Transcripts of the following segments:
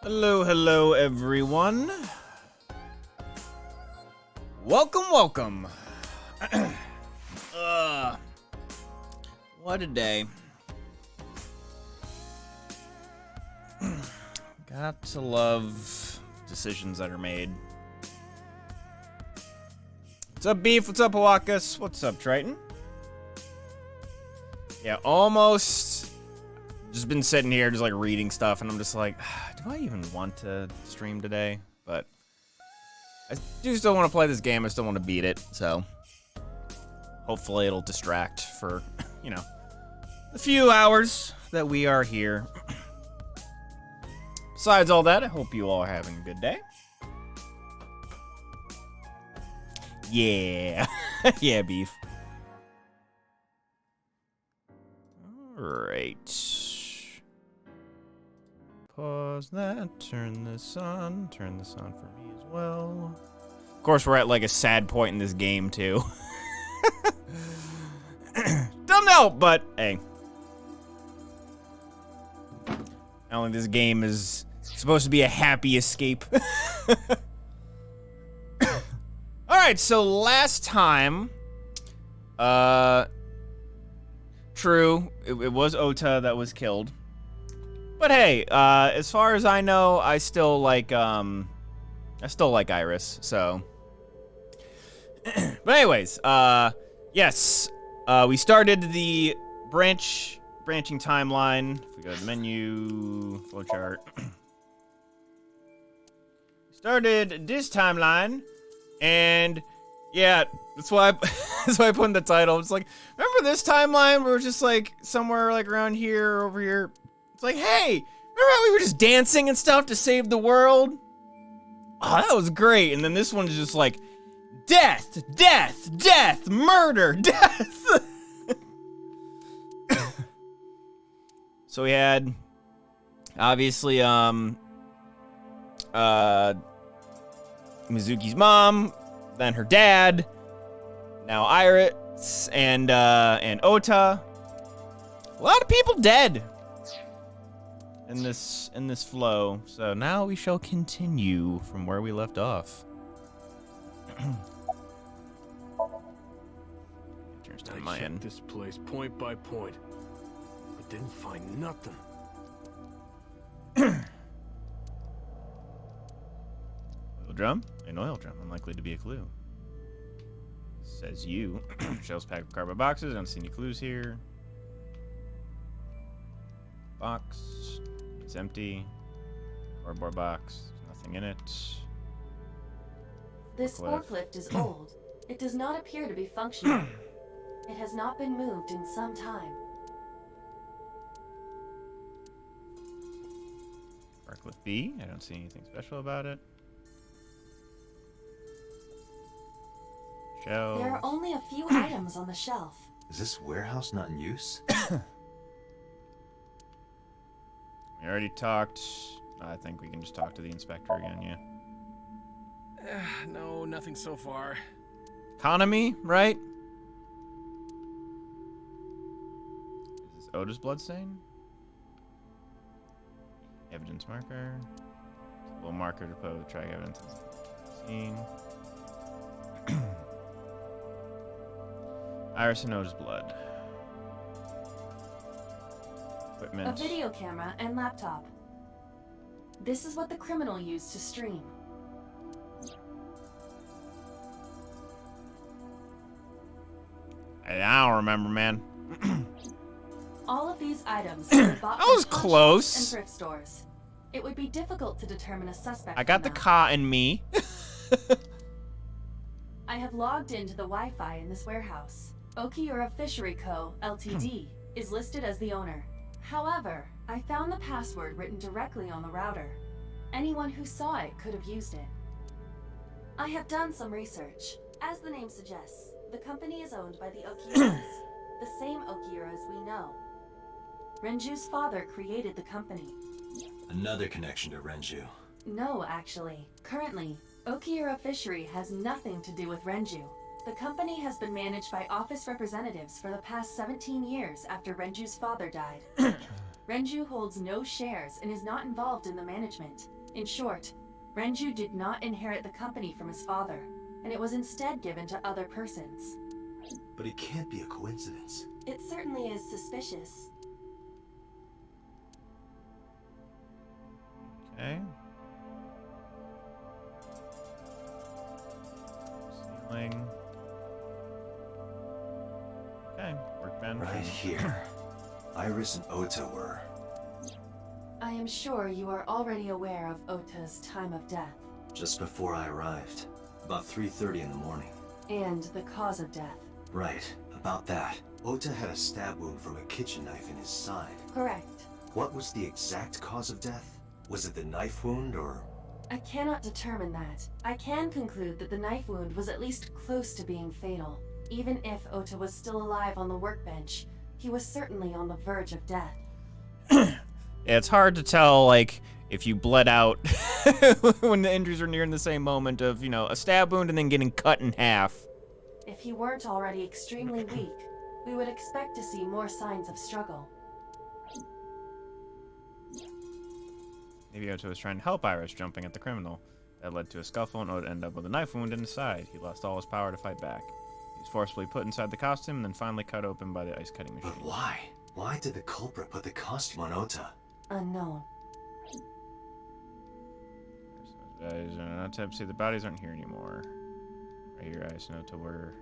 Hello, hello, everyone. Welcome, welcome. What a day. Got to love decisions that are made. What's up, Beef? What's up, Hawakas? What's up, Triton? Yeah, almost just been sitting here just like reading stuff, and I'm just like, do I even want to stream today? But I do still want to play this game. I still want to beat it, so hopefully it'll distract for, you know, the few hours that we are here. Besides all that, I hope you all are having a good day. Yeah. Yeah, Beef. Alright. Pause that. Turn this on. Turn this on for me as well. Of course, we're at like a sad point in this game, too. Don't know, but hey. I don't think this game is supposed to be a happy escape. Alright, so last time, true, it was Ota that was killed. But hey, as far as I know, I still like Iris, so. But anyways, yes, we started the branching timeline. If we go to the menu, flowchart. Started this timeline, and yeah, that's why I put in the title. It's like, remember this timeline where we're just like somewhere like around here, over here. It's like, hey, remember how we were just dancing and stuff to save the world? Oh, that was great. And then this one is just like, death, death, death, murder, death. So we had, obviously, Mizuki's mom, then her dad, now Iris and Ota. A lot of people dead in this flow. So now we shall continue from where we left off. Turns down my end. This place point by point, but didn't find nothing. Oil drum? An oil drum. Unlikely to be a clue. Says you. Shelves packed with cardboard boxes. I don't see any clues here. Box. It's empty. Cardboard box. There's nothing in it. This forklift is old. It does not appear to be functional. It has not been moved in some time. Forklift B. I don't see anything special about it. Shelves. There are only a few items on the shelf. Is this warehouse not in use? We already talked. I think we can just talk to the inspector again, yeah. No, nothing so far. Economy, right? Is this Ota's bloodstain? Evidence marker. A little marker to put track evidence on the scene. Iris and Ota's blood. Equipment. A video camera and laptop. This is what the criminal used to stream. I don't remember, man. All of these items were bought That was from pawn close. shops and thrift stores. It would be difficult to determine a suspect. I got the from them. car and me. I have logged into the Wi-Fi in this warehouse. Okiura Fishery Co., Ltd. is listed as the owner. However, I found the password written directly on the router. Anyone who saw it could have used it. I have done some research. As the name suggests, the company is owned by the Okiuras, the same Okiuras we know. Renju's father created the company. Another connection to Renju. No, actually. Currently, Okiura Fishery has nothing to do with Renju. The company has been managed by office representatives for the past 17 years after Renju's father died. Renju holds no shares and is not involved in the management. In short, Renju did not inherit the company from his father, and it was instead given to other persons. But it can't be a coincidence. It certainly is suspicious. Okay. Ceiling. Okay, workbench. Right here. Iris and Ota were. I am sure you are already aware of Ota's time of death. Just before I arrived. About 3:30 in the morning. And the cause of death. Right, about that. Ota had a stab wound from a kitchen knife in his side. Correct. What was the exact cause of death? Was it the knife wound or... I cannot determine that. I can conclude that the knife wound was at least close to being fatal. Even if Ota was still alive on the workbench, he was certainly on the verge of death. Yeah, it's hard to tell, like, if you bled out when the injuries are near in the same moment of, you know, a stab wound and then getting cut in half. If he weren't already extremely weak, we would expect to see more signs of struggle. Maybe Ota was trying to help Iris, jumping at the criminal. That led to a scuffle, and Ota ended up with a knife wound in the side. He lost all his power to fight back. He was forcibly put inside the costume and then finally cut open by the ice cutting machine. But why? Why did the culprit put the costume on Ota? Unknown. See, the bodies aren't here anymore. Right here, Iris and Ota were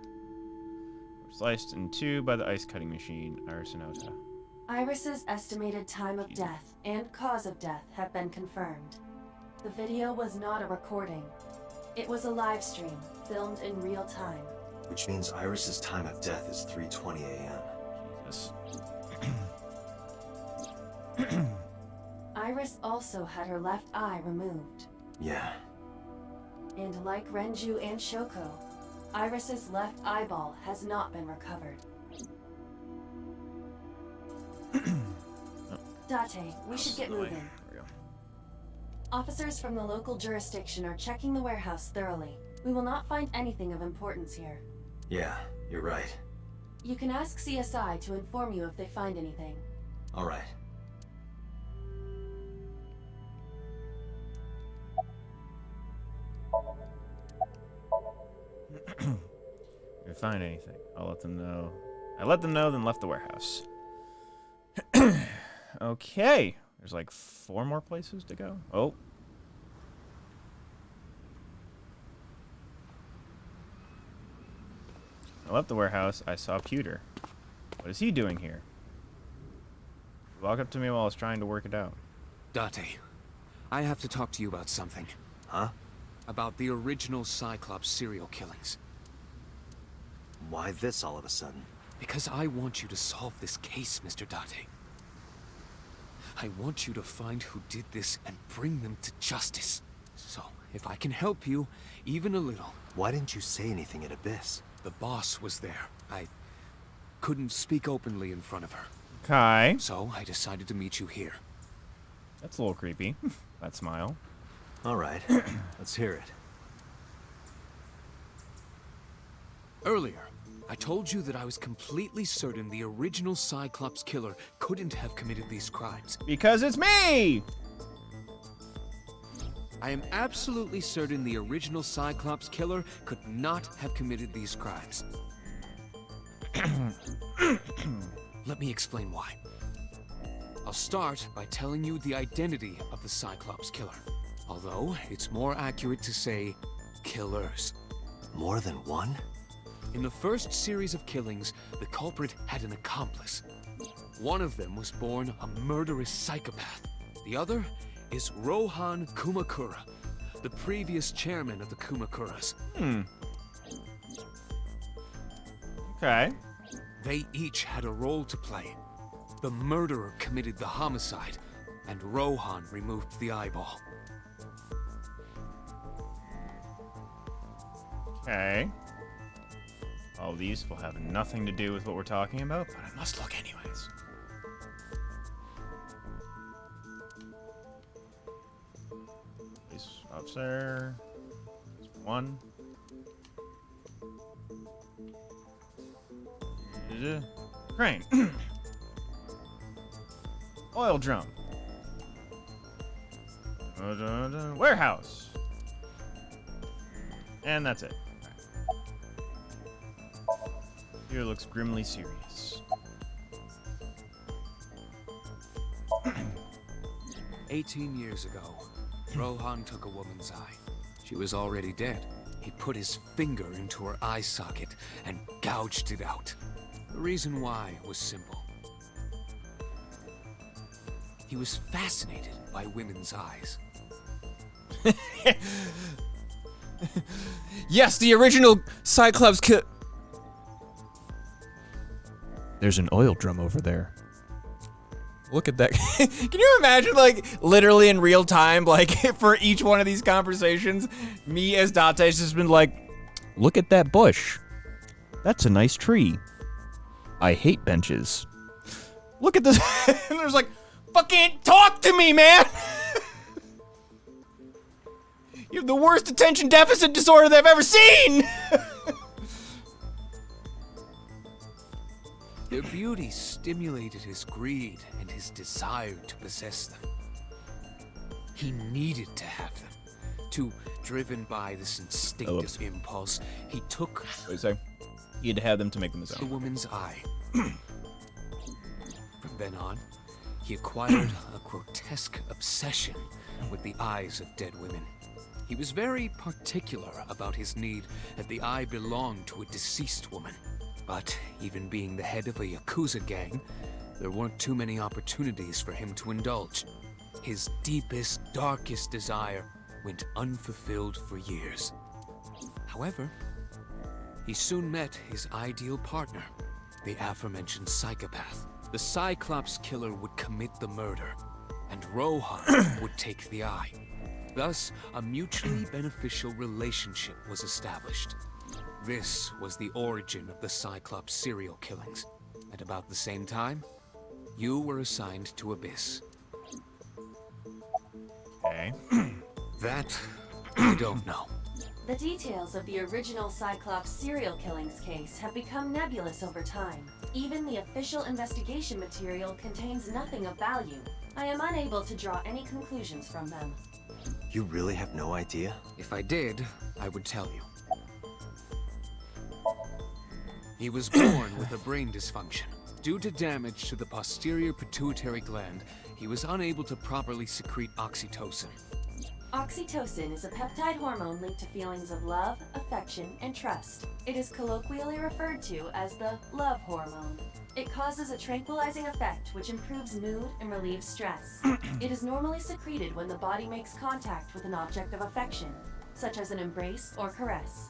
sliced in two by the ice cutting machine. Iris and Ota. Iris's estimated time of death and cause of death have been confirmed. The video was not a recording. It was a live stream, filmed in real time. Which means Iris's time of death is 3:20 a.m. Jesus. Iris also had her left eye removed. Yeah. And like Renju and Shoko, Iris's left eyeball has not been recovered. Date, we should get moving. There we go. Officers from the local jurisdiction are checking the warehouse thoroughly. We will not find anything of importance here. Yeah, you're right. You can ask CSI to inform you if they find anything. All right. If you find anything, I'll let them know. I let them know, then left the warehouse. Okay. There's like 4 more places to go. Oh. I left the warehouse. I saw Pewter. What is he doing here? He walked up to me while I was trying to work it out. Date, I have to talk to you about something. Huh? About the original Cyclops serial killings. Why this all of a sudden? Because I want you to solve this case, Mr. Date. I want you to find who did this and bring them to justice. So, if I can help you, even a little. Why didn't you say anything at Abyss? The boss was there. I couldn't speak openly in front of her. Okay. So, I decided to meet you here. That's a little creepy. That smile. All right. Let's hear it. Earlier, I told you that I was completely certain the original Cyclops killer couldn't have committed these crimes. Because it's me! I am absolutely certain the original Cyclops killer could not have committed these crimes. Let me explain why. I'll start by telling you the identity of the Cyclops killer. Although, it's more accurate to say, killers. More than one? In the first series of killings, the culprit had an accomplice. One of them was born a murderous psychopath. The other is Rohan Kumakura, the previous chairman of the Kumakuras. Okay. They each had a role to play. The murderer committed the homicide, and Rohan removed the eyeball. Okay. All these will have nothing to do with what we're talking about, but I must look anyways. Police officer. One. Crane. Oil drum. Warehouse. And that's it. Here looks grimly serious. 18 years ago, Rohan took a woman's eye. She was already dead. He put his finger into her eye socket and gouged it out. The reason why was simple. He was fascinated by women's eyes. Yes, the original Cyclops There's an oil drum over there. Look at that. Can you imagine, like, literally in real time, like, for each one of these conversations, me as Dante's just been like, look at that bush. That's a nice tree. I hate benches. Look at this. And there's like, fucking talk to me, man. You have the worst attention deficit disorder that I've ever seen. Their beauty stimulated his greed and his desire to possess them. He needed to have them. Too driven by this instinctive impulse, he took What do you say? He had to have them to make them his the own. woman's eye. From then on, he acquired a grotesque obsession with the eyes of dead women. He was very particular about his need that the eye belonged to a deceased woman. But even being the head of a Yakuza gang, there weren't too many opportunities for him to indulge. His deepest, darkest desire went unfulfilled for years. However, he soon met his ideal partner, the aforementioned psychopath. The Cyclops killer would commit the murder, and Rohan would take the eye. Thus, a mutually beneficial relationship was established. This was the origin of the Cyclops serial killings. At about the same time, you were assigned to Abyss. Okay. That, I don't know. The details of the original Cyclops serial killings case have become nebulous over time. Even the official investigation material contains nothing of value. I am unable to draw any conclusions from them. You really have no idea? If I did, I would tell you. He was born with a brain dysfunction. Due to damage to the posterior pituitary gland, he was unable to properly secrete oxytocin. Oxytocin is a peptide hormone linked to feelings of love, affection, and trust. It is colloquially referred to as the love hormone. It causes a tranquilizing effect which improves mood and relieves stress. It is normally secreted when the body makes contact with an object of affection, such as an embrace or caress.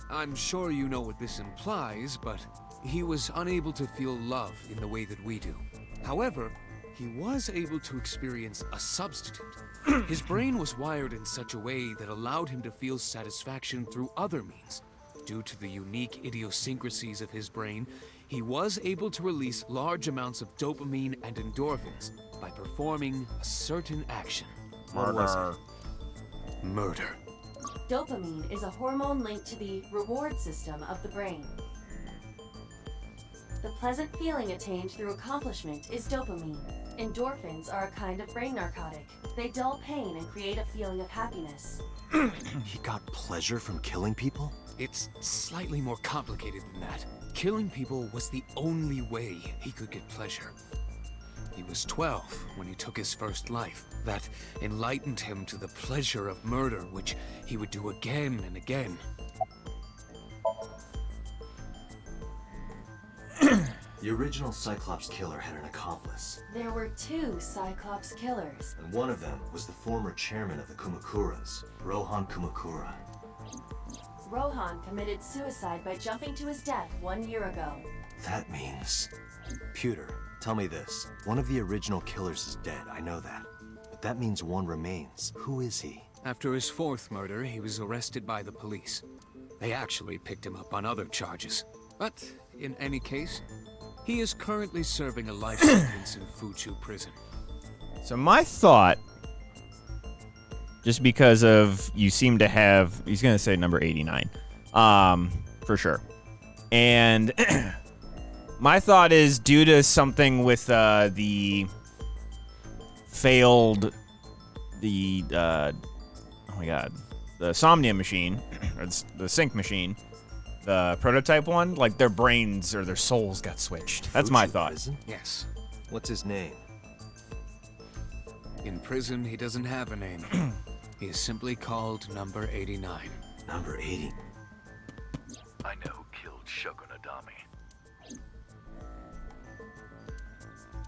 I'm sure you know what this implies, but he was unable to feel love in the way that we do. However, he was able to experience a substitute. His brain was wired in such a way that allowed him to feel satisfaction through other means. Due to the unique idiosyncrasies of his brain, he was able to release large amounts of dopamine and endorphins by performing a certain action. What was it? Murder. Dopamine is a hormone linked to the reward system of the brain. The pleasant feeling attained through accomplishment is dopamine. Endorphins are a kind of brain narcotic. They dull pain and create a feeling of happiness. He got pleasure from killing people? It's slightly more complicated than that. Killing people was the only way he could get pleasure. He was 12 when he took his first life. That enlightened him to the pleasure of murder, which he would do again and again. The original Cyclops killer had an accomplice, There were two Cyclops killers. and one of them was the former chairman of the Kumakuras, Rohan Kumakura. Rohan committed suicide by jumping to his death 1 year ago. That means... Pewter, tell me this. One of the original killers is dead, I know that. But that means one remains. Who is he? After his fourth murder, he was arrested by the police. They actually picked him up on other charges. But, in any case, he is currently serving a life sentence in Fuchu prison. So my thought, just because of you seem to have, he's gonna say number 89, for sure. And my thought is due to something with the failed the oh my god, the Somnium machine, or the sync machine, the prototype one, like their brains or their souls got switched. That's my Fuji thought. prison? Yes. What's his name? In prison, he doesn't have a name. He is simply called Number 89. Number 80. I know who killed Shagonadami.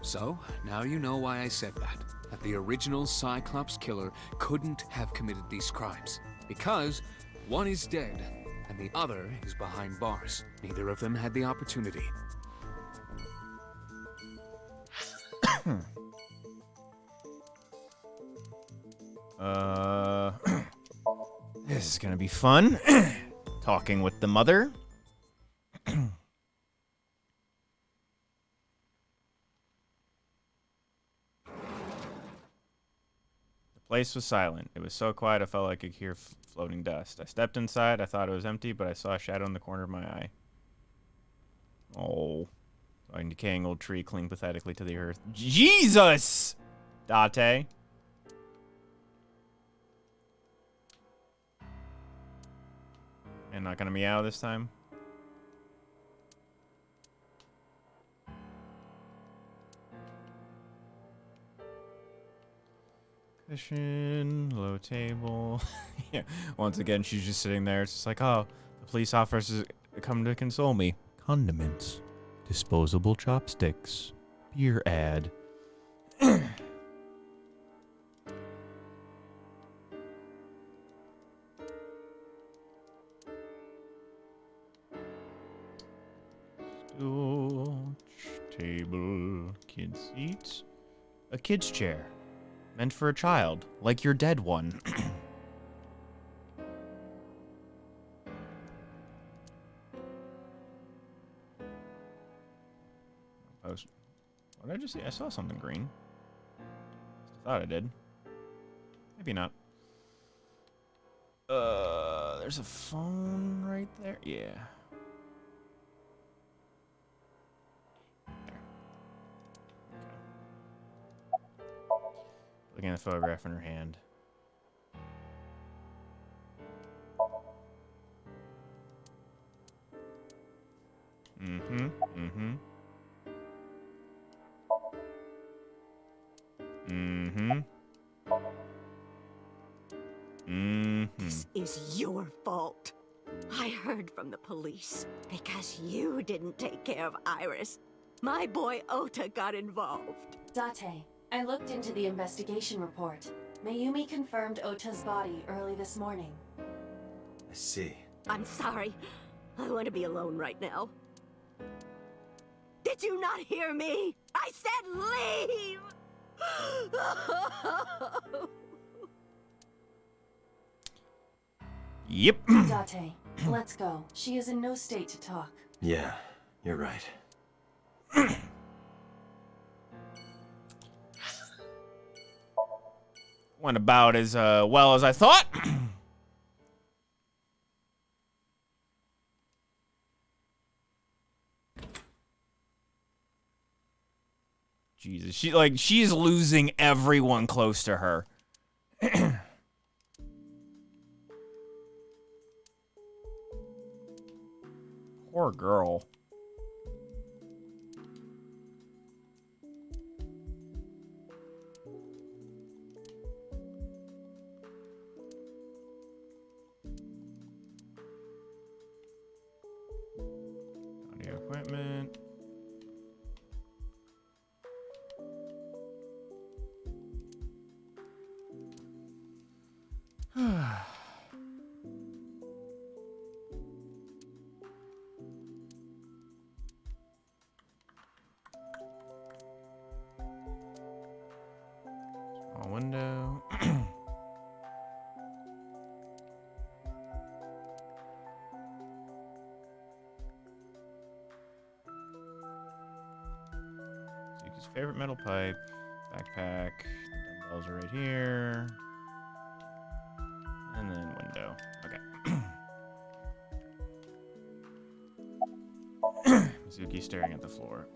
So, now you know why I said that the original Cyclops killer couldn't have committed these crimes. Because one is dead, and the other is behind bars. Neither of them had the opportunity. This is gonna be fun. Talking with the mother. The place was silent. It was so quiet I felt like I could hear floating dust. I stepped inside. I thought it was empty, but I saw a shadow in the corner of my eye. Oh. A decaying old tree cling pathetically to the earth. Jesus! Date. And not gonna meow this time? Cushion, low table. Yeah, once again, she's just sitting there. It's just like, oh, the police officers come to console me. Condiments, disposable chopsticks, beer ad. Stool, table, kids' seats, a kid's chair. Meant for a child, like your dead one. What did I just see? I saw something green. I thought I did. Maybe not. There's a phone right there. Yeah. Looking at the photograph in her hand. Mm-hmm. Mm-hmm. Mm-hmm. Mm-hmm. This is your fault. I heard from the police because you didn't take care of Iris. My boy Ota got involved. Date, I looked into the investigation report. Mayumi confirmed Ota's body early this morning. I see. I'm sorry. I want to be alone right now. Did you not hear me? I said leave! Yep. Date, let's go. She is in no state to talk. Yeah, you're right. Went about as well as I thought. Jesus, she's losing everyone close to her. Poor girl. Audio equipment. Small window. Zuki's favorite metal pipe. Backpack. The dumbbells are right here. And then window. Okay. Mizuki staring at the floor.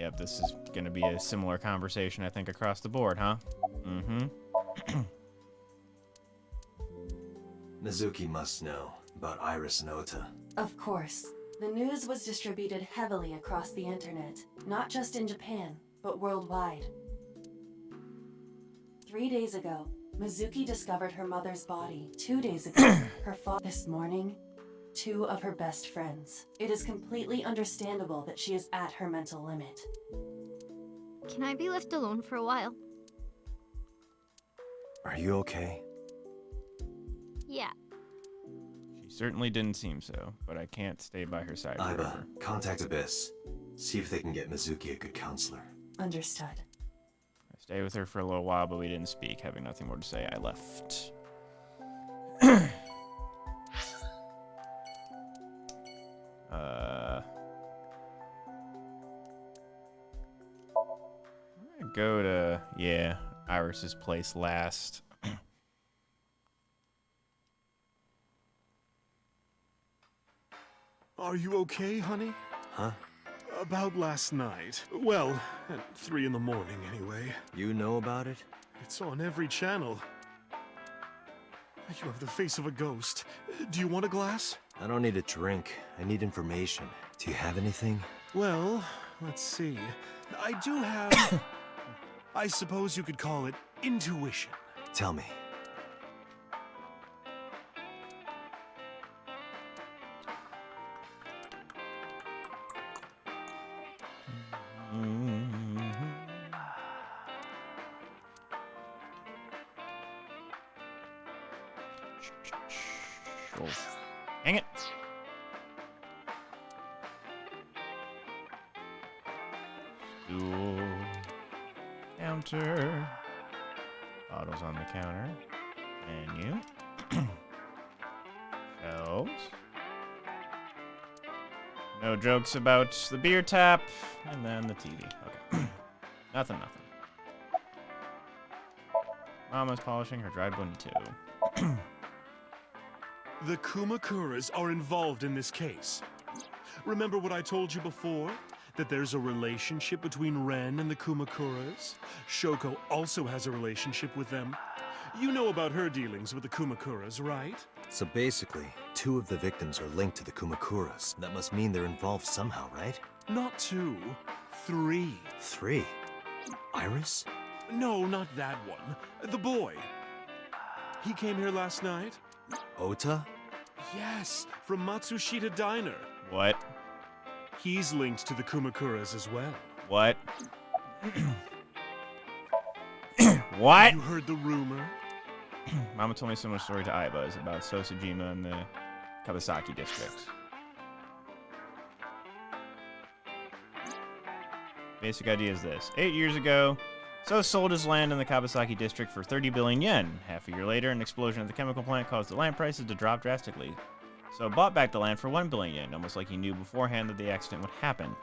Yep, this is gonna be a similar conversation, I think, across the board, huh? Mm-hmm. Mizuki must know about Iris and Ota. Of course. The news was distributed heavily across the internet, not just in Japan, but worldwide. 3 days ago, Mizuki discovered her mother's body. 2 days ago, her father. This morning, 2 of her best friends. It is completely understandable that she is at her mental limit. Can I be left alone for a while? Are you okay? Yeah. She certainly didn't seem so, but I can't stay by her side Aiba, forever. contact Abyss. See if they can get Mizuki a good counselor. Understood. I stayed with her for a little while, but we didn't speak. Having nothing more to say, I left. I'm gonna go to, yeah, Iris's place last. Are you okay, honey? Huh? About last night. Well, at 3 in the morning, anyway. You know about it? It's on every channel. You have the face of a ghost. Do you want a glass? I don't need a drink. I need information. Do you have anything? Well, let's see. I do have... I suppose you could call it intuition. Tell me. Oh, dang it. Stool. Counter. Bottles on the counter. Menu. Shelves. No jokes about the beer tap. And then the TV. Okay. Nothing. Mama's polishing her dried bonito. The Kumakuras are involved in this case. Remember what I told you before? That there's a relationship between Ren and the Kumakuras? Shoko also has a relationship with them. You know about her dealings with the Kumakuras, right? So basically, 2 of the victims are linked to the Kumakuras. That must mean they're involved somehow, right? Not 2, 3. 3? Iris? No, not that one. The boy. He came here last night? Ota? Yes, from Matsushita Diner. What? He's linked to the Kumakuras as well. What? What? You heard the rumor? Mama told me a similar story to Aiba's about Sosajima and the Kawasaki district. Basic idea is this. 8 years ago, So sold his land in the Kawasaki district for 30 billion yen. Half a year later, an explosion at the chemical plant caused the land prices to drop drastically. So bought back the land for 1 billion yen, almost like he knew beforehand that the accident would happen.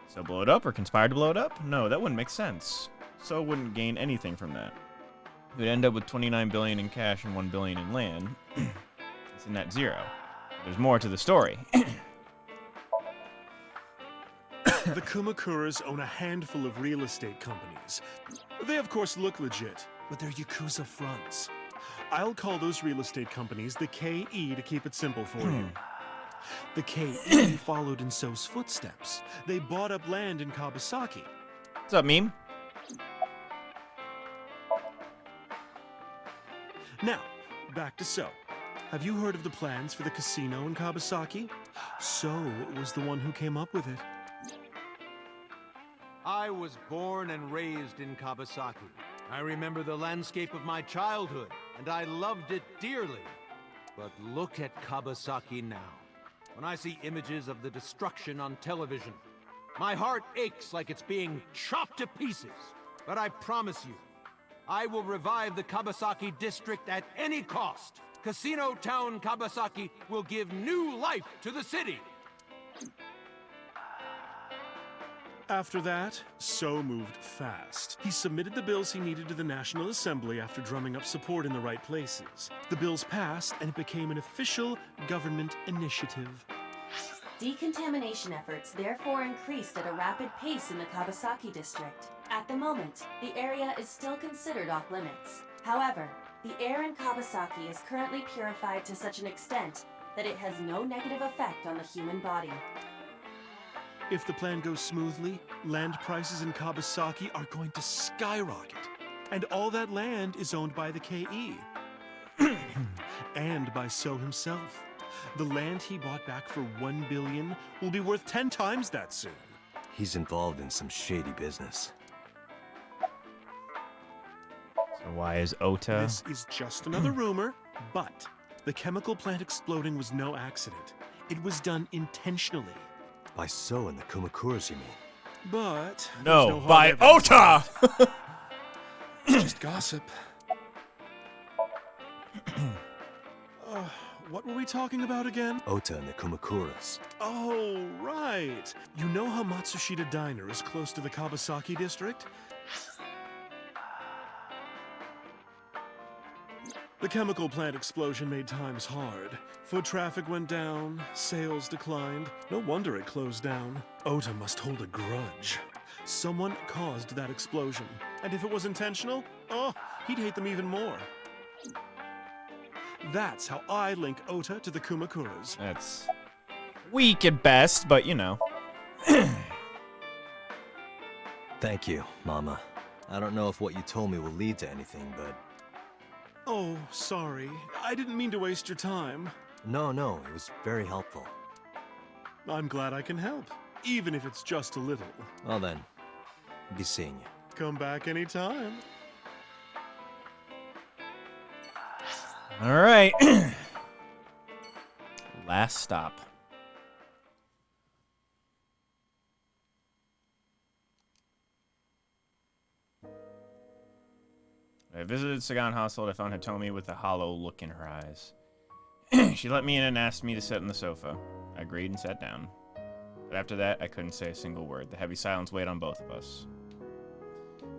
So blow it up or conspired to blow it up? No, that wouldn't make sense. So wouldn't gain anything from that. He would end up with 29 billion in cash and 1 billion in land. It's a net zero. There's more to the story. The Kumakuras own a handful of real estate companies. They of course look legit, but they're Yakuza fronts. I'll call those real estate companies the KE to keep it simple for you. The KE followed in So's footsteps. They bought up land in Kawasaki. What's up, meme? Now, back to So. Have you heard of the plans for the casino in Kawasaki? So was the one who came up with it. I was born and raised in Kawasaki. I remember the landscape of my childhood, and I loved it dearly. But look at Kawasaki now. When I see images of the destruction on television, my heart aches like it's being chopped to pieces. But I promise you, I will revive the Kawasaki district at any cost. Casino Town Kawasaki will give new life to the city. After that, So moved fast. He submitted the bills he needed to the National Assembly after drumming up support in the right places. The bills passed, and it became an official government initiative. Decontamination efforts therefore increased at a rapid pace in the Kabasaki district. At the moment, the area is still considered off limits. However, the air in Kabasaki is currently purified to such an extent that it has no negative effect on the human body. If the plan goes smoothly, land prices in Kabasaki are going to skyrocket. And all that land is owned by the KE. And by So himself. The land he bought back for 1 billion will be worth 10 times that soon. He's involved in some shady business. So why is Ota? This is just another rumor, but the chemical plant exploding was no accident. It was done intentionally. By So and the Kumakuras, you mean? But No, there's no by hard evidence. Ota! Just gossip. What were we talking about again? Ota and the Kumakuras. Oh, right. You know how Matsushita Diner is close to the Kabasaki district? The chemical plant explosion made times hard. Foot traffic went down, sales declined. No wonder it closed down. Ota must hold a grudge. Someone caused that explosion. And if it was intentional, oh, he'd hate them even more. That's how I link Ota to the Kumakuras. That's weak at best, but you know. Thank you, Mama. I don't know if what you told me will lead to anything, but... Oh, sorry. I didn't mean to waste your time. No, it was very helpful. I'm glad I can help, even if it's just a little. Well then, I'll be seeing you. Come back anytime. All right. Last stop. I visited Sagan household. I found Hitomi with a hollow look in her eyes. She let me in and asked me to sit on the sofa. I agreed and sat down. But after that, I couldn't say a single word. The heavy silence weighed on both of us.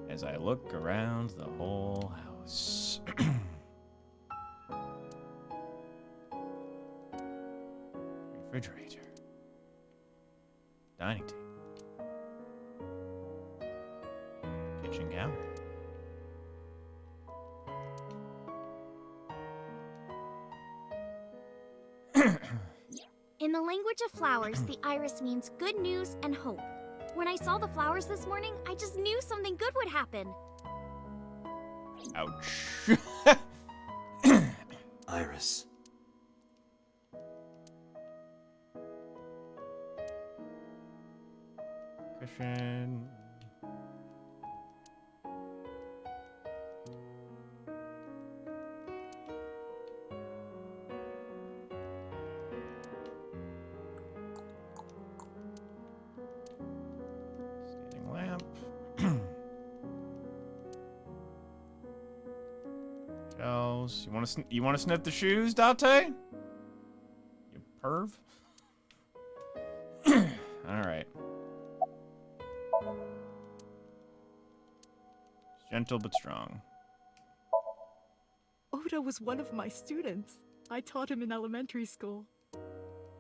As I look around the whole house. Refrigerator. Dining table. Kitchen counter. In the language of flowers, the iris means good news and hope. When I saw the flowers this morning, I just knew something good would happen. Ouch. Iris. Cushion. Standing lamp. Shells. You want to sniff the shoes, Date? You perv. All right. Gentle but strong. Ota was one of my students. I taught him in elementary school.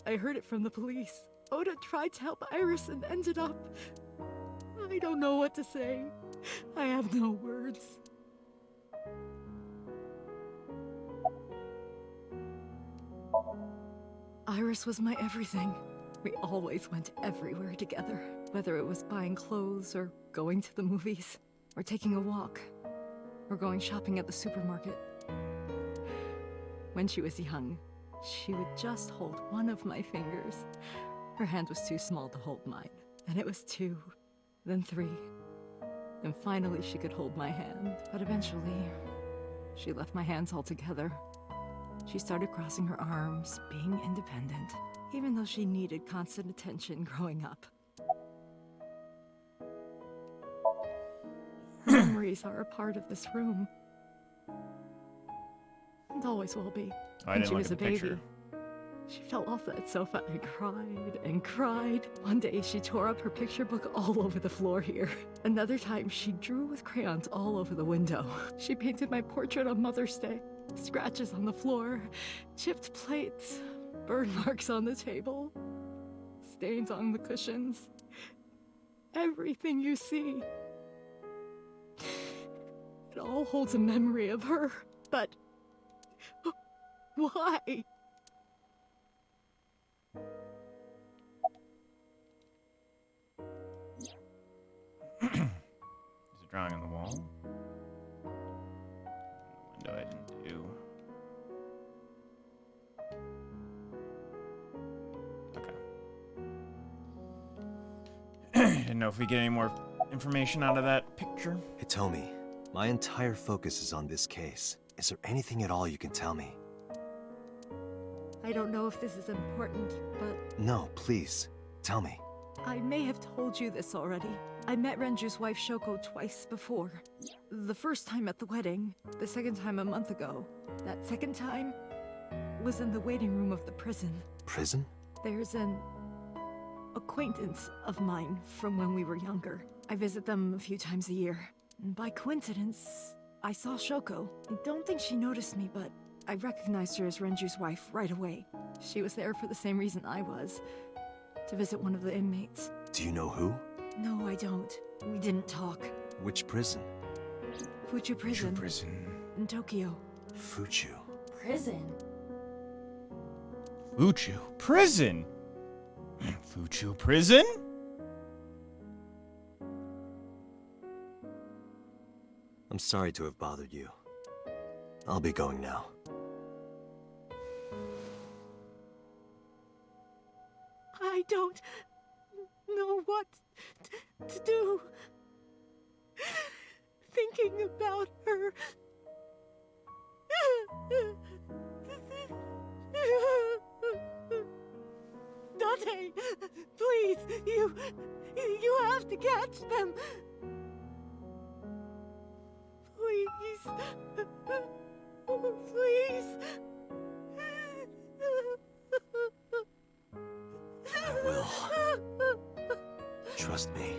I heard it from the police. Ota tried to help Iris and ended up... I don't know what to say. I have no words. Iris was my everything. We always went everywhere together, whether it was buying clothes or going to the movies, or taking a walk, or going shopping at the supermarket. When she was young, she would just hold one of my fingers. Her hand was too small to hold mine. Then it was 2, then 3. And finally she could hold my hand. But eventually, she left my hands altogether. She started crossing her arms, being independent, even though she needed constant attention growing up. Her memories are a part of this room. And always will be. I When didn't she look was at the a baby, picture. she fell off that sofa and cried and cried. One day she tore up her picture book all over the floor here. Another time she drew with crayons all over the window. She painted my portrait on Mother's Day. Scratches on the floor, chipped plates, burn marks on the table. stains on the cushions. Everything you see. It all holds a memory of her, but why? There's a drawing on the wall. Window I didn't do. Okay. Didn't know if we get any more information out of that picture. Hitomi, my entire focus is on this case. Is there anything at all you can tell me? I don't know if this is important, but No, please. Tell me. I may have told you this already. I met Renju's wife Shoko twice before. The first time at the wedding, the second time a month ago. That second time was in the waiting room of the prison. Prison? There's an acquaintance of mine from when we were younger. I visit them a few times a year. And by coincidence, I saw Shoko. I don't think she noticed me, but I recognized her as Renju's wife right away. She was there for the same reason I was, to visit one of the inmates. Do you know who? No, I don't. We didn't talk. Which prison? Fuchu Prison. Prison. In Tokyo. Fuchu. Prison? Fuchu Prison? Fuchu Prison? I'm sorry to have bothered you. I'll be going now. I don't know what to do. Thinking about her. Date, please, you have to catch them. Please. Please. I will. Trust me.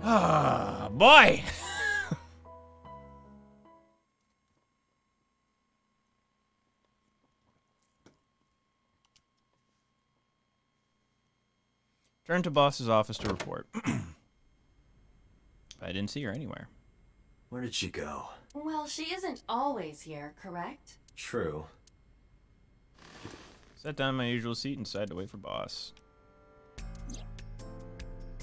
Ah, boy! Turn to boss's office to report. I didn't see her anywhere. Where did she go? Well, she isn't always here, correct? True. Sat down in my usual seat and decided to wait for boss.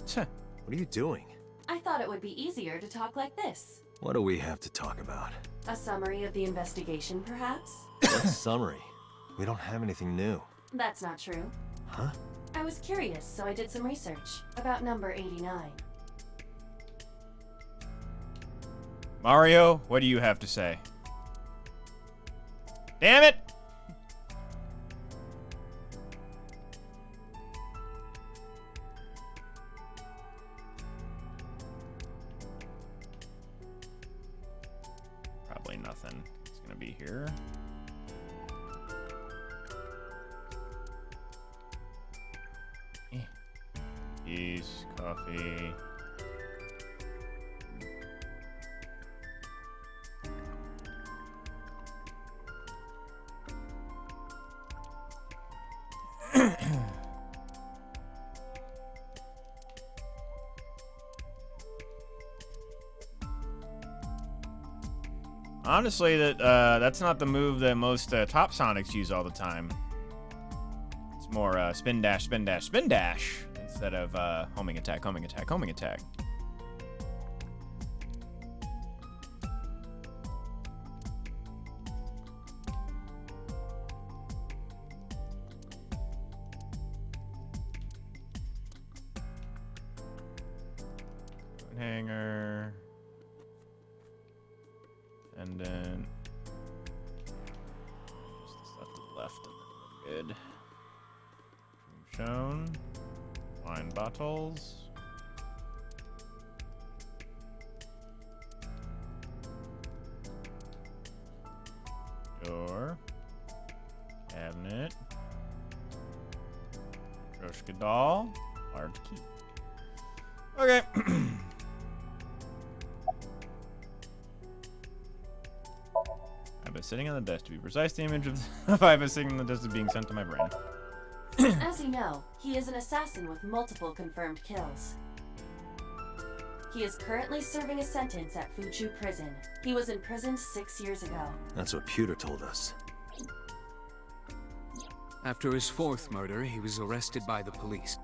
Tch. What are you doing? I thought it would be easier to talk like this. What do we have to talk about? A summary of the investigation, perhaps? What summary? We don't have anything new. That's not true. Huh? I was curious, so I did some research about number 89. Mario, what do you have to say? Damn it! Probably nothing. It's gonna be here. Peace, coffee. Honestly, that's not the move that most top Sonics use all the time. It's more spin dash, spin dash, spin dash instead of homing attack, homing attack, homing attack. Hanger. And then just the stuff to the left and then we're good. Shown. Wine bottles. Door. Cabinet. Troshka doll. Large key. Okay. I've been sitting on the desk. To be precise, the image of I've been sitting on the desk is being sent to my brain. As you know, he is an assassin with multiple confirmed kills. He is currently serving a sentence at Fuchu Prison. He was imprisoned 6 years ago. That's what Pewter told us. After his fourth murder, he was arrested by the police.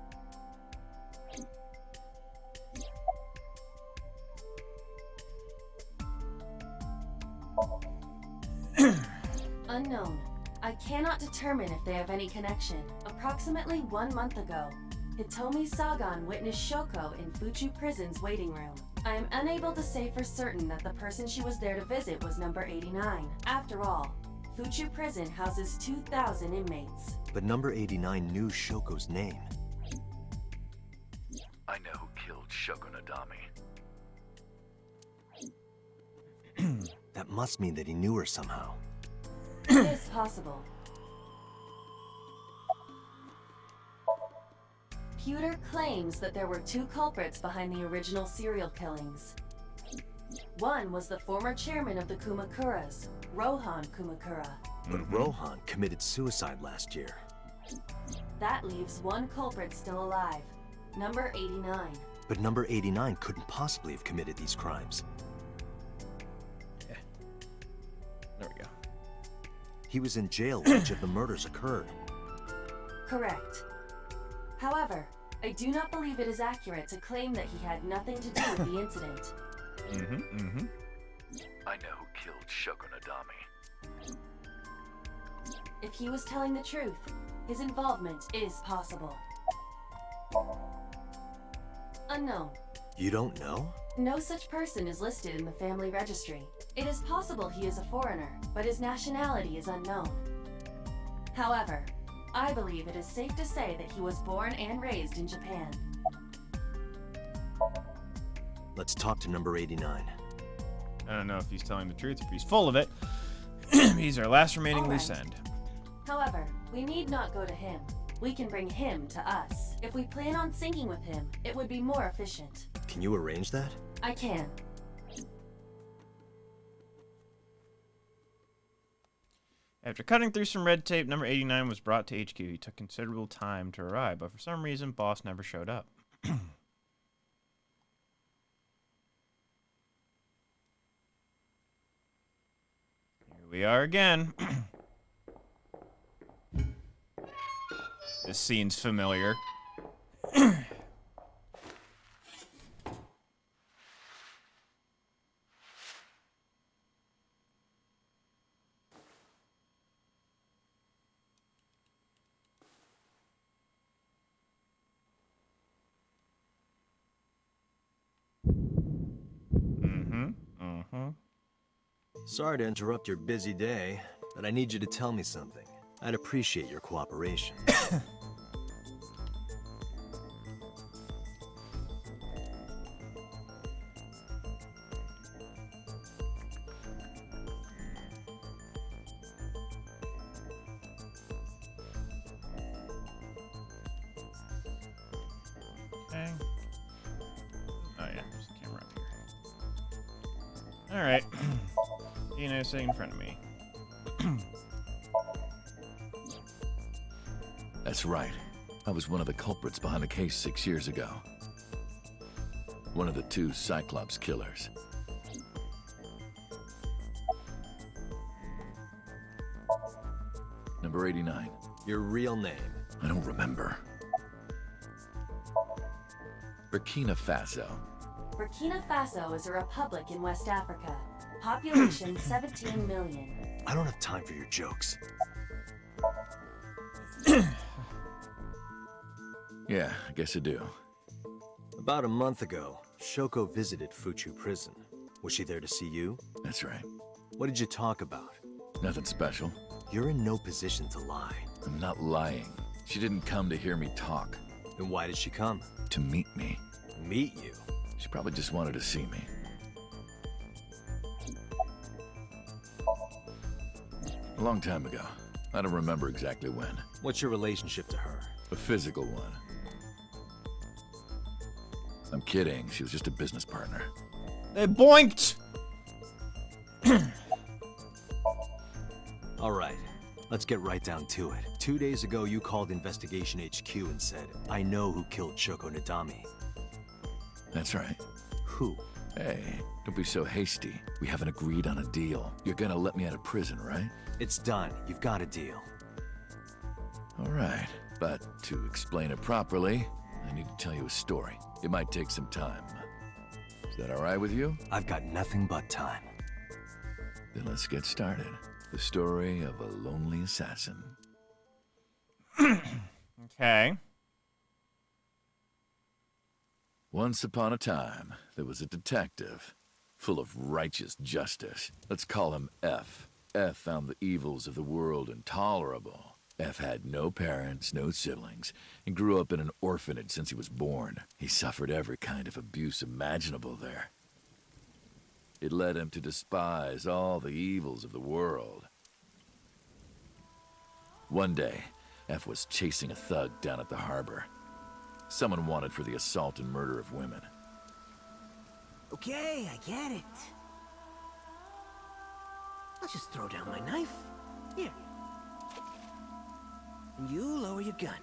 Unknown. I cannot determine if they have any connection. Approximately 1 month ago, Hitomi Sagan witnessed Shoko in Fuchu Prison's waiting room. I am unable to say for certain that the person she was there to visit was number 89. After all, Fuchu Prison houses 2,000 inmates. But number 89 knew Shoko's name. I know who killed Shagonadami. That must mean that he knew her somehow. It is possible. Pewter claims that there were 2 culprits behind the original serial killings. One was the former chairman of the Kumakuras, Rohan Kumakura. But Rohan committed suicide last year. That leaves 1 culprit still alive, number 89. But number 89 couldn't possibly have committed these crimes. There we go. He was in jail when each of the murders occurred. Correct. However, I do not believe it is accurate to claim that he had nothing to do with the incident. I know who killed Shagonadami. If he was telling the truth, his involvement is possible. Unknown. You don't know? No such person is listed in the family registry. It is possible he is a foreigner, but his nationality is unknown. However, I believe it is safe to say that he was born and raised in Japan. Let's talk to number 89. I don't know if he's telling the truth, if he's full of it. He's our last remaining All loose right. end. However, we need not go to him. We can bring him to us. If we plan on syncing with him, it would be more efficient. Can you arrange that? I can. After cutting through some red tape, number 89 was brought to HQ. He took considerable time to arrive, but for some reason, boss never showed up. Here we are again. This scene's familiar. Sorry to interrupt your busy day, but I need you to tell me something. I'd appreciate your cooperation. Okay. Oh yeah, there's a camera up here. Alright. Dino sitting in front of me. That's right. I was one of the culprits behind the case 6 years ago. One of the 2 Cyclops killers. Number 89. Your real name? I don't remember. Burkina Faso. Burkina Faso is a republic in West Africa. Population 17 million. I don't have time for your jokes. Yeah, I guess I do. About a month ago, Shoko visited Fuchu Prison. Was she there to see you? That's right. What did you talk about? Nothing special. You're in no position to lie. I'm not lying. She didn't come to hear me talk. Then why did she come? To meet me. Meet you? She probably just wanted to see me. A long time ago. I don't remember exactly when. What's your relationship to her? A physical one. I'm kidding. She was just a business partner. They boinked! All right, let's get right down to it. 2 days ago, you called Investigation HQ and said, I know who killed Shogonadami. That's right. Who? Hey, don't be so hasty. We haven't agreed on a deal. You're gonna let me out of prison, right? It's done. You've got a deal. All right, but to explain it properly, I need to tell you a story. It might take some time. Is that all right with you? I've got nothing but time. Then let's get started. The story of a lonely assassin. Okay. Once upon a time, there was a detective, full of righteous justice. Let's call him F. F found the evils of the world intolerable. F had no parents, no siblings, and grew up in an orphanage since he was born. He suffered every kind of abuse imaginable there. It led him to despise all the evils of the world. One day, F was chasing a thug down at the harbor. Someone wanted for the assault and murder of women. Okay, I get it. I'll just throw down my knife. Here. And you lower your gun.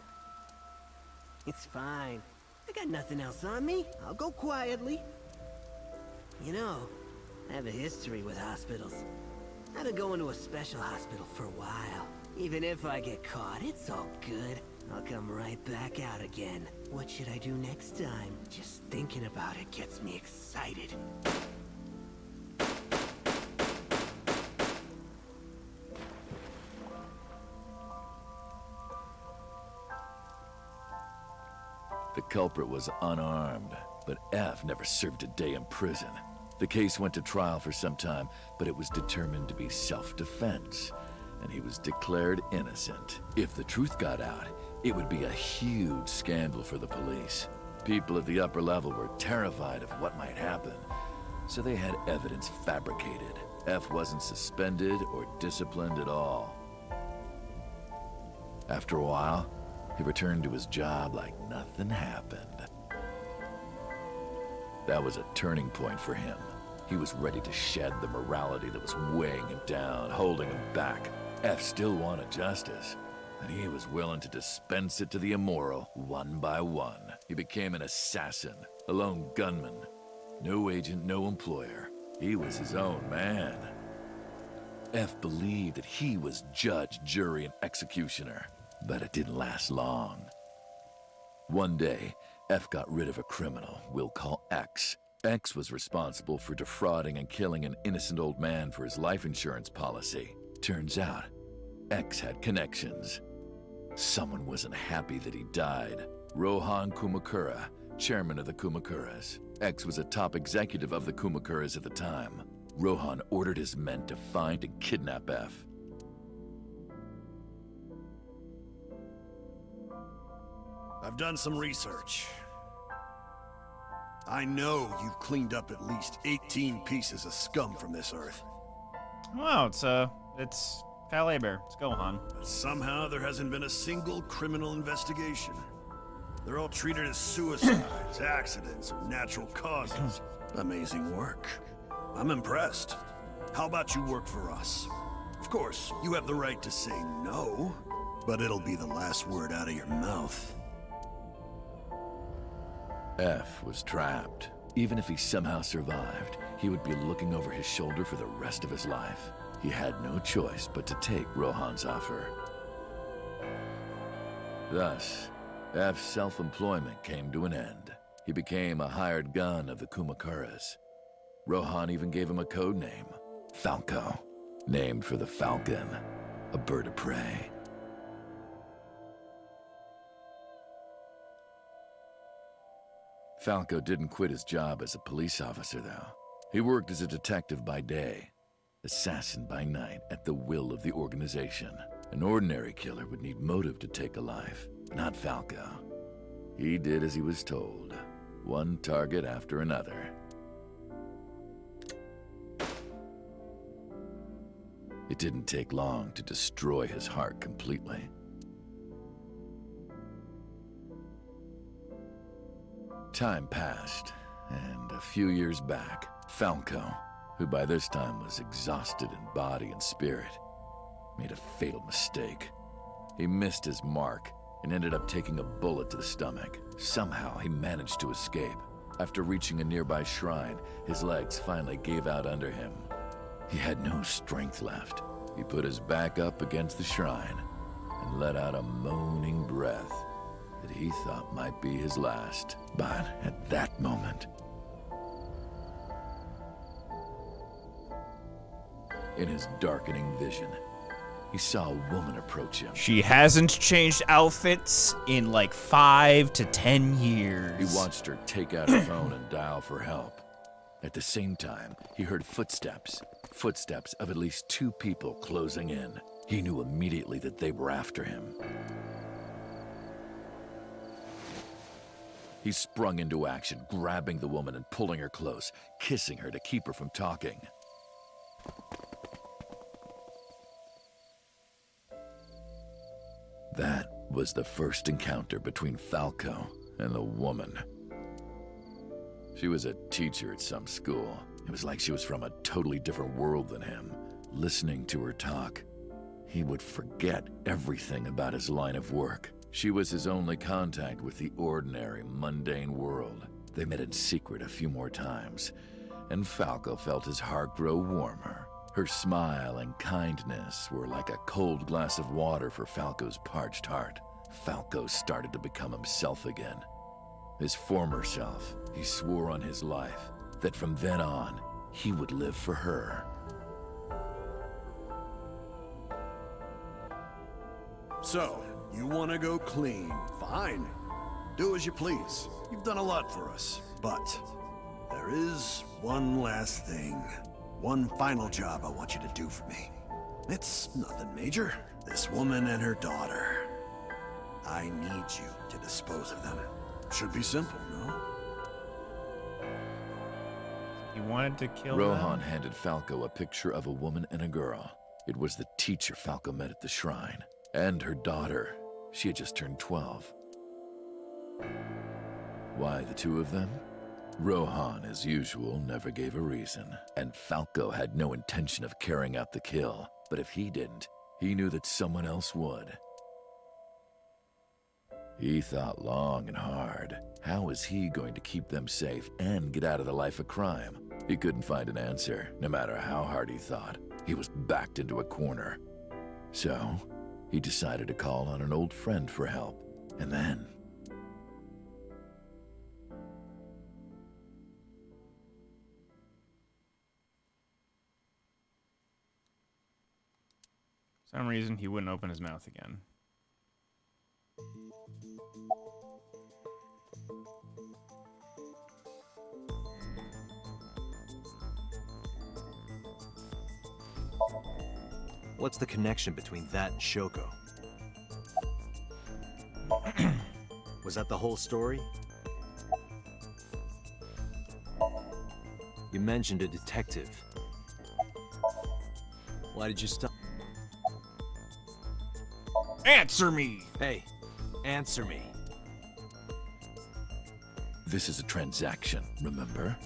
It's fine. I got nothing else on me. I'll go quietly. You know, I have a history with hospitals. I've been going to a special hospital for a while. Even if I get caught, it's all good. I'll come right back out again. What should I do next time? Just thinking about it gets me excited. The culprit was unarmed, but F never served a day in prison. The case went to trial for some time, but it was determined to be self-defense, and he was declared innocent. If the truth got out, it would be a huge scandal for the police. People at the upper level were terrified of what might happen, so they had evidence fabricated. F wasn't suspended or disciplined at all. After a while, he returned to his job like nothing happened. That was a turning point for him. He was ready to shed the morality that was weighing him down, holding him back. F still wanted justice, and he was willing to dispense it to the immoral one by one. He became an assassin, a lone gunman. No agent, no employer. He was his own man. F believed that he was judge, jury, and executioner. But it didn't last long. One day, F got rid of a criminal we'll call X. X was responsible for defrauding and killing an innocent old man for his life insurance policy. Turns out, X had connections. Someone wasn't happy that he died. Rohan Kumakura, chairman of the Kumakuras. X was a top executive of the Kumakuras at the time. Rohan ordered his men to find and kidnap F. I've done some research. I know you've cleaned up at least 18 pieces of scum from this earth. Wow, it's Kyle Aber. Let's go, Han. But somehow there hasn't been a single criminal investigation. They're all treated as suicides, accidents, or natural causes. Amazing work. I'm impressed. How about you work for us? Of course, you have the right to say no, but it'll be the last word out of your mouth. F was trapped. Even if he somehow survived, he would be looking over his shoulder for the rest of his life. He had no choice but to take Rohan's offer. Thus, F's self-employment came to an end. He became a hired gun of the Kumakuras. Rohan even gave him a code name, Falco, named for the falcon, a bird of prey. Falco didn't quit his job as a police officer, though. He worked as a detective by day, assassin by night, at the will of the organization. An ordinary killer would need motive to take a life, not Falco. He did as he was told, one target after another. It didn't take long to destroy his heart completely. Time passed, and a few years back, Falco, who by this time was exhausted in body and spirit, made a fatal mistake. He missed his mark and ended up taking a bullet to the stomach. Somehow, he managed to escape. After reaching a nearby shrine, his legs finally gave out under him. He had no strength left. He put his back up against the shrine and let out a moaning breath that he thought might be his last. But at that moment, in his darkening vision, he saw a woman approach him. She hasn't changed outfits in like 5 to 10 years. He watched her take out her phone and dial for help. At the same time, he heard footsteps of at least 2 people closing in. He knew immediately that they were after him. He sprung into action, grabbing the woman and pulling her close, kissing her to keep her from talking. That was the first encounter between Falco and the woman. She was a teacher at some school. It was like she was from a totally different world than him. Listening to her talk, he would forget everything about his line of work. She was his only contact with the ordinary, mundane world. They met in secret a few more times, and Falco felt his heart grow warmer. Her smile and kindness were like a cold glass of water for Falco's parched heart. Falco started to become himself again. His former self. He swore on his life that from then on, he would live for her. So, you want to go clean? Fine. Do as you please. You've done a lot for us. But there is one last thing. One final job I want you to do for me. It's nothing major. This woman and her daughter. I need you to dispose of them. Should be simple, no? He wanted to kill Rohan them? handed Falco a picture of a woman and a girl. It was the teacher Falco met at the shrine. And her daughter. She had just turned 12. Why the 2 of them? Rohan, as usual, never gave a reason, and Falco had no intention of carrying out the kill. But if he didn't, he knew that someone else would. He thought long and hard. How was he going to keep them safe and get out of the life of crime? He couldn't find an answer, no matter how hard he thought. He was backed into a corner. So, he decided to call on an old friend for help, and then... For some reason, he wouldn't open his mouth again. What's the connection between that and Shoko? Was that the whole story? You mentioned a detective. Why did you stop? Answer me! Hey, answer me. This is a transaction, remember?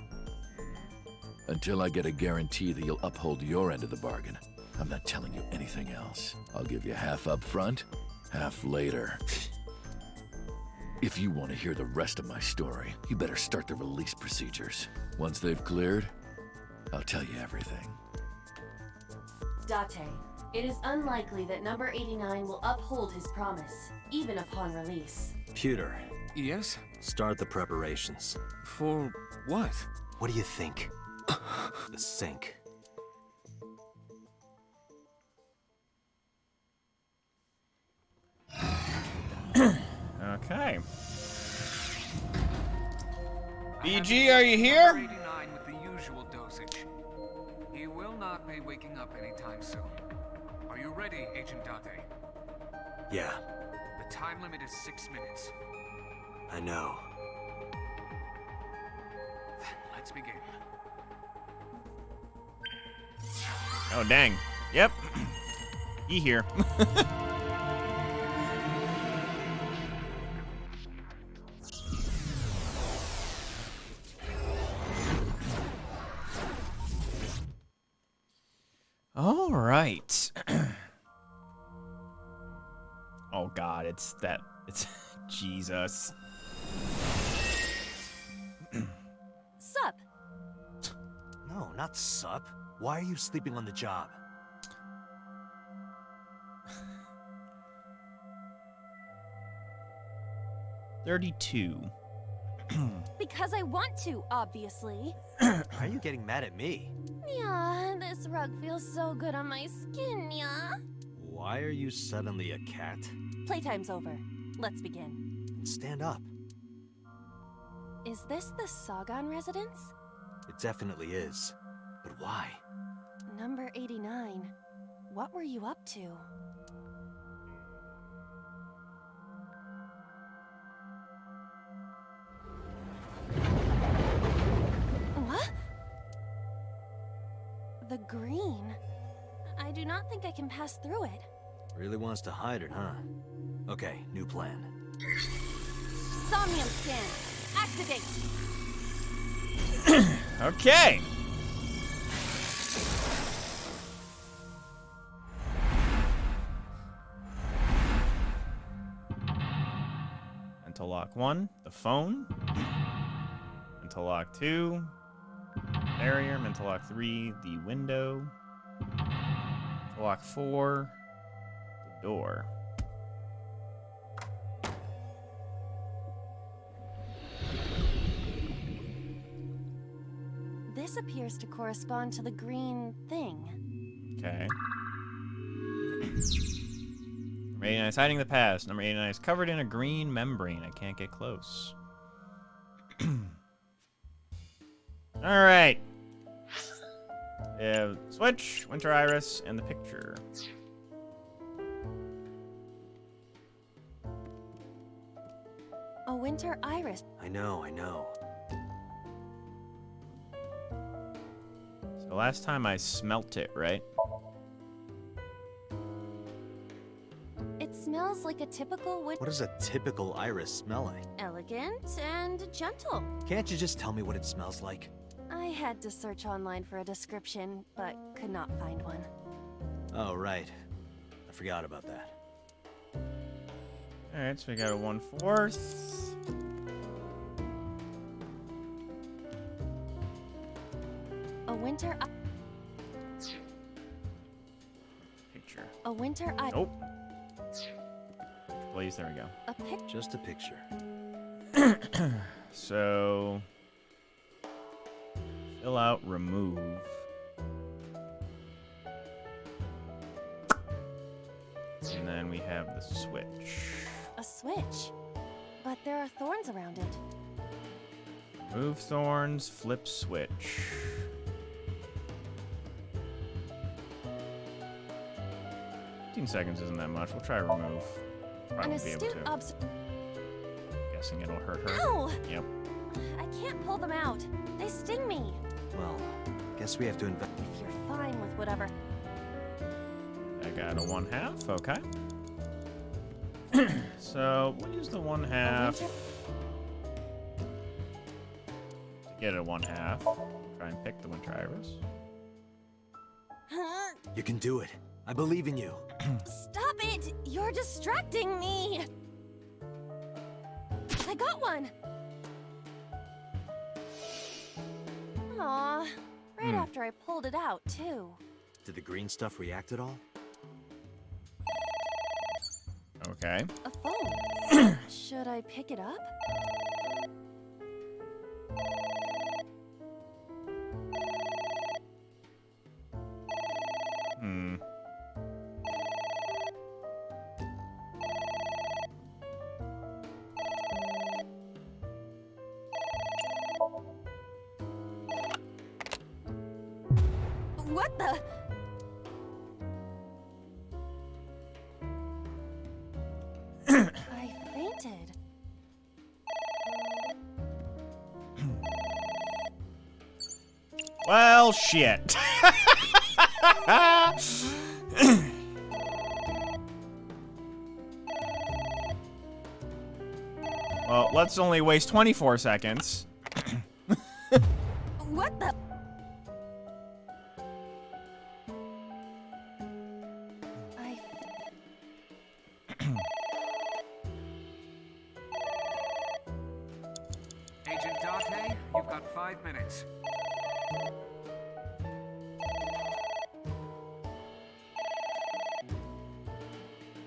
Until I get a guarantee that you'll uphold your end of the bargain, I'm not telling you anything else. I'll give you half up front, half later. If you want to hear the rest of my story, you better start the release procedures. Once they've cleared, I'll tell you everything. Date, it is unlikely that number 89 will uphold his promise, even upon release. Pewter. Yes? Start the preparations. For what? What do you think? The sink. Okay. BG, are you here? 89 with the usual dosage. He will not be waking up anytime soon. Are you ready, Agent Date? Yeah, The time limit is 6 minutes. I know. Then let's begin. Oh, dang. Yep. He here. right. Oh God, it's Jesus. Sup? No, not sup. Why are you sleeping on the job? $32. Because I want to, obviously. Why are you getting mad at me? Yeah, this rug feels so good on my skin, yeah. Why are you suddenly a cat? Playtime's over. Let's begin. Stand up. Is this the Sagan residence? It definitely is. But why? Number 89. What were you up to? What? The green. I do not think I can pass through it. Really wants to hide it, huh? Okay, new plan. Somnium scan. Activate. Okay. Mental lock 1, the phone. Mental lock 2, barrier. Mental lock 3, the window. Mental lock 4, the door. This appears to correspond to the green thing. Okay. Number 89 is hiding the past. Number 89 is covered in a green membrane. I can't get close. Alright. We have Switch, Winter Iris, and the picture. A winter iris. I know. So last time I smelt it, right? It smells like a typical What does a typical iris smell like? elegant and gentle. Can't you just tell me what it smells like? I had to search online for a description, but could not find one. Oh, right. I forgot about that. Alright, so we got a 1/4. A winter Picture. A winter iris. Nope. Please, there we go. A pic. Just a picture. So, fill out, remove. And then we have the switch. A switch. But there are thorns around it. Remove thorns, flip switch. Seconds isn't that much. We'll try remove. Probably An won't be able astute to. Guessing it'll hurt her. Ow! Yep. I can't pull them out. They sting me. Well, guess we have to invest. If you're fine with whatever. I got a 1/2. Okay. So we'll use the 1/2 to get a 1/2. Try and pick the winter iris. You can do it. I believe in you. Stop it! You're distracting me! I got one! Aw, right after I pulled it out, too. Did the green stuff react at all? Okay. A phone. Should I pick it up? What the? I fainted. Well, shit. Well, let's only waste 24 seconds. What the? Date, you've got 5 minutes.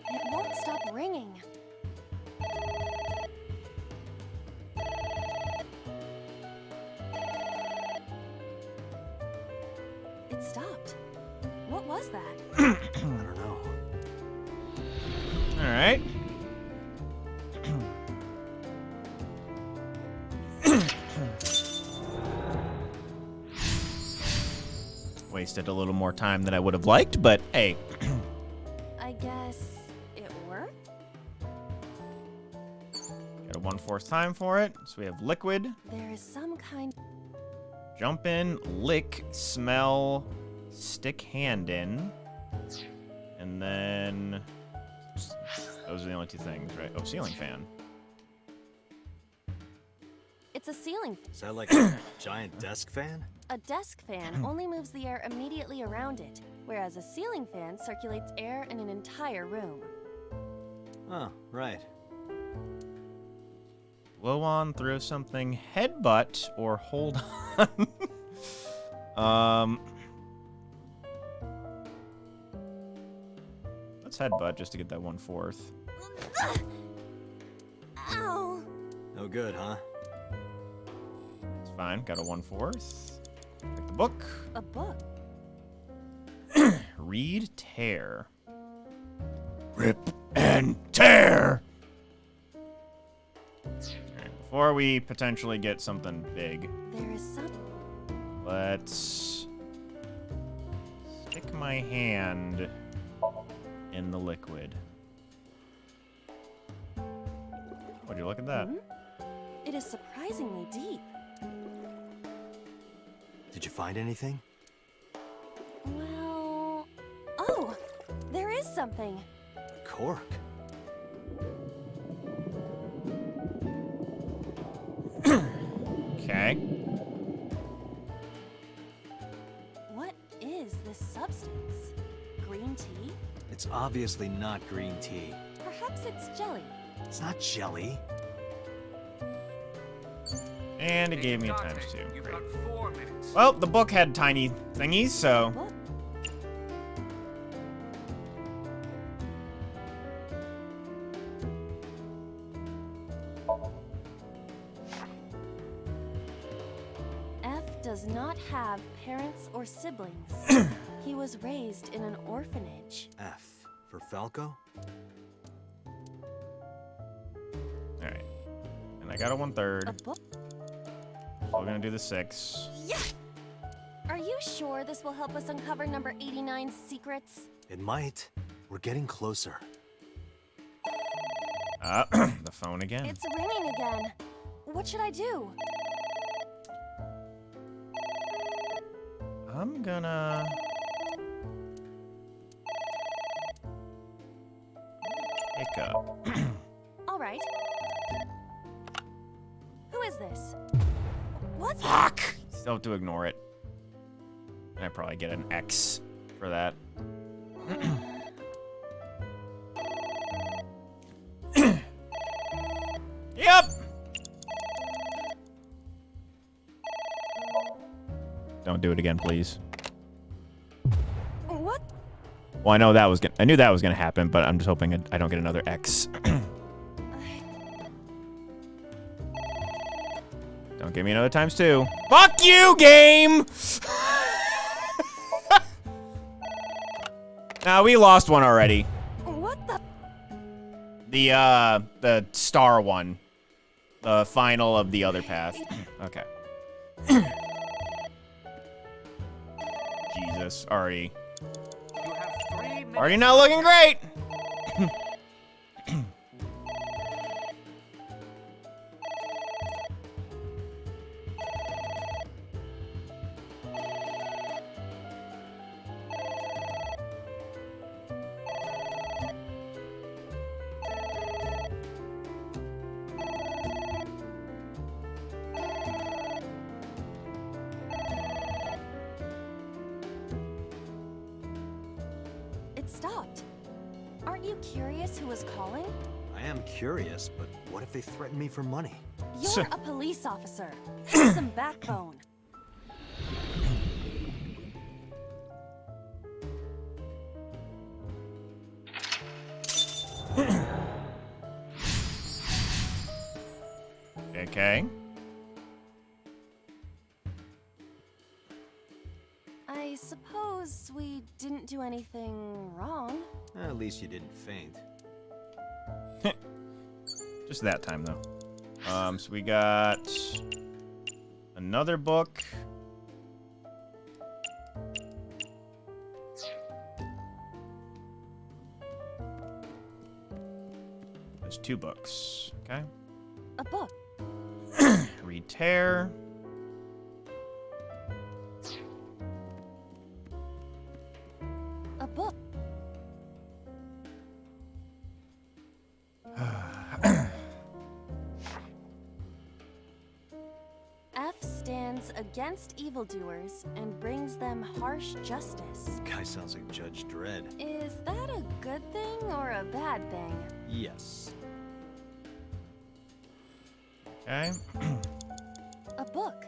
It won't stop ringing. It stopped. What was that? I don't know. All right. Wasted a little more time than I would have liked, but hey. I guess it worked? Got a 1/4 time for it. So we have liquid, There is some kind... jump in, lick, smell, stick hand in, and then those are the only 2 things, right? Oh, ceiling fan. It's a ceiling... Is that like a giant desk fan? A desk fan only moves the air immediately around it, whereas a ceiling fan circulates air in an entire room. Oh, right. Blow on, throw something, headbutt, or hold on. Let's headbutt just to get that 1/4. Ow! No good, huh? It's fine. Got a 1/4. Take the book. A book? Read, tear. Rip and tear! Alright, before we potentially get something big, There is some... let's stick my hand in the liquid. Would you look at that? It is surprisingly deep. Did you find anything? Well... Oh! There is something! A cork. Okay. What is this substance? Green tea? It's obviously not green tea. Perhaps it's jelly. It's not jelly. And it gave me a times 2. You've Great. got 4 minutes. Well, the book had tiny thingies, so... Book? F does not have parents or siblings. He was raised in an orphanage. F for Falco? Alright. And I got a 1/3. A book? So we're gonna do the 6. Yeah! Are you sure this will help us uncover number 89's secrets? It might. We're getting closer. The phone again. It's ringing again. What should I do? I'm gonna... pick up. All right. Who is this? What? Fuck! Still have to ignore it. And I probably get an X for that. Yep! Don't do it again, please. What? Well, I know that was gonna. I knew that was gonna happen, but I'm just hoping I don't get another X. Don't give me another times 2. Fuck you, game! Nah, we lost one already. What the? The star one. The final of the other path. Okay. Jesus, already. You have 3 minutes. Already not looking great! It stopped. Aren't you curious who was calling? I am curious, but what if they threaten me for money? You're a police officer. Have some backbone. Okay. I suppose we didn't do anything wrong. At least you didn't faint. Just that time, though. So we got another book. There's 2 books. Okay. A book. Read Tear. A book. F stands against evildoers and brings them harsh justice. Guy sounds like Judge Dredd. Is that a good thing or a bad thing? Yes. Okay. A book.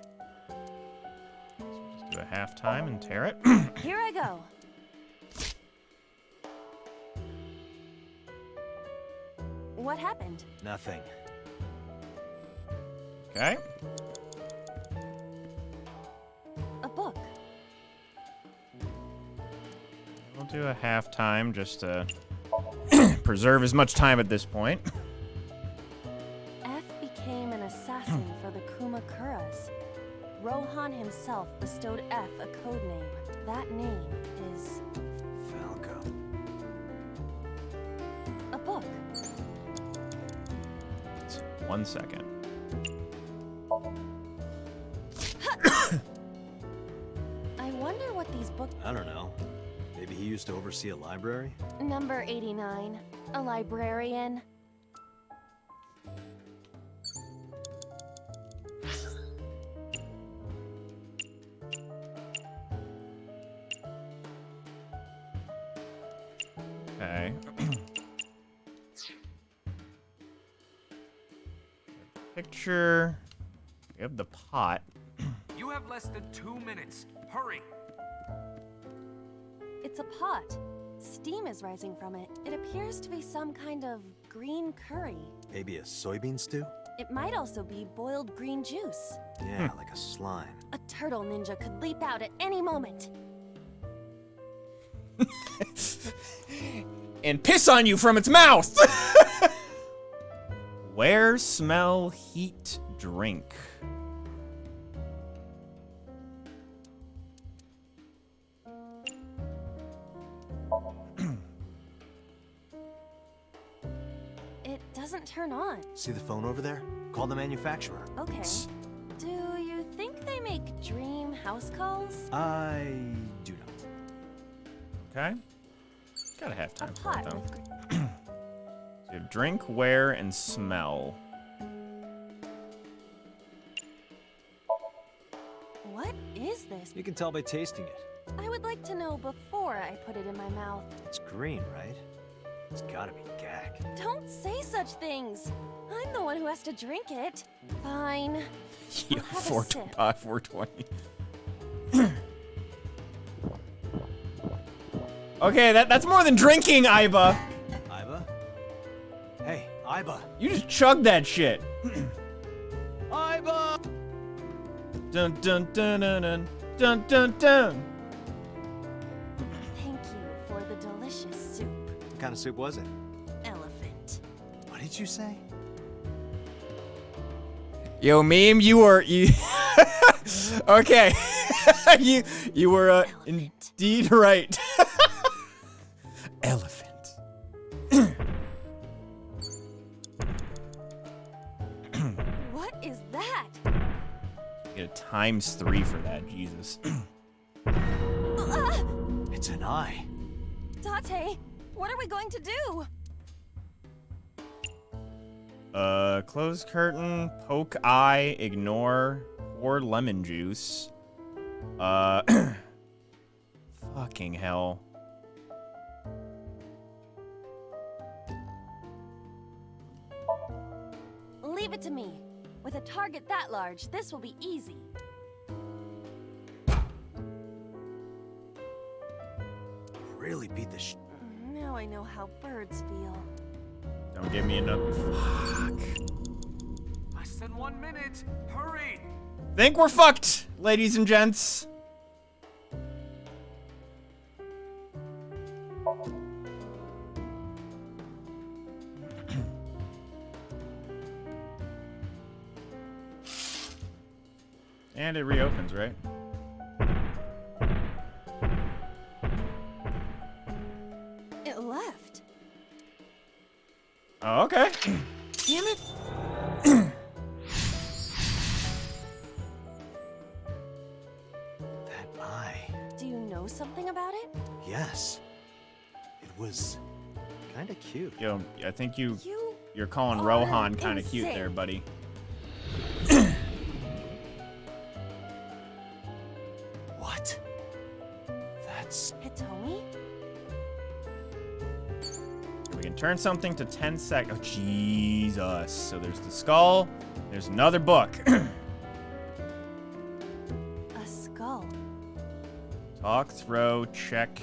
Just do a halftime and tear it. Here I go. What happened? Nothing. Okay. A book. We'll do a halftime just to preserve as much time at this point. F became an assassin for the Kumakuras. Rohan himself bestowed F a code name. That name is Falco. a book. 1 second. I wonder what these books. I don't know. Maybe he used to oversee a library? Number 89. A librarian. Okay. Picture. We have the pot. You have less than 2 minutes. Hurry. It's a pot. Steam is rising from it. It appears to be some kind of green curry. Maybe a soybean stew? It might also be boiled green juice. Yeah, like a slime. A turtle ninja could leap out at any moment. And piss on you from its mouth! Where smell heat drink? It doesn't turn on. See the phone over there? Call the manufacturer. Okay. Do you think they make dream house calls? I do not. Okay. Gotta have time for it, pot though. with So you have drink, wear, and smell. What is this? You can tell by tasting it. I would like to know before I put it in my mouth. It's green, right? It's gotta be gag. Don't say such things. I'm the one who has to drink it. Fine. Yeah, I'll have a 420. Okay, that's more than drinking, Iba. Iba? Hey, Iba. You just chugged that shit. Iba! Dun dun dun dun dun dun dun dun. Thank you for the delicious soup. What kind of soup was it? Elephant. What did you say? Yo, meme, you were okay. you were indeed right. Elephant. What is that? Get a ×3 for that, Jesus. It's an eye. Date, what are we going to do? Close curtain, poke eye, ignore, pour lemon juice. Fucking hell. Leave it to me. With a target that large, this will be easy. Really beat the sh. Now I know how birds feel. Don't give me another. Fuck. Less than 1 minute. Hurry! Think we're fucked, ladies and gents. And it reopens, right? It left. Oh, okay. Damn it. That eye. Do you know something about it? Yes. It was kind of cute. Yo, I think you're You calling are Rohan kind of cute insane. there, buddy. What? That's... Hitomi? We can turn something to 10 seconds. Oh, Jesus. So there's the skull. There's another book. A skull. Talk, throw, check,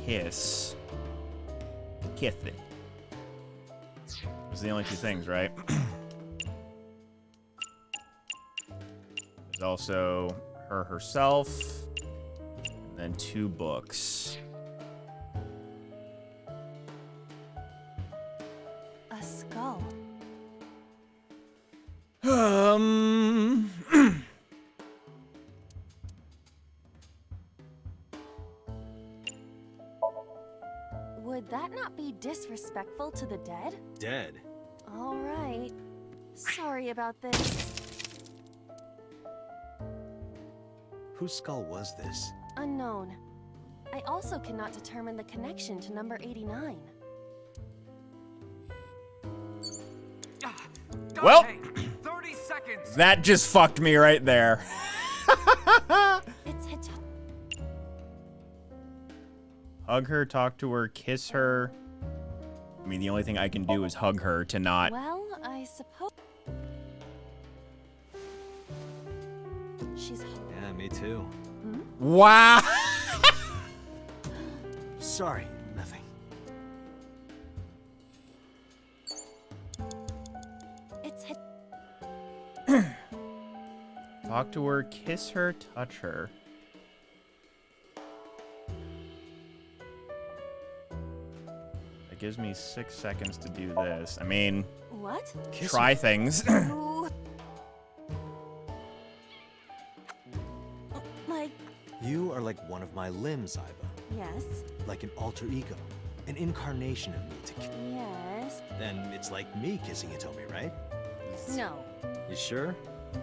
kiss. Kiss it. Those are the only two things, right? There's also her herself. And then 2 books. A skull. Would that not be disrespectful to the dead? dead. All right. Sorry about this. Whose skull was this? Unknown. I also cannot determine the connection to number 89. Well, 30 seconds. that just fucked me right there. It's Hitomi. Hug her, talk to her, kiss her. I mean, the only thing I can do is hug her to not... Well, I suppose... She's... Yeah, me too. Wow! Sorry, nothing. It's Hit... Talk to her, kiss her, touch her. That gives me 6 seconds to do this. I mean... What? Try things. Ooh. Like... You are like one of my limbs, Iva. Yes. Like an alter ego. An incarnation of me to kiss. Yes. Then it's like me kissing Hitomi, right? No. You sure?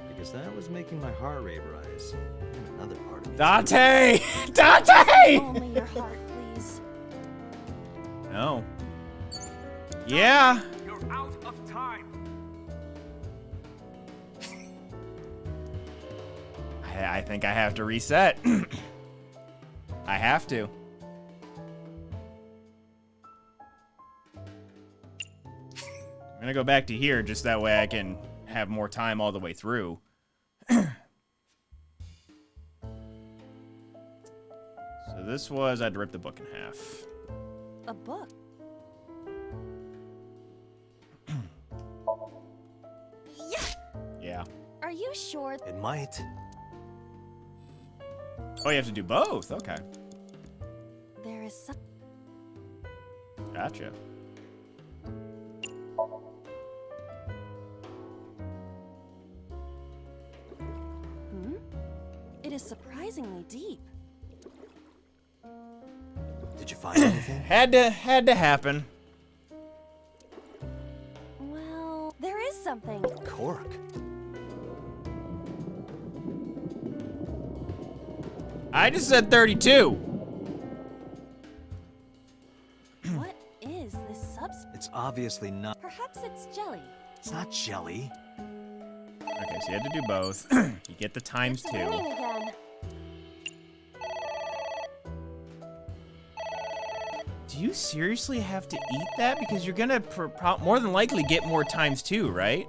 Because that was making my heart rate rise. And another part of me. Dante! Dante! Only your heart, please. No. Yeah. You're out of time. I think I have to reset. I have to. I'm gonna go back to here just that way I can have more time all the way through. So this was, I had to rip the book in half. A book? Yeah. Are you sure? It might. Oh, you have to do both. Okay. There is some... Gotcha. It is surprisingly deep. Did you find anything? Had to happen. Well, there is something. Cork. I just said 32. What is this substance? It's obviously not. Perhaps it's jelly. It's not jelly. Okay, so you had to do both. You get the times It's 2. ringing again. Do you seriously have to eat that? Because you're gonna more than likely get more times 2, right?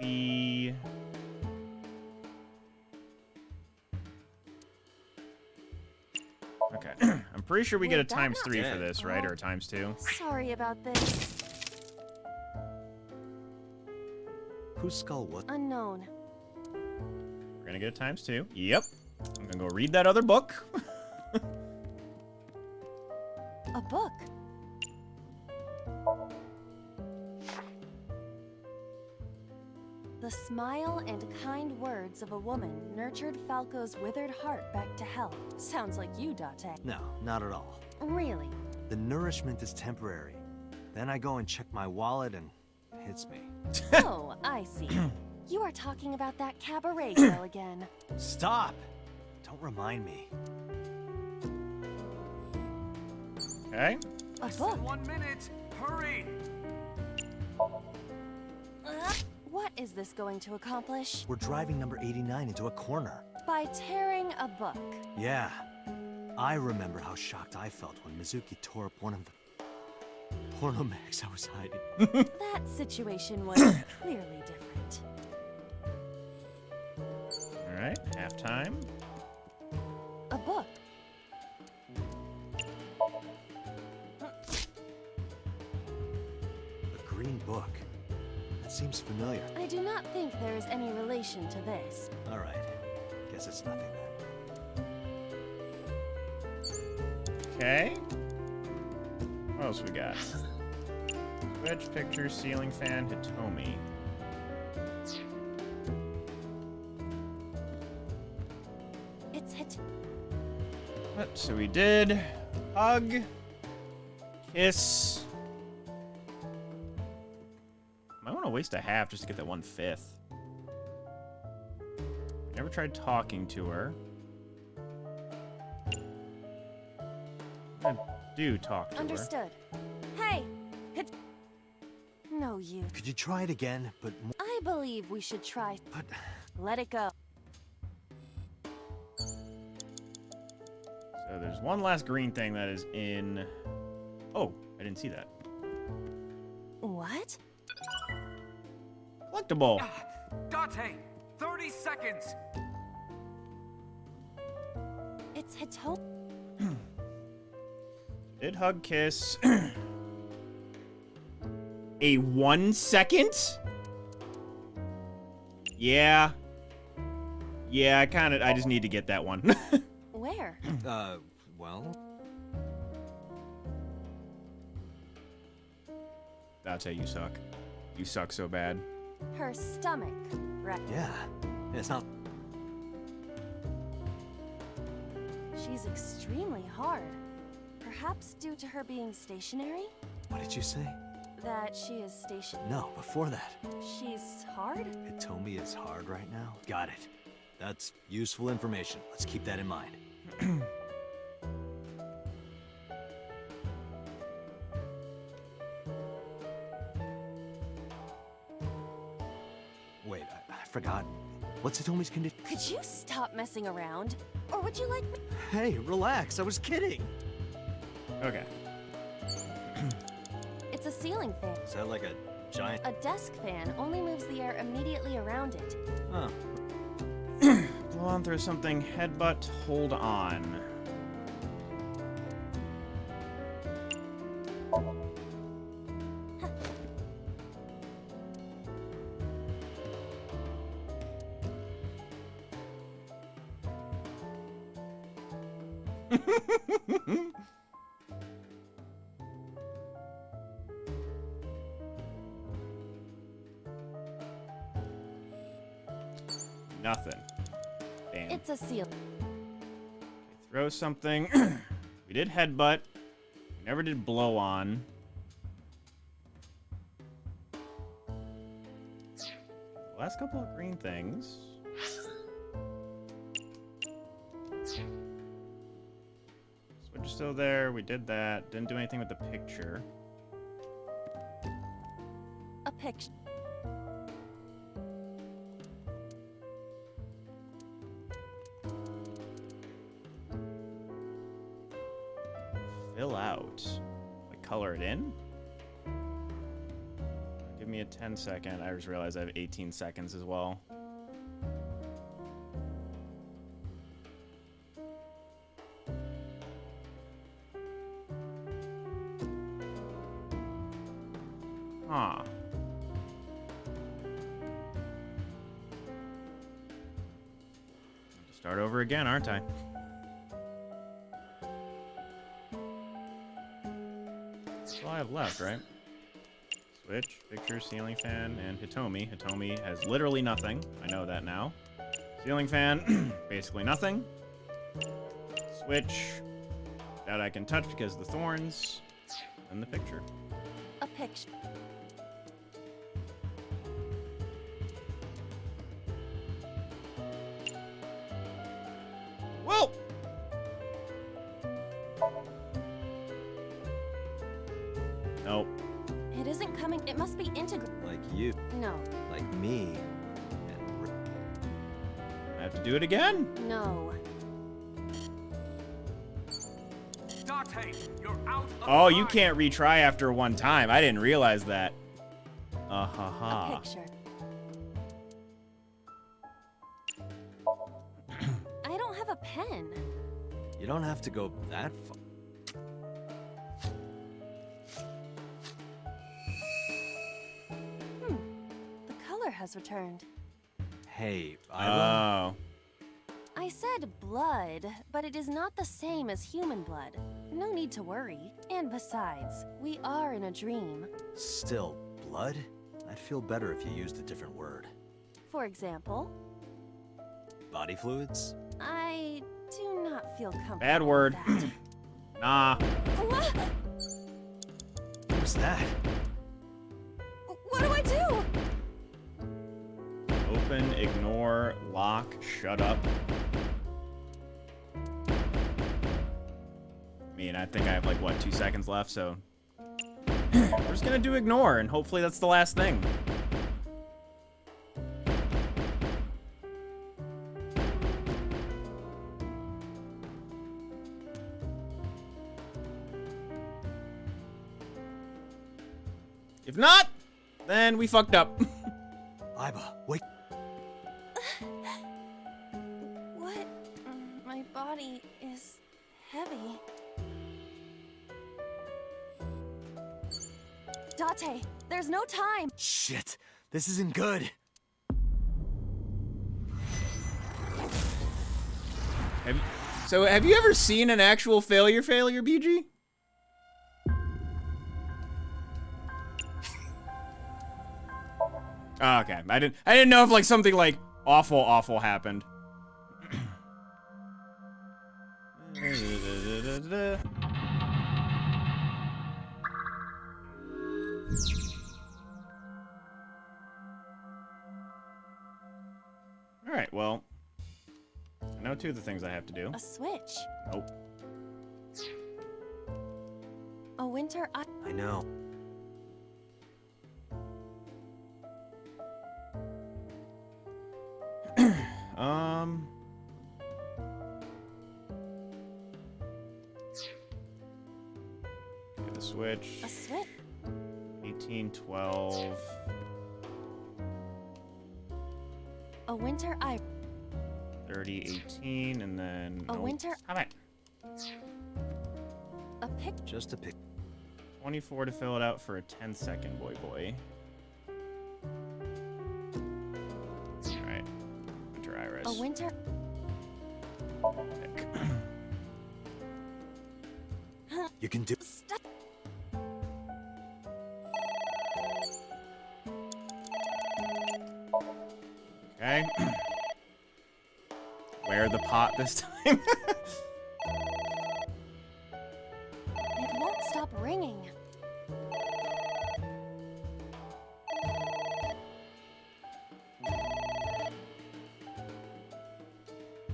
we... Okay. I'm pretty sure we get a Would that ×3 not- for this, right? Or a ×2? Sorry about this. Whose skull was? Unknown. We're gonna get a ×2. Yep. I'm gonna go read that other book. A book. The smile and kind words of a woman nurtured Falco's withered heart back to health. Sounds like you, Date. No, not at all. Really? The nourishment is temporary. Then I go and check my wallet and it hits me. Oh, I see. You are talking about that cabaret girl again. Stop! Don't remind me. Okay. A Less book. than 1 minute. Hurry! What is this going to accomplish? We're driving number 89 into a corner. By tearing a book. Yeah. I remember how shocked I felt when Mizuki tore up one of the porno mags I was hiding. That situation was clearly different. Alright, halftime. A book. A green book. That seems familiar. I do not think there is any relation to this. Alright. Guess it's nothing then. Okay. What else we got? Switch, picture, ceiling fan, Hitomi. It's hit. What? So we did hug, kiss. Might want to waste a half just to get that 1/5. Never tried talking to her. I do talk to her. Understood. Hey! Hit. No, you. Could you try it again, but more? I believe we should try. But Let it go. So there's one last green thing that is in... Oh, I didn't see that. What? Collectible. Date! 30 seconds! It's Hito. Did hug, kiss. A 1 second? Yeah. Yeah, I just need to get that one. Where? Well... Date, you suck. You suck so bad. Her stomach. Right. Yeah. It's not... She's extremely hard. Perhaps due to her being stationary? What did you say? That she is stationary. No, before that. She's hard? Hitomi is hard right now? Got it. That's useful information. Let's keep that in mind. Wait, I forgot. What's Hitomi's condition? Could you stop messing around? Or would you like me? Hey, relax. I was kidding. Okay. It's a ceiling fan. Is that like a giant... A desk fan only moves the air immediately around it. Huh. Blow on through something. Headbutt. Hold on. Nothing. Damn. It's a ceiling. Throw something. We did headbutt. We never did blow on. The last couple of green things. Switch is still there. We did that. Didn't do anything with the picture. A picture. Fill out. Like color it in? Give me a 10-second. I just realized I have 18 seconds as well. Huh. Start over again, aren't I? That's all I have left, right? Switch, picture, ceiling fan, and Hitomi. Hitomi has literally nothing. I know that now. Ceiling fan, basically nothing. Switch, that I can touch because of the thorns. And the picture. A picture. Whoa! Nope. It isn't coming. It must be integral. Like you. No. Like me. I have to do it again? No. Date, you're out of Oh, time. you can't retry after one time. I didn't realize that. Ha A ha. picture. I don't have a pen. You don't have to go that far. The color has returned. Hey, Oh. I said blood, but it is not the same as human blood. No need to worry. And besides, we are in a dream. Still, blood? I'd feel better if you used a different word. For example, Body fluids? I do not feel comfortable. Bad word. with Nah. that. What was that? What do I do? Open, ignore, lock, shut up. I mean, I think I have like, what, 2 seconds left, so... We're just gonna do ignore, and hopefully that's the last thing. If not, then we fucked up. Iba, wait. What? My body is heavy. Date, there's no time. Shit, this isn't good. Have you ever seen an actual failure, BG? Oh, okay. I didn't know if like something like awful happened. All right, well, I know two of the things I have to do. A switch. Nope. A winter I know. Get the switch. A switch. 1812. A winter 3018, and then A winter. How about A pic. Just a pic. 24 to fill it out for a 10-second boy. Alright. Winter Iris. A winter. Pick. You can do. Stop. Okay. Wear the pot this time. It won't stop ringing.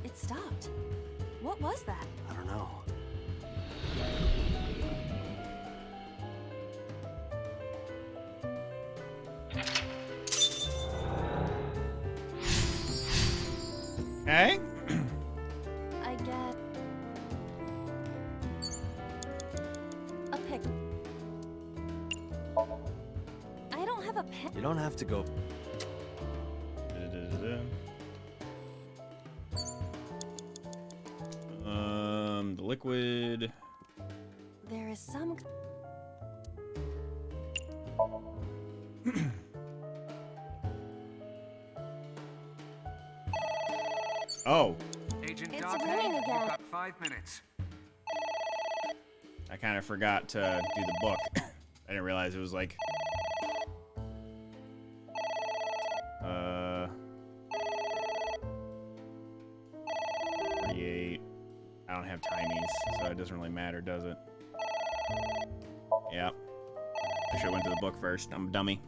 It stopped. What was that? I don't know. Okay. I get a pic. I don't have a pen. You don't have to go. The liquid. There is some. Oh, Agent It's Dante, ringing you've again. got 5 minutes. I kind of forgot to do the book. I didn't realize it was like. 48. I don't have timies, so it doesn't really matter, does it? Yep. I should have went to the book first. I'm a dummy.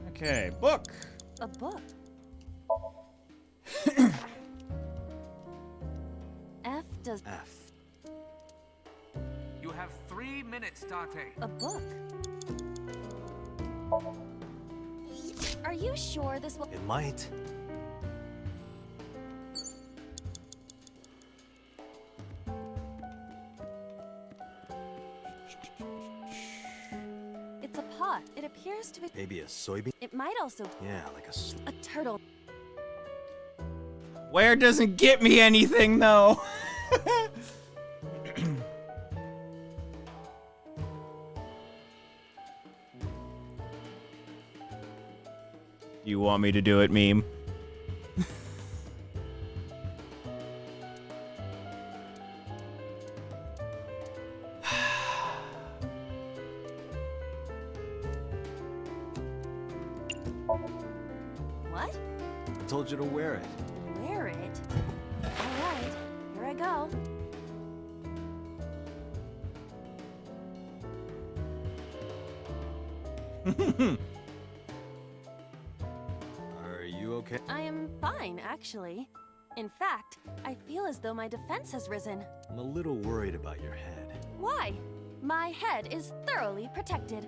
Okay, book. A book. F does. F. You have 3 minutes, Dante. A book. Are you sure this will? It might. It's a pot. It appears to be. Maybe a soybean? It might also. Yeah, like A turtle. Where doesn't get me anything though. You want me to do it, meme? What? I told you to wear it. Wear it? Alright, here I go. Are you okay? I am fine, actually. In fact, I feel as though my defense has risen. I'm a little worried about your head. Why? My head is thoroughly protected.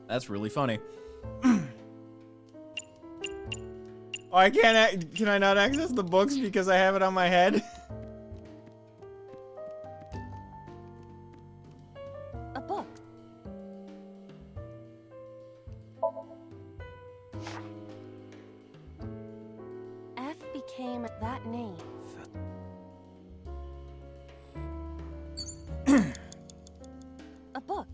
That's really funny. Oh, I can't. Can I not access the books because I have it on my head? A book. F became that name. A book.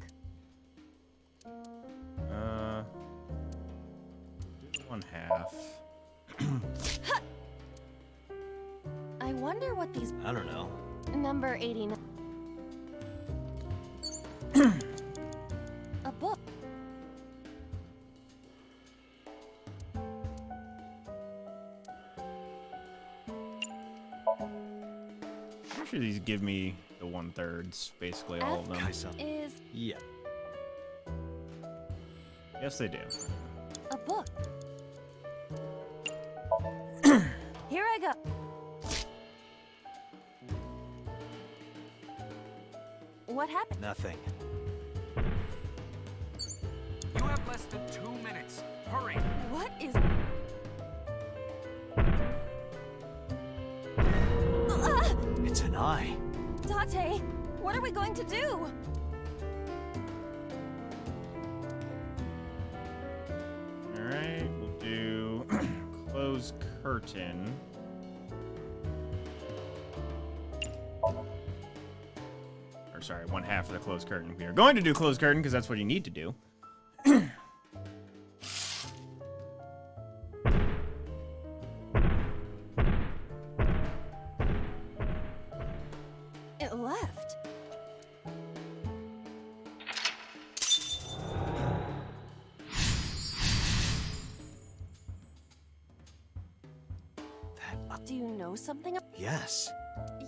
One half. I wonder what these. I don't know. Number 89. A book. Usually these give me the 1/3, basically all of them. Is Yeah. Yes, they do. a book. Here I go. What happened? Nothing. You have less than 2 minutes. Hurry. What is? It's an eye. Date, what are we going to do? Alright, we'll do close curtain. Or sorry, 1/2 of the closed curtain. We are going to do closed curtain because that's what you need to do. It left. Do you know something? Yes.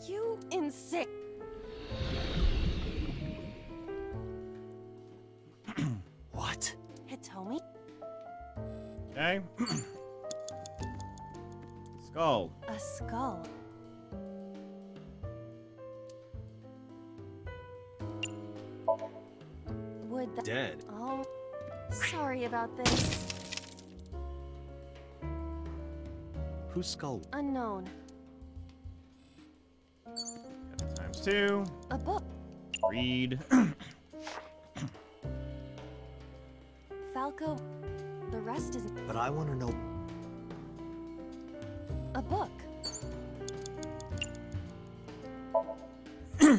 You insane. What? Hitomi? Okay. Skull. A skull. Would that... Dead. Oh, sorry about this. Whose skull? Unknown. Times 2. A book. Read. Falco. The rest is But I want to know. a book. A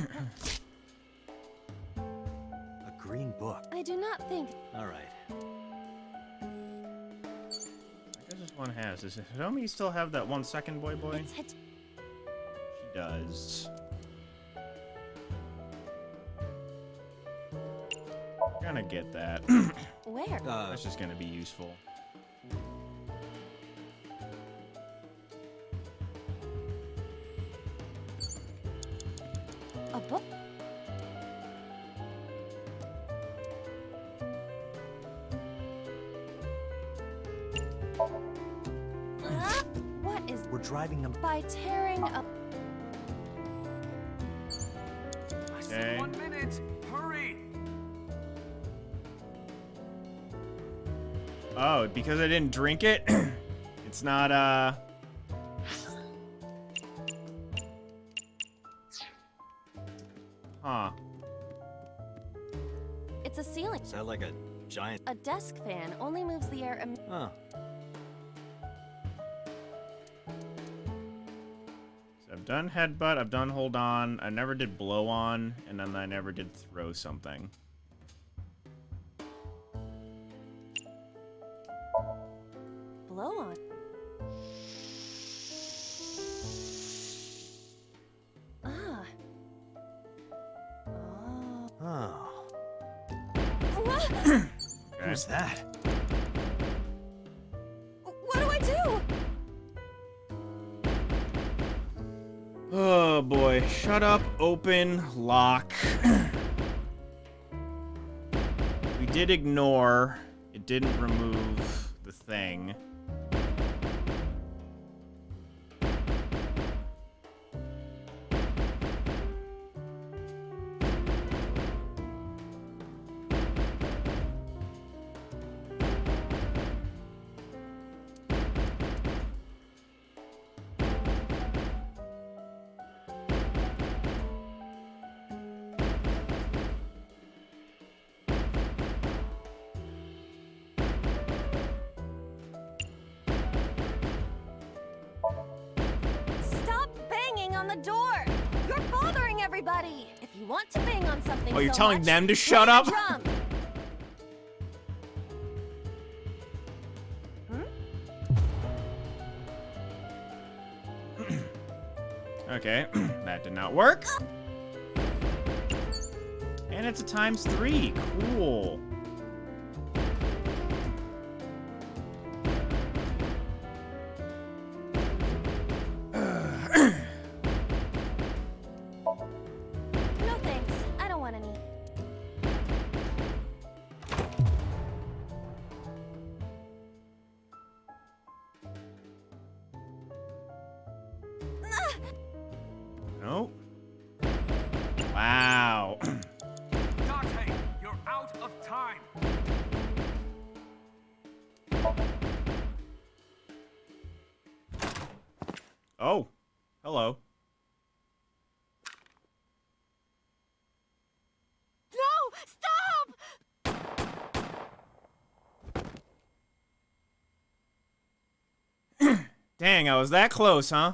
green book. I do not think. All right. I guess this one has. Does Hitomi still have that 1 second boy? She does. Gonna get that. Where? That's just gonna be useful. A book. What is... We're driving them. By tearing up... Okay. 1 minute. Hurry. Oh, because I didn't drink it? It's not, Huh. It's a ceiling. Is that like a giant... A desk fan only moves the air... Huh. So I've done headbutt, I've done hold on, I never did blow on, and then I never did throw something. Blow on. Ah. Oh. What? Who's that? What do I do? Oh boy. Shut up, open, lock. We did ignore. It didn't remove the thing. Stop banging on the door! You're bothering everybody! If you want to bang on something Oh, you're so telling much, them to play shut the up? drum. Okay, that did not work. And it's a ×3. Cool. No thanks. I don't want any. Nope. Wow. Dante, you're out of time. Oh. Hello. No! Stop! Dang, I was that close, huh?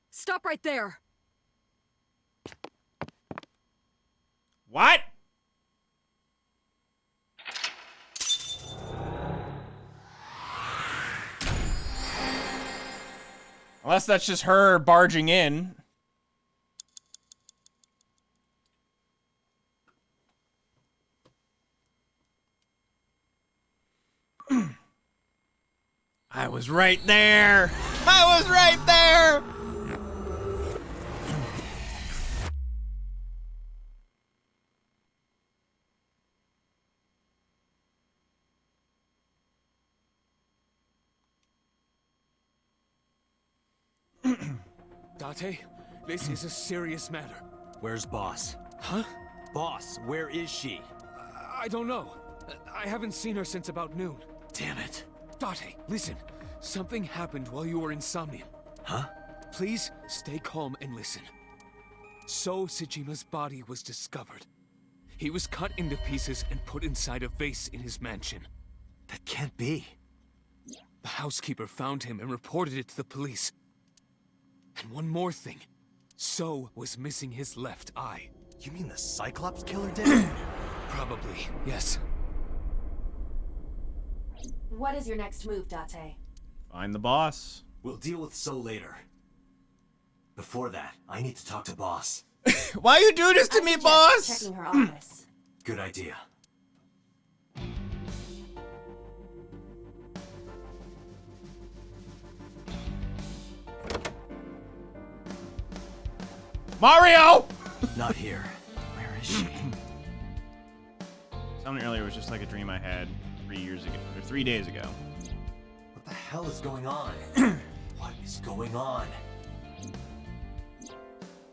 Stop right there! What? Unless that's just her barging in. I was right there. I was right there. Date, this is a serious matter. Where's Boss? Huh? Boss, where is she? I don't know. I haven't seen her since about noon. Damn it. Date, listen. Something happened while you were in Somnium. Huh? Please stay calm and listen. So Sejima's body was discovered. He was cut into pieces and put inside a vase in his mansion. That can't be. The housekeeper found him and reported it to the police. And one more thing. So was missing his left eye. You mean the Cyclops killer did? Probably, yes. What is your next move, Date? Find the boss. We'll deal with So later. Before that, I need to talk to Boss. Why you do this to me, boss? Checking her office. Good idea. Mario! Not here. Where is she? Something earlier was just like a dream I had 3 years ago, or 3 days ago. What the hell is going on? What is going on?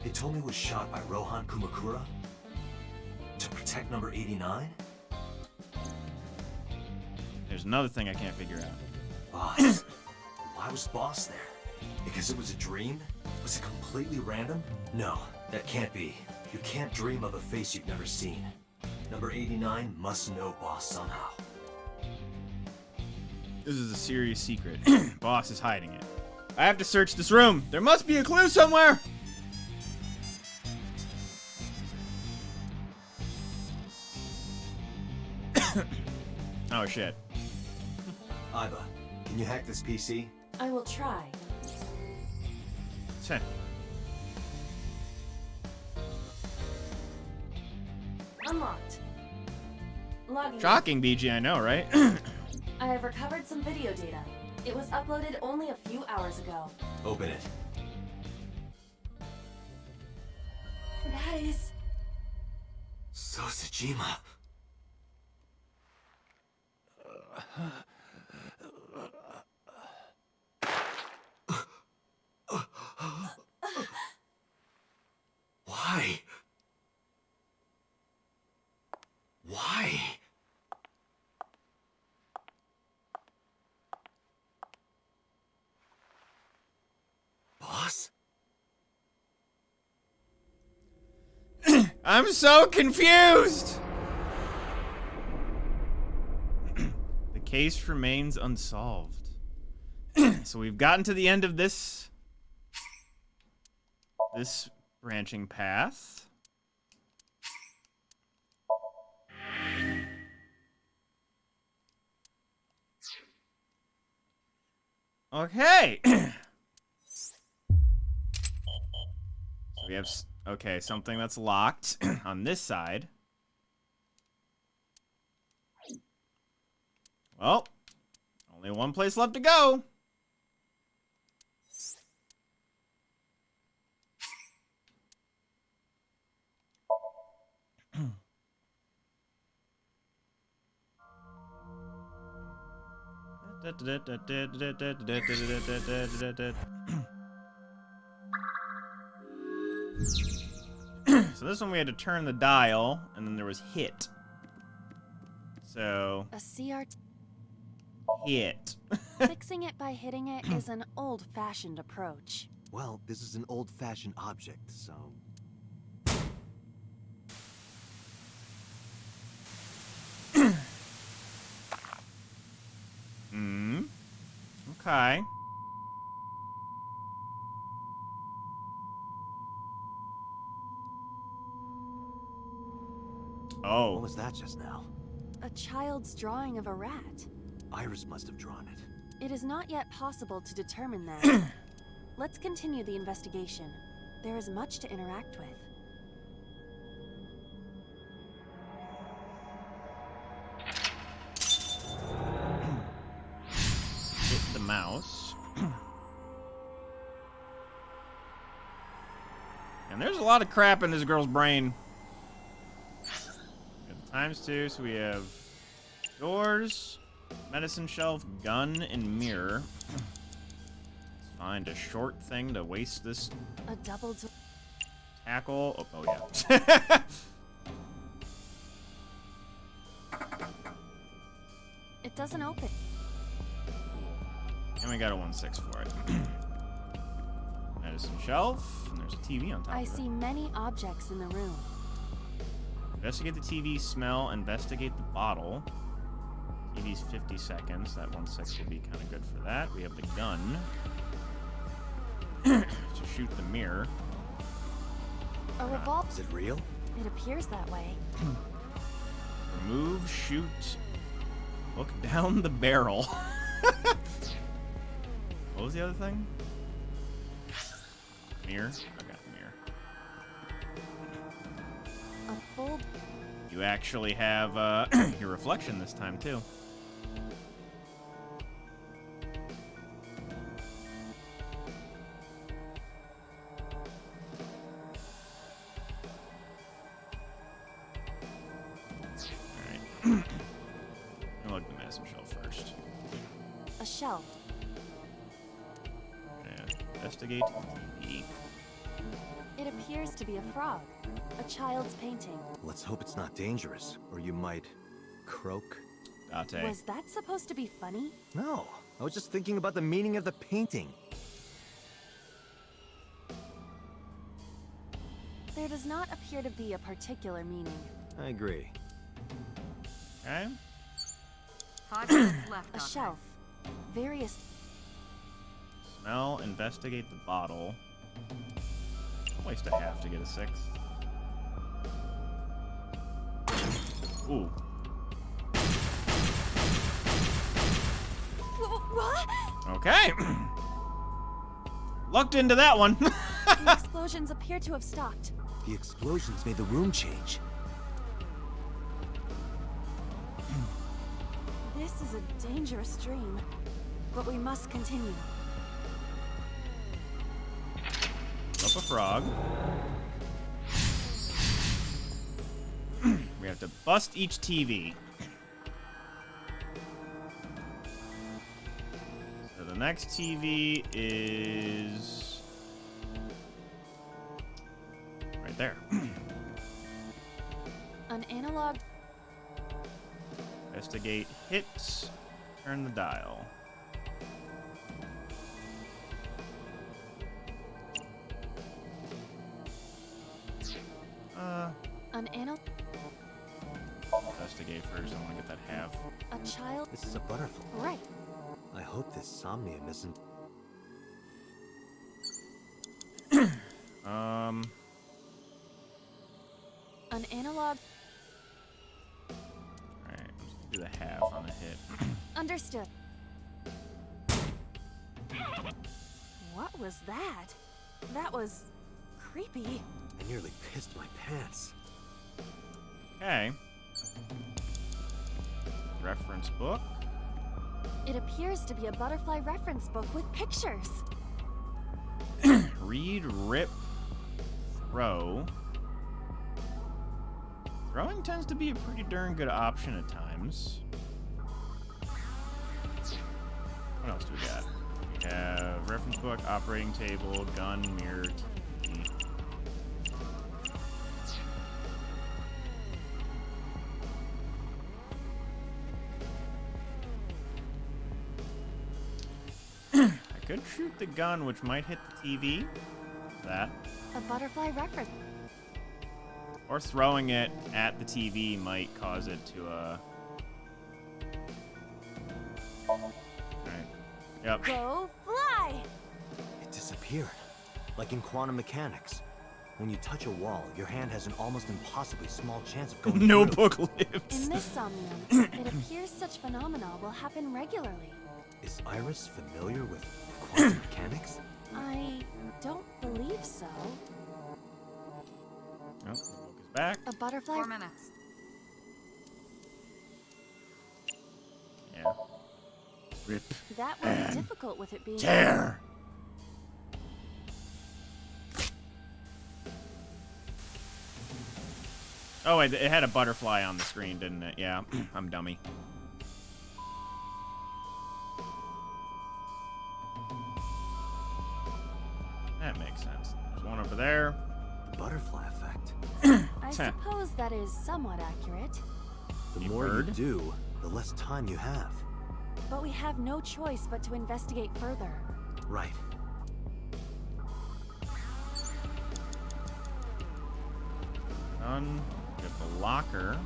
They told me it was shot by Rohan Kumakura? To protect number 89? There's another thing I can't figure out. Boss. Why was Boss there? Because it was a dream? Was it completely random? No, that can't be. You can't dream of a face you've never seen. Number 89 must know Boss somehow. This is a serious secret. Boss is hiding it. I have to search this room. There must be a clue somewhere. Oh shit. Iba, can you hack this PC? I will try. Tch. Unlocked. Logging in. Shocking, BG, I know, right? I have recovered some video data. It was uploaded only a few hours ago. Open it. That is... So Sejima. Why? Why? Boss? I'm so confused! The case remains unsolved. So we've gotten to the end of this branching path. Okay. So we have, okay, something that's locked on this side. Well, only one place left to go. So this one we had to turn the dial, and then there was hit. So A CRT. hit. Fixing it by hitting it is an old-fashioned approach. Well, this is an old-fashioned object, so... Okay. Oh. What was that just now? A child's drawing of a rat. Iris must have drawn it. It is not yet possible to determine that. Let's continue the investigation. There is much to interact with. Hit the mouse. And there's a lot of crap in this girl's brain. We have the ×2, so we have doors, medicine shelf, gun, and mirror. Let's Find a short thing to waste this A double door. tackle. Oh yeah. It doesn't open. And we got a 1/6 for it. Medicine shelf, and there's a TV on top I of it. see many objects in the room. Investigate the TV smell, investigate the bottle. TV's 50 seconds. That 1/6 will be kind of good for that. We have the gun to shoot the mirror. A revolver. Is it real? It appears that way. Remove, shoot, look down the barrel. What was the other thing? Mirror? I got the mirror. A full. You actually have your reflection this time, too. Alright. I'll look at the medicine shelf first. A shelf. And investigate TV. It appears to be a frog. A child's painting. Let's hope it's not dangerous, or you might croak. Date. Was that supposed to be funny? No, I was just thinking about the meaning of the painting. There does not appear to be a particular meaning. I agree. Okay. 5 minutes left. A shelf. Various. Smell, investigate the bottle. Waste a half to get a 6. Ooh. What? Okay. Lucked into that one. The explosions appear to have stopped. The explosions made the room change. This is a dangerous dream, but we must continue. Up a frog. We have to bust each TV. So the next TV is right there. An analog. Investigate hits. Turn the dial. An analog. Investigate first. I want to get that half. A child. This is a butterfly. Right. I hope this Somnium isn't... An analog. Alright, I'm just gonna do the half on the hit. Understood. What was that? That was creepy. I nearly pissed my pants. Okay. Reference book. It appears to be a butterfly reference book with pictures. Read, rip, throw. Throwing tends to be a pretty darn good option at times. What else do we got? We have reference book, operating table, gun, mirror, TV. I could shoot the gun, which might hit the TV. That. A butterfly reference. Or throwing it at the TV might cause it to, Alright. Yep. Go fly! It disappeared. Like in quantum mechanics. When you touch a wall, your hand has an almost impossibly small chance of going No through. book lives. In this Somnium, it appears such phenomena will happen regularly. Is Iris familiar with quantum mechanics? I don't believe so. Oh, the book is back. A butterfly. 4 minutes. Yeah. Rip. That would be difficult with it being. Tear! Oh, wait, it had a butterfly on the screen, didn't it? Yeah, I'm dummy. That makes sense. There's one over there. The butterfly effect. I suppose that is somewhat accurate. The A more bird? you do, the less time you have. But we have no choice but to investigate further. Right. Done. We have the locker.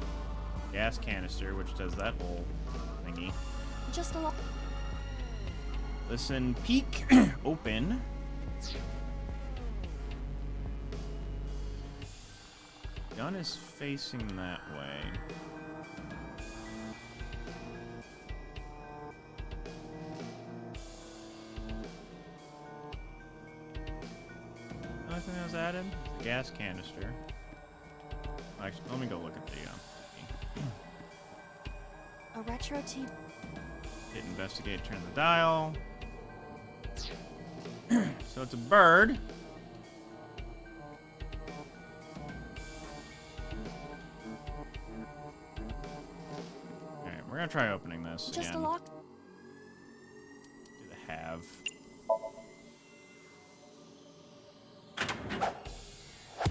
Gas canister, which does that whole thingy. Just a lot. Listen, peek, open. Gun is facing that way. Only thing that was added? The gas canister. Actually, let me go look at the A retro TV. hit investigate, turn the dial. So it's a bird. Alright, we're gonna try opening this Just again. a lock. Do the have.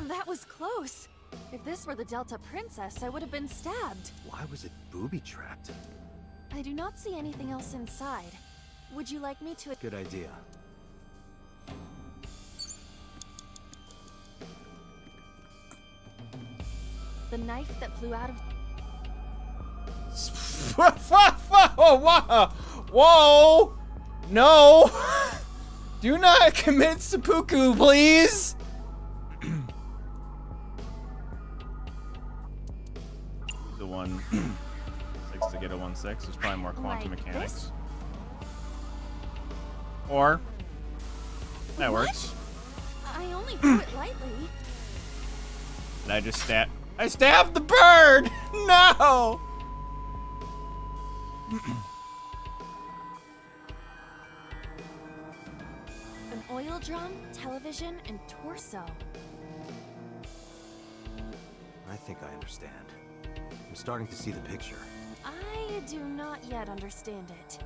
That was close. If this were the Delta Princess, I would have been stabbed. Why was it booby-trapped? I do not see anything else inside. Would you like me to... Good idea. The knife that flew out of... Whoa! Whoa! No! Do not commit seppuku, please! The 1-6 to get a 1-6. There's probably more quantum Like mechanics. this? Or that What? works. I only threw it lightly. And I just I stabbed the bird! No! An oil drum, television, and torso. I think I understand. I'm starting to see the picture. I do not yet understand it.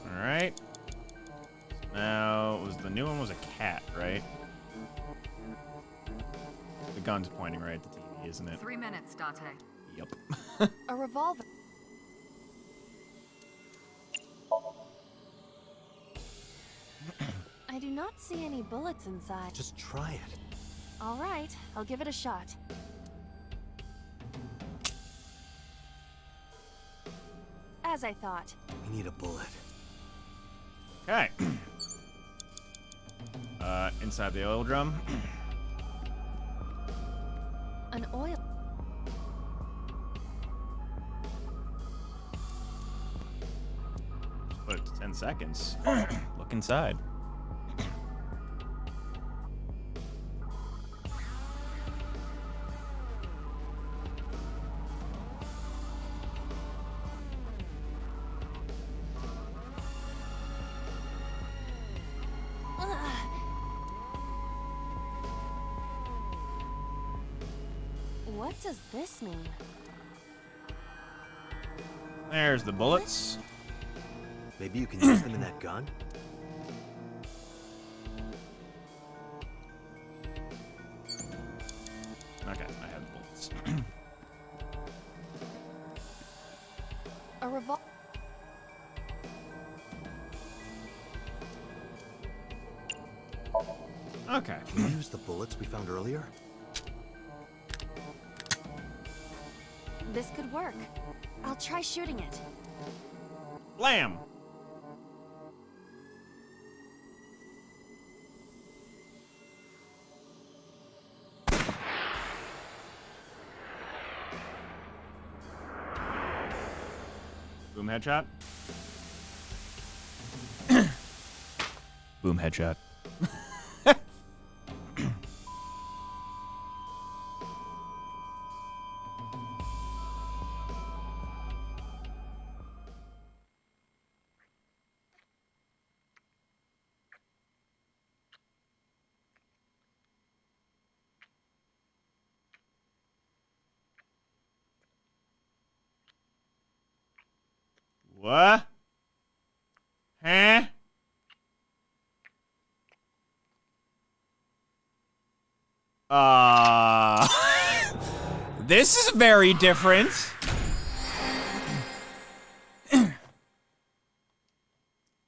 Alright. Now, the new one was a cat, right? The gun's pointing right at the TV, isn't it? 3 minutes, Date. Yep. A revolver. I do not see any bullets inside. Just try it. All right, I'll give it a shot. As I thought. We need a bullet. Okay. Inside the oil drum. An oil... Put it to 10 seconds. Look inside. What does this mean? There's the bullets. Maybe you can use them in that gun? Okay, I have the bullets. A revolver. Okay. Can you use the bullets we found earlier? This could work. I'll try shooting it. Blam! Boom headshot. Boom headshot. What? Huh? This is very different.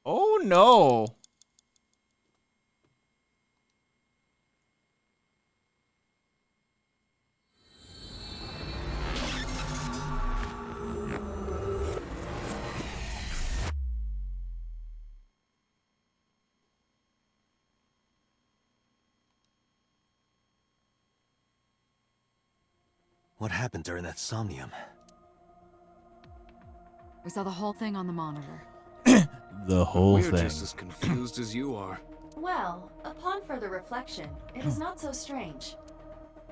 Oh no. What happened during that somnium? We saw the whole thing on the monitor. The whole We're thing. just as confused as you are. Well, upon further reflection, it is not so strange.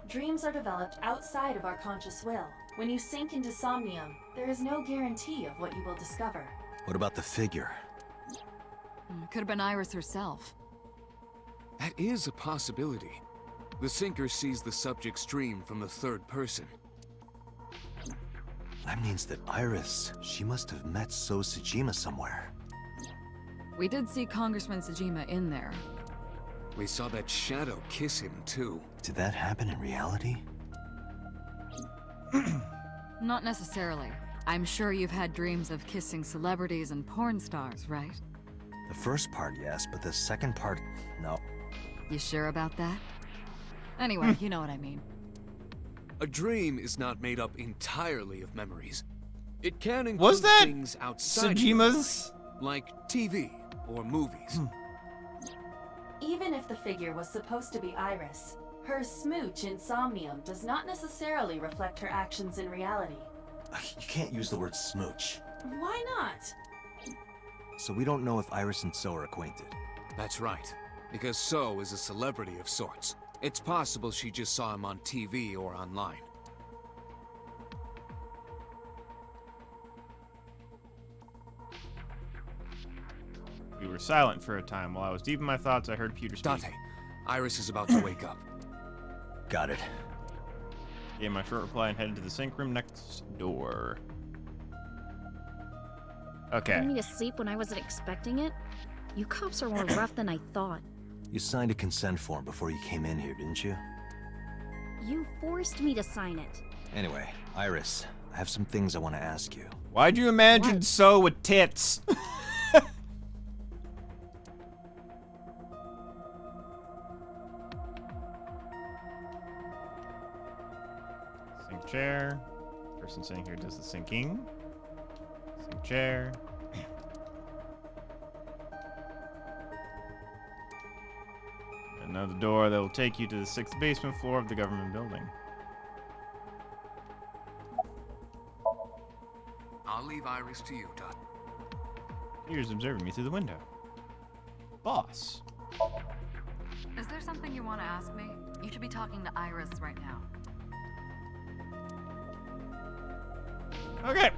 Dreams are developed outside of our conscious will. When you sink into somnium, there is no guarantee of what you will discover. What about the figure? Could have been Iris herself. That is a possibility. The sinker sees the subject's dream from the third person. That means that Iris, she must have met So Sejima somewhere. We did see Congressman Sejima in there. We saw that shadow kiss him, too. Did that happen in reality? Not necessarily. I'm sure you've had dreams of kissing celebrities and porn stars, right? The first part, yes, but the second part, no. You sure about that? Anyway, you know what I mean. A dream is not made up entirely of memories. It can include Was that things outside Sejima's? like TV or movies. Even if the figure was supposed to be Iris, her smooch in somnium does not necessarily reflect her actions in reality. You can't use the word smooch. Why not? So we don't know if Iris and So are acquainted. That's right, because So is a celebrity of sorts. It's possible she just saw him on TV or online. We were silent for a time. While I was deep in my thoughts, I heard Peter speak. Date, Iris is about to wake up. Got it. Gave my short reply and headed to the sink room next door. Okay. Want me to sleep when I wasn't expecting it? You cops are more rough than I thought. You signed a consent form before you came in here, didn't you? You forced me to sign it. Anyway, Iris, I have some things I want to ask you. Why'd you imagine So with tits? Sink chair. Person sitting here does the sinking. Sink chair. Another door that will take you to the 6th basement floor of the government building. I'll leave Iris to you, Dot. Peter's observing me through the window. Boss. Is there something you want to ask me? You should be talking to Iris right now. Okay.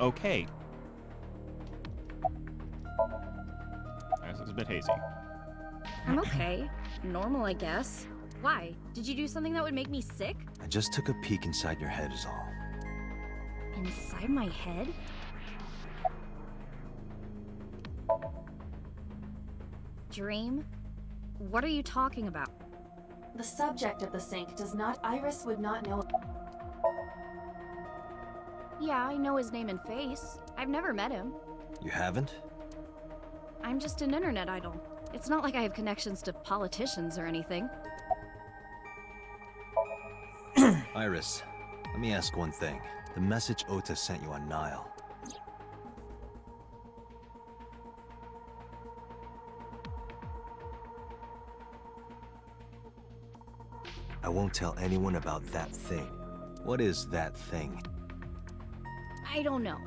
Okay. This is a bit hazy. I'm okay. Normal, I guess. Why? Did you do something that would make me sick? I just took a peek inside your head is all. Inside my head? Dream? What are you talking about? The subject of the sink does not. Iris would not know. Yeah, I know his name and face. I've never met him. You haven't? I'm just an internet idol. It's not like I have connections to politicians or anything. Iris, let me ask one thing. The message Ota sent you on Nile. I won't tell anyone about that thing. What is that thing? I don't know.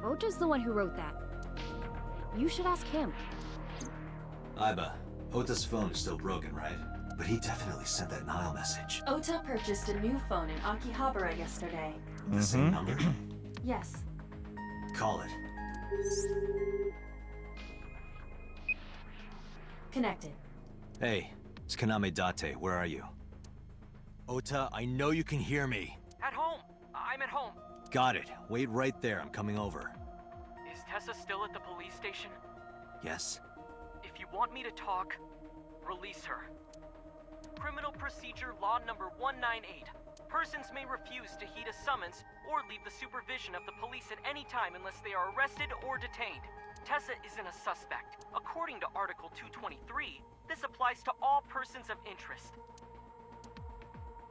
Ota's the one who wrote that. You should ask him. Iba, Ota's phone is still broken, right? But he definitely sent that Nile message. Ota purchased a new phone in Akihabara yesterday. The same number? Yes. Call it. Connected. Hey, it's Kaname Date. Where are you? Ota, I know you can hear me. At home. I'm at home. Got it. Wait right there. I'm coming over. Tessa still at the police station? Yes? If you want me to talk, release her. Criminal Procedure Law number 198. Persons may refuse to heed a summons or leave the supervision of the police at any time unless they are arrested or detained. Tessa isn't a suspect. According to Article 223, this applies to all persons of interest.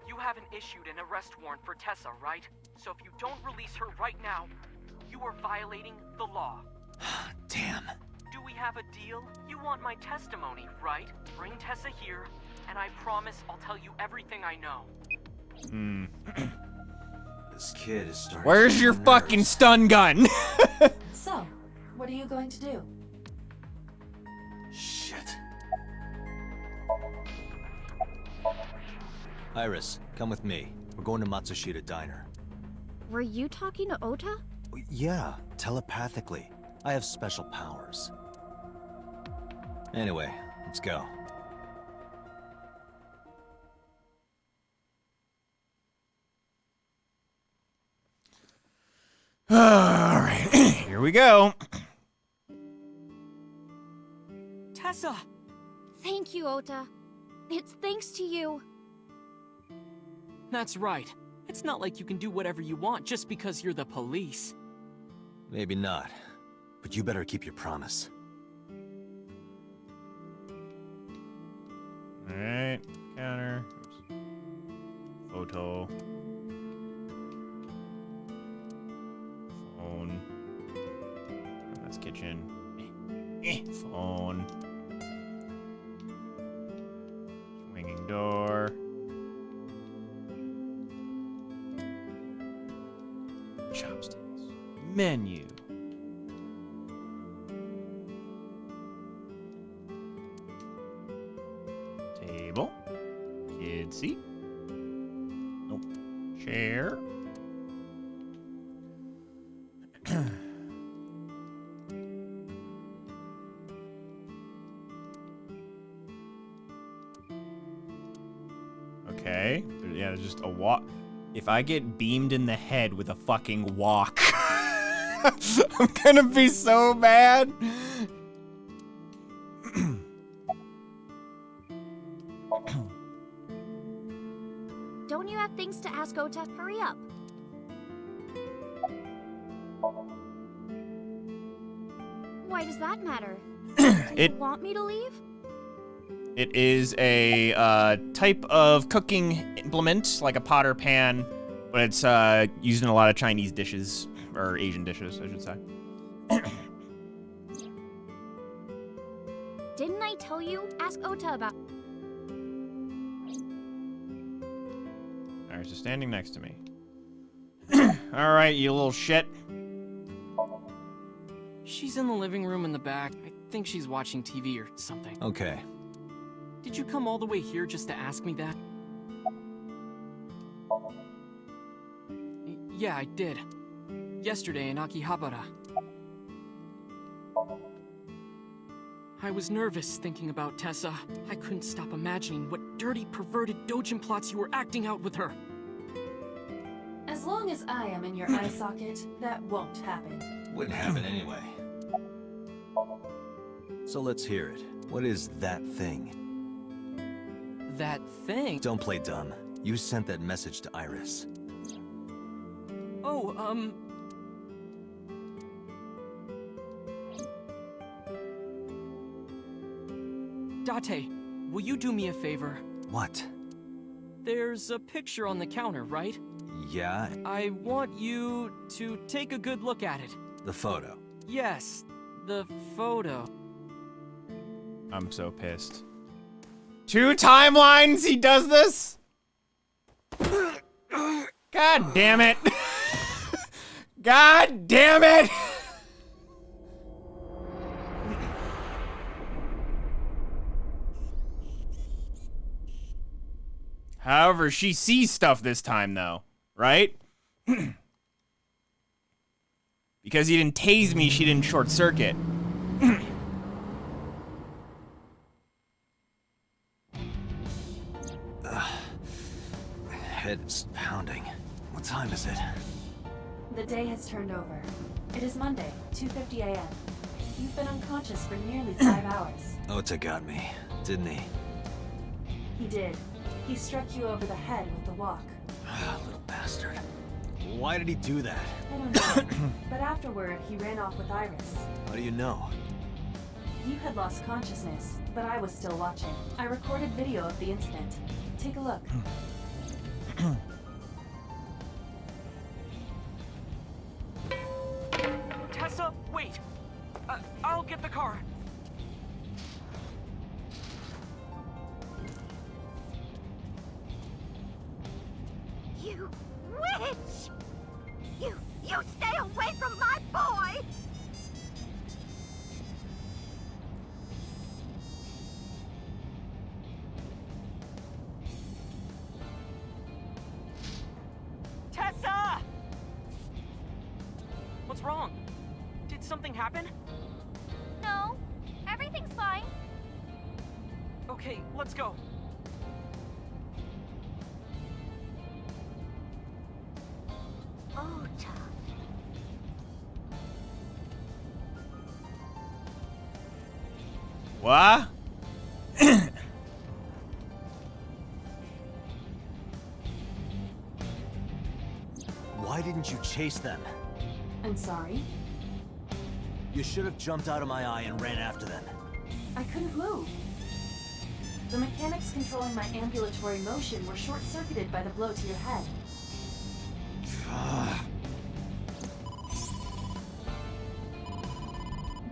You haven't issued an arrest warrant for Tessa, right? So if you don't release her right now, you are violating the law. Damn. Do we have a deal? You want my testimony, right? Bring Tessa here, and I promise I'll tell you everything I know. This kid is starting. Where's your fucking stun gun? So, what are you going to do? Shit. Iris, come with me. We're going to Matsushita Diner. Were you talking to Ota? Yeah, telepathically. I have special powers. Anyway, let's go. Alright, here we go. Tessa! Thank you, Ota. It's thanks to you. That's right. It's not like you can do whatever you want just because you're the police. Maybe not, but you better keep your promise. Alright, counter. Oops. Photo. Phone. That's kitchen. Phone. Swinging door. Chopsticks. Menu. Table. Kid seat. Nope. Chair. Okay. Yeah, there's just a walk. If I get beamed in the head with a fucking walk, I'm gonna be so mad. Don't you have things to ask Ota? Hurry up. Why does that matter? Do you want me to leave? It is a type of cooking implement, like a pot or pan, but it's used in a lot of Chinese dishes, or Asian dishes, I should say. Didn't I tell you? Ask Ota about... Alright, so standing next to me. Alright, you little shit. She's in the living room in the back. I think she's watching TV or something. Okay. Did you come all the way here just to ask me that? Yeah, I did. Yesterday in Akihabara. I was nervous thinking about Tessa. I couldn't stop imagining what dirty, perverted dojin plots you were acting out with her. As long as I am in your eye socket, that won't happen. Wouldn't happen anyway. So let's hear it. What is that thing? That thing? Don't play dumb. You sent that message to Iris. Oh, Date, will you do me a favor? What? There's a picture on the counter, right? Yeah? I want you to take a good look at it. The photo. Yes, the photo. I'm so pissed. 2 timelines he does this? God damn it. God damn it. However, she sees stuff this time though, right? Because he didn't tase me, she didn't short circuit. My head is pounding. What time is it? The day has turned over. It is Monday, 2:50 a.m. You've been unconscious for nearly 5 hours. Ota got me, didn't he? He did. He struck you over the head with the walk. Little bastard. Why did he do that? I don't know. But afterward, he ran off with Iris. How do you know? You had lost consciousness, but I was still watching. I recorded video of the incident. Take a look. Tessa, wait! I'll get the car. You witch! You stay away from my boy! Tessa! What's wrong? Did something happen? No, everything's fine. Okay, let's go. Ota. What? Why didn't you chase them? I'm sorry. You should have jumped out of my eye and ran after them. I couldn't move. The mechanics controlling my ambulatory motion were short-circuited by the blow to your head.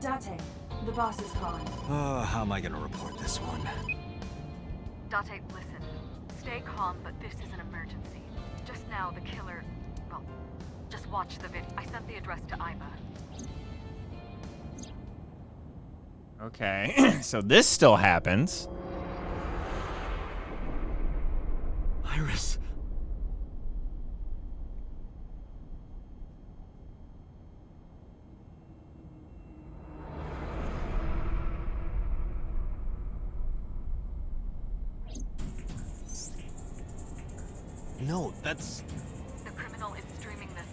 Date, the boss is calling. How am I gonna report this one? Date, listen. Stay calm, but this is an emergency. Just now, the killer... Well, just watch the video. I sent the address to Iba. Okay, so this still happens. Iris. No, that's... The criminal is streaming this.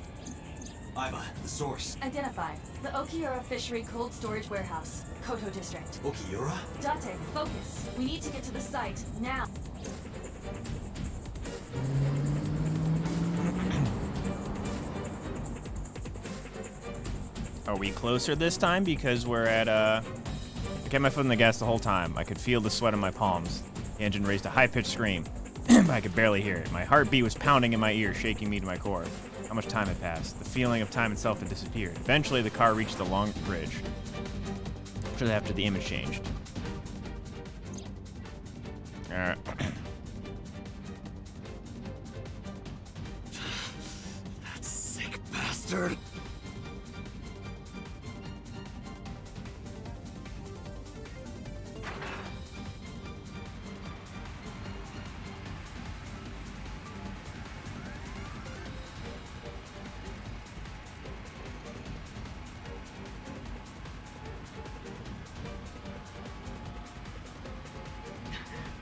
Iba, the source. Identified. The Okiura Fishery Cold Storage Warehouse, Koto District. Okiura? Date, focus. We need to get to the site, now. Are we closer this time? Because we're at, I kept my foot in the gas the whole time. I could feel the sweat on my palms. The engine raised a high-pitched scream, but I could barely hear it. My heartbeat was pounding in my ear, shaking me to my core. How much time had passed? The feeling of time itself had disappeared. Eventually, the car reached the long bridge. After the image changed. Alright. That sick bastard.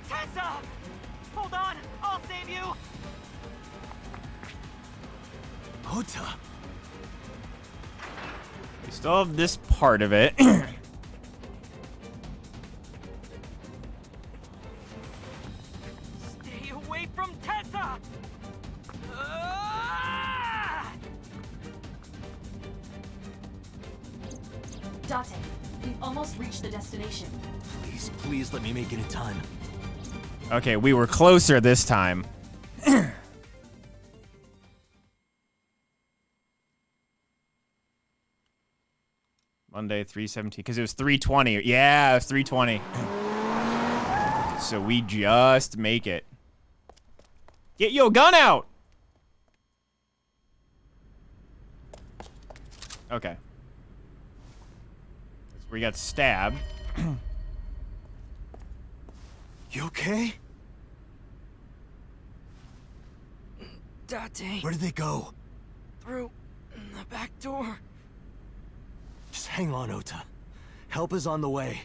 Tessa! Hold on! I'll save you! Ota! We still have this part of it. Stay away from Tessa! Ah! Date, we've almost reached the destination. Please let me make it in time. Okay, we were closer this time. Monday, 3:17, because it was 3:20. Yeah, it was 3:20. So we just make it. Get your gun out! Okay. That's where he got stabbed. You okay? Date. Where did they go? Through the back door. Just hang on, Ota. Help is on the way.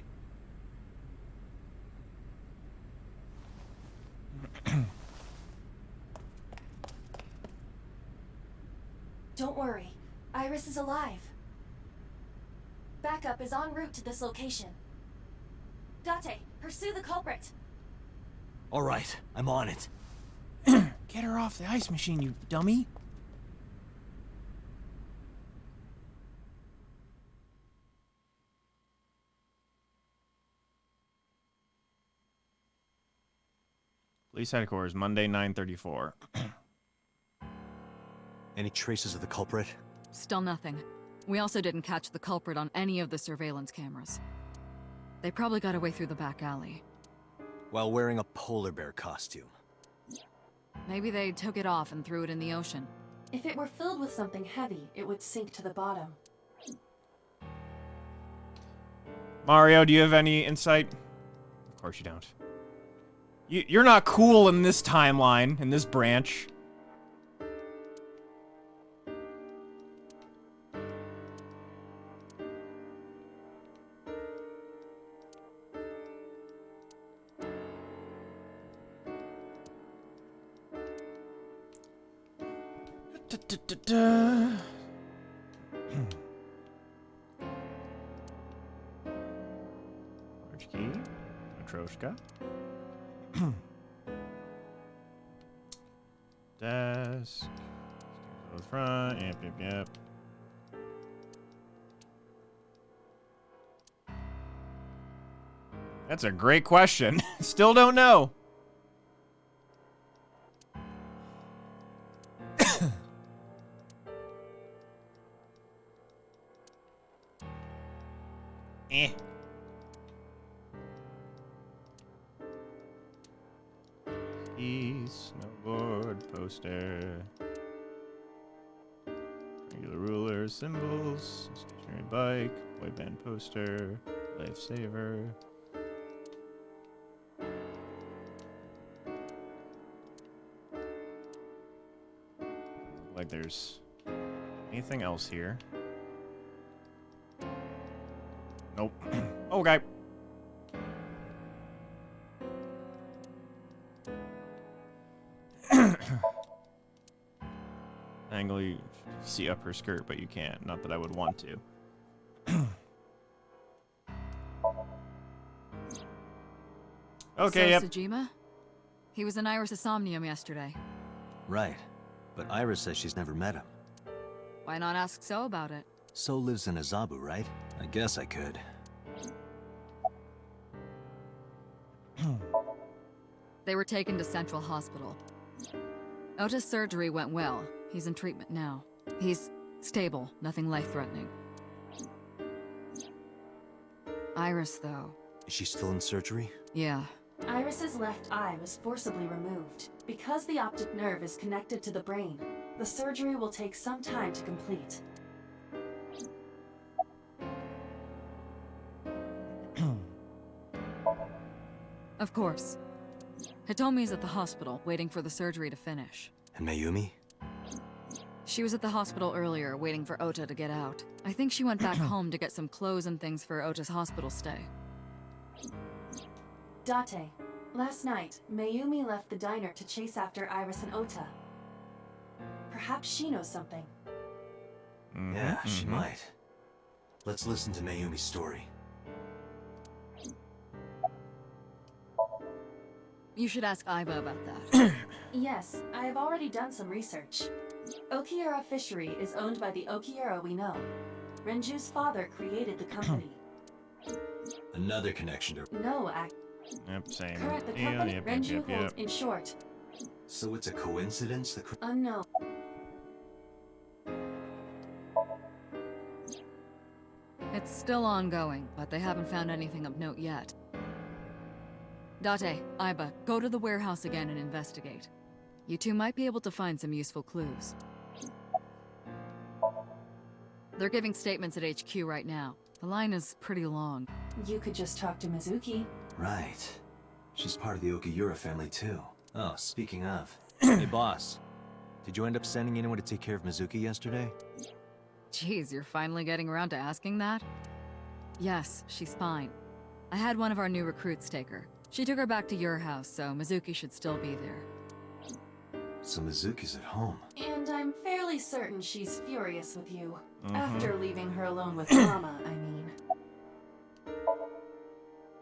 Don't worry. Iris is alive. Backup is en route to this location. Date, pursue the culprit. All right, I'm on it. Get her off the ice machine, you dummy. Police headquarters, Monday, 9:34. Any traces of the culprit? Still nothing. We also didn't catch the culprit on any of the surveillance cameras. They probably got away through the back alley. While wearing a polar bear costume. Maybe they took it off and threw it in the ocean. If it were filled with something heavy, it would sink to the bottom. Mario, do you have any insight? Of course you don't. You're not cool in this timeline, in this branch. Large key, Matryoshka. Desk. To the front. Yep. That's a great question. Still don't know. Skis, snowboard, poster. Regular ruler, symbols, stationary bike, boy band poster, lifesaver. Like there's anything else here? Nope. Okay. Angle, you see up her skirt, but you can't. Not that I would want to. Okay, yep. Tsujima? He was in Iris' Somnium yesterday. Right. But Iris says she's never met him. Why not ask So about it? So lives in Azabu, right? I guess I could. They were taken to Central Hospital. Ota's surgery went well. He's in treatment now. He's stable, nothing life-threatening. Iris, though. Is she still in surgery? Yeah. Iris's left eye was forcibly removed. Because the optic nerve is connected to the brain, the surgery will take some time to complete. Of course. Hitomi's at the hospital, waiting for the surgery to finish. And Mayumi? She was at the hospital earlier, waiting for Ota to get out. I think she went back home to get some clothes and things for Ota's hospital stay. Date, last night, Mayumi left the diner to chase after Iris and Ota. Perhaps she knows something. Yeah, she might. Let's listen to Mayumi's story. You should ask Aiba about that. Yes, I have already done some research. Okiura Fishery is owned by the Okiura we know. Renju's father created the company. Another connection to... No, Yep, same. Correct, the company Renju holds in short. So it's a coincidence that... Unknown. It's still ongoing, but they haven't found anything of note yet. Date, Aiba, go to the warehouse again and investigate. You two might be able to find some useful clues. They're giving statements at HQ right now. The line is pretty long. You could just talk to Mizuki. Right. She's part of the Okiura family, too. Oh, speaking of. Hey, boss. Did you end up sending anyone to take care of Mizuki yesterday? Jeez, you're finally getting around to asking that? Yes, she's fine. I had one of our new recruits take her. She took her back to your house, so Mizuki should still be there. So Mizuki's at home. And I'm fairly certain she's furious with you. After leaving her alone with Mama, I mean.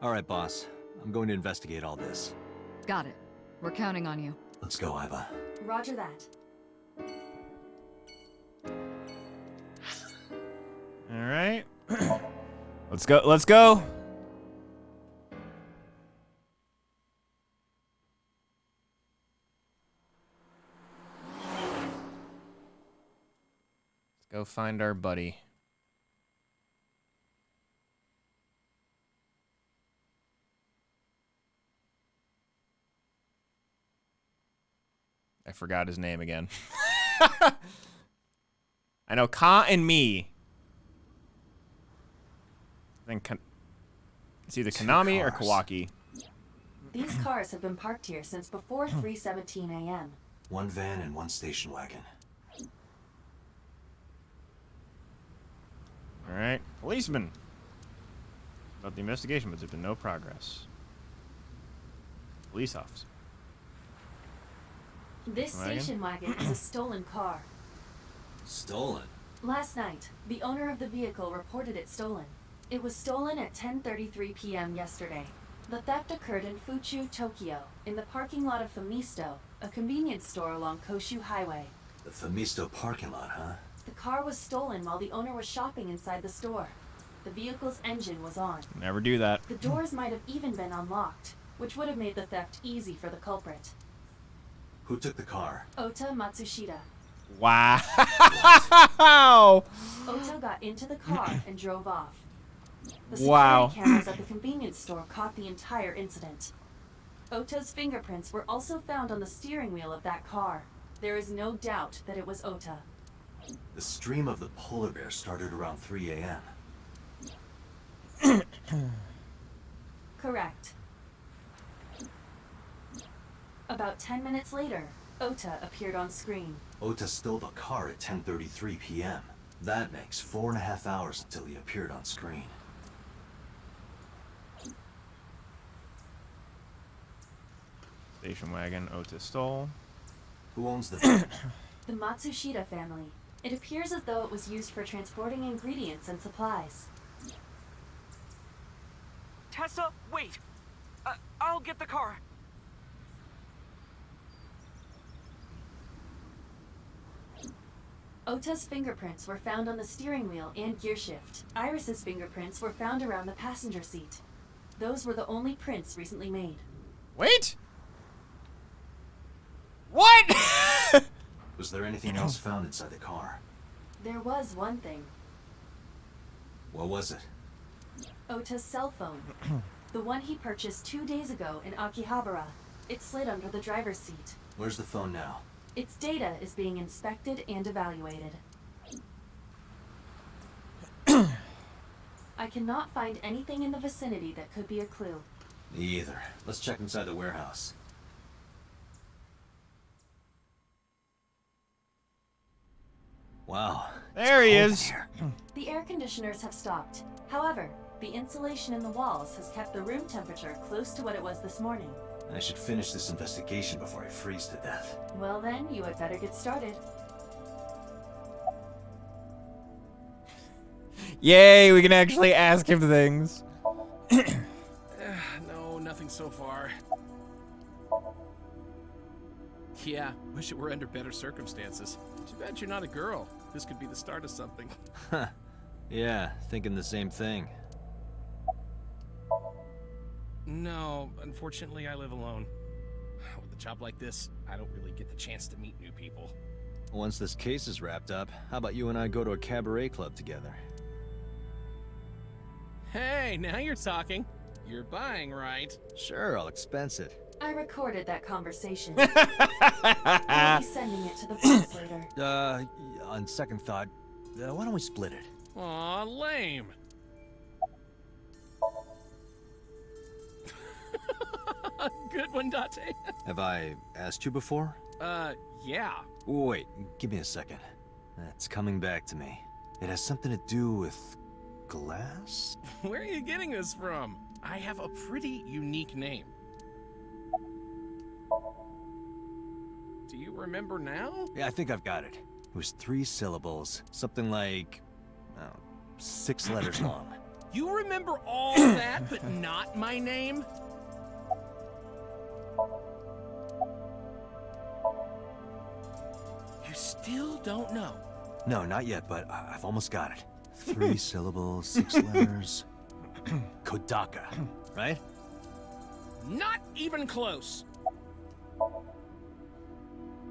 All right, boss. I'm going to investigate all this. Got it. We're counting on you. Let's go, Iva. Roger that. All right. Let's go. Let's go. Let's go find our buddy. I forgot his name again. I know Ka and me. Then it's either Konami or Kawaki. These cars have been parked here since before 3:17 a.m. One van and one station wagon. All right, policeman. About the investigation, but there's been no progress. Police officer. This station wagon is a stolen car. Stolen? Last night, the owner of the vehicle reported it stolen. It was stolen at 10:33 p.m. yesterday. The theft occurred in Fuchu, Tokyo, in the parking lot of Famisto, a convenience store along Koshu Highway. The Famisto parking lot, huh? The car was stolen while the owner was shopping inside the store. The vehicle's engine was on. Never do that. The doors might have even been unlocked, which would have made the theft easy for the culprit. Who took the car? Ota Matsushita. Wow. Ota got into the car and drove off. The Wow. security cameras at the convenience store caught the entire incident. Ota's fingerprints were also found on the steering wheel of that car. There is no doubt that it was Ota. The stream of the polar bear started around 3 a.m. Correct. About 10 minutes later, Ota appeared on screen. Ota stole the car at 10:33 p.m. That makes 4.5 hours until he appeared on screen. Station wagon, Ota stole. Who owns the van? The Matsushita family. It appears as though it was used for transporting ingredients and supplies. Tessa, wait! I'll get the car. Ota's fingerprints were found on the steering wheel and gearshift. Iris's fingerprints were found around the passenger seat. Those were the only prints recently made. Wait! What? Was there anything else found inside the car? There was one thing. What was it? Ota's cell phone. The one he purchased 2 days ago in Akihabara. It slid under the driver's seat. Where's the phone now? Its data is being inspected and evaluated. I cannot find anything in the vicinity that could be a clue. Me either. Let's check inside the warehouse. Wow. There he is. The air conditioners have stopped. However, the insulation in the walls has kept the room temperature close to what it was this morning. I should finish this investigation before I freeze to death. Well then, you had better get started. Yay, we can actually ask him things. No, nothing so far. Yeah, wish it were under better circumstances. Too bad you're not a girl. This could be the start of something. Huh. Yeah, thinking the same thing. No, unfortunately I live alone. With a job like this, I don't really get the chance to meet new people. Once this case is wrapped up, how about you and I go to a cabaret club together? Hey, now you're talking. You're buying, right? Sure, I'll expense it. I recorded that conversation. I'll be sending it to the boss later. On second thought, why don't we split it? Aw, lame. Good one, Date. Have I asked you before? Yeah. Wait, give me a second. It's coming back to me. It has something to do with glass? Where are you getting this from? I have a pretty unique name. Do you remember now? Yeah, I think I've got it. It was 3 syllables, something like 6 letters long. You remember all that, but not my name? You still don't know. No, not yet, but I've almost got it. 3 syllables, 6 letters. Kodaka, right? Not even close.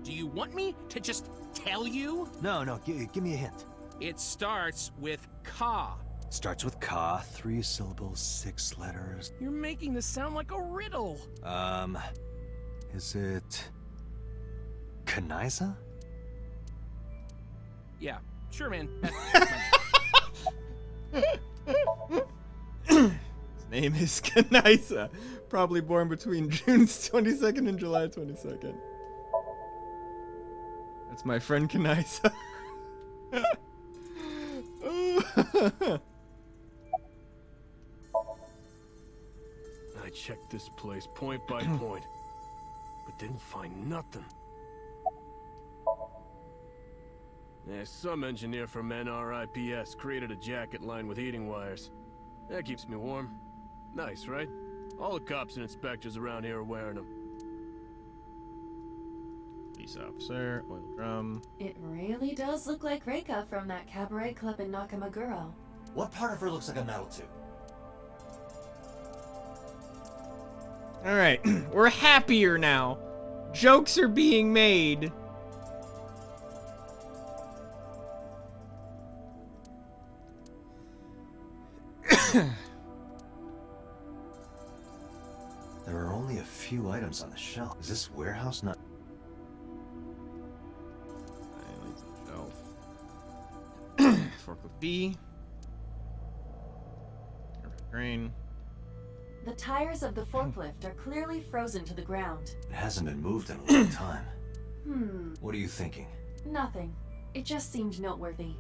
Do you want me to just tell you? No, give me a hint. It starts with Ka. Starts with Ka, 3 syllables, 6 letters. You're making this sound like a riddle. Is it... Kaniza? Yeah, sure, man. His name is Kaniza. Probably born between June 22nd and July 22nd. That's my friend Kaniza. I checked this place point by point, but didn't find nothing. Yeah, some engineer from NRIPS created a jacket lined with heating wires. That keeps me warm. Nice, right? All the cops and inspectors around here are wearing them. Police officer, oil drum. It really does look like Reika from that cabaret club in Nakamaguro. What part of her looks like a metal tube? Alright, we're happier now. Jokes are being made. There are only a few items on the shelf. Is this warehouse not... Forklift B. Grain. The tires of the forklift are clearly frozen to the ground. It hasn't been moved in a long time. What are you thinking? Nothing. It just seemed noteworthy.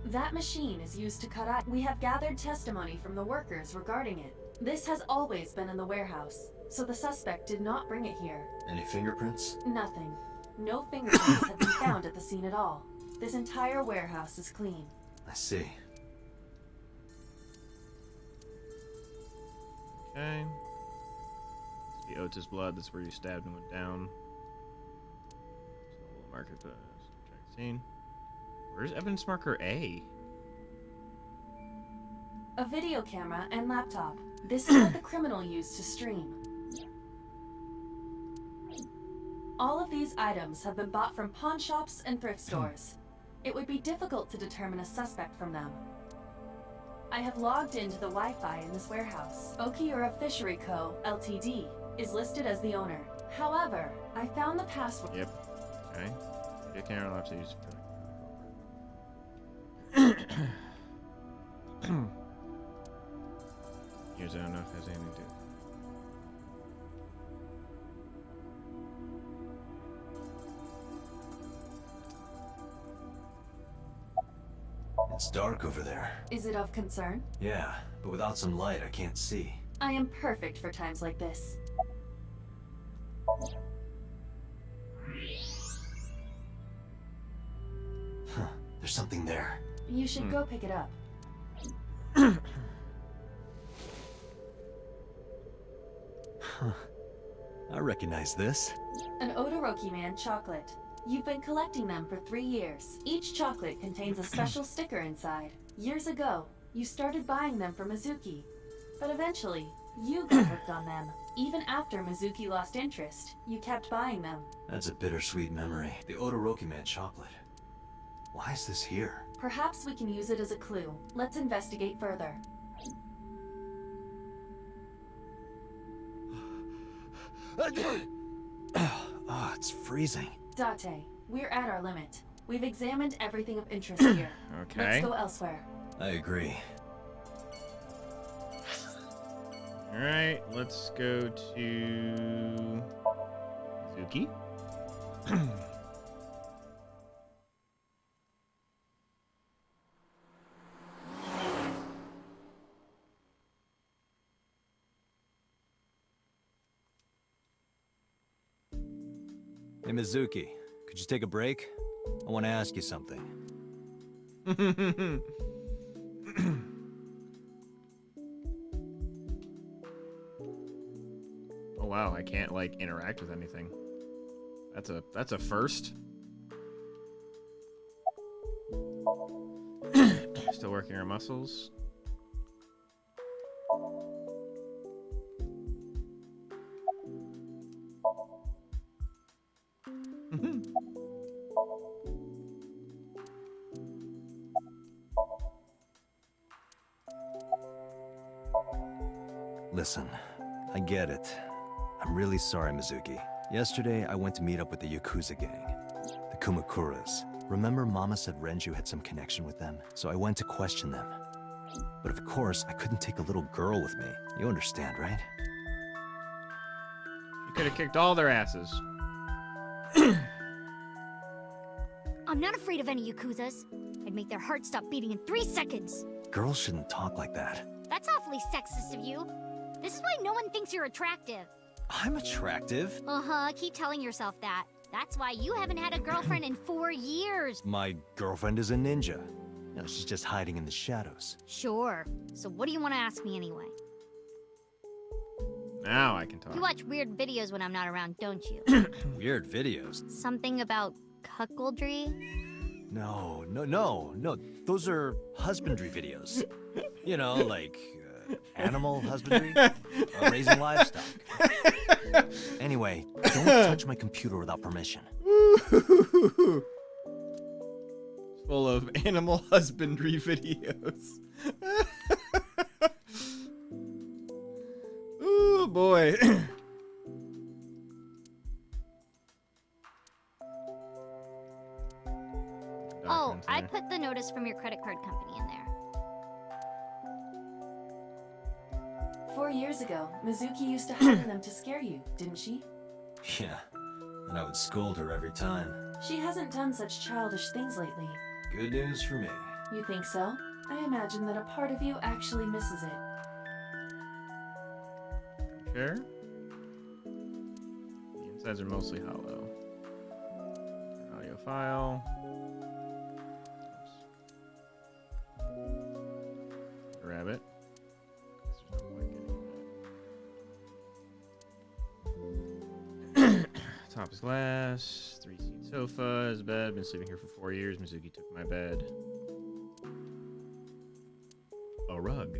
That machine is used to cut out. We have gathered testimony from the workers regarding it. This has always been in the warehouse, so the suspect did not bring it here. Any fingerprints? Nothing. No fingerprints have been found at the scene at all. This entire warehouse is clean. I see. Okay. See Ota's blood. That's where you stabbed and went down. So we'll mark it. Track scene. Where's evidence marker A? A video camera and laptop. This is what the criminal used to stream. All of these items have been bought from pawn shops and thrift stores. It would be difficult to determine a suspect from them. I have logged into the Wi-Fi in this warehouse. Okiura Fishery Co., Ltd. is listed as the owner. However, I found the password. Yep. Okay. Video camera laptop used for Here's I don't know if it has anything to do. It's dark over there. Is it of concern? Yeah, but without some light, I can't see. I am perfect for times like this. Huh, there's something there. You should go pick it up. Huh. I recognize this. An Odoroki Man chocolate. You've been collecting them for 3 years. Each chocolate contains a special sticker inside. Years ago, you started buying them for Mizuki. But eventually, you got hooked on them. Even after Mizuki lost interest, you kept buying them. That's a bittersweet memory. The Odoroki Man chocolate. Why is this here? Perhaps we can use it as a clue. Let's investigate further. Oh, it's freezing. Date, we're at our limit. We've examined everything of interest here. Okay. Let's go elsewhere. I agree. Alright, let's go to Mizuki. Hey, Mizuki, could you take a break? I want to ask you something. Oh wow, I can't like interact with anything. That's a first. Still working our muscles. Listen, I get it. I'm really sorry, Mizuki. Yesterday, I went to meet up with the Yakuza gang, the Kumakuras. Remember Mama said Renju had some connection with them, so I went to question them. But of course, I couldn't take a little girl with me. You understand, right? You could have kicked all their asses. I'm not afraid of any Yakuzas. I'd make their hearts stop beating in 3 seconds. Girls shouldn't talk like that. That's awfully sexist of you. This is why no one thinks you're attractive. I'm attractive. Uh-huh, keep telling yourself that. That's why you haven't had a girlfriend in 4 years. My girlfriend is a ninja. You know, she's just hiding in the shadows. Sure. So what do you want to ask me anyway? Now I can talk. You watch weird videos when I'm not around, don't you? Weird videos? Something about cuckoldry? No. Those are husbandry videos. You know, like animal husbandry, raising livestock. Anyway, don't touch my computer without permission. Full of animal husbandry videos. Oh boy. Oh, I put the notice from your credit card company in there. 4 years ago, Mizuki used to hide in them to scare you, didn't she? Yeah, and I would scold her every time. She hasn't done such childish things lately. Good news for me. You think so? I imagine that a part of you actually misses it. Sure. The insides are mostly hollow. Audio file. Oops. Grab it. There's no point getting that. Top is glass. 3-seat sofa is bed. Been sleeping here for 4 years. Mizuki took my bed. A rug.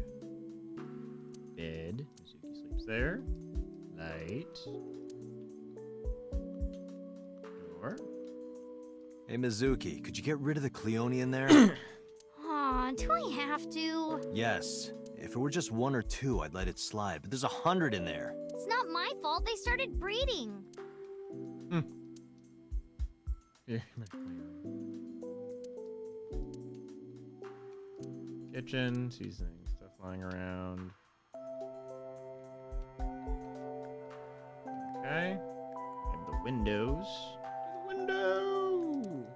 Bed. Mizuki sleeps there. Light. Door. Hey, Mizuki, could you get rid of the Cleone in there? Aw, do I have to? Yes. If it were just 1 or 2, I'd let it slide, but there's 100 in there. It's not my fault. They started breeding. Here. Kitchen, seasoning, stuff lying around. Okay. And the windows. To the window!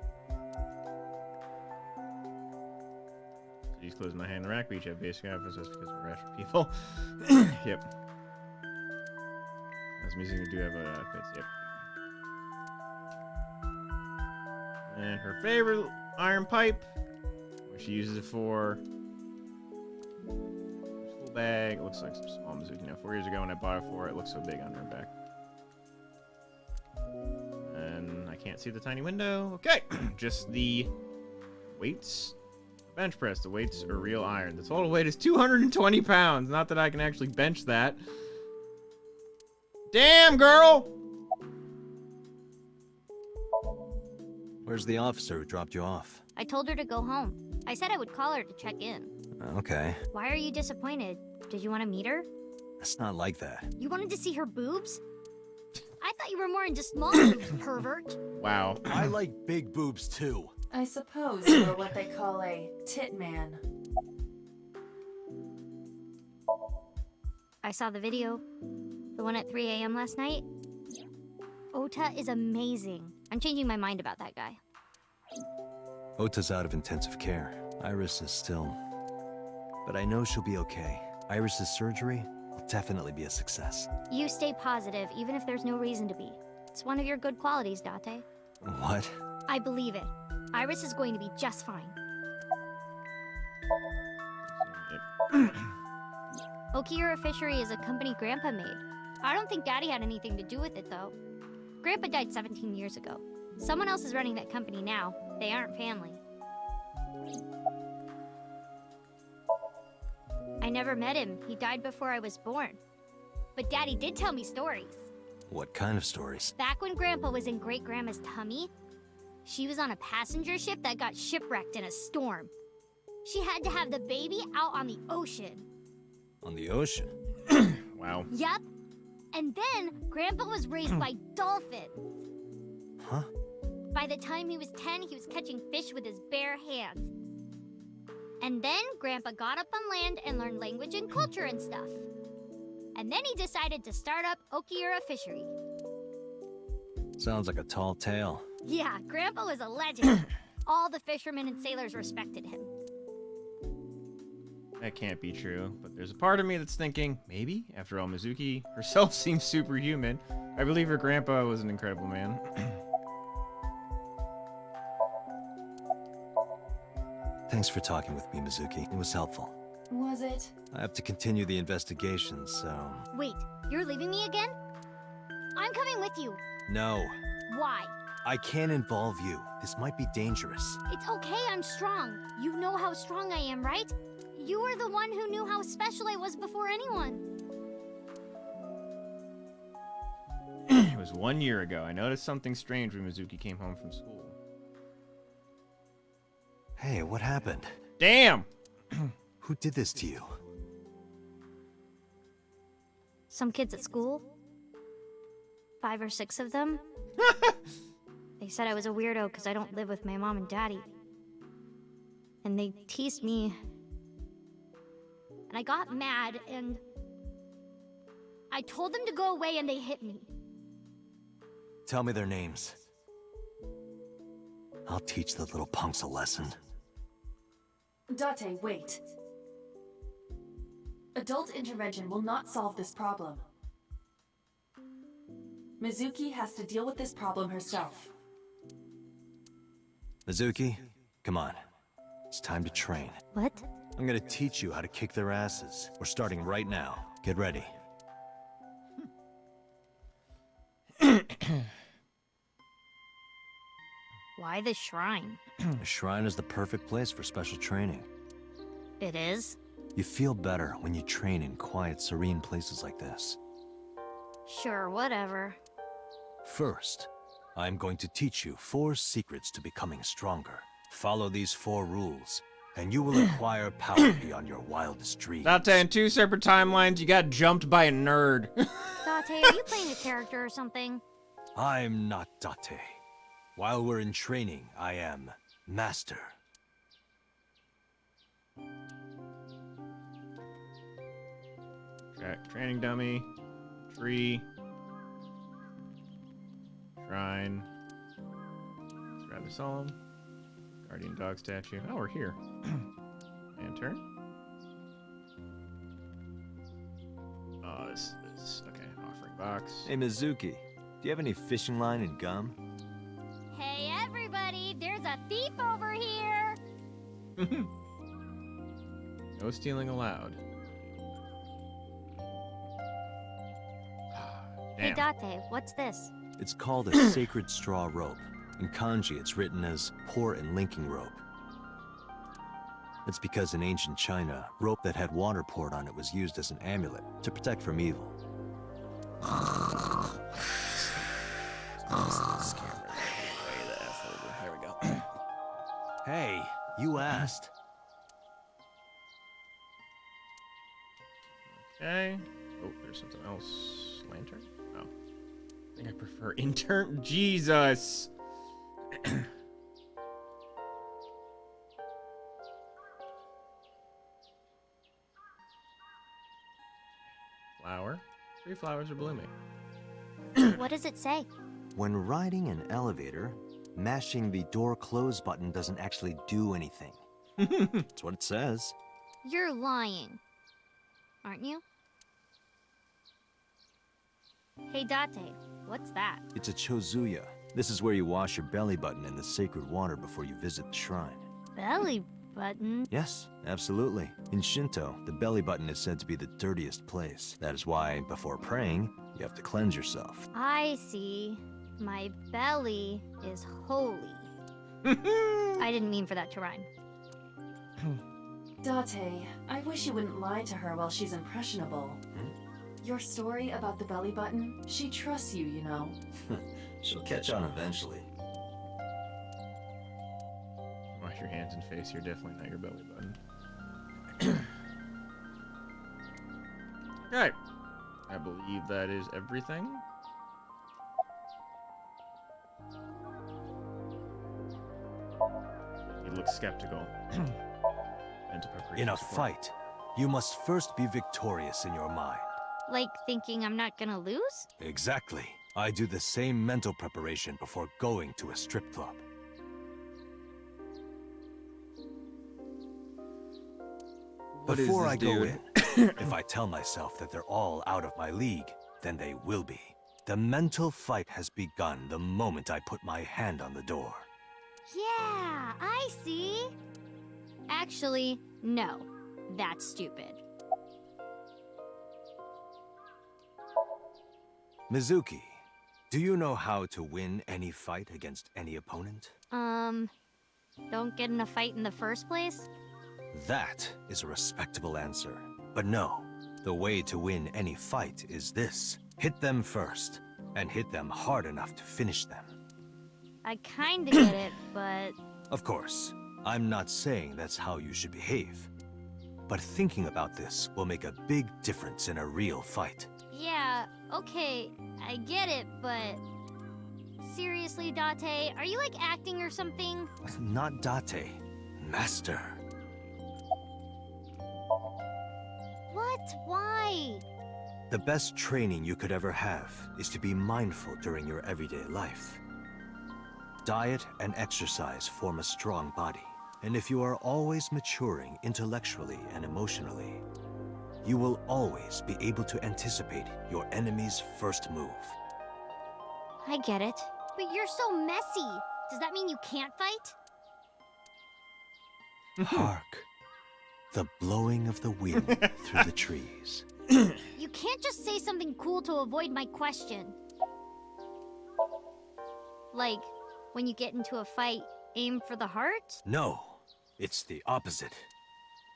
So he's closing my hand in the rack. We each have basic outfits. That's because we're rational people. Yep. As music, we do have outfits. Yep. And her favorite iron pipe, what she uses it for. Little bag. It looks like some small Mizuki. Now, 4 years ago when I bought it for her, it looked so big on her back. And I can't see the tiny window. Okay, just the weights. Bench press. The weights are real iron. The total weight is 220 pounds. Not that I can actually bench that. Damn, girl! Where's the officer who dropped you off? I told her to go home. I said I would call her to check in. Okay. Why are you disappointed? Did you want to meet her? It's not like that. You wanted to see her boobs? I thought you were more into small boobs, pervert. Wow. I like big boobs too. I suppose you're what they call a tit man. I saw the video. The one at 3 a.m. last night. Ota is amazing. I'm changing my mind about that guy. Ota's out of intensive care. Iris is still... But I know she'll be okay. Iris's surgery will definitely be a success. You stay positive, even if there's no reason to be. It's one of your good qualities, Date. What? I believe it. Iris is going to be just fine. Okiura Fishery is a company Grandpa made. I don't think Daddy had anything to do with it, though. Grandpa died 17 years ago. Someone else is running that company now. They aren't family. I never met him. He died before I was born. But Daddy did tell me stories. What kind of stories? Back when Grandpa was in Great-Grandma's tummy, she was on a passenger ship that got shipwrecked in a storm. She had to have the baby out on the ocean. On the ocean? Wow. Yep. And then Grandpa was raised by dolphins. Huh? By the time he was 10, he was catching fish with his bare hands. And then Grandpa got up on land and learned language and culture and stuff. And then he decided to start up Okiura Fishery. Sounds like a tall tale. Yeah, Grandpa was a legend. All the fishermen and sailors respected him. That can't be true, but there's a part of me that's thinking, maybe? After all, Mizuki herself seems superhuman. I believe her grandpa was an incredible man. Thanks for talking with me, Mizuki. It was helpful. Was it? I have to continue the investigation, so... Wait, you're leaving me again? I'm coming with you. No. Why? I can't involve you. This might be dangerous. It's okay, I'm strong. You know how strong I am, right? You were the one who knew how special I was before anyone. It was 1 year ago. I noticed something strange when Mizuki came home from school. Hey, what happened? Damn! Who did this to you? Some kids at school. 5 or 6 of them. They said I was a weirdo because I don't live with my mom and daddy. And they teased me. And I got mad and... I told them to go away and they hit me. Tell me their names. I'll teach the little punks a lesson. Date, wait. Adult intervention will not solve this problem. Mizuki has to deal with this problem herself. Mizuki, come on. It's time to train. What? I'm gonna teach you how to kick their asses. We're starting right now. Get ready. Why the shrine? The shrine is the perfect place for special training. It is? You feel better when you train in quiet, serene places like this. Sure, whatever. First, I'm going to teach you 4 secrets to becoming stronger. Follow these 4 rules, and you will acquire power beyond your wildest dreams. Date, in 2 separate timelines, you got jumped by a nerd. Date, are you playing a character or something? I'm not Date. While we're in training, I am Master. Training dummy. Tree. Shrine. It's rather solemn. Guardian dog statue. Oh, we're here. And turn. Oh, this. Okay, offering box. Hey, Mizuki. Do you have any fishing line and gum? Hey, everybody! There's a thief over here! No stealing allowed. Hey, Damn. Date, what's this? It's called a sacred straw rope. In kanji, it's written as port and linking rope. It's because in ancient China, rope that had water poured on it was used as an amulet to protect from evil. There we go. Hey, you asked. Okay. Oh, there's something else. Lantern? Oh. I think I prefer intern. Jesus! Flower. 3 flowers are blooming. What does it say? When riding an elevator, mashing the door close button doesn't actually do anything. That's what it says. You're lying. Aren't you? Hey, Date, what's that? It's a chozuya. This is where you wash your belly button in the sacred water before you visit the shrine. Belly button? Yes, absolutely. In Shinto, the belly button is said to be the dirtiest place. That is why, before praying, you have to cleanse yourself. I see. My belly is holy. I didn't mean for that to rhyme. Date, I wish you wouldn't lie to her while she's impressionable. Your story about the belly button, she trusts you, you know. She'll catch on eventually. Wash your hands and face. You're definitely not your belly button. Okay. I believe that is everything. He looks skeptical. In a fight, you must first be victorious in your mind. Like thinking I'm not gonna lose? Exactly. I do the same mental preparation before going to a strip club. What is Before this I go dude? in, if I tell myself that they're all out of my league, then they will be. The mental fight has begun the moment I put my hand on the door. Yeah, I see. Actually, no. That's stupid. Mizuki, do you know how to win any fight against any opponent? Don't get in a fight in the first place? That is a respectable answer. But no, the way to win any fight is this. Hit them first, and hit them hard enough to finish them. I kinda get it, but... Of course, I'm not saying that's how you should behave. But thinking about this will make a big difference in a real fight. Yeah, okay, I get it, but... Seriously, Date, are you like acting or something? Not Date, Master. What? Why? The best training you could ever have is to be mindful during your everyday life. Diet and exercise form a strong body, and if you are always maturing intellectually and emotionally, you will always be able to anticipate your enemy's first move. I get it. But you're so messy. Does that mean you can't fight? Hark. The blowing of the wind through the trees. You can't just say something cool to avoid my question. Like, when you get into a fight, aim for the heart? No, it's the opposite.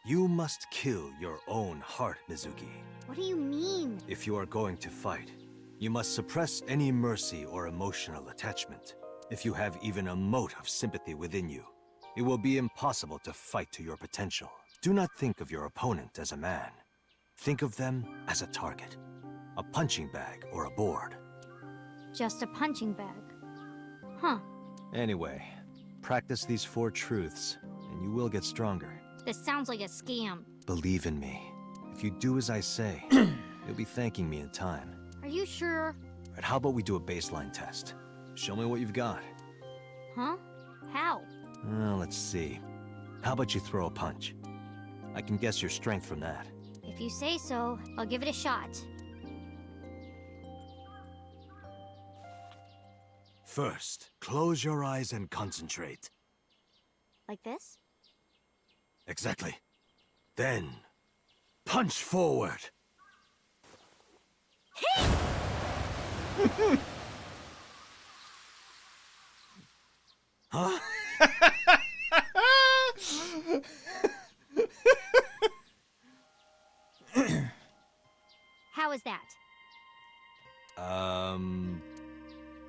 You must kill your own heart, Mizuki. What do you mean? If you are going to fight, you must suppress any mercy or emotional attachment. If you have even a mote of sympathy within you, it will be impossible to fight to your potential. Do not think of your opponent as a man. Think of them as a target, a punching bag or a board. Just a punching bag. Huh. Anyway, practice these 4 truths, and you will get stronger. This sounds like a scam. Believe in me. If you do as I say, you'll be thanking me in time. Are you sure? Right, how about we do a baseline test? Show me what you've got. Huh? How? Let's see. How about you throw a punch? I can guess your strength from that. If you say so, I'll give it a shot. First, close your eyes and concentrate. Like this? Exactly. Then, punch forward. Huh? How is that?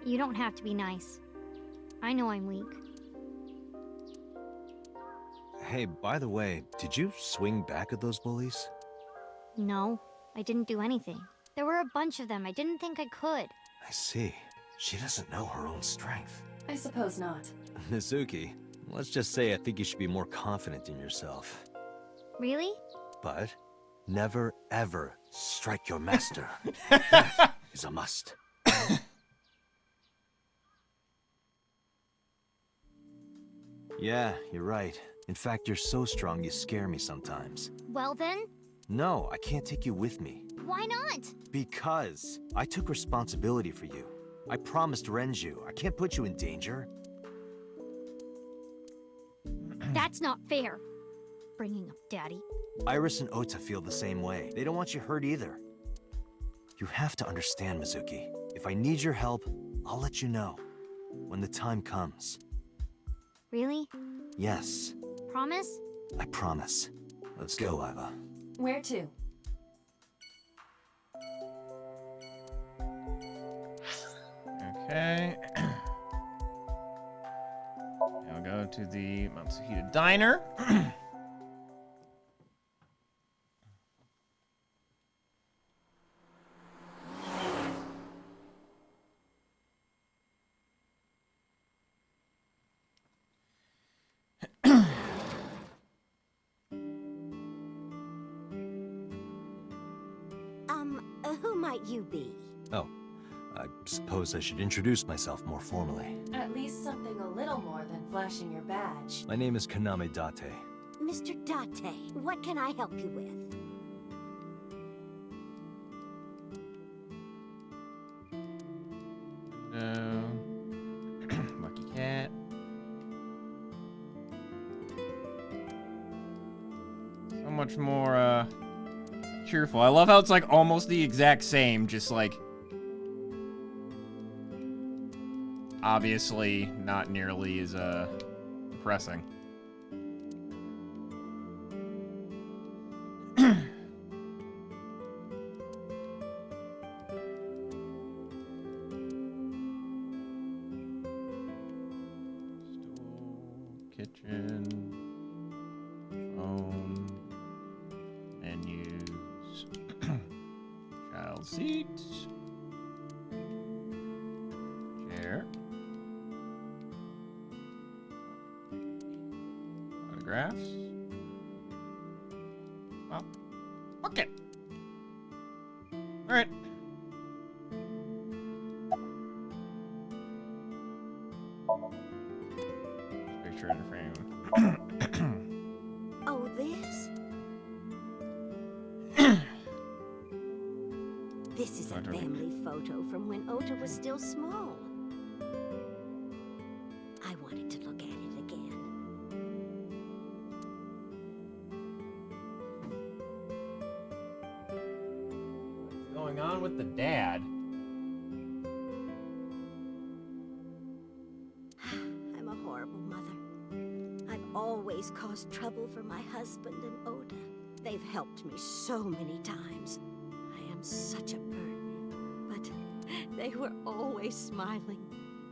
You don't have to be nice. I know I'm weak. Hey, by the way, did you swing back at those bullies? No, I didn't do anything. There were a bunch of them. I didn't think I could. I see. She doesn't know her own strength. I suppose not. Mizuki, let's just say I think you should be more confident in yourself. Really? But never ever strike your master. That is a must. Yeah, you're right. In fact, you're so strong you scare me sometimes. Well then, No, I can't take you with me. why not? Because I took responsibility for you. I promised Renju. I can't put you in danger. That's not fair. bringing up Daddy. Iris and Ota feel the same way. They don't want you hurt either. You have to understand, Mizuki. If I need your help, I'll let you know. When the time comes. Really? Yes. Promise? I promise. Let's go, Iva. Where to? Okay. Now go to the Matsuhita Diner. Who might you be? Oh, I suppose I should introduce myself more formally. At least something a little more than flashing your badge. My name is Kaname Date. Mr. Date, what can I help you with? Lucky cat. So much more, cheerful. I love how it's like almost the exact same, just like obviously not nearly as depressing. Kitchen, phone, menus, child seats, chair, photographs. Well, okay. All right. Picture in frame. Oh, this? This is a family photo from when Ota was still small. I wanted to look at it again. What's going on with the dad? I'm a horrible mother. I've always caused trouble for my husband and Ota. They've helped me so many times. I am such a burden. But they were always smiling.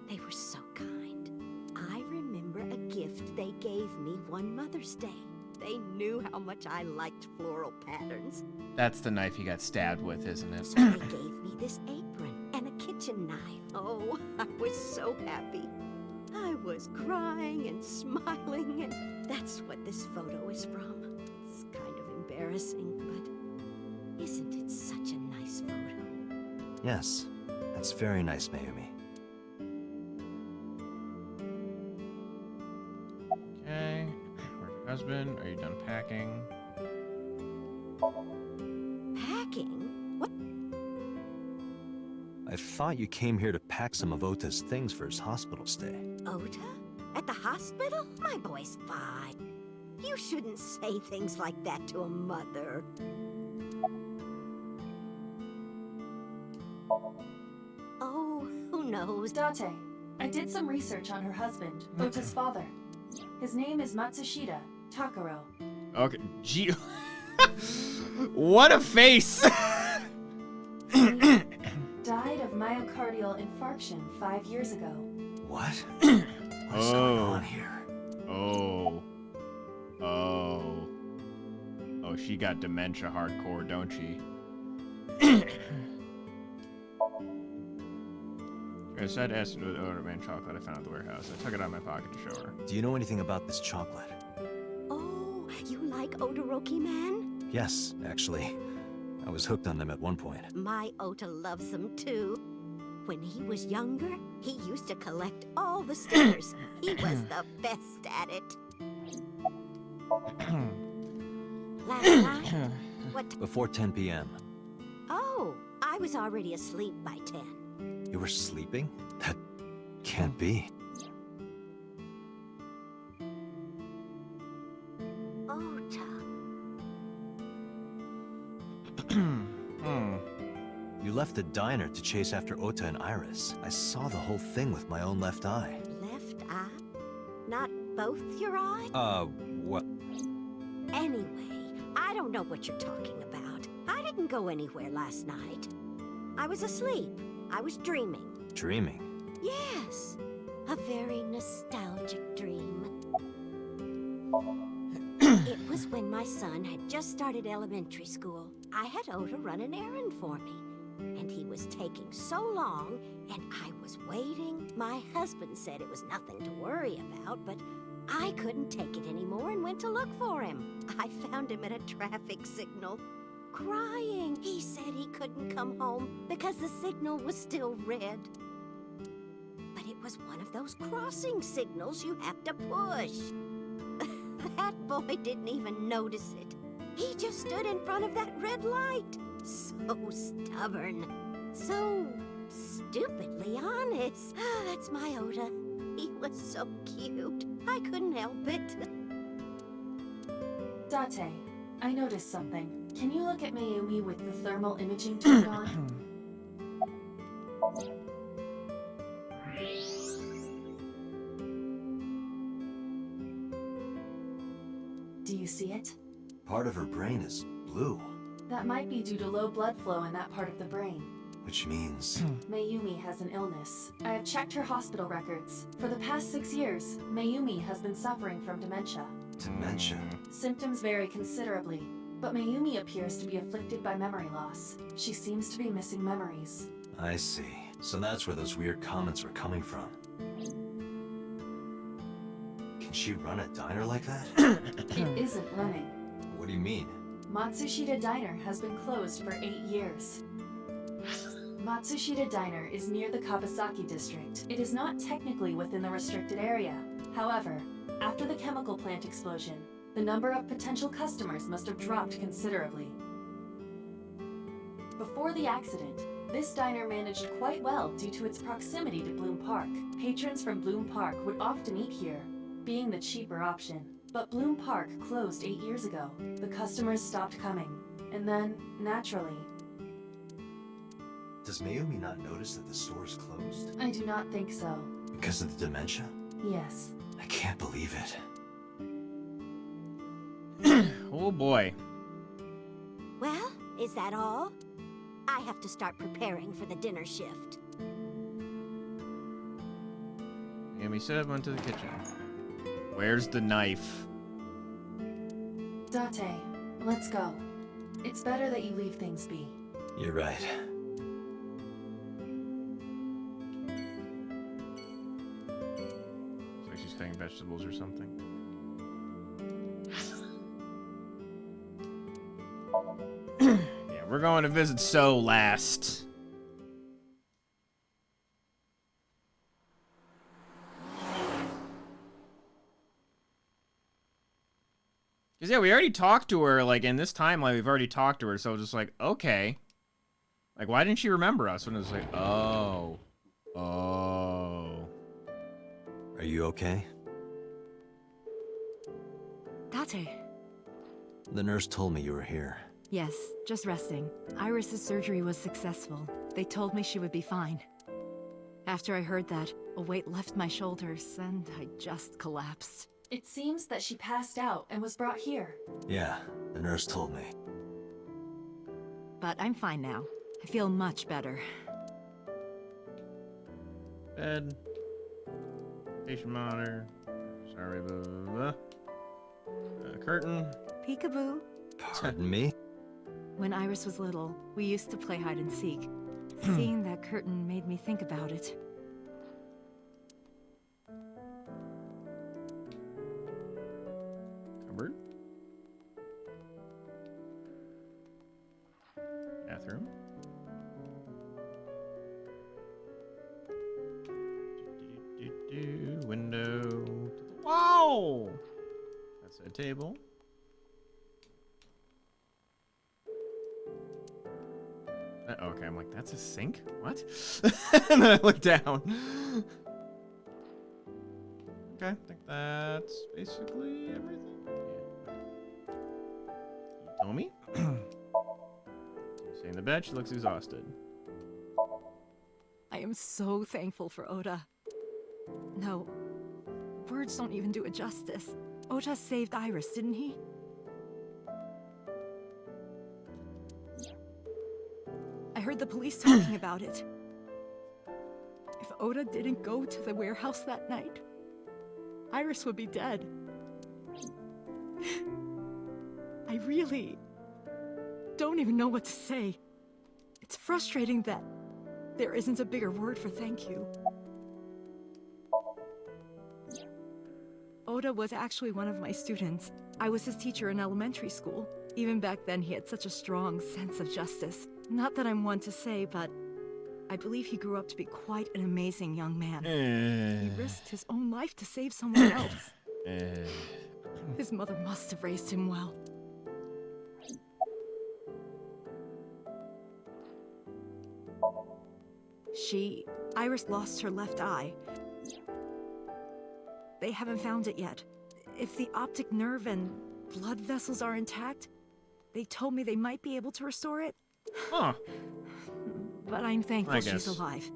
They were so kind. I remember a gift they gave me one Mother's Day. They knew how much I liked floral patterns. That's the knife he got stabbed with, isn't it? So they gave me this apron and a kitchen knife. Oh, I was so happy. I was crying and smiling, and that's what this photo is from. It's kind of embarrassing, but isn't it such a nice photo? Yes, that's very nice, Mayumi. Okay. Where's your husband? Are you done packing? Packing? What? I thought you came here to pack some of Ota's things for his hospital stay. Ota? At the hospital? My boy's fine. You shouldn't say things like that to a mother. Oh, who knows? Date, I did some research on her husband, Ota's father. His name is Matsushita Takaro. Okay. Gee. What a face! Died of myocardial infarction 5 years ago. What? What's going on here? Oh. Oh. Oh, she got dementia hardcore, don't she? I said S with odor man chocolate I found at the warehouse. I took it out of my pocket to show her. Do you know anything about this chocolate? Oh, you like Odoroki Man? Yes, actually. I was hooked on them at one point. My Ota loves them too. When he was younger, he used to collect all the stickers. He was the best at it. Last night? What? Before 10 p.m. Oh, I was already asleep by 10. You were sleeping? That can't be. Ota. left the diner to chase after Ota and Iris. I saw the whole thing with my own left eye. Left eye? Not both your eyes? What? Anyway, I don't know what you're talking about. I didn't go anywhere last night. I was asleep. I was dreaming. Dreaming? Yes, a very nostalgic dream. It was when my son had just started elementary school. I had Ota run an errand for me, and he was taking so long, and I was waiting. My husband said it was nothing to worry about, but I couldn't take it anymore and went to look for him. I found him at a traffic signal, crying. He said he couldn't come home because the signal was still red. But it was one of those crossing signals you have to push. That boy didn't even notice it. He just stood in front of that red light. So stubborn. So stupidly honest. That's my Ota. He was so cute. I couldn't help it. Date, I noticed something. Can you look at Mayumi with the thermal imaging turned on? Do you see it? Part of her brain is blue. That might be due to low blood flow in that part of the brain. Which means... Mayumi has an illness. I have checked her hospital records. For the past 6 years, Mayumi has been suffering from dementia. Dementia? Symptoms vary considerably, but Mayumi appears to be afflicted by memory loss. She seems to be missing memories. I see. So that's where those weird comments were coming from. Can she run a diner like that? It isn't running. What do you mean? Matsushita Diner has been closed for 8 years. Matsushita Diner is near the Kabasaki district. It is not technically within the restricted area. However, after the chemical plant explosion, the number of potential customers must have dropped considerably. Before the accident, this diner managed quite well due to its proximity to Bloom Park. Patrons from Bloom Park would often eat here, being the cheaper option. But Bloom Park closed 8 years ago. The customers stopped coming. And then, naturally... Does Mayumi not notice that the store is closed? I do not think so. Because of the dementia? Yes. I can't believe it. Oh boy. Well, is that all? I have to start preparing for the dinner shift. Amy said went to the kitchen. Where's the knife? Date, let's go. It's better that you leave things be. You're right. Looks like she's cutting vegetables or something. Yeah, we're going to visit So last. Because, yeah, we already talked to her, like, in this timeline, we've already talked to her, so just like, okay. Like, why didn't she remember us? When it was like, oh. Oh. Are you okay? Date. The nurse told me you were here. Yes, just resting. Iris's surgery was successful. They told me she would be fine. After I heard that, a weight left my shoulders, and I just collapsed. It seems that she passed out and was brought here. Yeah, the nurse told me. But I'm fine now. I feel much better. Bed. Patient monitor. Sorry, blah, blah, blah. Curtain. Peekaboo. Pardon me? When Iris was little, we used to play hide and seek. Seeing that curtain made me think about it. Cupboard. Bathroom. Window to the wall. That's a table. Okay, I'm like, that's a sink? What? And then I look down. Okay, I think that's basically everything. Yeah. Tommy? She's in the bed, she looks exhausted. I am so thankful for Oda. No, words don't even do it justice. Oda saved Iris, didn't he? I heard the police talking about it. If Oda didn't go to the warehouse that night, Iris would be dead. I really don't even know what to say. It's frustrating that there isn't a bigger word for thank you. Oda was actually one of my students. I was his teacher in elementary school. Even back then, he had such a strong sense of justice. Not that I'm one to say, but I believe he grew up to be quite an amazing young man. He risked his own life to save someone else. His mother must have raised him well. Iris lost her left eye. They haven't found it yet. If the optic nerve and blood vessels are intact, they told me they might be able to restore it. Huh. But I'm thankful she's alive.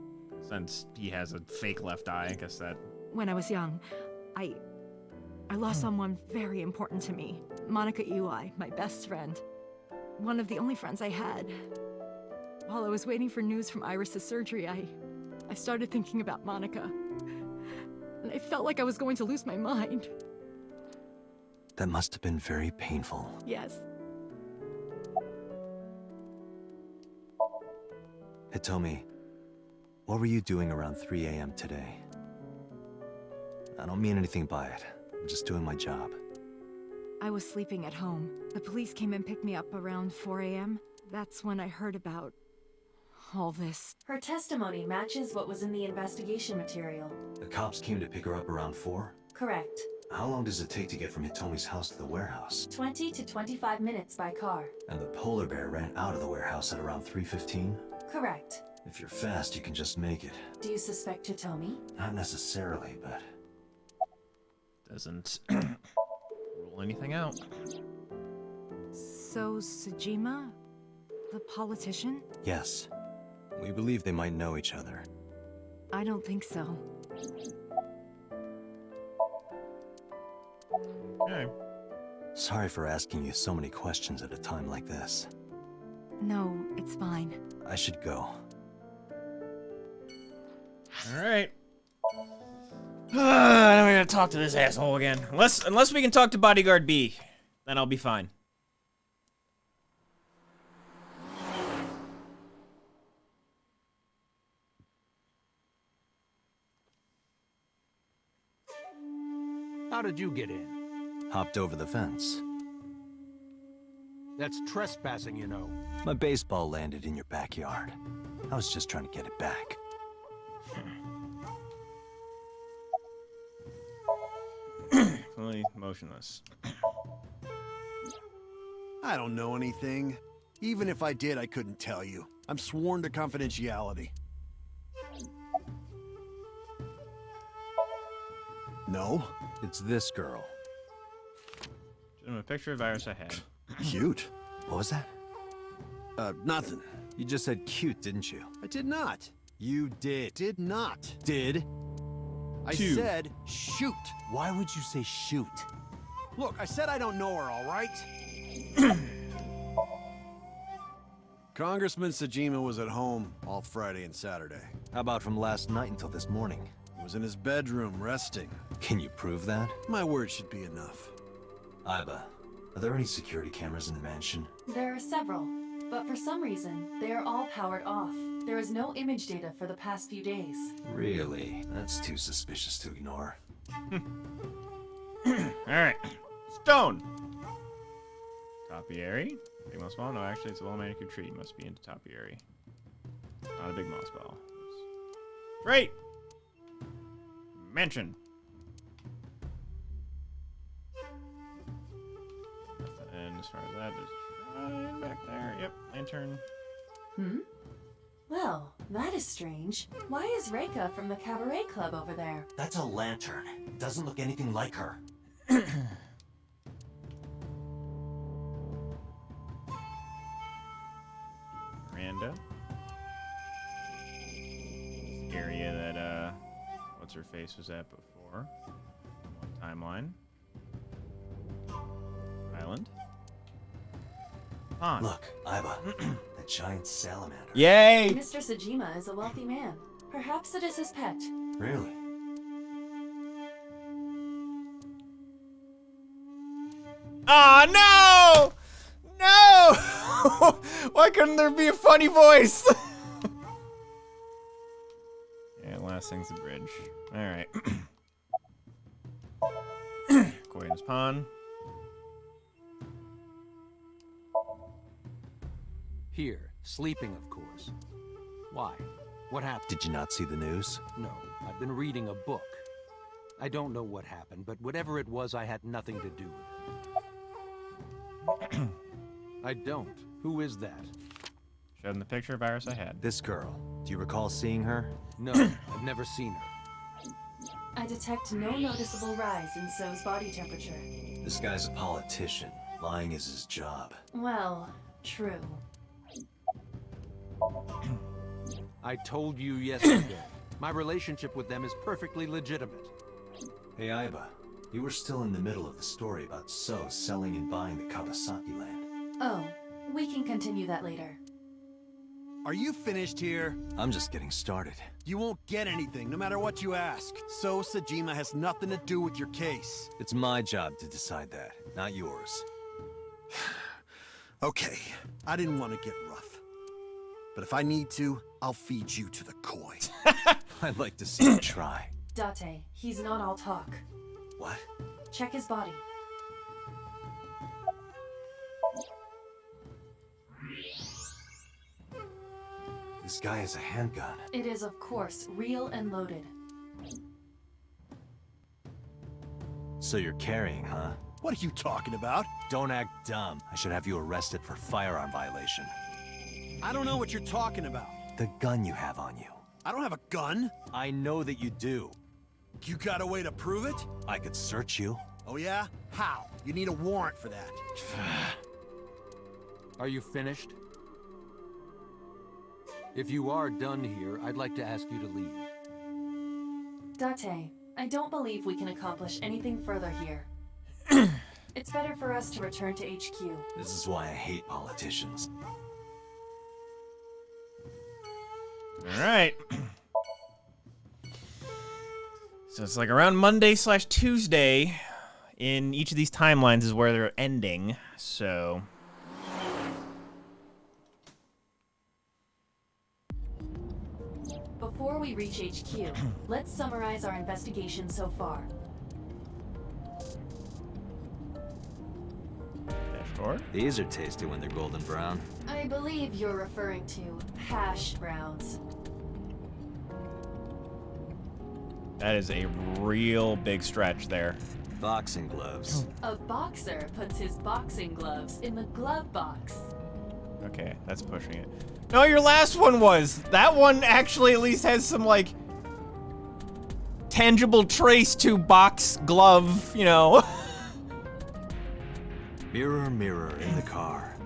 Since he has a fake left eye, I guess that... When I was young, I lost someone very important to me. Monica Iwai, my best friend. One of the only friends I had. While I was waiting for news from Iris' surgery, I started thinking about Monica. And I felt like I was going to lose my mind. That must have been very painful. Yes. Hitomi, what were you doing around 3 a.m. today? I don't mean anything by it. I'm just doing my job. I was sleeping at home. The police came and picked me up around 4 a.m. That's when I heard about all this. Her testimony matches what was in the investigation material. The cops came to pick her up around 4? Correct. How long does it take to get from Hitomi's house to the warehouse? 20 to 25 minutes by car. And the polar bear ran out of the warehouse at around 3:15? Correct. If you're fast, you can just make it. Do you suspect Hitomi? Not necessarily, but... Doesn't rule anything out. So, Sejima? The politician? Yes. We believe they might know each other. I don't think so. Okay. Sorry for asking you so many questions at a time like this. No, it's fine. I should go. Alright. Now we gotta talk to this asshole again. Unless we can talk to Bodyguard B. Then I'll be fine. How did you get in? Hopped over the fence. That's trespassing, you know. My baseball landed in your backyard. I was just trying to get it back. Fully motionless. I don't know anything. Even if I did, I couldn't tell you. I'm sworn to confidentiality. No? It's this girl. Show him a picture of Iris I had. Cute. What was that? Nothing. You just said cute, didn't you? I did not. You did. Did not. Did? I said shoot. Why would you say shoot? Look, I said I don't know her, all right? Congressman Sejima was at home all Friday and Saturday. How about from last night until this morning? He was in his bedroom, resting. Can you prove that? My word should be enough. Iba, are there any security cameras in the mansion? There are several, but for some reason, they are all powered off. There is no image data for the past few days. Really? That's too suspicious to ignore. Alright. Stone! Topiary. Big moss ball? No, actually it's a well-manicured tree. Must be into topiary. Not a big moss ball. Great! Mansion. And as far as that, there's a shrine back there. Yep, lantern. Well, that is strange. Why is Reika from the Cabaret Club over there? That's a lantern. It doesn't look anything like her. Miranda. what's her face was at before. Timeline. Island. On. Look, Iva, that giant salamander. Yay! Mr. Sajima is a wealthy man. Perhaps it is his pet. Really? Oh, no! No! Why couldn't there be a funny voice? Yeah, last thing's the bridge. Alright. Koya's pawn. Here, sleeping, of course. Why? What happened? Did you not see the news? No, I've been reading a book. I don't know what happened, but whatever it was, I had nothing to do with it. I don't. Who is that? Showed in the picture of Iris I had. This girl. Do you recall seeing her? No, I've never seen her. I detect no noticeable rise in So's body temperature. This guy's a politician. Lying is his job. Well, true. I told you yesterday. My relationship with them is perfectly legitimate. Hey, Iba. You were still in the middle of the story about So selling and buying the Kawasaki land. Oh, we can continue that later. Are you finished here? I'm just getting started. You won't get anything, no matter what you ask. So Sajima has nothing to do with your case. It's my job to decide that, not yours. Okay, I didn't want to get rough. But if I need to, I'll feed you to the koi. I'd like to see you try. Date, he's not all talk. What? Check his body. This guy has a handgun. It is, of course, real and loaded. So you're carrying, huh? What are you talking about? Don't act dumb. I should have you arrested for firearm violation. I don't know what you're talking about. The gun you have on you. I don't have a gun. I know that you do. You got a way to prove it? I could search you. Oh yeah? How? You need a warrant for that. Are you finished? If you are done here, I'd like to ask you to leave. Date, I don't believe we can accomplish anything further here. It's better for us to return to HQ. This is why I hate politicians. Alright. So it's like around Monday/Tuesday in each of these timelines is where they're ending, so... Before we reach HQ, let's summarize our investigation so far. Dashboard? These are tasty when they're golden brown. I believe you're referring to hash browns. That is a real big stretch there. Boxing gloves. A boxer puts his boxing gloves in the glove box. Okay, that's pushing it. No, your last one was. That one actually at least has some, like, tangible trace to box, glove, you know. Mirror, mirror in the car.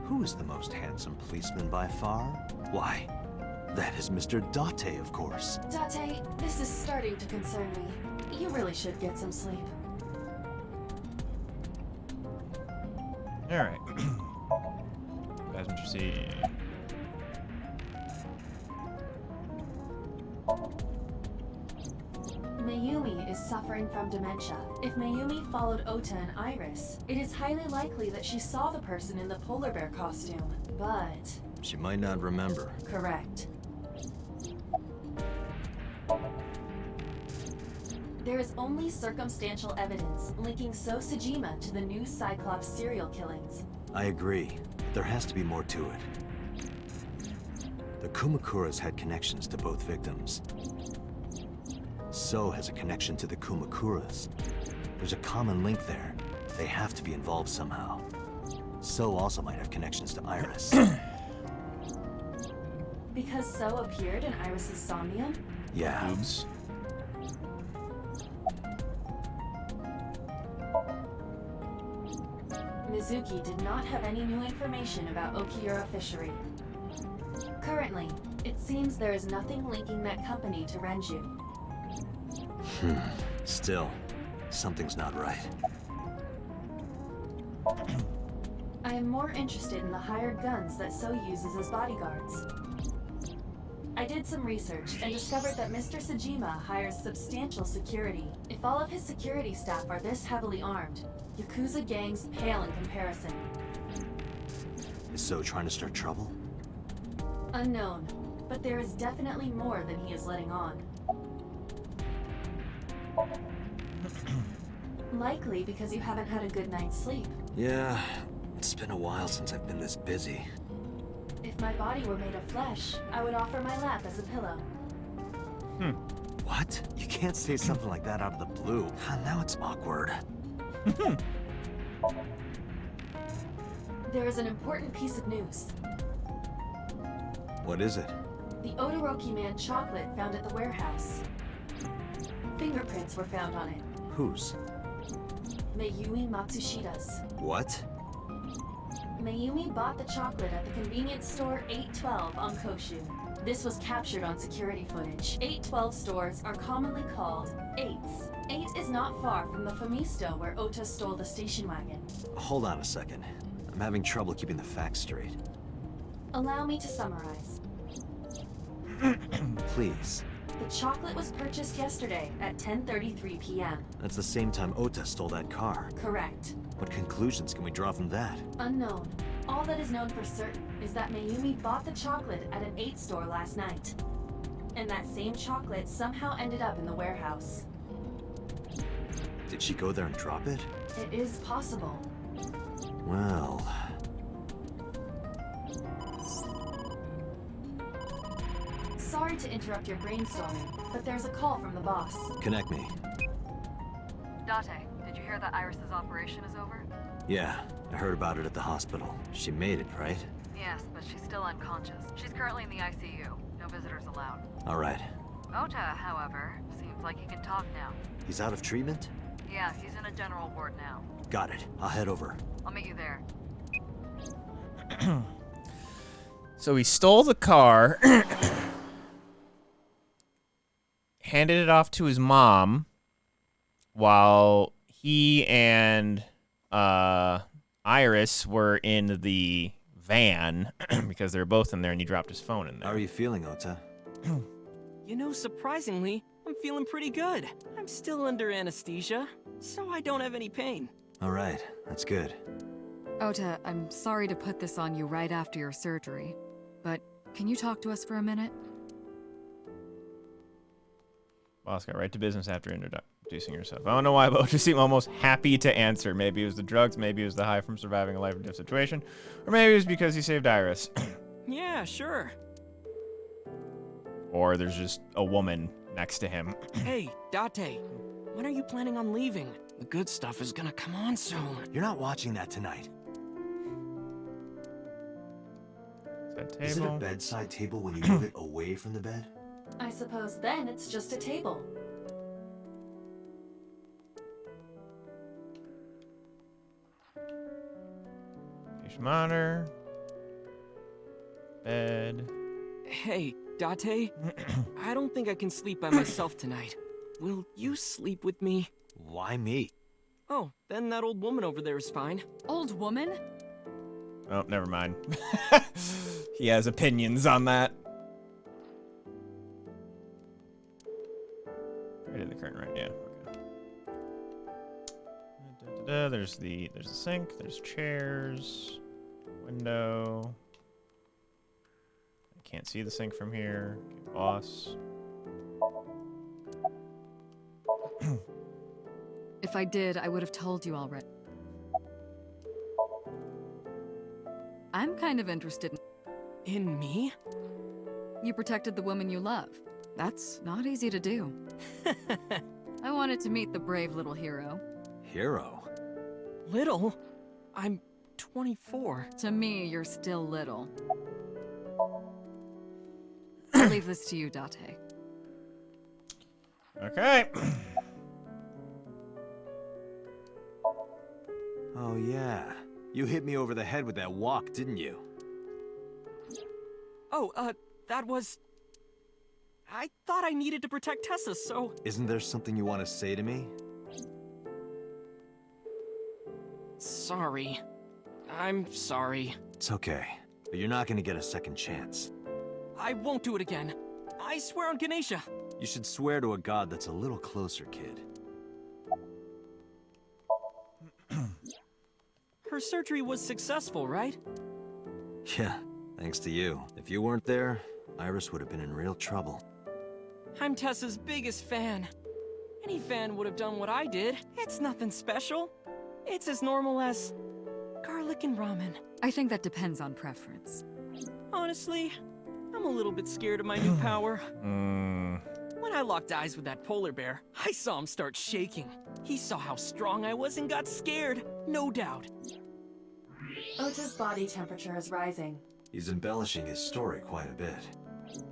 Who is the most handsome policeman by far? Why, that is Mr. Date, of course. Date, this is starting to concern me. You really should get some sleep. Alright. Passenger seat. Mayumi is suffering from dementia. If Mayumi followed Ota and Iris, it is highly likely that she saw the person in the polar bear costume. But... She might not remember. correct. There is only circumstantial evidence linking So Sajima to the new Cyclops serial killings. I agree. There has to be more to it. The Kumakuras had connections to both victims. So has a connection to the Kumakuras. There's a common link there. They have to be involved somehow. So also might have connections to Iris. Because So appeared in Iris's Somnium? Yeah. Oops. Mizuki did not have any new information about Okiura Fishery. Currently, it seems there is nothing linking that company to Renju. Still, something's not right. I am more interested in the hired guns that So uses as bodyguards. I did some research and discovered that Mr. Sejima hires substantial security. If all of his security staff are this heavily armed, Yakuza gangs pale in comparison. Is So trying to start trouble? Unknown, but there is definitely more than he is letting on. Likely because you haven't had a good night's sleep. Yeah, it's been a while since I've been this busy. If my body were made of flesh, I would offer my lap as a pillow. What? You can't say something like that out of the blue. Now it's awkward. There is an important piece of news. What is it? The Odoroki Man chocolate found at the warehouse. Fingerprints were found on it. Whose? Mayumi Matsushida's. What? Mayumi bought the chocolate at the convenience store 812 on Koshu. This was captured on security footage. 812 stores are commonly called 8s. 8 is not far from the Famisto where Ota stole the station wagon. Hold on a second. I'm having trouble keeping the facts straight. Allow me to summarize. Please. The chocolate was purchased yesterday at 10:33 p.m. That's the same time Ota stole that car. Correct. What conclusions can we draw from that? Unknown. All that is known for certain is that Mayumi bought the chocolate at an 8 store last night. And that same chocolate somehow ended up in the warehouse. Did she go there and drop it? It is possible. Well... Sorry to interrupt your brainstorming, but there's a call from the boss. Connect me. Date, did you hear that Iris's operation is over? Yeah, I heard about it at the hospital. She made it, right? Yes, but she's still unconscious. She's currently in the ICU. No visitors allowed. Alright. Ota, however, seems like he can talk now. He's out of treatment? Yeah, he's in a general ward now. Got it. I'll head over. I'll meet you there. So he stole the car, handed it off to his mom, while he and Iris were in the van because they were both in there, and he dropped his phone in there. How are you feeling, Ota? You know, surprisingly, I'm feeling pretty good. I'm still under anesthesia, so I don't have any pain. Alright, that's good. Ota, I'm sorry to put this on you right after your surgery, but can you talk to us for a minute? Boss got right to business after introducing herself. I don't know why, but she seemed almost happy to answer. Maybe it was the drugs, maybe it was the high from surviving a life-or-death situation, or maybe it was because he saved Iris. Yeah, sure. Or there's just a woman next to him. Hey, Date, when are you planning on leaving? The good stuff is gonna come on soon. You're not watching that tonight. Is it a bedside table when you move it away from the bed? I suppose then it's just a table. Patient monitor. Bed. Hey, Date, I don't think I can sleep by myself tonight. Will you sleep with me? Why me? Oh, then that old woman over there is fine. Old woman? Oh, never mind. He has opinions on that. I did the curtain right, yeah. Okay. There's the sink, there's chairs, window. I can't see the sink from here. Okay, boss. If I did, I would have told you already. I'm kind of interested in me? You protected the woman you love. That's not easy to do. I wanted to meet the brave little hero. Hero? Little? I'm 24. To me, you're still little. I'll leave this to you, Date. Okay. Oh, yeah. You hit me over the head with that walk, didn't you? Oh, that was... I thought I needed to protect Tessa, so... Isn't there something you want to say to me? Sorry. I'm sorry. It's okay, but you're not gonna get a second chance. I won't do it again. I swear on Ganesha. You should swear to a god that's a little closer, kid. Her surgery was successful, right? Yeah, thanks to you. If you weren't there, Iris would have been in real trouble. I'm Tessa's biggest fan. Any fan would have done what I did. It's nothing special. It's as normal as garlic and ramen. I think that depends on preference. Honestly, I'm a little bit scared of my new power. When I locked eyes with that polar bear, I saw him start shaking. He saw how strong I was and got scared, no doubt. Ota's body temperature is rising. He's embellishing his story quite a bit.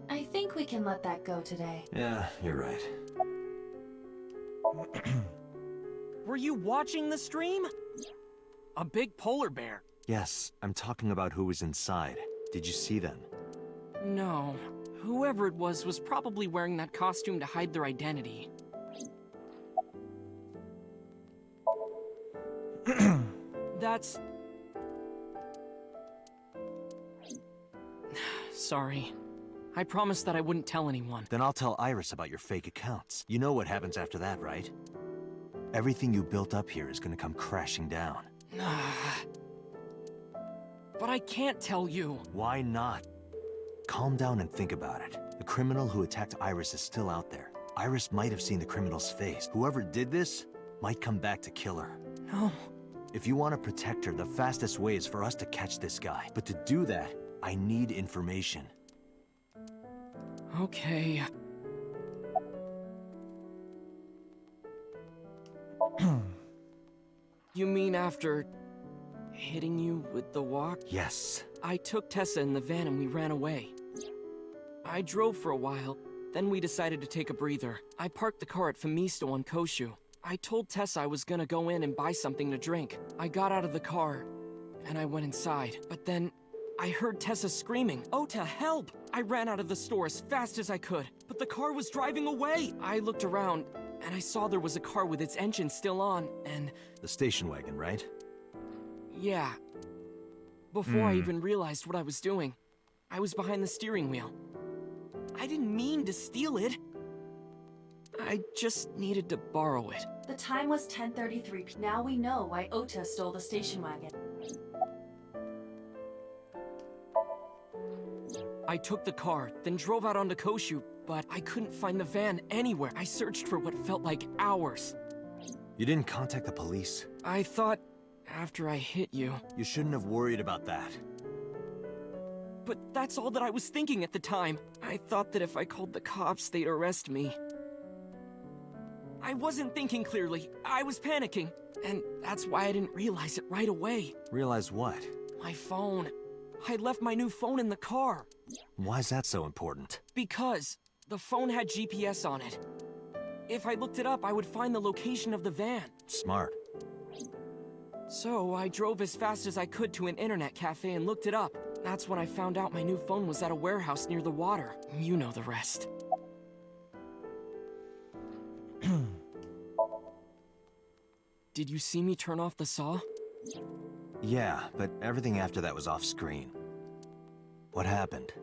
I think we can let that go today. Yeah, you're right. Were you watching the stream? A big polar bear. Yes, I'm talking about who was inside. Did you see them? No. Whoever it was probably wearing that costume to hide their identity. That's... Sorry. I promised that I wouldn't tell anyone. Then I'll tell Iris about your fake accounts. You know what happens after that, right? Everything you built up here is gonna come crashing down. But I can't tell you. Why not? Calm down and think about it. The criminal who attacked Iris is still out there. Iris might have seen the criminal's face. Whoever did this might come back to kill her. No. If you want to protect her, the fastest way is for us to catch this guy. But to do that, I need information. Okay. You mean after hitting you with the walk? Yes. I took Tessa in the van and we ran away. I drove for a while, then we decided to take a breather. I parked the car at Femisto on Koshu. I told Tessa I was gonna go in and buy something to drink. I got out of the car, and I went inside. But then, I heard Tessa screaming, "Ota, help!" I ran out of the store as fast as I could, but the car was driving away! I looked around, and I saw there was a car with its engine still on, and... The station wagon, right? Yeah. Before I even realized what I was doing, I was behind the steering wheel. I didn't mean to steal it. I just needed to borrow it. The time was 10:33. Now we know why Ota stole the station wagon. I took the car, then drove out onto Koshu, but I couldn't find the van anywhere. I searched for what felt like hours. You didn't contact the police? I thought, after I hit you... You shouldn't have worried about that. But that's all that I was thinking at the time. I thought that if I called the cops, they'd arrest me. I wasn't thinking clearly. I was panicking. And that's why I didn't realize it right away. Realize what? My phone. I left my new phone in the car. Why's that so important? Because the phone had GPS on it. If I looked it up, I would find the location of the van. Smart. So I drove as fast as I could to an internet cafe and looked it up. That's when I found out my new phone was at a warehouse near the water. You know the rest. Did you see me turn off the saw? Yeah, but everything after that was off screen. What happened?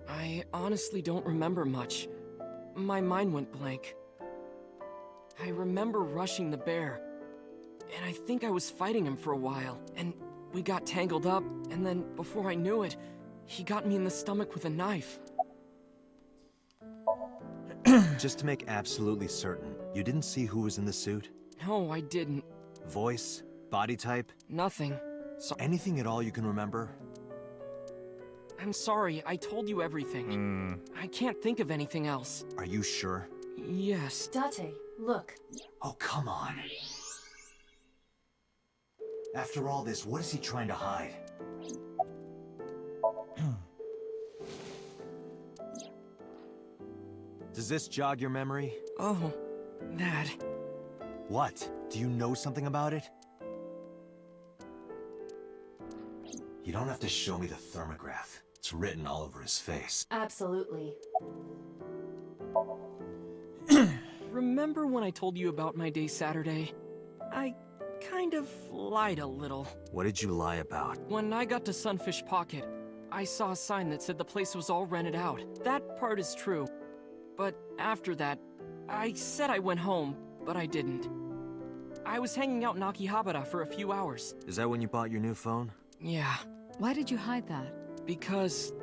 I honestly don't remember much. My mind went blank. I remember rushing the bear, and I think I was fighting him for a while, and we got tangled up, and then before I knew it, he got me in the stomach with a knife. Just to make absolutely certain, you didn't see who was in the suit? No, I didn't. Voice? Body type? Nothing. Anything at all you can remember? I'm sorry, I told you everything. I can't think of anything else. Are you sure? Yes. Date, look. Oh, come on. After all this, what is he trying to hide? Does this jog your memory? Oh, that. What? Do you know something about it? You don't have to show me the thermograph. It's written all over his face. Absolutely. Remember when I told you about my day Saturday? I kind of lied a little. What did you lie about? When I got to Sunfish Pocket, I saw a sign that said the place was all rented out. That part is true. But after that, I said I went home, but I didn't. I was hanging out in Akihabara for a few hours. Is that when you bought your new phone? Yeah. Why did you hide that? Because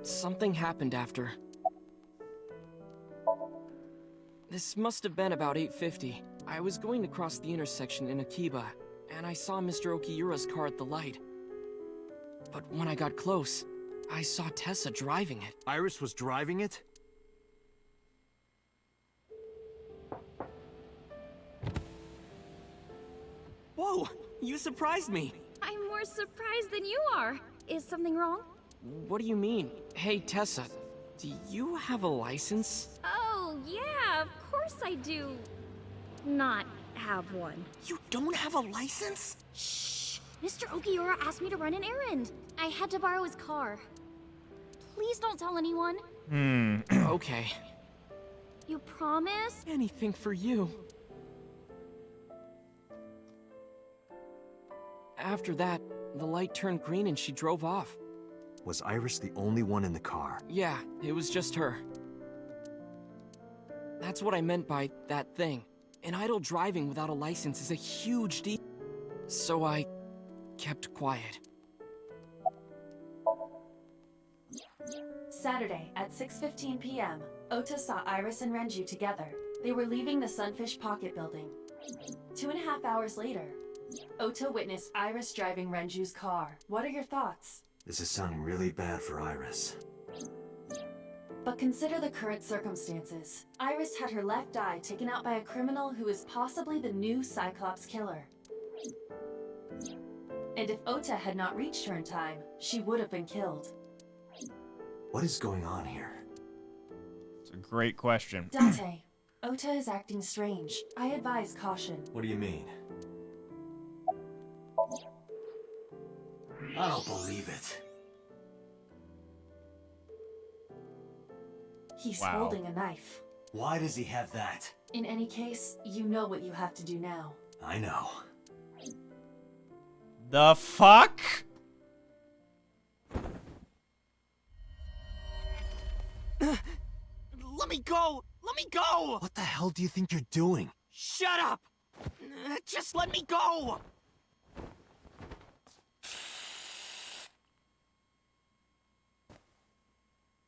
something happened after. This must have been about 8:50. I was going to cross the intersection in Akiba, and I saw Mr. Okiura's car at the light. But when I got close, I saw Tessa driving it. Iris was driving it? Whoa! You surprised me! I'm more surprised than you are. Is something wrong? What do you mean? Hey, Tessa, do you have a license? Oh, yeah, of course I do. Not have one. You don't have a license? Shh! Mr. Okiura asked me to run an errand. I had to borrow his car. Please don't tell anyone. Okay. You promise? Anything for you. After that, the light turned green and she drove off. Was Iris the only one in the car? Yeah, it was just her. That's what I meant by that thing. An idle driving without a license is a huge deal. So I kept quiet. Saturday at 6:15 p.m., Ota saw Iris and Renju together. They were leaving the Sunfish Pocket building. 2.5 hours later, Ota witnessed Iris driving Renju's car. What are your thoughts? This is sounding really bad for Iris. But consider the current circumstances. Iris had her left eye taken out by a criminal who is possibly the new Cyclops killer. And if Ota had not reached her in time, she would have been killed. What is going on here? It's a great question. Date, Ota is acting strange. I advise caution. What do you mean? I don't believe it. He's holding a knife. Why does he have that? In any case, you know what you have to do now. I know. The fuck? Let me go! Let me go! What the hell do you think you're doing? Shut up! Just let me go!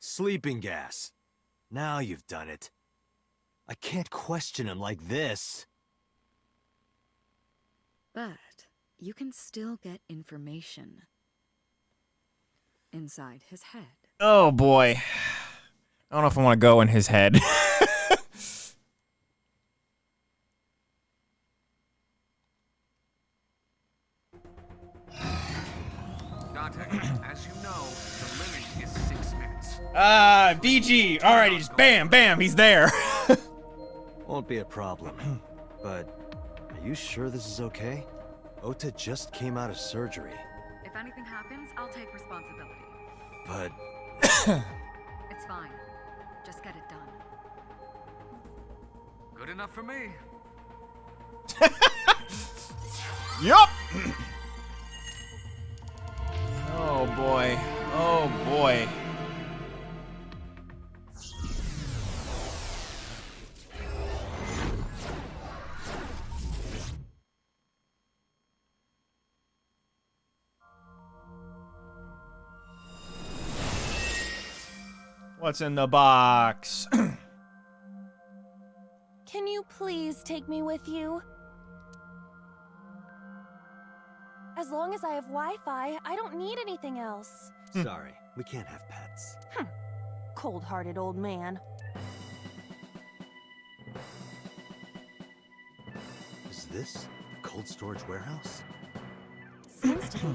Sleeping gas. Now you've done it. I can't question him like this. But you can still get information inside his head. Oh boy. I don't know if I want to go in his head. Dante, as you know, the limit is 6 minutes. BG. Alrighty, just bam, bam, he's there. Won't be a problem. But are you sure this is okay? Ota just came out of surgery. If anything happens, I'll take responsibility. But It's fine. Just get it done. Good enough for me. Yup. Oh boy. Oh boy. What's in the box? Can you please take me with you? As long as I have Wi-Fi, I don't need anything else. sorry, we can't have pets. Cold-hearted old man. Is this a cold storage warehouse? Seems to be.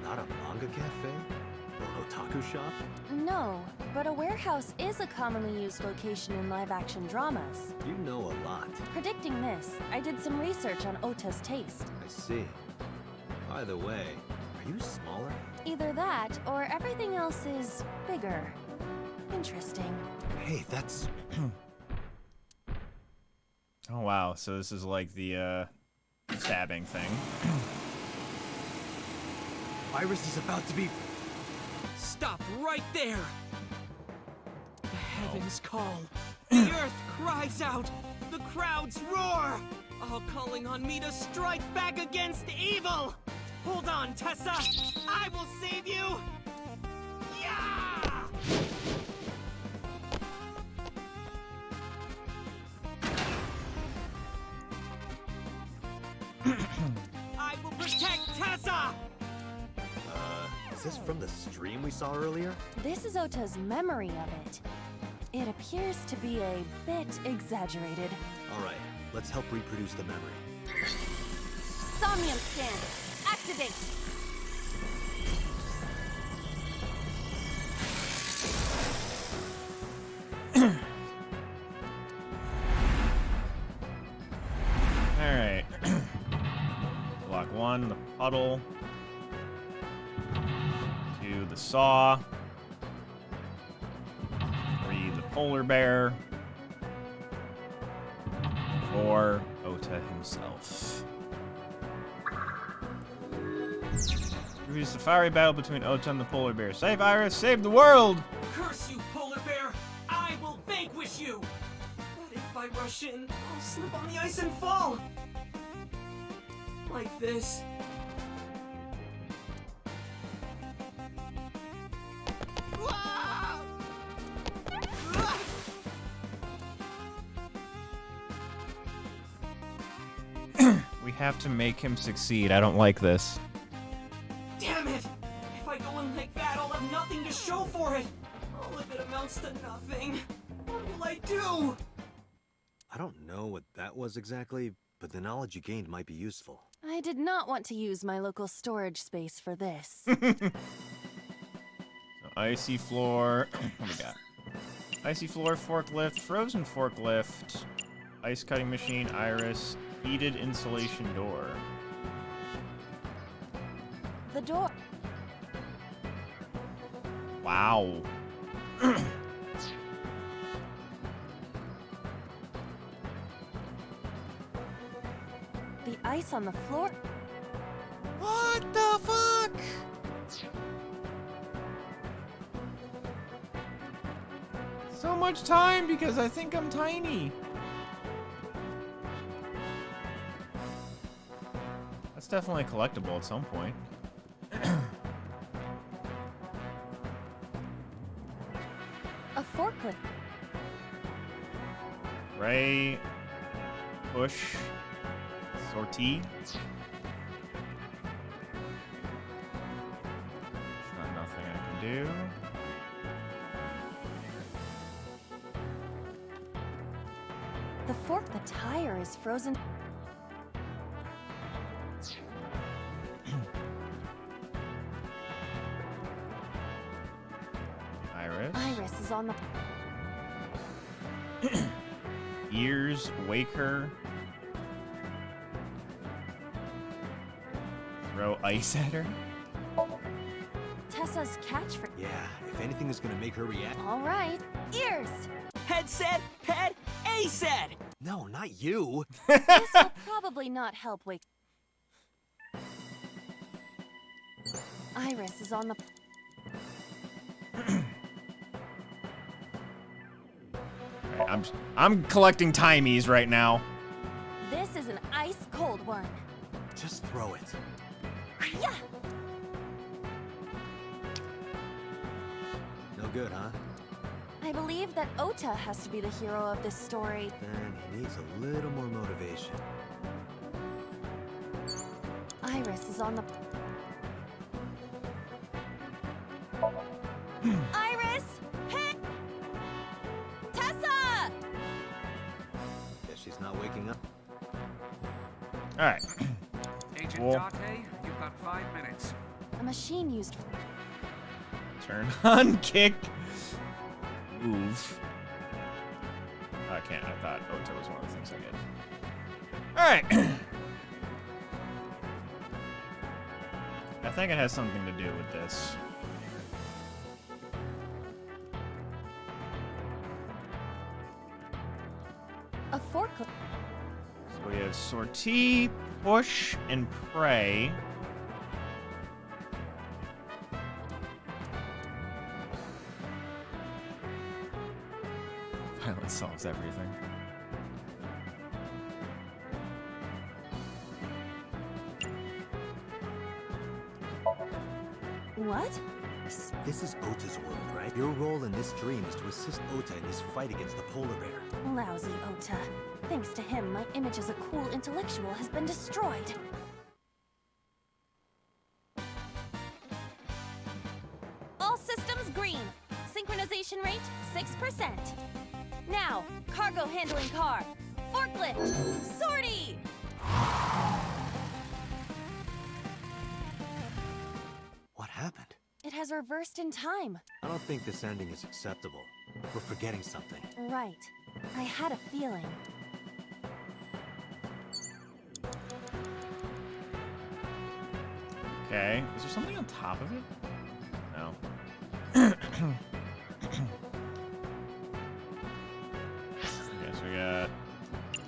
Not a manga cafe? Or an otaku shop? No, but a warehouse is a commonly used location in live-action dramas. You know a lot. Predicting this, I did some research on Ota's taste. I see. By the way, Are you smaller? Either that, or everything else is bigger. Interesting. Hey, that's... Oh wow, so this is like the stabbing thing. Iris is about to be... Stop right there! The heavens call. The earth cries out. The crowds roar. All calling on me to strike back against evil. Hold on, Tessa. I will save you. Yeah! I will protect Tessa. Is this from the stream we saw earlier? This is Ota's memory of it. It appears to be a bit exaggerated. Alright, let's help reproduce the memory. Somnium scan. Activate. Alright. Block 1, the puddle. 2, the saw. 3, the polar bear. 4, Ota himself. Reviews the fiery battle between Ota and the polar bear. Save Iris, save the world! Curse you, polar bear! I will vanquish you! What if I rush in? I'll slip on the ice and fall! Like this. We have to make him succeed. I don't like this. Damn it! If I go in like that, I'll have nothing to show for it! All of it amounts to nothing. What will I do? I don't know what that was exactly, but the knowledge you gained might be useful. I did not want to use my local storage space for this. So, icy floor. What do we got? Icy floor, forklift, frozen forklift, ice cutting machine, iris, heated insulation door. The door. Wow. The ice on the floor. What the fuck? So much time because I think I'm tiny. That's definitely collectible at some point. A forklift. Ray, push, sortie. It's not nothing I can do. The tire is frozen. Iris. Iris is on the... Ears, wake her. Throw ice at her. Tessa's catchphrase. Yeah, if anything is gonna make her react. All right, ears. Head said, ped, A said. No, not you. This will probably not help wake. Iris is on the... I'm collecting timies right now. This is an ice cold one. Just throw it. Yeah. No good, huh? I believe that Ota has to be the hero of this story. Then he needs a little more motivation. Iris is on the... Iris! Hey! Tessa! Guess she's not waking up. Alright. Agent Cool. Date, you've got 5 minutes. A machine used... Turn on, kick, move. I can't. I thought Ota was one of the things I did. Alright. I think it has something to do with this. A forklift. So we have sortie, push, and pray. Violence solves everything. What? This is Ota's world, right? Your role in this dream is to assist Ota in his fight against the polar bear. Lousy Ota. Thanks to him, my image as a cool intellectual has been destroyed. All systems green. Synchronization rate 6%. Now, cargo handling car. Forklift. Sortie! What happened? It has reversed in time. I don't think this ending is acceptable. We're forgetting something. Right. I had a feeling. Okay. Is there something on top of it? No.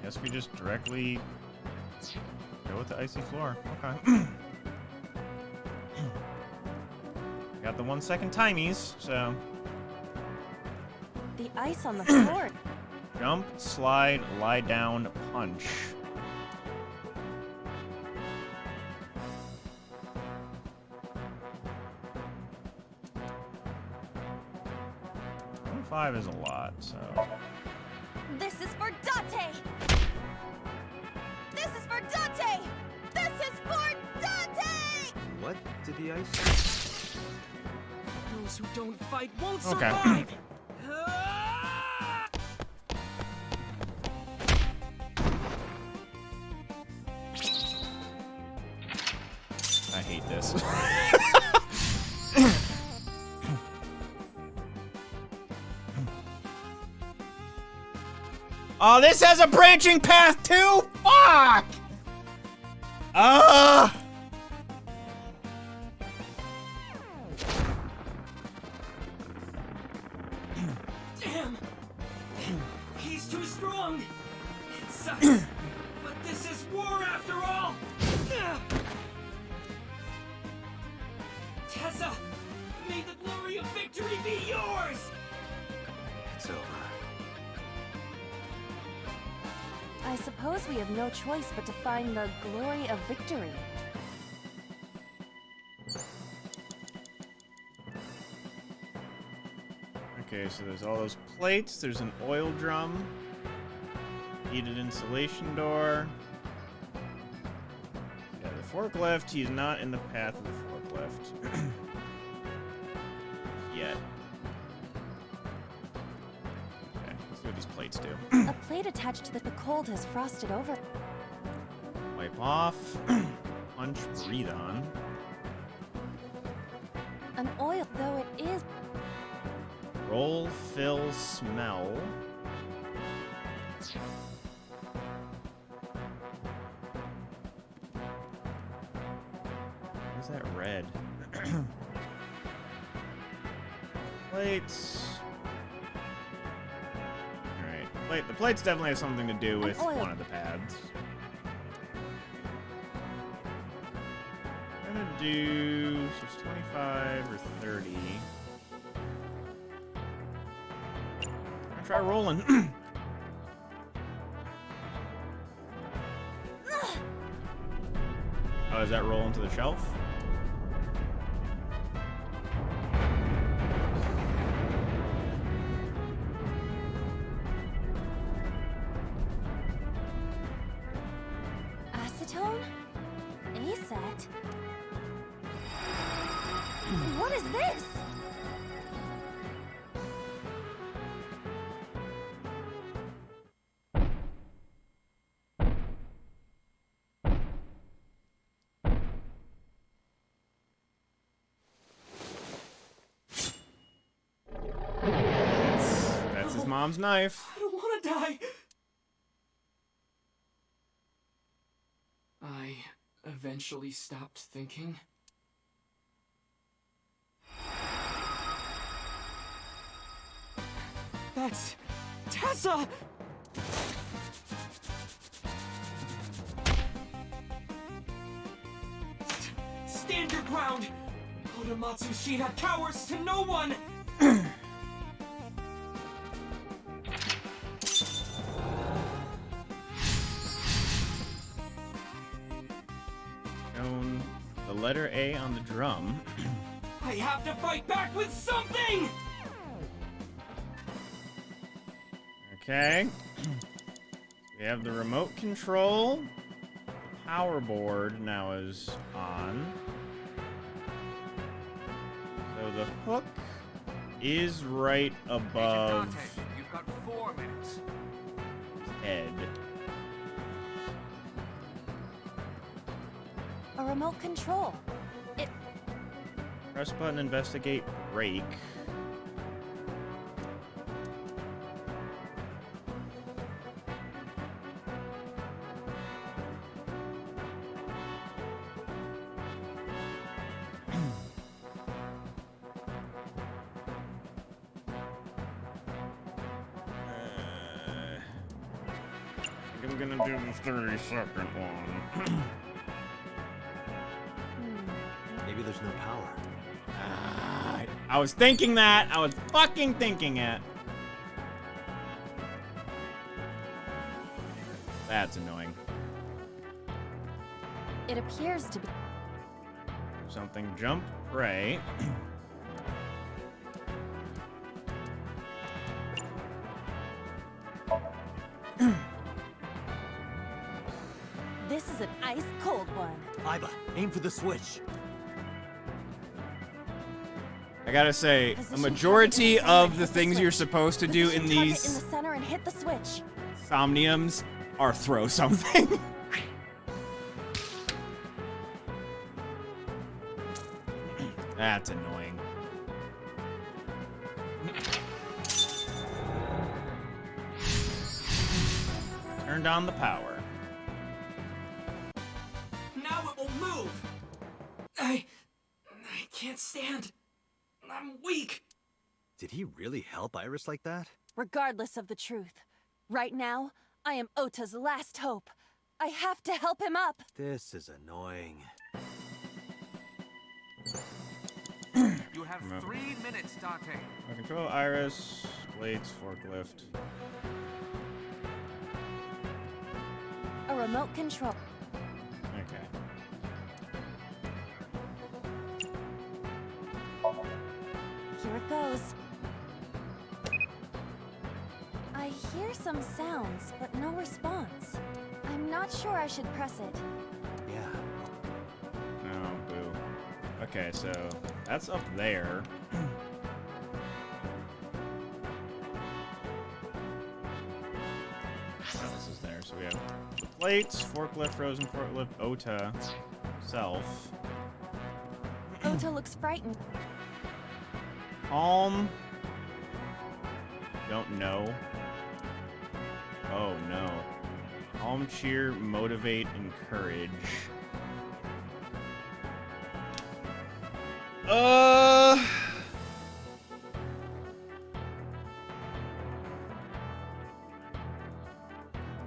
Guess we just directly go with the icy floor. Okay. Got the 1 second timies, so. The ice on the floor. Jump, slide, lie down, punch. Five is a lot, so. This is for Date! This is for Date! This is for Date! What did the ice? Those who don't fight won't Okay. survive! I hate this. Oh, this has a branching path too? Fuck! Damn! He's too strong! It sucks, but this is war after all! Tessa, may the glory of victory be yours! It's over. I suppose we have no choice but to find the glory of victory. Okay, so there's all those plates. There's an oil drum. Heated insulation door. Yeah, the forklift. He's not in the path of the forklift. Yet. Okay, let's see what these plates do. A plate attached to the cold has frosted over. Wipe off. Punch, breathe on. An oil, though it is. Roll, fill, smell. What's that red? Plates. Alright. The plates definitely have something to do with one of the pads. I'm gonna do 25 or 30. Try rolling. Oh, is that rolling to the shelf? Acetone? ASAT? What is this? That's his mom's knife. I don't want to die! I eventually stopped thinking. That's Tessa! Stand your ground! Oda Matsushita cowers to no one! Shown the letter A on the drum. I have to fight back with something! Okay. We have the remote control. The power board now is on. So the hook is right above Agent Dante, you've got 4 minutes. his head. A remote control. It. Press button, investigate, break. I'm gonna do the 30-second one. Maybe there's no power. I was thinking that. I was fucking thinking it. That's annoying. It appears to be. Something jump, right. This is an ice cold one. Iba, aim for the switch. I gotta say, a Position majority target in the center of and the hit things switch. you're supposed to do in Position target these in the center and hit the switch. Somniums are throw something. That's annoying. Turned on the power. Now it will move! I can't stand. I'm weak. Did he really help Iris like that? Regardless of the truth, right now, I am Ota's last hope. I have to help him up. This is annoying. You have Remote. 3 minutes, Dante. Control, Iris, blades, forklift. A remote control. Okay. Here it goes. I hear some sounds, but no response. I'm not sure I should press it. Yeah. No, boo. Okay, so that's up there. This is there. So we have the plates, forklift, frozen forklift, Ota, self. Ota looks frightened. Calm. Don't know. Oh no. Calm, cheer, motivate, encourage. I'm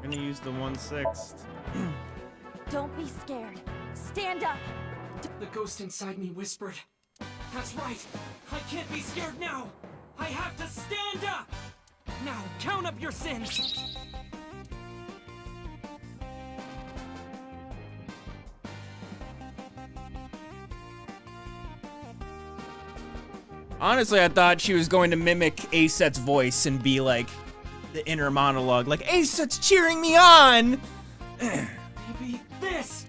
gonna use the 1/6. Don't be scared. Stand up. The ghost inside me whispered. That's right. I can't be scared now. I have to stand up. Now, count up your sins. Honestly, I thought she was going to mimic Aset's voice and be like the inner monologue, like, Aset's cheering me on! Maybe this.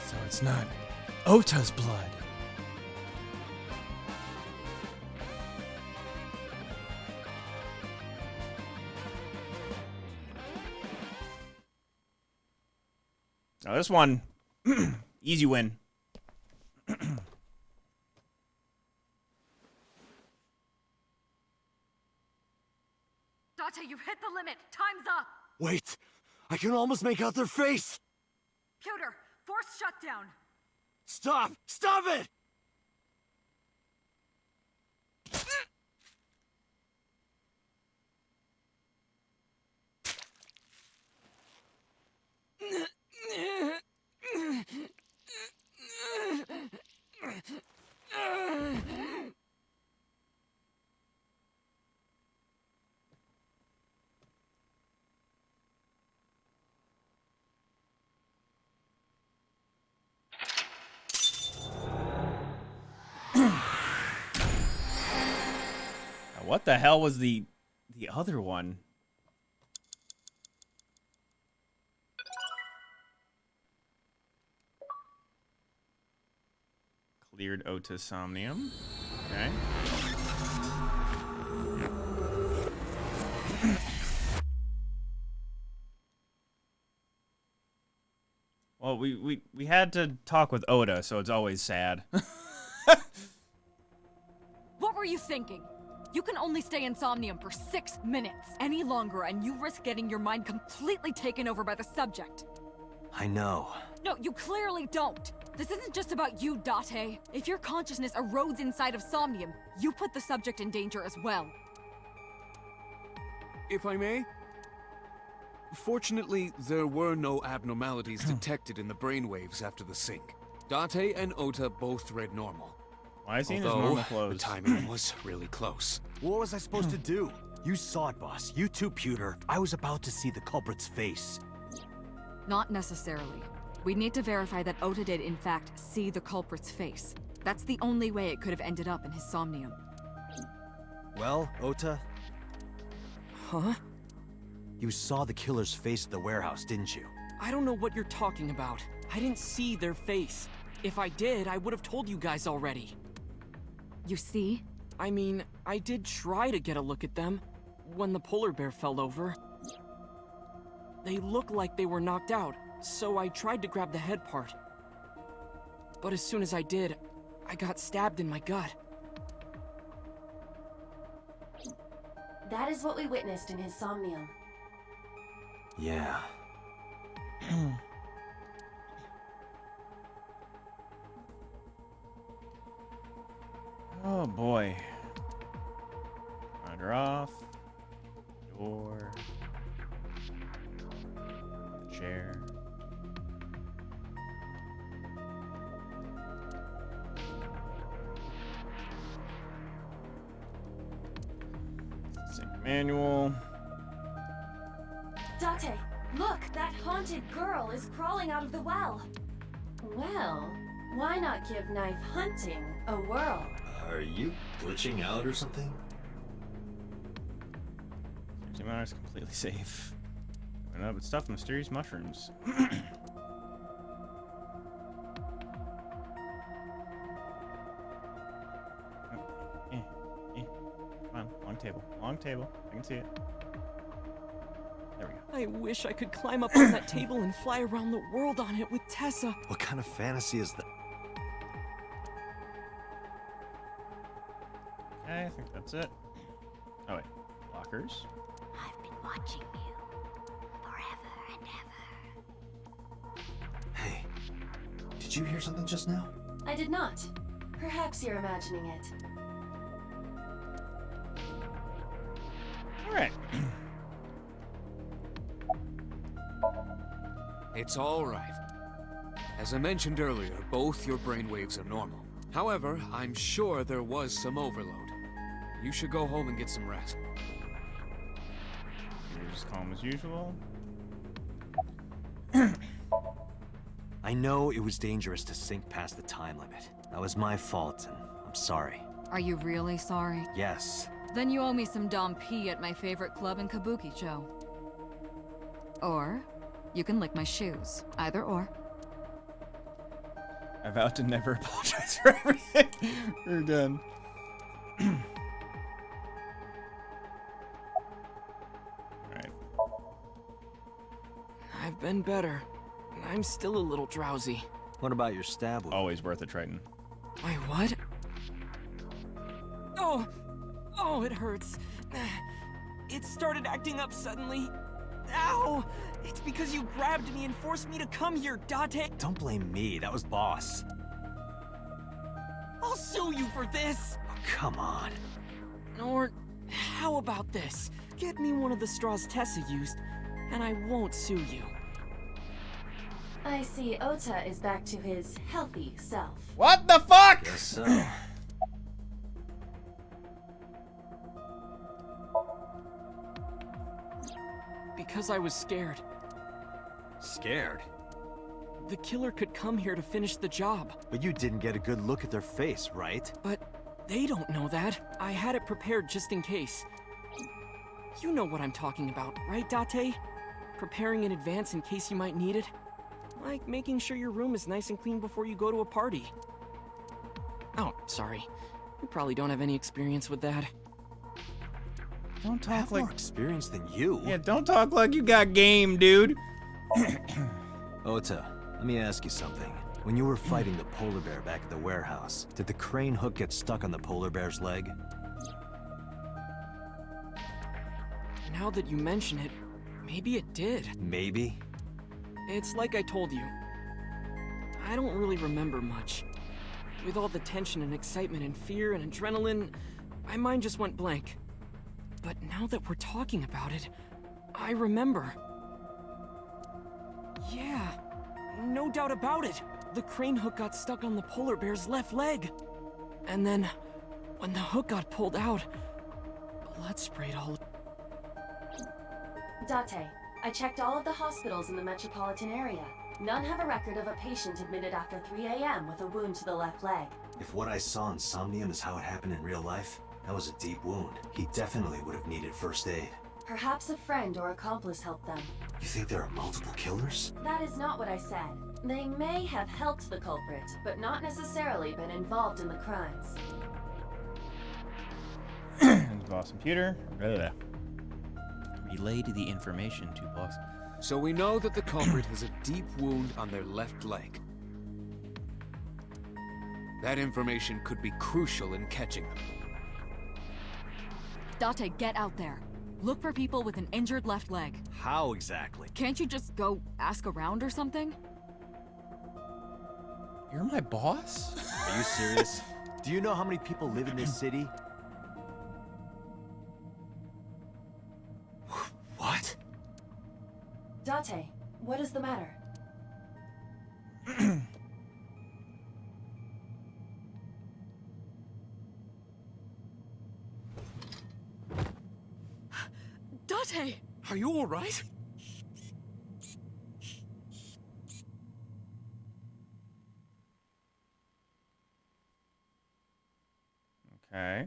So it's not Ota's blood. Now this one, easy win. Date, you've hit the limit. Time's up. Wait! I can almost make out their face! Pewter, force shutdown. Stop! Stop it! What the hell was the other one? Cleared Ota Somnium. Okay. Well, we had to talk with Oda, so it's always sad. What were you thinking? You can only stay in Somnium for 6 minutes. Any longer, and you risk getting your mind completely taken over by the subject. I know. No, you clearly don't. This isn't just about you, Date. If your consciousness erodes inside of Somnium, you put the subject in danger as well. If I may? Fortunately, there were no abnormalities detected in the brainwaves after the sync. Date and Ota both read normal. Why is he in his Although, normal clothes? the timing was really close. What was I supposed to do? You saw it, boss. You too, Pewter. I was about to see the culprit's face. Not necessarily. We need to verify that Ota did in fact see the culprit's face. That's the only way it could have ended up in his Somnium. Well, Ota? Huh? You saw the killer's face at the warehouse, didn't you? I don't know what you're talking about. I didn't see their face. If I did, I would have told you guys already. You see? I mean, I did try to get a look at them when the polar bear fell over. They looked like they were knocked out, so I tried to grab the head part. But as soon as I did, I got stabbed in my gut. That is what we witnessed in his Somnium. Yeah. Oh boy. Finder off. Door. Chair. Sync manual. Date, look, that haunted girl is crawling out of the well. Well, why not give knife hunting a whirl? Are you glitching out or something? Matter is completely safe. Coming up with stuff, mysterious mushrooms. Come on, long table. Long table. I can see it. There we go. I wish I could climb up on that table and fly around the world on it with Tessa. What kind of fantasy is that? Okay, I think that's it. Oh wait, lockers. I've been watching you forever and ever. Hey, did you hear something just now? I did not. Perhaps you're imagining it. Alright. It's all right. As I mentioned earlier, both your brainwaves are normal. However, I'm sure there was some overload. You should go home and get some rest. You're just calm as usual. I know it was dangerous to sink past the time limit. That was my fault, and I'm sorry. Are you really sorry? Yes. Then you owe me some Dom P at my favorite club in Kabukicho. Or, you can lick my shoes. Either or. I vow to never apologize for everything. We're done. Alright. I've been better. I'm still a little drowsy. What about your stab wound? Always worth it, Triton. My what? Oh! Oh, it hurts. it started acting up suddenly. Ow! It's because you grabbed me and forced me to come here, Date. Don't blame me, that was Boss. I'll sue you for this! Oh, come on. Or, how about this? Get me one of the straws Tessa used, and I won't sue you. I see Ota is back to his healthy self. What the fuck? Guess so. Because I was scared. Scared? The killer could come here to finish the job. But you didn't get a good look at their face, right? But they don't know that. I had it prepared just in case. You know what I'm talking about, right, Date? Preparing in advance in case you might need it. Like making sure your room is nice and clean before you go to a party. Oh, sorry. You probably don't have any experience with that. Don't talk I have like more experience than you. Yeah, don't talk like you got game, dude. Ota, let me ask you something. When you were fighting the polar bear back at the warehouse, did the crane hook get stuck on the polar bear's leg? Now that you mention it, maybe it did. Maybe? It's like I told you. I don't really remember much. With all the tension and excitement and fear and adrenaline, my mind just went blank. But now that we're talking about it, I remember. Yeah, no doubt about it. The crane hook got stuck on the polar bear's left leg. And then, when the hook got pulled out, blood sprayed all. Date, I checked all of the hospitals in the metropolitan area. None have a record of a patient admitted after 3 a.m. with a wound to the left leg. If what I saw in Somnium is how it happened in real life, that was a deep wound. He definitely would have needed first aid. Perhaps a friend or accomplice helped them. You think there are multiple killers? That is not what I said. They may have helped the culprit, but not necessarily been involved in the crimes. Boss computer. Relayed the information to boss. So we know that the culprit has a deep wound on their left leg. That information could be crucial in catching them. Date, get out there. Look for people with an injured left leg. How exactly? Can't you just go ask around or something? You're my boss? Are you serious? Do you know how many people live in this city? What? Date, what is the matter? Date! Are you alright? Okay.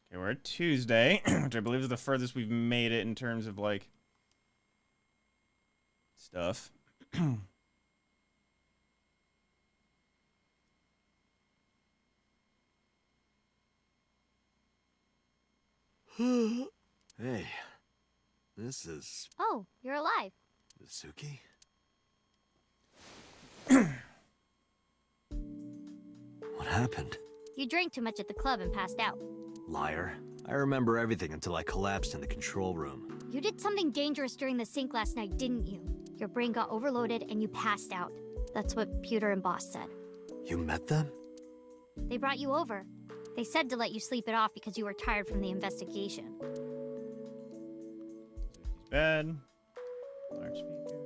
Okay, we're at Tuesday, which I believe is the furthest we've made it in terms of, like, stuff. Hey, this is... Oh, you're alive. Mizuki? What happened? You drank too much at the club and passed out. Liar. I remember everything until I collapsed in the control room. You did something dangerous during the sink last night, didn't you? Your brain got overloaded and you passed out. That's what Pewter and Boss said. You met them? They brought you over. They said to let you sleep it off because you were tired from the investigation. Bed. Large speaker.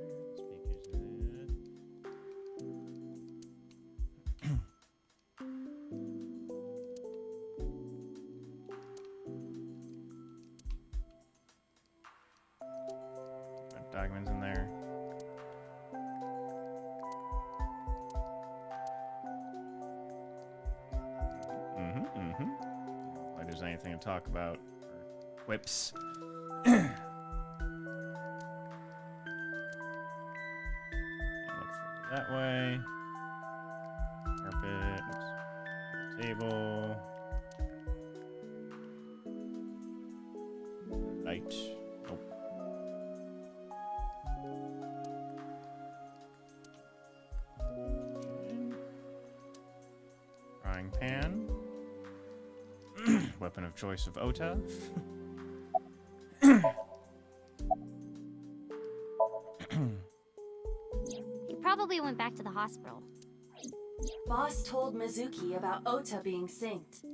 Speakers in it. Got documents in there. Like there's anything to talk about. Or whips. That way. Carpet. Oops. Table. Light. Nope. Frying pan. Weapon of choice of Ota. probably went back to the hospital. Boss told Mizuki about Ota being synced.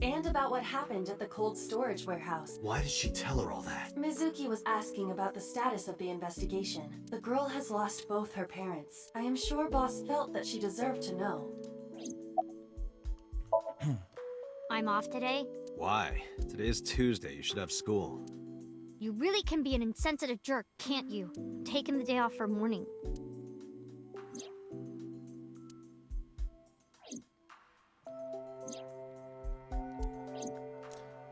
And about what happened at the cold storage warehouse. Why did she tell her all that? Mizuki was asking about the status of the investigation. The girl has lost both her parents. I am sure Boss felt that she deserved to know. I'm off today. Why? Today is Tuesday. You should have school. You really can be an insensitive jerk, can't you? Taking the day off for mourning.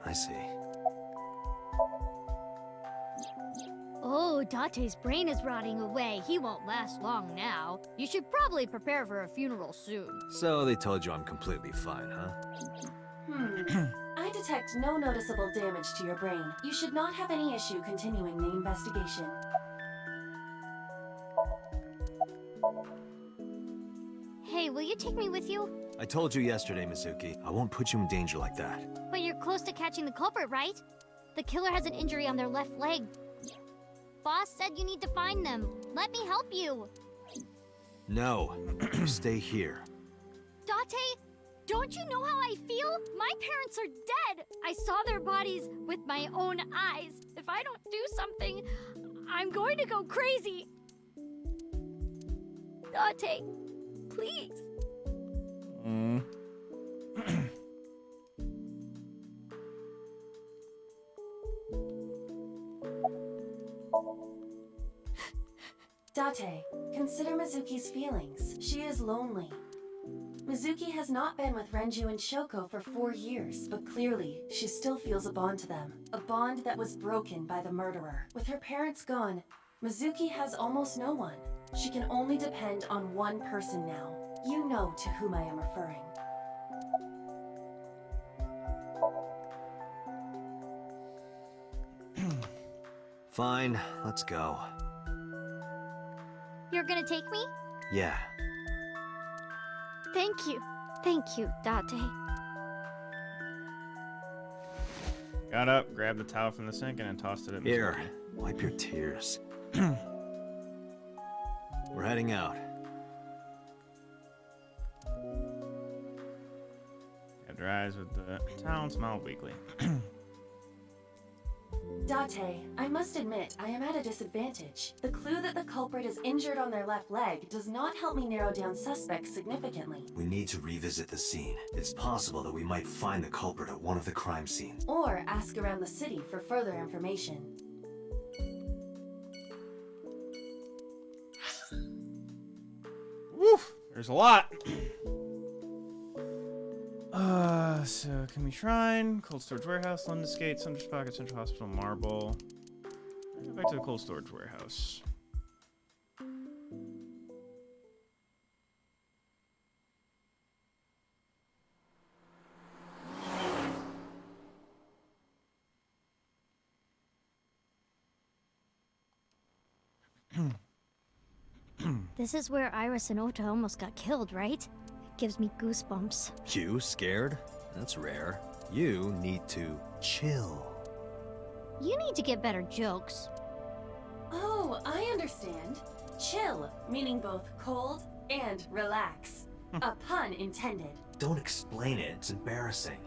I see. Oh, Date's brain is rotting away. He won't last long now. You should probably prepare for a funeral soon. So they told you I'm completely fine, huh? I detect no noticeable damage to your brain. You should not have any issue continuing the investigation. Hey, will you take me with you? I told you yesterday, Mizuki. I won't put you in danger like that. But you're close to catching the culprit, right? The killer has an injury on their left leg. Boss said you need to find them. Let me help you. No. You stay here. Date, don't you know how I feel? My parents are dead. I saw their bodies with my own eyes. If I don't do something, I'm going to go crazy. Date, please. Date, consider Mizuki's feelings. She is lonely. Mizuki has not been with Renju and Shoko for 4 years, but clearly, she still feels a bond to them. A bond that was broken by the murderer. With her parents gone, Mizuki has almost no one. She can only depend on one person now. You know to whom I am referring. Fine, let's go. You're gonna take me? Yeah. Thank you. Thank you, Date. Got up, grabbed the towel from the sink, and then tossed it at Mizuki. Here, wipe your tears. We're heading out. Grabbed her eyes with the towel and smiled weakly. Date, I must admit, I am at a disadvantage. The clue that the culprit is injured on their left leg does not help me narrow down suspects significantly. We need to revisit the scene. It's possible that we might find the culprit at one of the crime scenes. Or ask around the city for further information. Woof! There's a lot. So Kumi Shrine, Cold Storage Warehouse, London Skate, Sunder's Pocket, Central Hospital, Marble. Let's go back to the Cold Storage Warehouse. This is where Iris and Ota almost got killed, right? It gives me goosebumps. You scared? That's rare. You need to chill. You need to get better jokes. Oh, I understand. Chill, meaning both cold and relax. A pun intended. Don't explain it. It's embarrassing.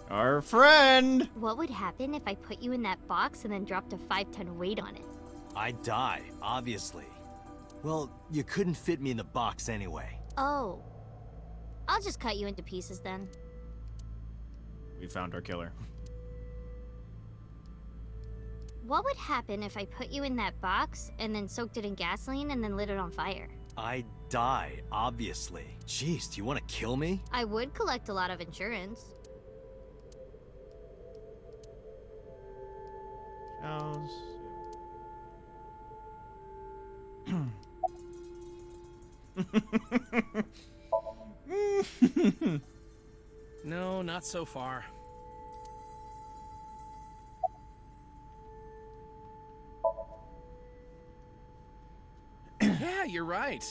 Our friend! What would happen if I put you in that box and then dropped a 5-ton weight on it? I'd die, obviously. Well, you couldn't fit me in the box anyway. Oh. I'll just cut you into pieces then. We found our killer. What would happen if I put you in that box and then soaked it in gasoline and then lit it on fire? I'd die, obviously. Jeez, do you want to kill me? I would collect a lot of insurance. Cows. No, not so far. Yeah, you're right.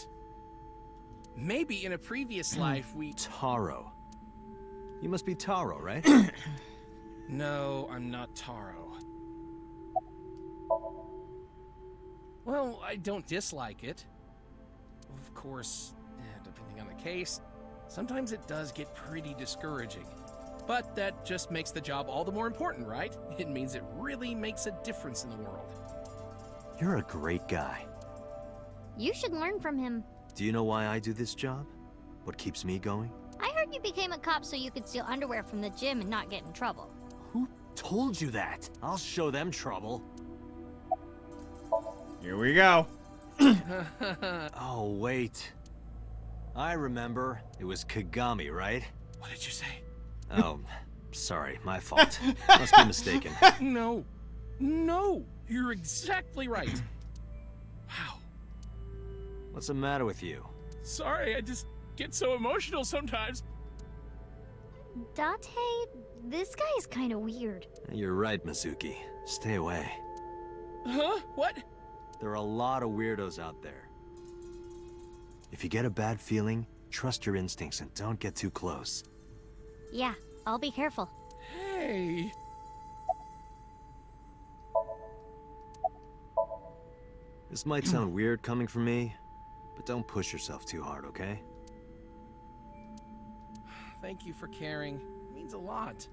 Maybe in a previous life we... Taro. You must be Taro, right? No, I'm not Taro. Well, I don't dislike it. Of course, depending on the case, sometimes it does get pretty discouraging. But that just makes the job all the more important, right? It means it really makes a difference in the world. You're a great guy. You should learn from him. Do you know why I do this job? What keeps me going? I heard you became a cop so you could steal underwear from the gym and not get in trouble. Who told you that? I'll show them trouble. Here we go. Oh, wait. I remember. It was Kagami, right? What did you say? Oh, sorry. My fault. Must be mistaken. No, you're exactly right. Wow. What's the matter with you? Sorry, I just get so emotional sometimes. Date, this guy is kind of weird. You're right, Mizuki. Stay away. Huh? What? There are a lot of weirdos out there. If you get a bad feeling, trust your instincts and don't get too close. Yeah, I'll be careful. Hey. This might sound weird coming from me, but don't push yourself too hard, okay? Thank you for caring. It means a lot.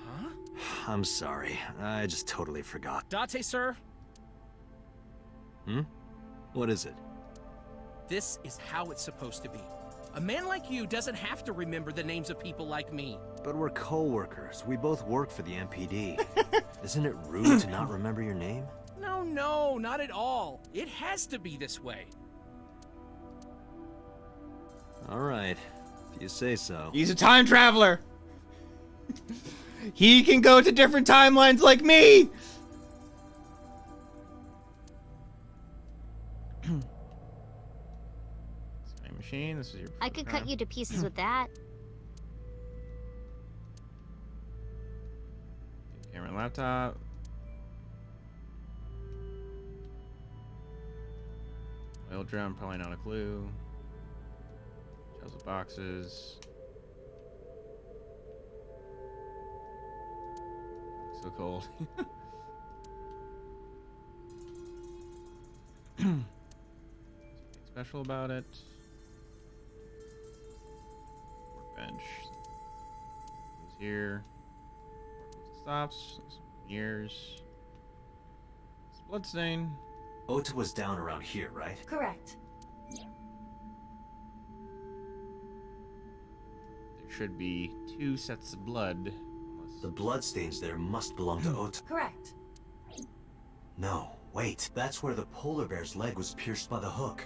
Huh? I'm sorry. I just totally forgot. Date, sir. Hmm? What is it? This is how it's supposed to be. A man like you doesn't have to remember the names of people like me. But we're co-workers. We both work for the MPD. Isn't it rude to not remember your name? No, not at all. It has to be this way. All right, if you say so. He's a time traveler. He can go to different timelines like me. Same machine. This is your. I could cut you to pieces with that. Camera and laptop. Oil drum, probably not a clue. Shelves of boxes. So cold. Something special about it. Workbench. Goes here. Stops. Years. It's a bloodstain. Ota was down around here, right? Correct. There should be 2 sets of blood. The bloodstains there must belong to Ota. Correct. No, wait. That's where the polar bear's leg was pierced by the hook.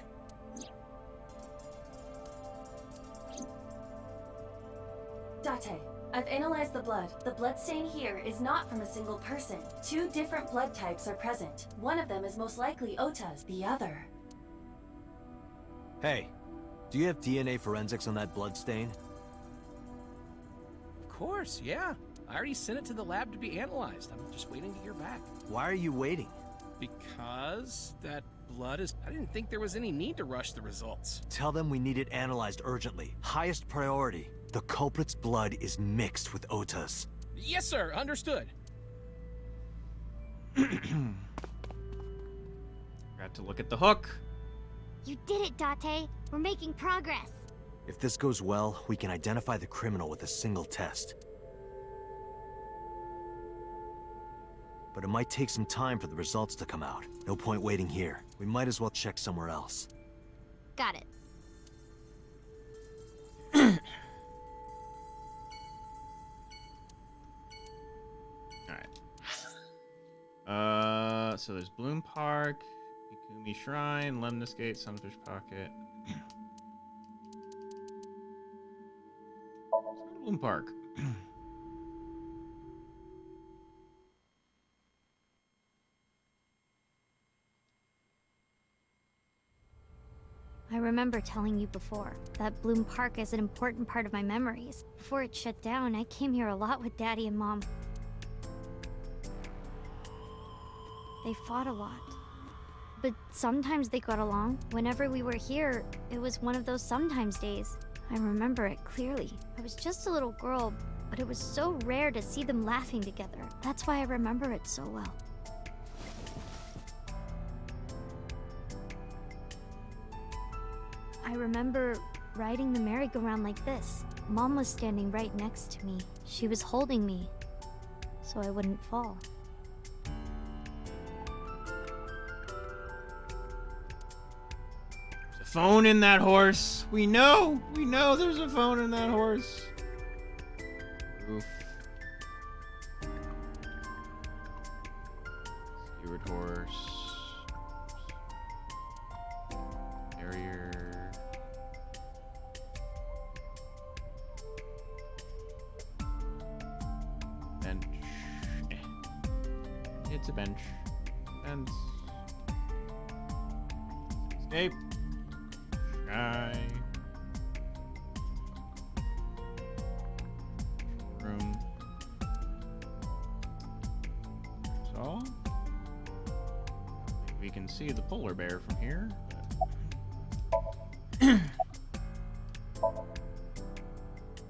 Date, I've analyzed the blood. The bloodstain here is not from a single person. 2 different blood types are present. One of them is most likely Ota's, the other. Hey, do you have DNA forensics on that bloodstain? Of course, yeah. I already sent it to the lab to be analyzed. I'm just waiting to hear back. Why are you waiting? Because that blood is... I didn't think there was any need to rush the results. Tell them we need it analyzed urgently. Highest priority. The culprit's blood is mixed with Ota's. Yes, sir. Understood. Got to look at the hook. You did it, Date. We're making progress. If this goes well, we can identify the criminal with a single test. But it might take some time for the results to come out. No point waiting here. We might as well check somewhere else. Got it. Alright. So there's Bloom Park, Ikumi Shrine, Lemnis Gate, Sumter's Pocket. Let's go to Bloom Park. I remember telling you before that Bloom Park is an important part of my memories. Before it shut down, I came here a lot with Daddy and Mom. They fought a lot. But sometimes they got along. Whenever we were here, it was one of those sometimes days. I remember it clearly. I was just a little girl, but it was so rare to see them laughing together. That's why I remember it so well. I remember riding the merry-go-round like this. Mom was standing right next to me. She was holding me, so I wouldn't fall. There's a phone in that horse. We know there's a phone in that horse. Oof. Skewered horse. Carrier. Bench. It's a bench. Fence. Escape. Sky. Room. So we can see the polar bear from here.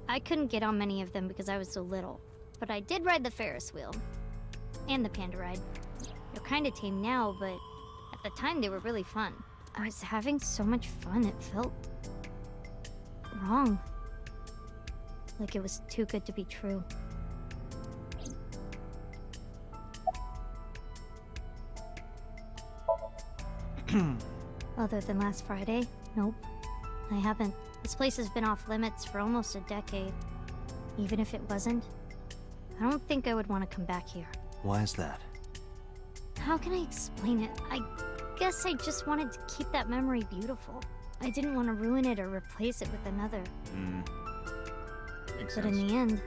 I couldn't get on many of them because I was so little, but I did ride the Ferris wheel and the panda ride. They're kind of tame now, but at the time they were really fun. I was having so much fun, it felt wrong. Like it was too good to be true. Other than last Friday, nope. I haven't. This place has been off limits for almost a decade. Even if it wasn't, I don't think I would want to come back here. Why is that? How can I explain it? I guess I just wanted to keep that memory beautiful. I didn't want to ruin it or replace it with another. Makes But sense. in the end,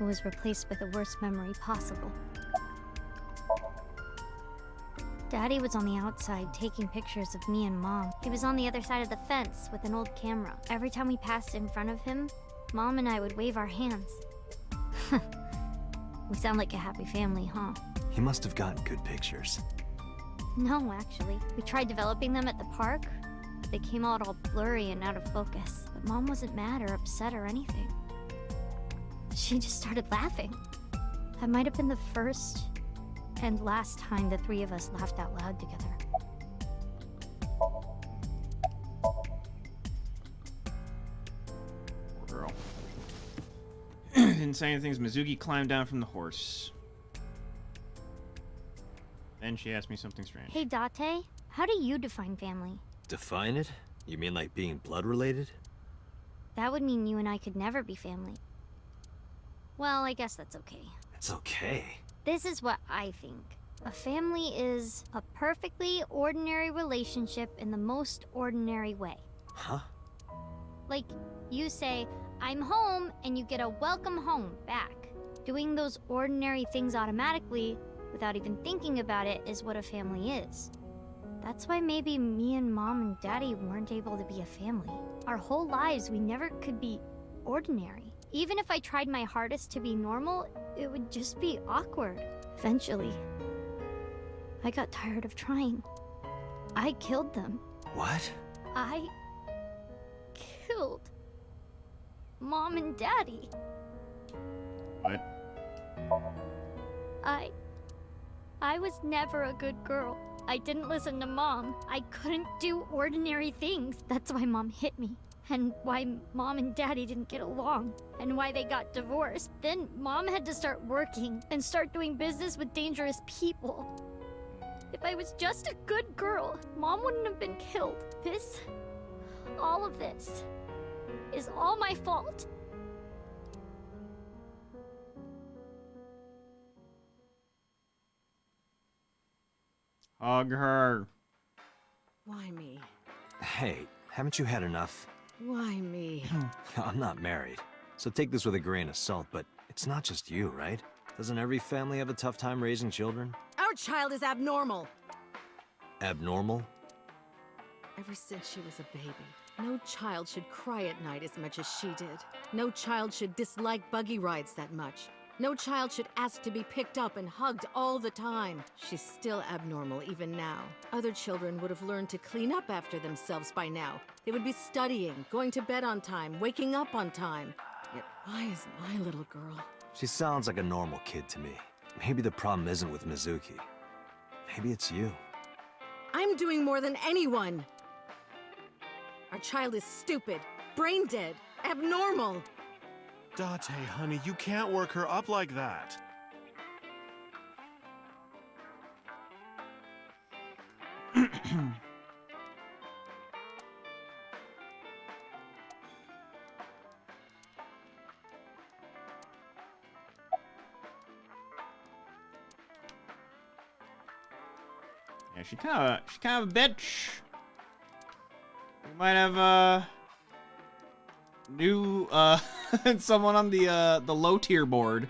it was replaced with the worst memory possible. Daddy was on the outside taking pictures of me and Mom. He was on the other side of the fence with an old camera. Every time we passed in front of him, Mom and I would wave our hands. We sound like a happy family, huh? He must have gotten good pictures. No, actually. We tried developing them at the park, but they came out all blurry and out of focus. But Mom wasn't mad or upset or anything. She just started laughing. That might have been the first and last time the three of us laughed out loud together. Poor girl. Didn't say anything as Mizuki climbed down from the horse. Then she asked me something strange. Hey, Date, how do you define family? Define it? You mean like being blood related? That would mean you and I could never be family. Well, I guess that's okay. It's okay. This is what I think. A family is a perfectly ordinary relationship in the most ordinary way. Huh? Like, you say, I'm home, and you get a welcome home back. Doing those ordinary things automatically, without even thinking about it, is what a family is. That's why maybe me and Mom and Daddy weren't able to be a family. Our whole lives, we never could be ordinary. Even if I tried my hardest to be normal, it would just be awkward. Eventually, I got tired of trying. I killed them. What? I killed Mom and Daddy. What? I was never a good girl. I didn't listen to Mom. I couldn't do ordinary things. That's why Mom hit me. And why Mom and Daddy didn't get along. And why they got divorced. Then Mom had to start working and start doing business with dangerous people. If I was just a good girl, Mom wouldn't have been killed. All of this, is all my fault. Hug her. Why me? Hey, haven't you had enough? Why me? I'm not married, so take this with a grain of salt, but it's not just you, right? Doesn't every family have a tough time raising children? Our child is abnormal. Abnormal? Ever since she was a baby, no child should cry at night as much as she did. No child should dislike buggy rides that much. No child should ask to be picked up and hugged all the time. She's still abnormal even now. Other children would have learned to clean up after themselves by now. They would be studying, going to bed on time, waking up on time. Why is my little girl? She sounds like a normal kid to me. Maybe the problem isn't with Mizuki. Maybe it's you. I'm doing more than anyone. Our child is stupid, brain dead, abnormal. Date, honey, you can't work her up like that. Yeah, she kind of a bitch. We might have new someone on the low tier board.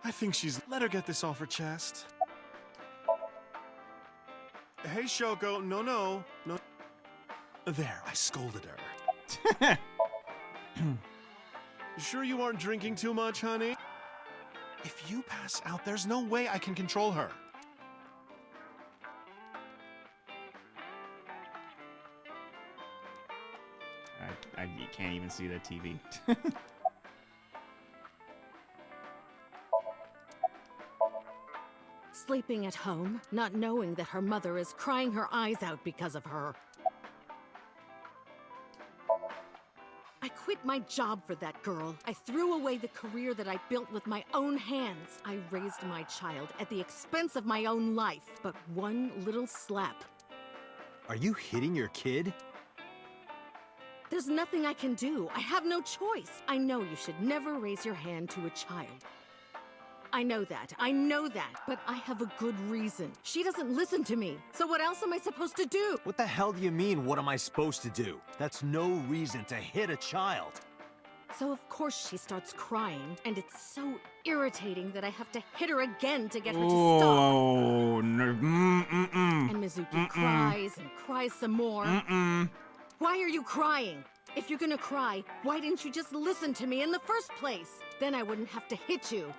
I think she's... Let her get this off her chest. Hey, Shoko, no. There, I scolded her. You sure you aren't drinking too much, honey? If you pass out, there's no way I can control her. You can't even see the TV. Sleeping at home, not knowing that her mother is crying her eyes out because of her. I quit my job for that girl. I threw away the career that I built with my own hands. I raised my child at the expense of my own life. But one little slap. Are you hitting your kid? There's nothing I can do. I have no choice. I know you should never raise your hand to a child. I know that, but I have a good reason. She doesn't listen to me, so what else am I supposed to do? What the hell do you mean, what am I supposed to do? That's no reason to hit a child. So of course she starts crying, and it's so irritating that I have to hit her again to get her to stop. Oh, no. And Mizuki cries and cries some more. Why are you crying? If you're gonna cry, why didn't you just listen to me in the first place? Then I wouldn't have to hit you.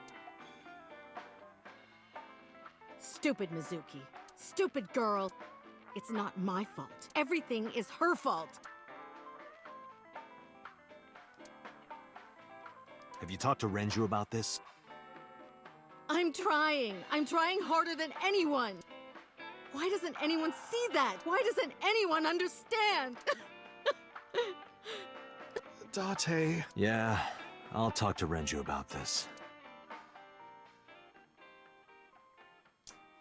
Stupid Mizuki. Stupid girl. It's not my fault. Everything is her fault. Have you talked to Renju about this? I'm trying. I'm trying harder than anyone. Why doesn't anyone see that? Why doesn't anyone understand? Date. Yeah, I'll talk to Renju about this.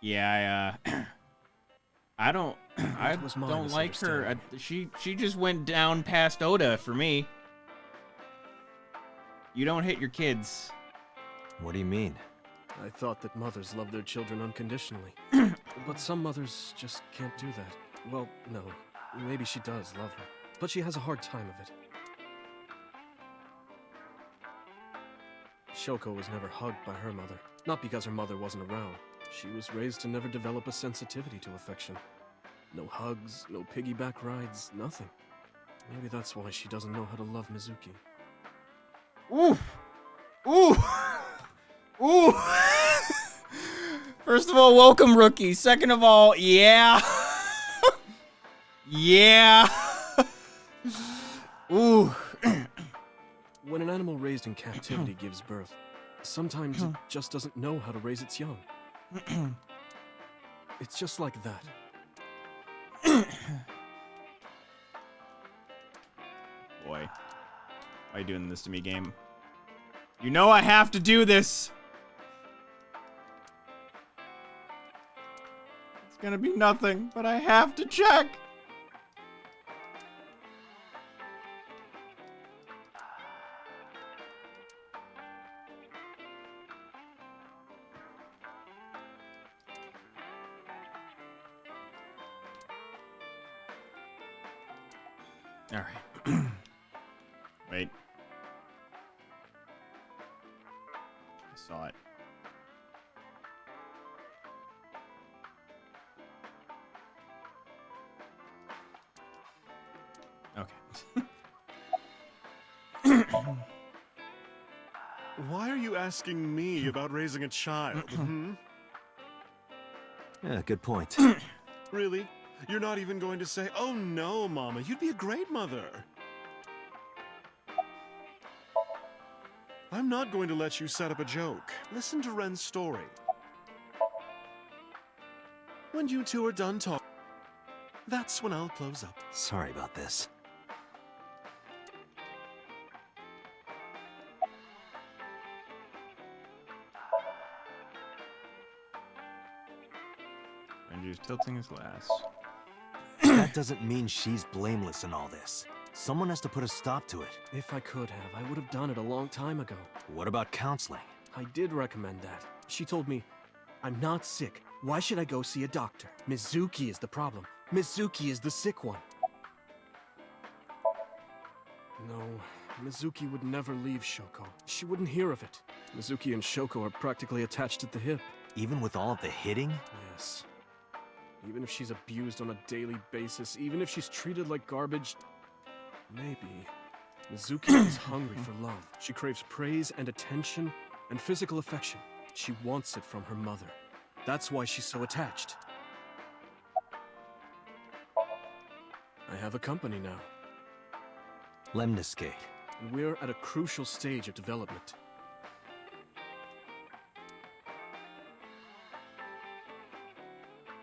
Yeah, I don't like her. She just went down past Oda for me. You don't hit your kids. What do you mean? I thought that mothers love their children unconditionally. But some mothers just can't do that. Well, no. Maybe she does love her. But she has a hard time of it. Shoko was never hugged by her mother. Not because her mother wasn't around. She was raised to never develop a sensitivity to affection. No hugs, no piggyback rides, nothing. Maybe that's why she doesn't know how to love Mizuki. Ooh! Ooh! Ooh! First of all, welcome, rookie. Second of all, yeah. Yeah. Ooh. When an animal raised in captivity gives birth, sometimes it just doesn't know how to raise its young. It's just like that. Boy. Why are you doing this to me, game? You know I have to do this! It's gonna be nothing, but I have to check! Alright. Wait. I saw it. Okay. Why are you asking me about raising a child, hmm? Yeah, good point. Really? You're not even going to say, oh no, Mama, you'd be a great mother. I'm not going to let you set up a joke. Listen to Ren's story. When you two are done talking, that's when I'll close up. Sorry about this. Andrew's tilting his glass. That doesn't mean she's blameless in all this. Someone has to put a stop to it. If I could have, I would have done it a long time ago. What about counseling? I did recommend that. She told me, I'm not sick. Why should I go see a doctor? Mizuki is the problem. Mizuki is the sick one. No, Mizuki would never leave Shoko. She wouldn't hear of it. Mizuki and Shoko are practically attached at the hip. Even with all of the hitting? Yes. Even if she's abused on a daily basis, even if she's treated like garbage, maybe. Mizuki is hungry for love. She craves praise and attention and physical affection. She wants it from her mother. That's why she's so attached. I have a company now. Lemniscate. And we're at a crucial stage of development.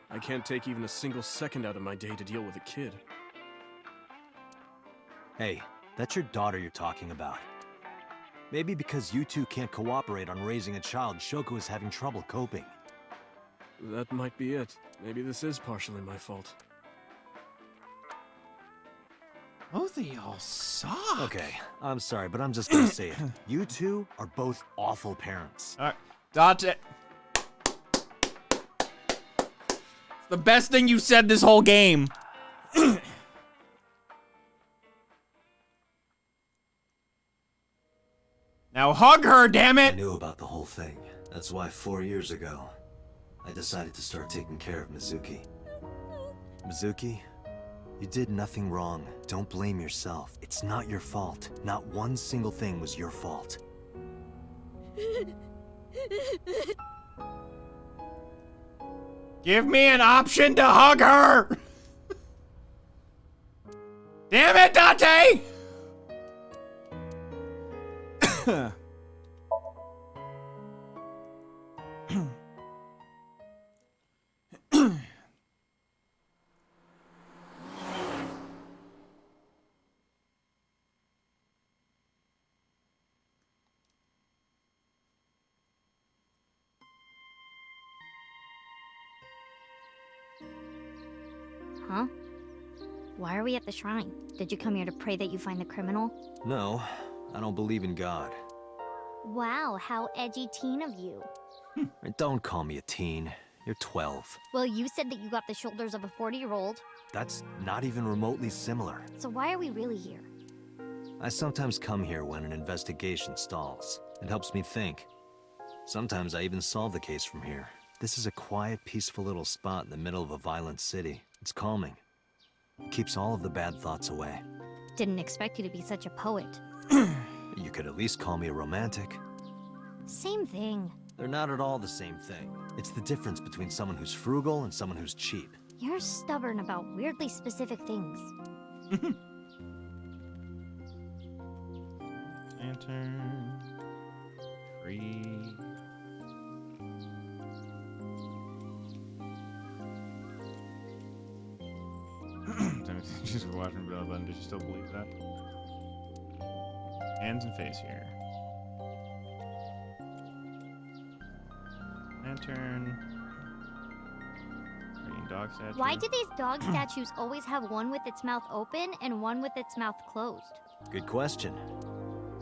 I can't take even a single second out of my day to deal with a kid. Hey, that's your daughter you're talking about. Maybe because you two can't cooperate on raising a child, Shoko is having trouble coping. That might be it. Maybe this is partially my fault. Both of y'all suck. Okay, I'm sorry, but I'm just gonna say it. You two are both awful parents. Alright, Dante. The best thing you said this whole game. Now hug her, damn it! I knew about the whole thing. That's why 4 years ago, I decided to start taking care of Mizuki. Mizuki, you did nothing wrong. Don't blame yourself. It's not your fault. Not one single thing was your fault. Give me an option to hug her! Damn it, Dante! Huh? Why are we at the shrine? Did you come here to pray that you find the criminal? No, I don't believe in God. Wow, how edgy teen of you. Don't call me a teen. You're 12. Well, you said that you got the shoulders of a 40-year-old. That's not even remotely similar. So why are we really here? I sometimes come here when an investigation stalls. It helps me think. Sometimes I even solve the case from here. This is a quiet, peaceful little spot in the middle of a violent city. It's calming. It keeps all of the bad thoughts away. Didn't expect you to be such a poet. You could at least call me a romantic. Same thing. They're not at all the same thing. It's the difference between someone who's frugal and someone who's cheap. You're stubborn about weirdly specific things. Lantern. Tree. She's watching Blood Button. Does she still believe that? Hands and face here. Lantern. Green dog statue. Why do these dog statues always have one with its mouth open and one with its mouth closed? Good question.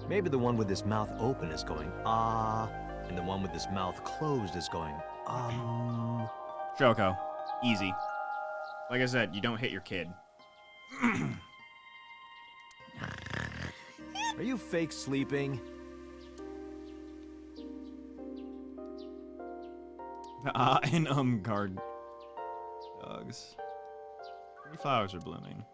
Maybe the one with his mouth open is going, ah, and the one with his mouth closed is going, Shoko. Easy. Like I said, you don't hit your kid. Are you fake sleeping? And guard dogs. Pretty flowers are blooming.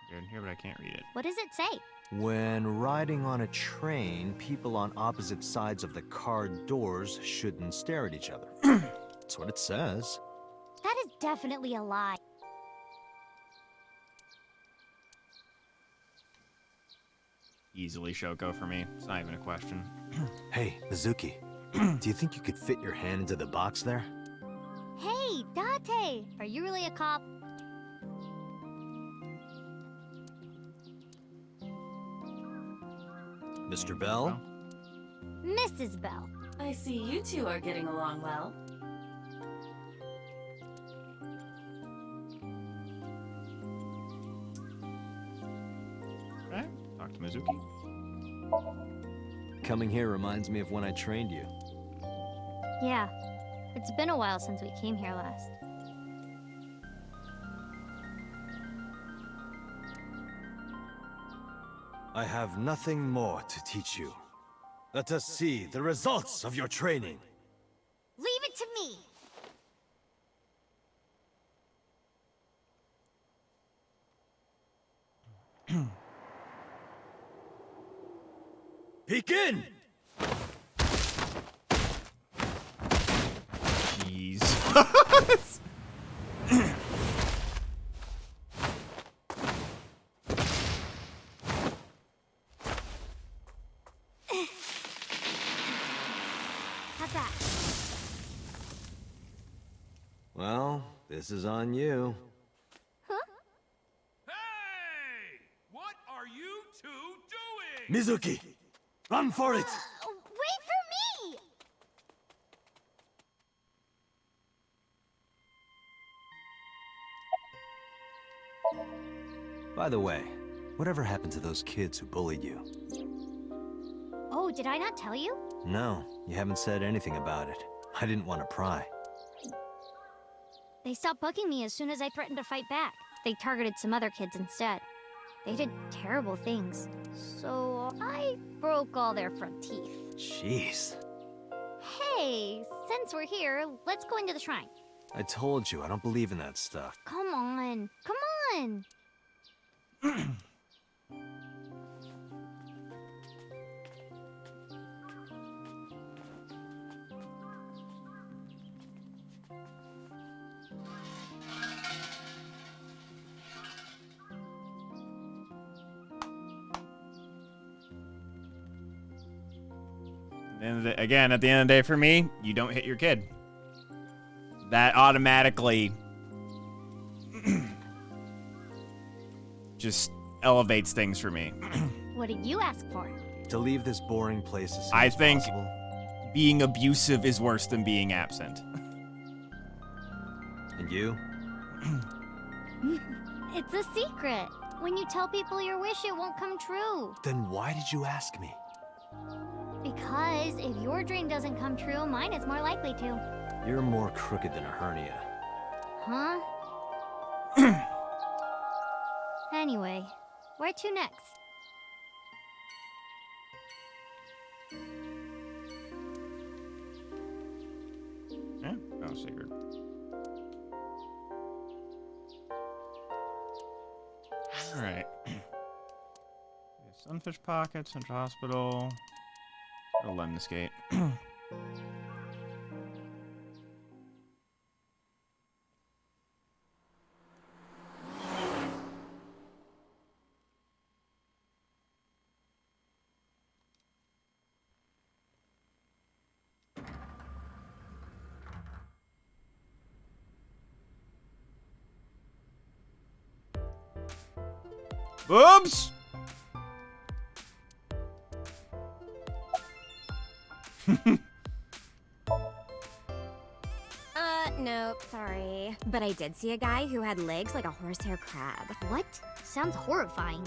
Here, but I can't read it. What does it say? When riding on a train, people on opposite sides of the car doors shouldn't stare at each other. That's what it says. That is definitely a lie. Easily Shoko for me. It's not even a question. Hey, Mizuki. Do you think you could fit your hand into the box there? Hey, Date! Are you really a cop? Mr. Bell? Mrs. Bell. I see you two are getting along well. Okay, talk to Mizuki. Coming here reminds me of when I trained you. Yeah. It's been a while since we came here last. I have nothing more to teach you. Let us see the results of your training. Leave it to me! Begin! Jeez. How's that? Well, this is on you. What are you two doing? Mizuki, run for it! Wait for me! By the way, whatever happened to those kids who bullied you? Oh, did I not tell you? No, you haven't said anything about it. I didn't want to pry. They stopped bugging me as soon as I threatened to fight back. They targeted some other kids instead. They did terrible things. So I broke all their front teeth. Jeez. Hey, since we're here, let's go into the shrine. I told you, I don't believe in that stuff. Come on. Come on. And again, at the end of the day for me, you don't hit your kid. That automatically just elevates things for me. What did you ask for? To leave this boring place as soon I as think possible. being abusive is worse than being absent. And you? It's a secret. When you tell people your wish, it won't come true. Then why did you ask me? Because if your dream doesn't come true, mine is more likely to. You're more crooked than a hernia. Huh? Anyway, where to next? Yeah, oh, secret. Alright. Sunfish Pocket, Central Hospital. Or Lemniscate. Boobs! Nope, sorry. But I did see a guy who had legs like a horsehair crab. What? Sounds horrifying.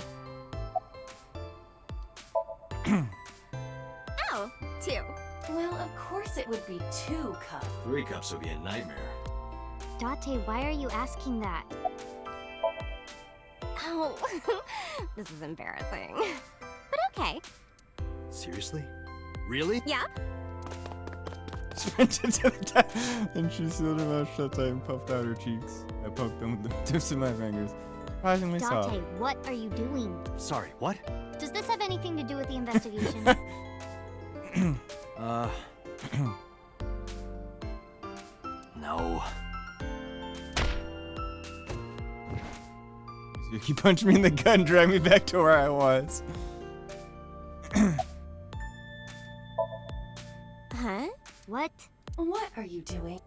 Oh, 2. Well, of course it would be 2 cups. 3 cups would be a nightmare. Date, why are you asking that? Oh, this is embarrassing. But okay. Seriously? Really? Yeah? Sprinted to the death, and she sealed her mouth shut tight and puffed out her cheeks. I poked them with the tips of my fingers. Surprisingly Date, soft. what are you doing? Sorry, what? Does this have anything to do with the investigation? No. He punched me in the gut and dragged me back to where I was. Huh? What? What are you doing?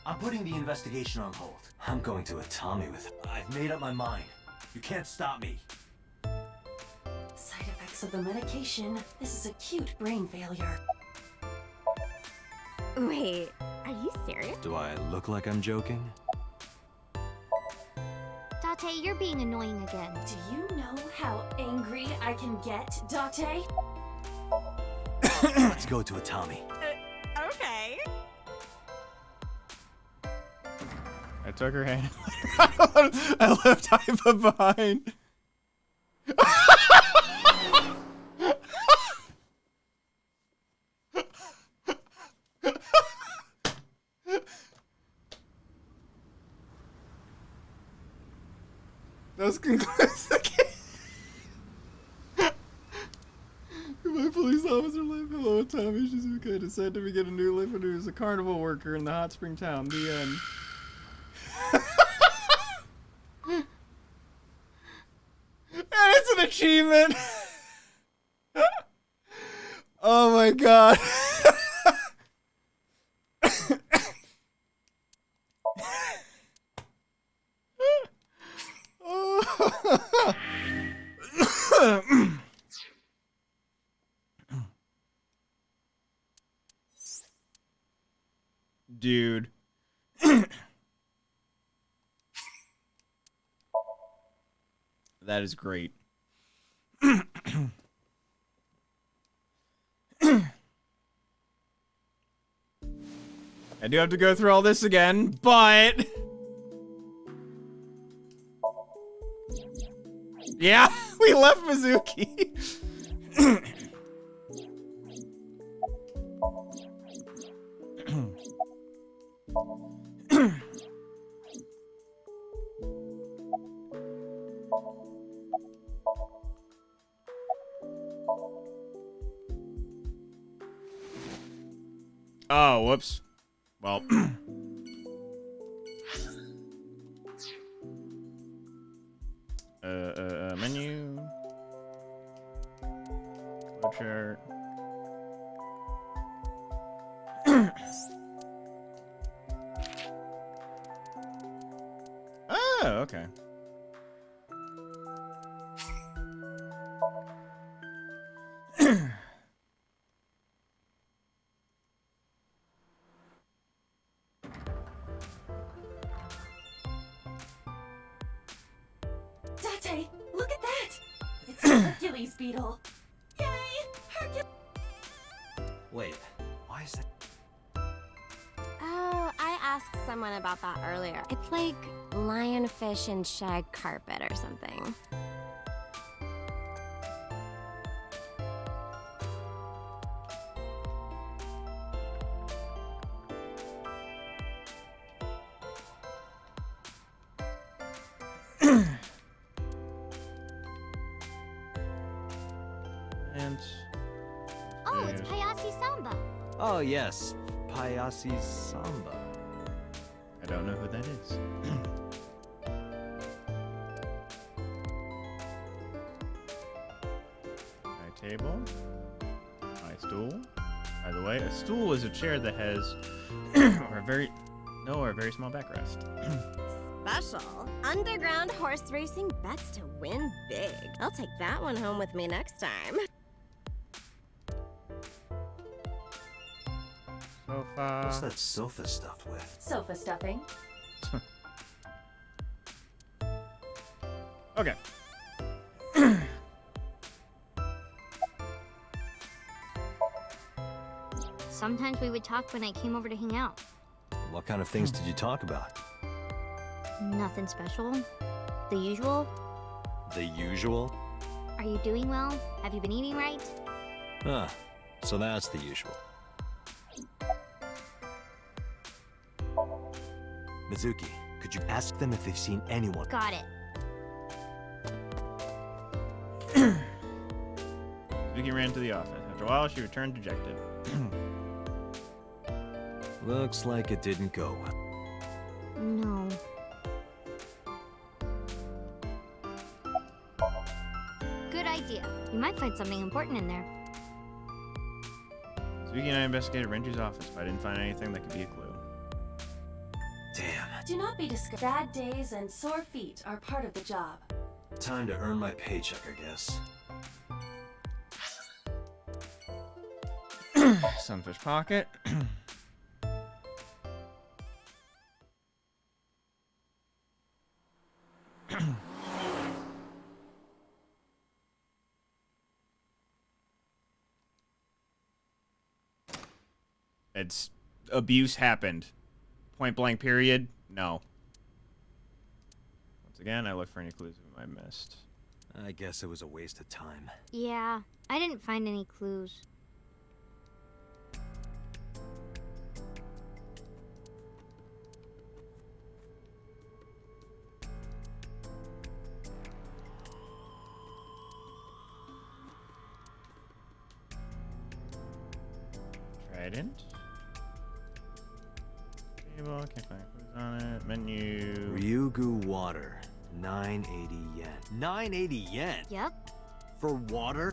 I'm putting the investigation on hold. I'm going to Atami with it. I've made up my mind. You can't stop me. Side effects of the medication. This is acute brain failure. Wait, are you serious? Do I look like I'm joking? Date, you're being annoying again. Do you know how angry I can get, Date? Let's go to Atami. Okay. I took her hand. I left Iva behind. Those concludes the case. My police officer life. Hello, Tommy Shizuka decided to get a new life when he was a carnival worker in the hot spring town. The end. And it's an achievement. Oh my god. Dude. That is great. I do have to go through all this again, but... Yeah, we left Mizuki. Oh, whoops. Well. Menu. Flowchart. Oh, okay. Date, look at that! It's a Hercules beetle. Yay! Hercules! Wait, why is that? Oh, I asked someone about that earlier. It's like lionfish and shag carpet or something. And... Oh, it's Payasi Samba. Oh yes, Payasi Samba. I don't know who that is. My table. My stool. By the way, a stool is a chair that has or a very small backrest. Special. Underground horse racing bets to win big. I'll take that one home with me next time. Sofa. What's that sofa stuffed with? Sofa stuffing. Okay. Sometimes we would talk when I came over to hang out. What kind of things did you talk about? Nothing special. The usual. The usual? Are you doing well? Have you been eating right? Ah, so that's the usual. Mizuki, could Did you ask them if they've seen anyone? Got it. Vicky ran to the office. After a while, she returned dejected. Looks like it didn't go well. No. Good idea. We might find something important in there. So Vicky and I investigated Renji's office, but I didn't find anything that could be a clue. Damn. Do not be discouraged. Bad days and sore feet are part of the job. Time to earn my paycheck, I guess. Sunfish pocket. It's abuse happened. Point blank period. No. Once again, I look for any clues I missed. I guess it was a waste of time. Yeah, I didn't find any clues. Trident. Table, can't find clues on it. Menu. Ryugu water. 980 yen. 980 yen? Yep. For water?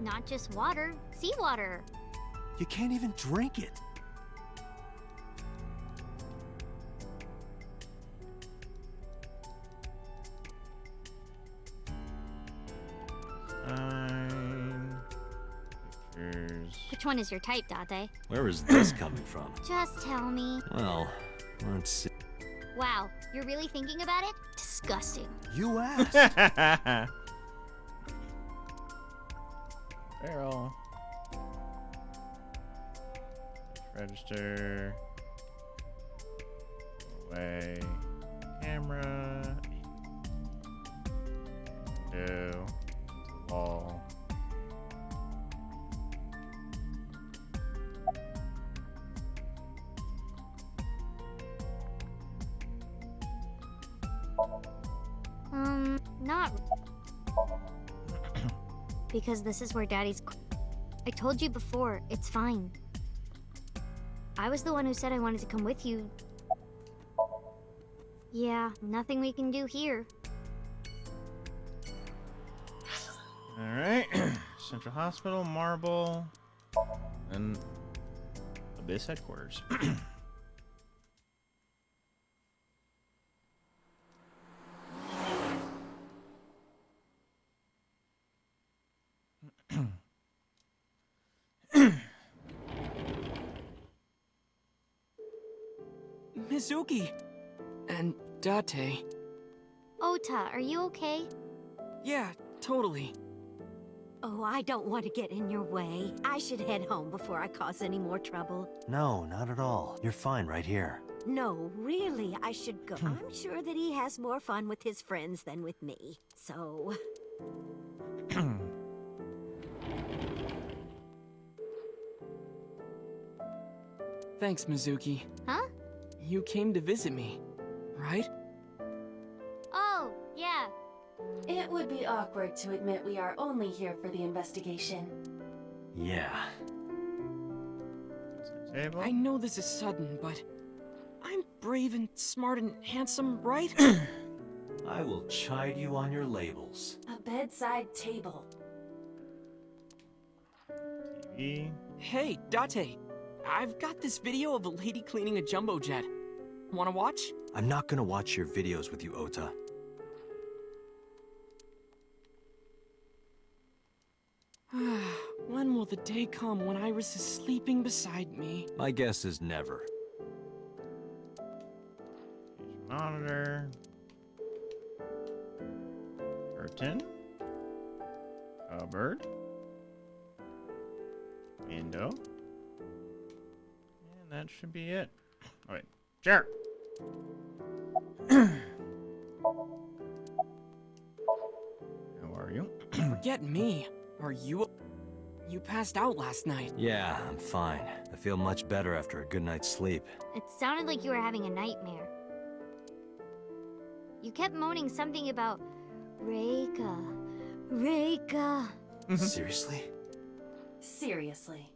Not just water, seawater. You can't even drink it. Pictures. Which one is your type, Date? Where is this coming from? Just tell me. Well, let's see. Wow, you're really thinking about it? Disgusting. You asked. Barrel. Register. Away. Camera. Window. Wall. Not. Because this is where Daddy's. I told you before, it's fine. I was the one who said I wanted to come with you. Yeah, nothing we can do here. Alright. Central Hospital, Marble, and Abyss Headquarters. Mizuki! And Date. Ota, are you okay? Yeah, totally. Oh, I don't want to get in your way. I should head home before I cause any more trouble. No, not at all. You're fine right here. No, really, I should go. I'm sure that he has more fun with his friends than with me. So... Thanks, Mizuki. Huh? You came to visit me, right? Oh, yeah. It would be awkward to admit we are only here for the investigation. Yeah. Table. I know this is sudden, but I'm brave and smart and handsome, right? I will chide you on your labels. A bedside table. TV. Hey, Date. I've got this video of a lady cleaning a jumbo jet. Wanna watch? I'm not gonna watch your videos with you, Ota. When will the day come when Iris is sleeping beside me? My guess is never. Monitor. Curtain. Cupboard. Window. And that should be it. Oh, wait. Chair. How are you? Forget me. Are you... You passed out last night. Yeah, I'm fine. I feel much better after a good night's sleep. It sounded like you were having a nightmare. You kept moaning something about Reika. Reika. Seriously? Seriously.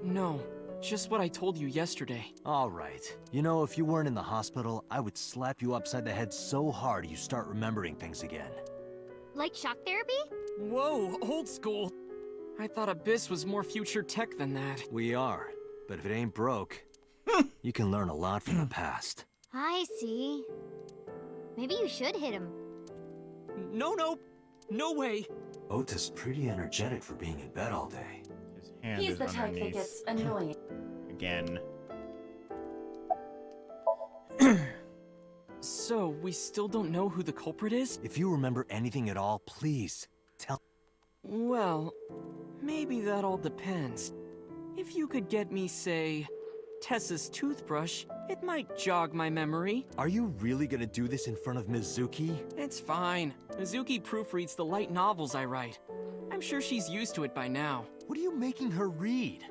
No, just what I told you yesterday. All right. You know, if you weren't in the hospital, I would slap you upside the head so hard you start remembering things again. Like shock therapy? Whoa, old school. I thought Abyss was more future tech than that. We are. But if it ain't broke, you can learn a lot from the past. I see. Maybe you should hit him. No way. Ota's pretty energetic for being in bed all day. His hand He's is the type that underneath. gets annoying. Again. So, we still don't know who the culprit is? If you remember anything at all, please tell. Well, maybe that all depends. If you could get me, say, Tessa's toothbrush, it might jog my memory. Are you really gonna do this in front of Mizuki? It's fine. Mizuki proofreads the light novels I write. I'm sure she's used to it by now. What are you making her read?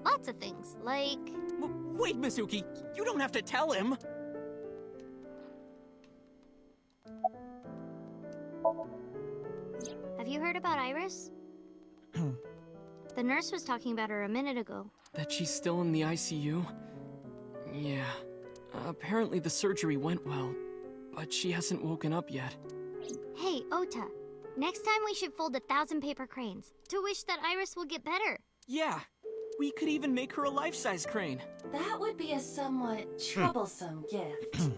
Lots of things, like... Wait, Mizuki, you don't have to tell him! Have you heard about Iris? The nurse was talking about her a minute ago. That she's still in the ICU? Yeah. Apparently the surgery went well, but she hasn't woken up yet. Hey, Ota. Next time we should fold 1,000 paper cranes to wish that Iris will get better. Yeah. We could even make her a life-size crane. That would be a somewhat troublesome gift.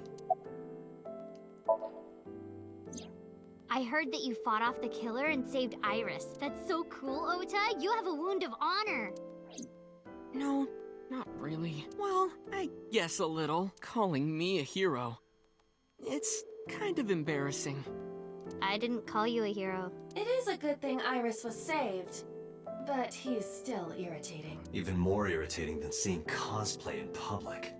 I heard that you fought off the killer and saved Iris. That's so cool, Ota. You have a wound of honor. No, not really. Well, I guess a little. Calling me a hero. It's kind of embarrassing. I didn't call you a hero. It is a good thing Iris was saved, but he's still irritating. Even more irritating than seeing cosplay in public.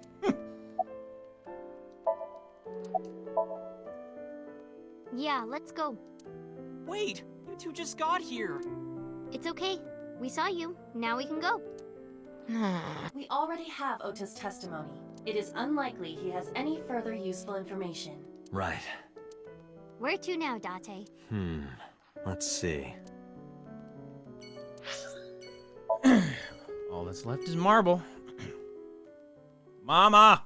Yeah, let's go. Wait, you two just got here. It's okay. We saw you. Now we can go. We already have Ota's testimony. It is unlikely he has any further useful information. Right. Where to now, Date? Let's see. All that's left is marble. Mama!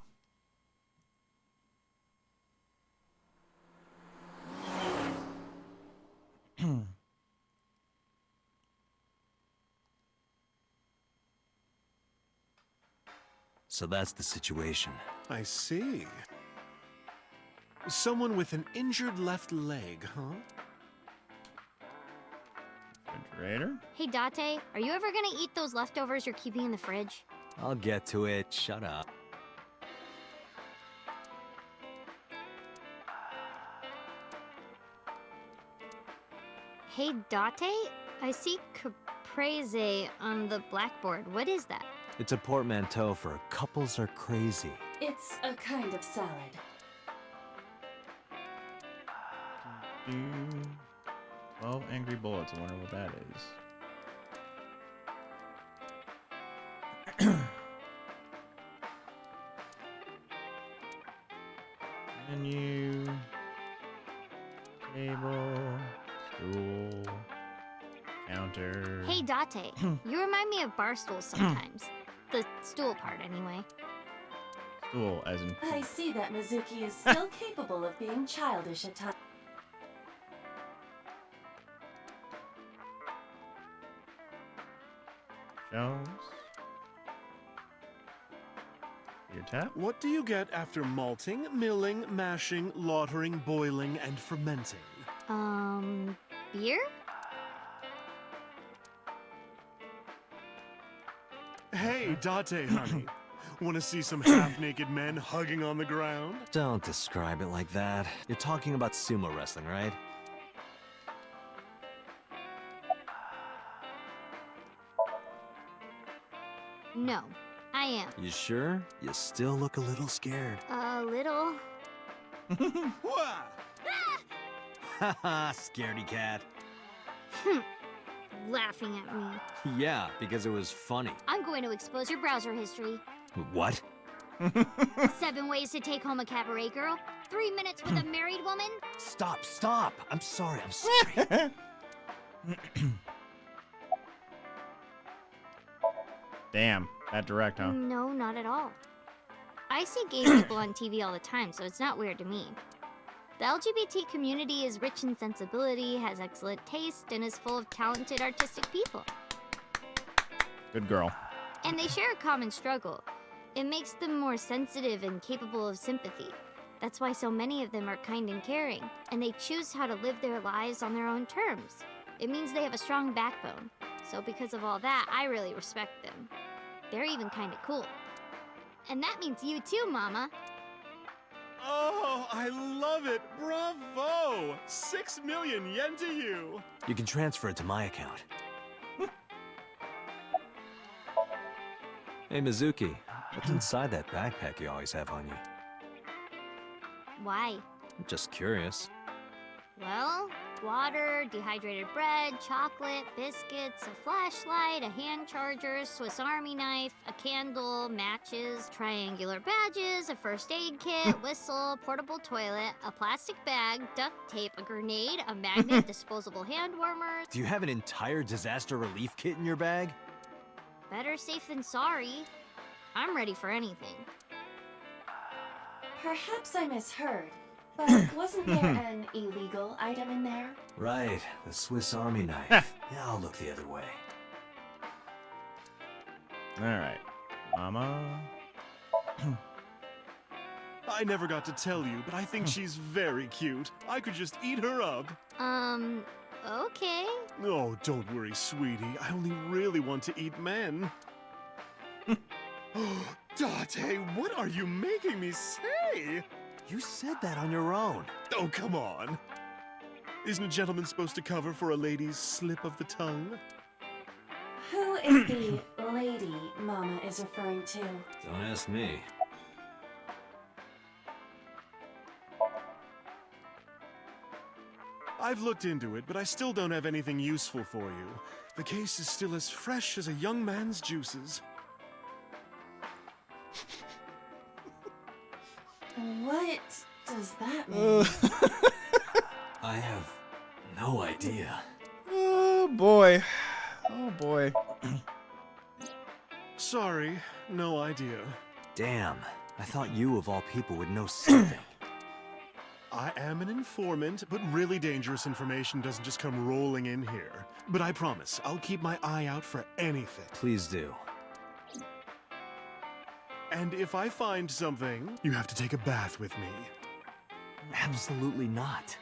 So that's the situation. I see. Someone with an injured left leg, huh? Refrigerator? Hey, Date, are you ever gonna eat those leftovers you're keeping in the fridge? I'll get to it. Shut up. Hey, Date, I see caprese on the blackboard. What is that? It's a portmanteau for couples are crazy. It's a kind of salad. 12 angry bullets. I wonder what that is. Menu. Table. Stool. Counter. Hey, Date, you remind me of bar stools sometimes. The stool part, anyway. Stool, as in. I see that Mizuki is still capable of being childish at times. Shelves. Your tap. What do you get after malting, milling, mashing, lautering, boiling, and fermenting? Beer? Hey, Date, honey. Want to see some half-naked men hugging on the ground? Don't describe it like that. You're talking about sumo wrestling, right? No, I am. You sure? You still look a little scared. A little. Haha, scaredy cat. Laughing at me. Yeah, because it was funny. I'm going to expose your browser history. What? 7 ways to take home a cabaret girl. 3 minutes with a married woman. Stop. I'm sorry. Damn, that direct, huh? No, not at all. I see gay people on TV all the time, so it's not weird to me. The LGBT community is rich in sensibility, has excellent taste, and is full of talented artistic people. Good girl. And they share a common struggle. It makes them more sensitive and capable of sympathy. That's why so many of them are kind and caring, and they choose how to live their lives on their own terms. It means they have a strong backbone. So because of all that, I really respect them. They're even kind of cool. And that means you too, Mama. Oh, I love it! Bravo! 6 million yen to you! You can transfer it to my account. Hey, Mizuki. What's inside that backpack you always have on you? Why? I'm just curious. Well, water, dehydrated bread, chocolate, biscuits, a flashlight, a hand charger, Swiss Army knife, a candle, matches, triangular badges, a first aid kit, whistle, portable toilet, a plastic bag, duct tape, a grenade, a magnet, disposable hand warmers. Do you have an entire disaster relief kit in your bag? Better safe than sorry. I'm ready for anything. Perhaps I misheard, but wasn't there an illegal item in there? Right, the Swiss Army knife. Yeah, I'll look the other way. Alright. Mama. I never got to tell you, but I think she's very cute. I could just eat her up. Okay. Oh, don't worry, sweetie. I only really want to eat men. Date, what are you making me say? You said that on your own. Oh, come on. Isn't a gentleman supposed to cover for a lady's slip of the tongue? Who is the lady Mama is referring to? Don't ask me. I've looked into it, but I still don't have anything useful for you. The case is still as fresh as a young man's juices. What does that mean? I have no idea. Oh boy. Oh boy. Sorry, no idea. Damn, I thought you of all people would know something. I am an informant, but really dangerous information doesn't just come rolling in here. But I promise, I'll keep my eye out for anything. Please do. And if I find something, you have to take a bath with me. Absolutely not.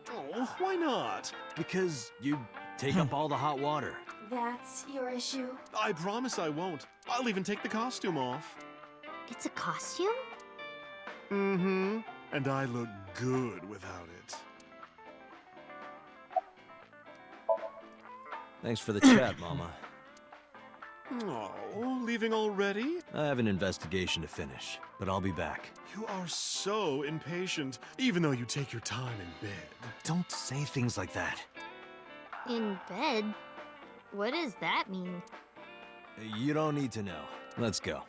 Oh, why not? Because you take up all the hot water. That's your issue? I promise I won't. I'll even take the costume off. It's a costume? Mm-hmm. And I look good without it. Thanks for the chat, Mama. Oh, leaving already? I have an investigation to finish, but I'll be back. You are so impatient, even though you take your time in bed. Don't say things like that. In bed? What does that mean? You don't need to know. Let's go.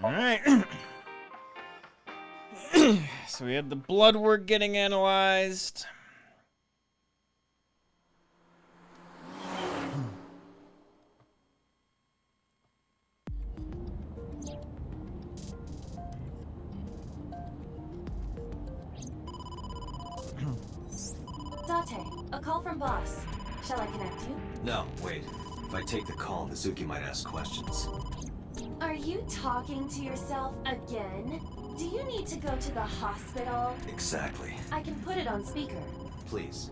Alright. So we had the blood work getting analyzed. Date, a call from boss. Shall I connect you? No, wait. If I take the call, Mizuki might ask questions. Are you talking to yourself again? Do you need to go to the hospital? Exactly. I can put it on speaker. Please.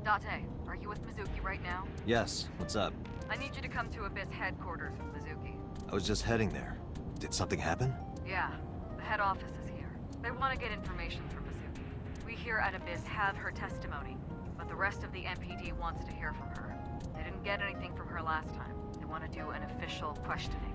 Date, are you with Mizuki right now? Yes, what's up? I need you to come to Abyss headquarters with Mizuki. I was just heading there. Did something happen? Yeah, the head office is here. They want to get information from Mizuki. We here at Abyss have her testimony, but the rest of the MPD wants to hear from her. They didn't get anything from her last time. They want to do an official questioning.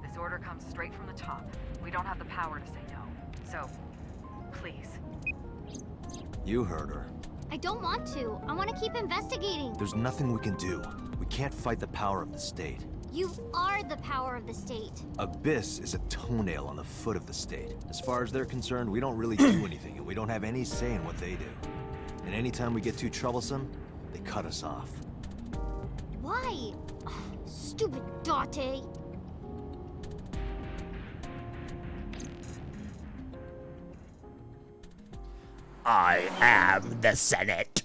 This order comes straight from the top. We don't have the power to say no. So, please. You heard her. I don't want to. I want to keep investigating. There's nothing we can do. We can't fight the power of the state. You are the power of the state. Abyss is a toenail on the foot of the state. As far as they're concerned, we don't really do anything, and we don't have any say in what they do. And anytime we get too troublesome, they cut us off. Why? Ugh, stupid Date. I am the Senate.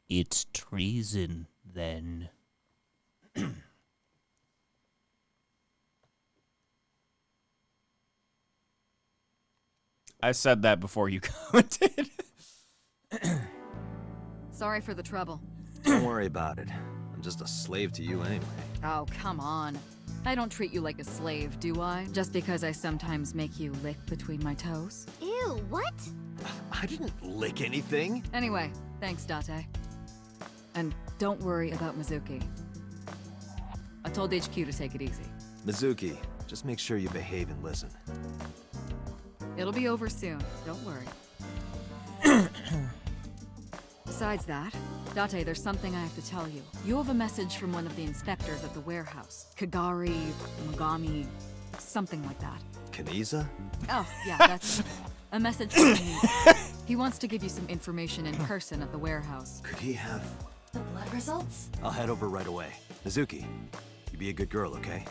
It's treason, then. I said that before you commented. Sorry for the trouble. Don't worry about it. I'm just a slave to you anyway. Oh, come on. I don't treat you like a slave, do I? Just because I sometimes make you lick between my toes? Ew, what? I didn't lick anything. Anyway, thanks, Date. And don't worry about Mizuki. I told HQ to take it easy. Mizuki, just make sure you behave and listen. It'll be over soon, don't worry. Besides that, Date, there's something I have to tell you. You have a message from one of the inspectors at the warehouse. Kagari, Mogami, something like that. Kaniza? Oh, yeah, that's it. A message from Kaniza. He wants to give you some information in person at the warehouse. Could he have... The blood results? I'll head over right away. Mizuki, you be a good girl, okay?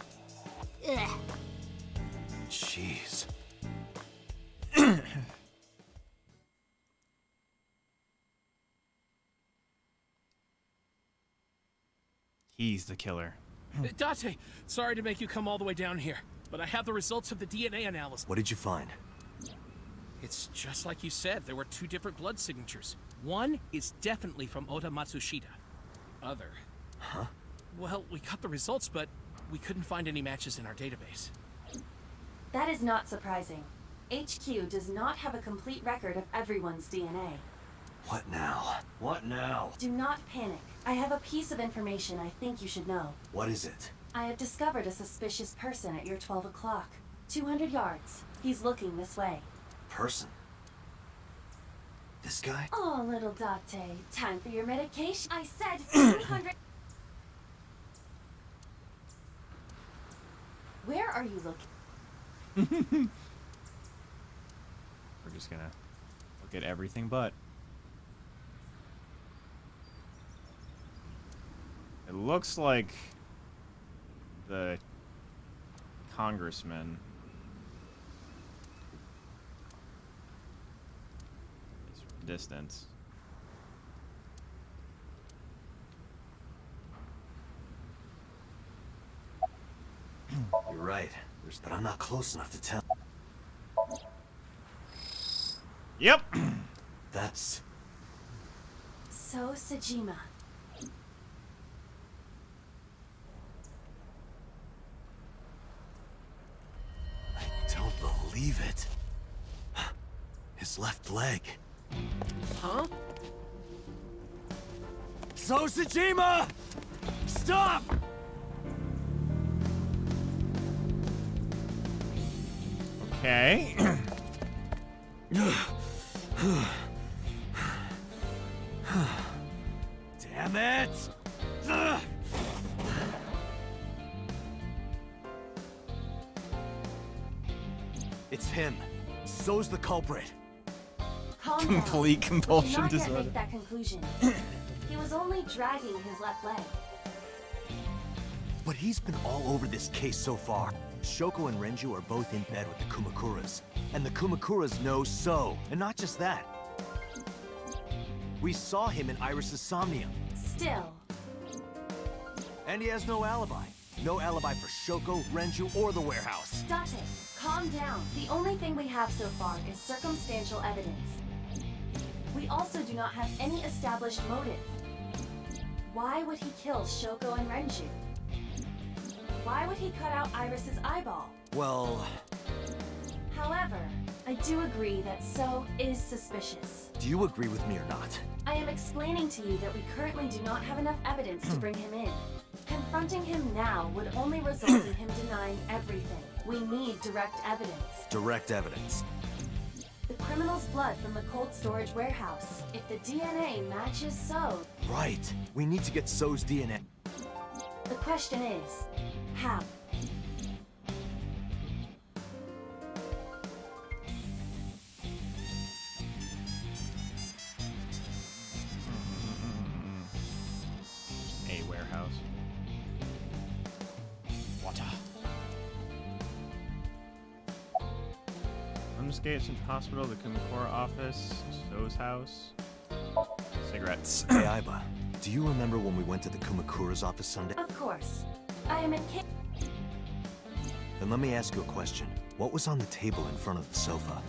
Ugh. Jeez. He's the killer. Date, sorry to make you come all the way down here, but I have the results of the DNA analysis. What did you find? It's just like you said, there were 2 different blood signatures. One is definitely from Oda Matsushita. Other. Huh? Well, we got the results, but we couldn't find any matches in our database. That is not surprising. HQ does not have a complete record of everyone's DNA. What now? What now? Do not panic. I have a piece of information I think you should know. What is it? I have discovered a suspicious person at your 12 o'clock. 200 yards. He's looking this way. Person? This guy? Oh, little Date. Time for your medication. I said 200... Where are you looking? We're just gonna look at everything but. It looks like the congressman is from a distance. You're right. But I'm not close enough to tell. Yep. That's... So Sejima. I don't believe it. His left leg. Huh? So Sejima! Stop! Okay. Damn it! It's him. So's the culprit. Calm down. Complete compulsion We cannot yet disorder. make that conclusion. He was only dragging his left leg. But he's been all over this case so far. Shoko and Renju are both in bed with the Kumakuras. And the Kumakuras know So. And not just that. We saw him in Iris's Somnium. Still. And he has no alibi. No alibi for Shoko, Renju, or the warehouse. Date, calm down. The only thing we have so far is circumstantial evidence. We also do not have any established motive. Why would he kill Shoko and Renju? Why would he cut out Iris's eyeball? Well... However, I do agree that So is suspicious. Do you agree with me or not? I am explaining to you that we currently do not have enough evidence to bring him in. Confronting him now would only result in him denying everything. We need direct evidence. Direct evidence. The criminal's blood from the cold storage warehouse. If the DNA matches So, Right. We need to get So's DNA. the question is, how? A warehouse. Water. Escapes from the hospital, the Kumakura office, So's house. Cigarettes. Hey, Aiba. Do you remember when we went to the Kumakura's office Sunday? Of course. I am in Then let me ask you a question. What was on the table in front of the sofa?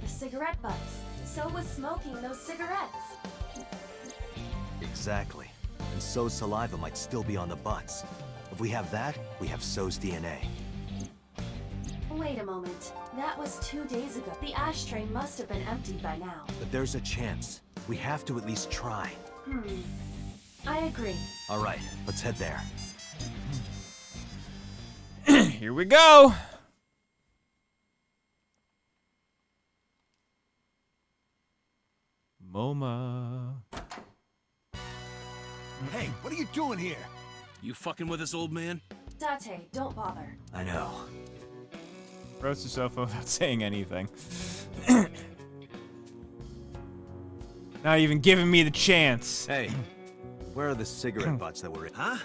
the cigarette butts. So was smoking those cigarettes. Exactly. And So's saliva might still be on the butts. If we have that, we have So's DNA. Wait a moment. That was 2 days ago. The ashtray must have been emptied by now. But there's a chance. We have to at least try. I agree. All right, let's head there. Here we go. MoMA. Hey, what are you doing here? You fucking with us, old man? Date, don't bother. I know. Rose the sofa without saying anything. Not even giving me the chance. Hey, where are the cigarette butts that were in? Huh?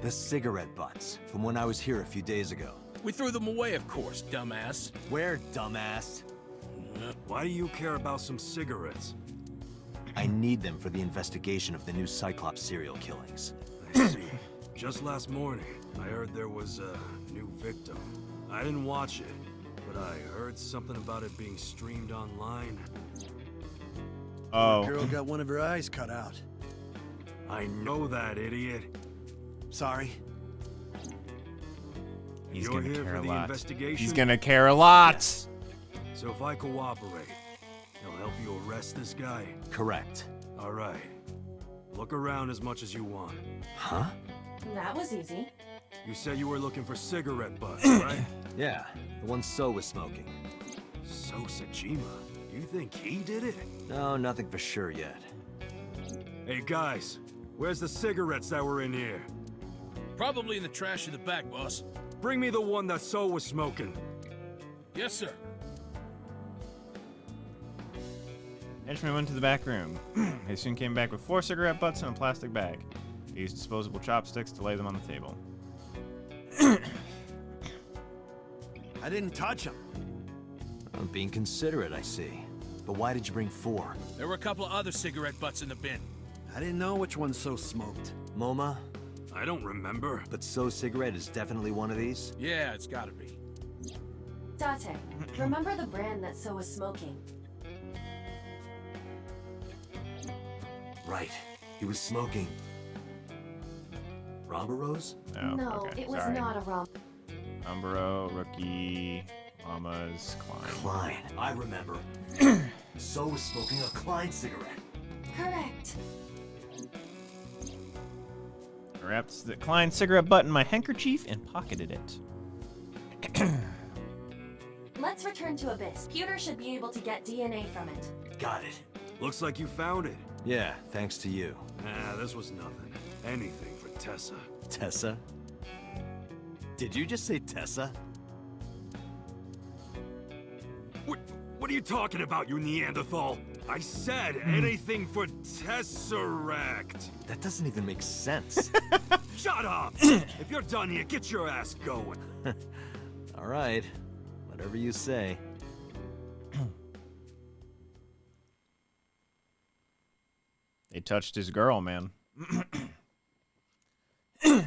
The cigarette butts from when I was here a few days ago. We threw them away, of course, dumbass. Where, dumbass? Why do you care about some cigarettes? I need them for the investigation of the new Cyclops serial killings. I see. Just last morning, I heard there was a new victim. I didn't watch it, but I heard something about it being streamed online. Oh. The girl got one of her eyes cut out. I know that, idiot. Sorry. He's You're gonna here care for a the lot. investigation? He's gonna care a lot. Yes. So if I cooperate, he'll help you arrest this guy? Correct. All right. Look around as much as you want. Huh? That was easy. You said you were looking for cigarette butts, right? Yeah, the one So was smoking. So Sajima, you think he did it? No, nothing for sure yet. Hey guys, where's the cigarettes that were in here? Probably in the trash in the back, boss. Bring me the one that So was smoking. Yes, sir. Henchman went to the back room. They soon came back with 4 cigarette butts in a plastic bag. They used disposable chopsticks to lay them on the table. I didn't touch them. I'm being considerate, I see. But why did you bring 4? There were a couple of other cigarette butts in the bin. I didn't know which one So smoked. MoMA? I don't remember. But So's cigarette is definitely one of these? Yeah, it's gotta be. Date, remember the brand that So was smoking? Right. He was smoking. Rose? No, okay, it was sorry. not a rum. Umbro, Rookie, Mama's, Klein. Klein. I remember. So was smoking a Klein cigarette. Correct. I wrapped the Klein cigarette butt in my handkerchief and pocketed it. Let's return to Abyss. Pewter should be able to get DNA from it. Got it. Looks like you found it. Yeah, thanks to you. Ah, this was nothing. Anything for Tessa. Tessa? Did you just say Tessa? What are you talking about, you Neanderthal? I said anything for Tesseract. That doesn't even make sense. Shut up! If you're done here, get your ass going. All right. Whatever you say. They touched his girl, man. I'm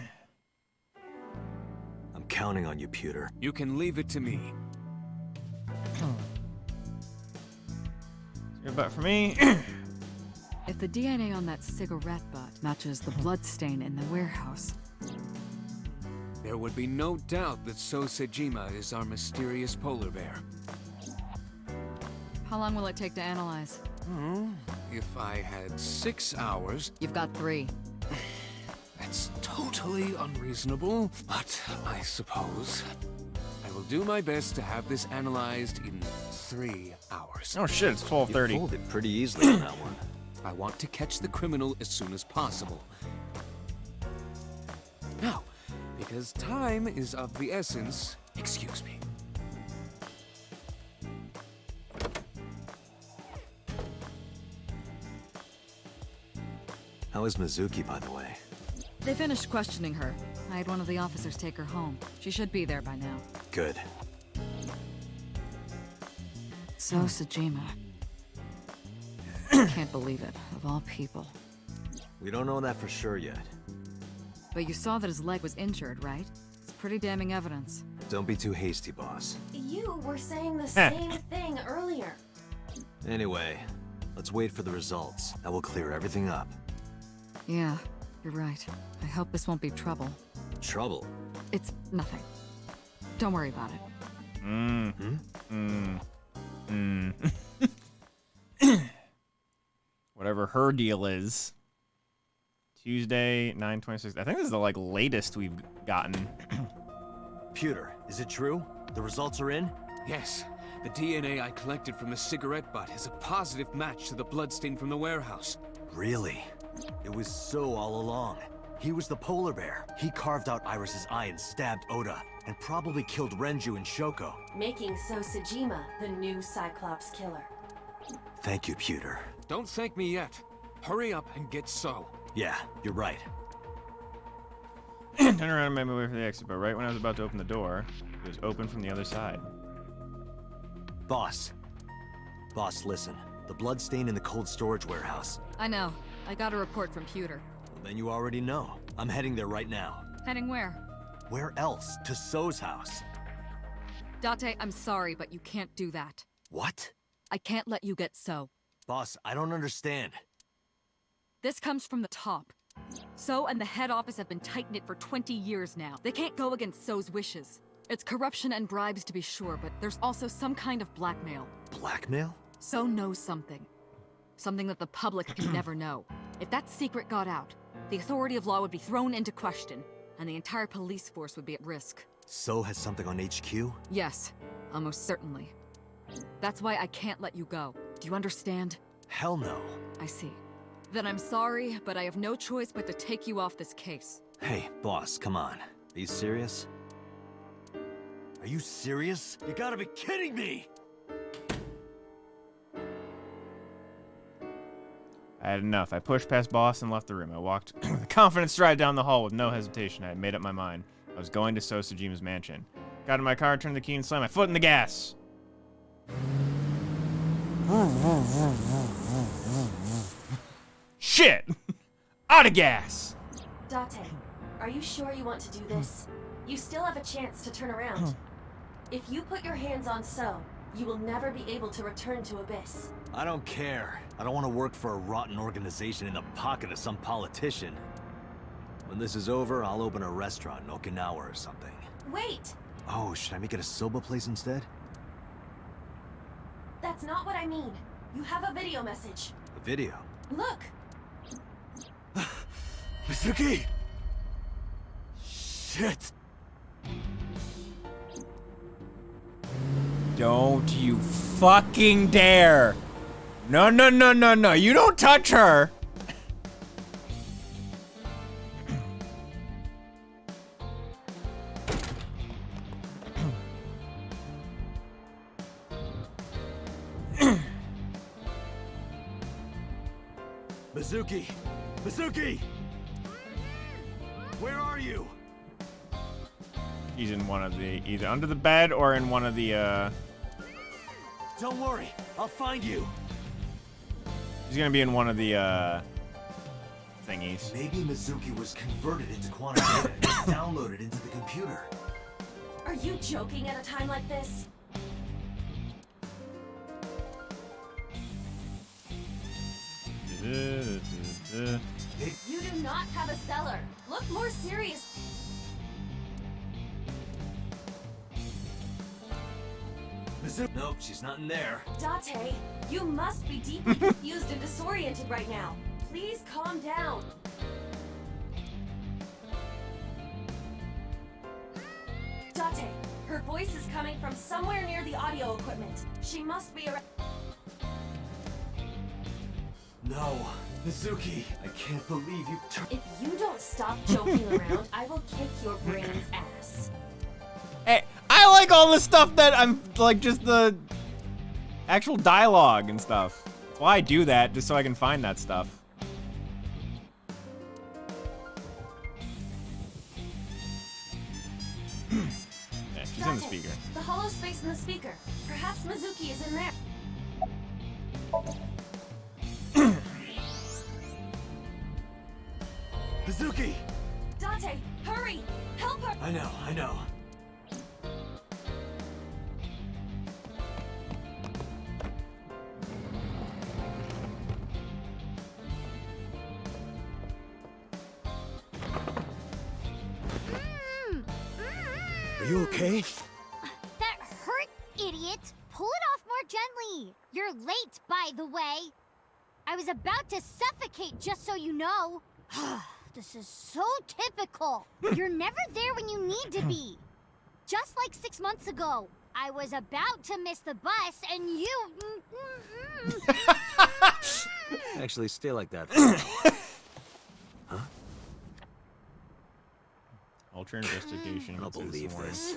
counting on you, Pewter. You can leave it to me. Cigarette butt for me. If the DNA on that cigarette butt matches the bloodstain in the warehouse, There would be no doubt that So Sejima is our mysterious polar bear. how long will it take to analyze? If I had 6 hours... You've got 3. That's totally unreasonable, but I suppose I will do my best to have this analyzed in 3 hours. Oh shit, it's 12:30. You folded pretty easily on that one. I want to catch the criminal as soon as possible. Now, because time is of the essence, excuse me. How is Mizuki, by the way? They finished questioning her. I had one of the officers take her home. She should be there by now. Good. So, Sejima. I can't believe it, of all people. We don't know that for sure yet. But you saw that his leg was injured, right? It's pretty damning evidence. Don't be too hasty, boss. You were saying the same thing earlier. Anyway, let's wait for the results. That will clear everything up. Yeah, you're right. I hope this won't be trouble. Trouble? It's nothing. Don't worry about it. Whatever her deal is. Tuesday, 9/26. I think this is the latest we've gotten. Pewter, is it true? The results are in? Yes. The DNA I collected from the cigarette butt is a positive match to the bloodstain from the warehouse. Really? It was So all along. He was the polar bear. He carved out Iris's eye and stabbed Oda, and probably killed Renju and Shoko. Making So Sejima the new Cyclops killer. Thank you, Pewter. Don't thank me yet. Hurry up and get So. Yeah, you're right. Turn around and made my way for the exit, but right when I was about to open the door, it was open from the other side. Boss, listen. The bloodstain in the cold storage warehouse. I know. I got a report from Pewter. Well, then you already know. I'm heading there right now. Heading where? Where else? To So's house. Date, I'm sorry, but you can't do that. What? I can't let you get So. Boss, I don't understand. This comes from the top. So and the head office have been tight-knit for 20 years now. They can't go against So's wishes. It's corruption and bribes to be sure, but there's also some kind of blackmail. Blackmail? So knows something. Something that the public can never know. If that secret got out, the authority of law would be thrown into question, and the entire police force would be at risk. So has something on HQ? Yes, almost certainly. That's why I can't let you go. Do you understand? Hell no. I see. Then I'm sorry, but I have no choice but to take you off this case. Hey, boss, come on. Are you serious? Are you serious? You gotta be kidding me! I had enough. I pushed past boss and left the room. I walked with a confident stride down the hall with no hesitation. I had made up my mind. I was going to So Sejima's mansion. Got in my car, turned the key, and slammed my foot in the gas. Shit! Out of gas! Date, are you sure you want to do this? You still have a chance to turn around. If you put your hands on So, you will never be able to return to Abyss. I don't care. I don't want to work for a rotten organization in the pocket of some politician. When this is over, I'll open a restaurant in Okinawa or something. Wait! Oh, should I make it a soba place instead? That's not what I mean. You have a video message. A video? Look! Mizuki! Shit! Don't you fucking dare! No, no, no, no, no. You don't touch her! Mizuki! Mizuki! Where are you? He's in one of the, either under the bed or in one of the, Don't worry, I'll find you. He's gonna be in one of the, thingies. Maybe Mizuki was converted into quantum data and downloaded into the computer. Are you joking at a time like this? You do not have a cellar. Look more serious. Mizuki? Nope, she's not in there. Date, you must be deeply confused and disoriented right now. Please calm down. Date, her voice is coming from somewhere near the audio equipment. She must be around. No, Mizuki, I can't believe you turned. If you don't stop joking around, I will kick your brain's ass. Hey, I like all the stuff that I'm like just the actual dialogue and stuff. That's why I do that, just so I can find that stuff. Yeah, she's in the speaker. The hollow space in the speaker. Perhaps Mizuki is in there. Mizuki! Date, hurry! Help her! I know. Are you okay? That hurt, idiot! Pull it off more gently. You're late, by the way. I was about to suffocate, just so you know. This is so typical. You're never there when you need to be. Just like 6 months ago, I was about to miss the bus and you... Actually, stay like that for now. Huh? Ultra investigation. I'll believe this.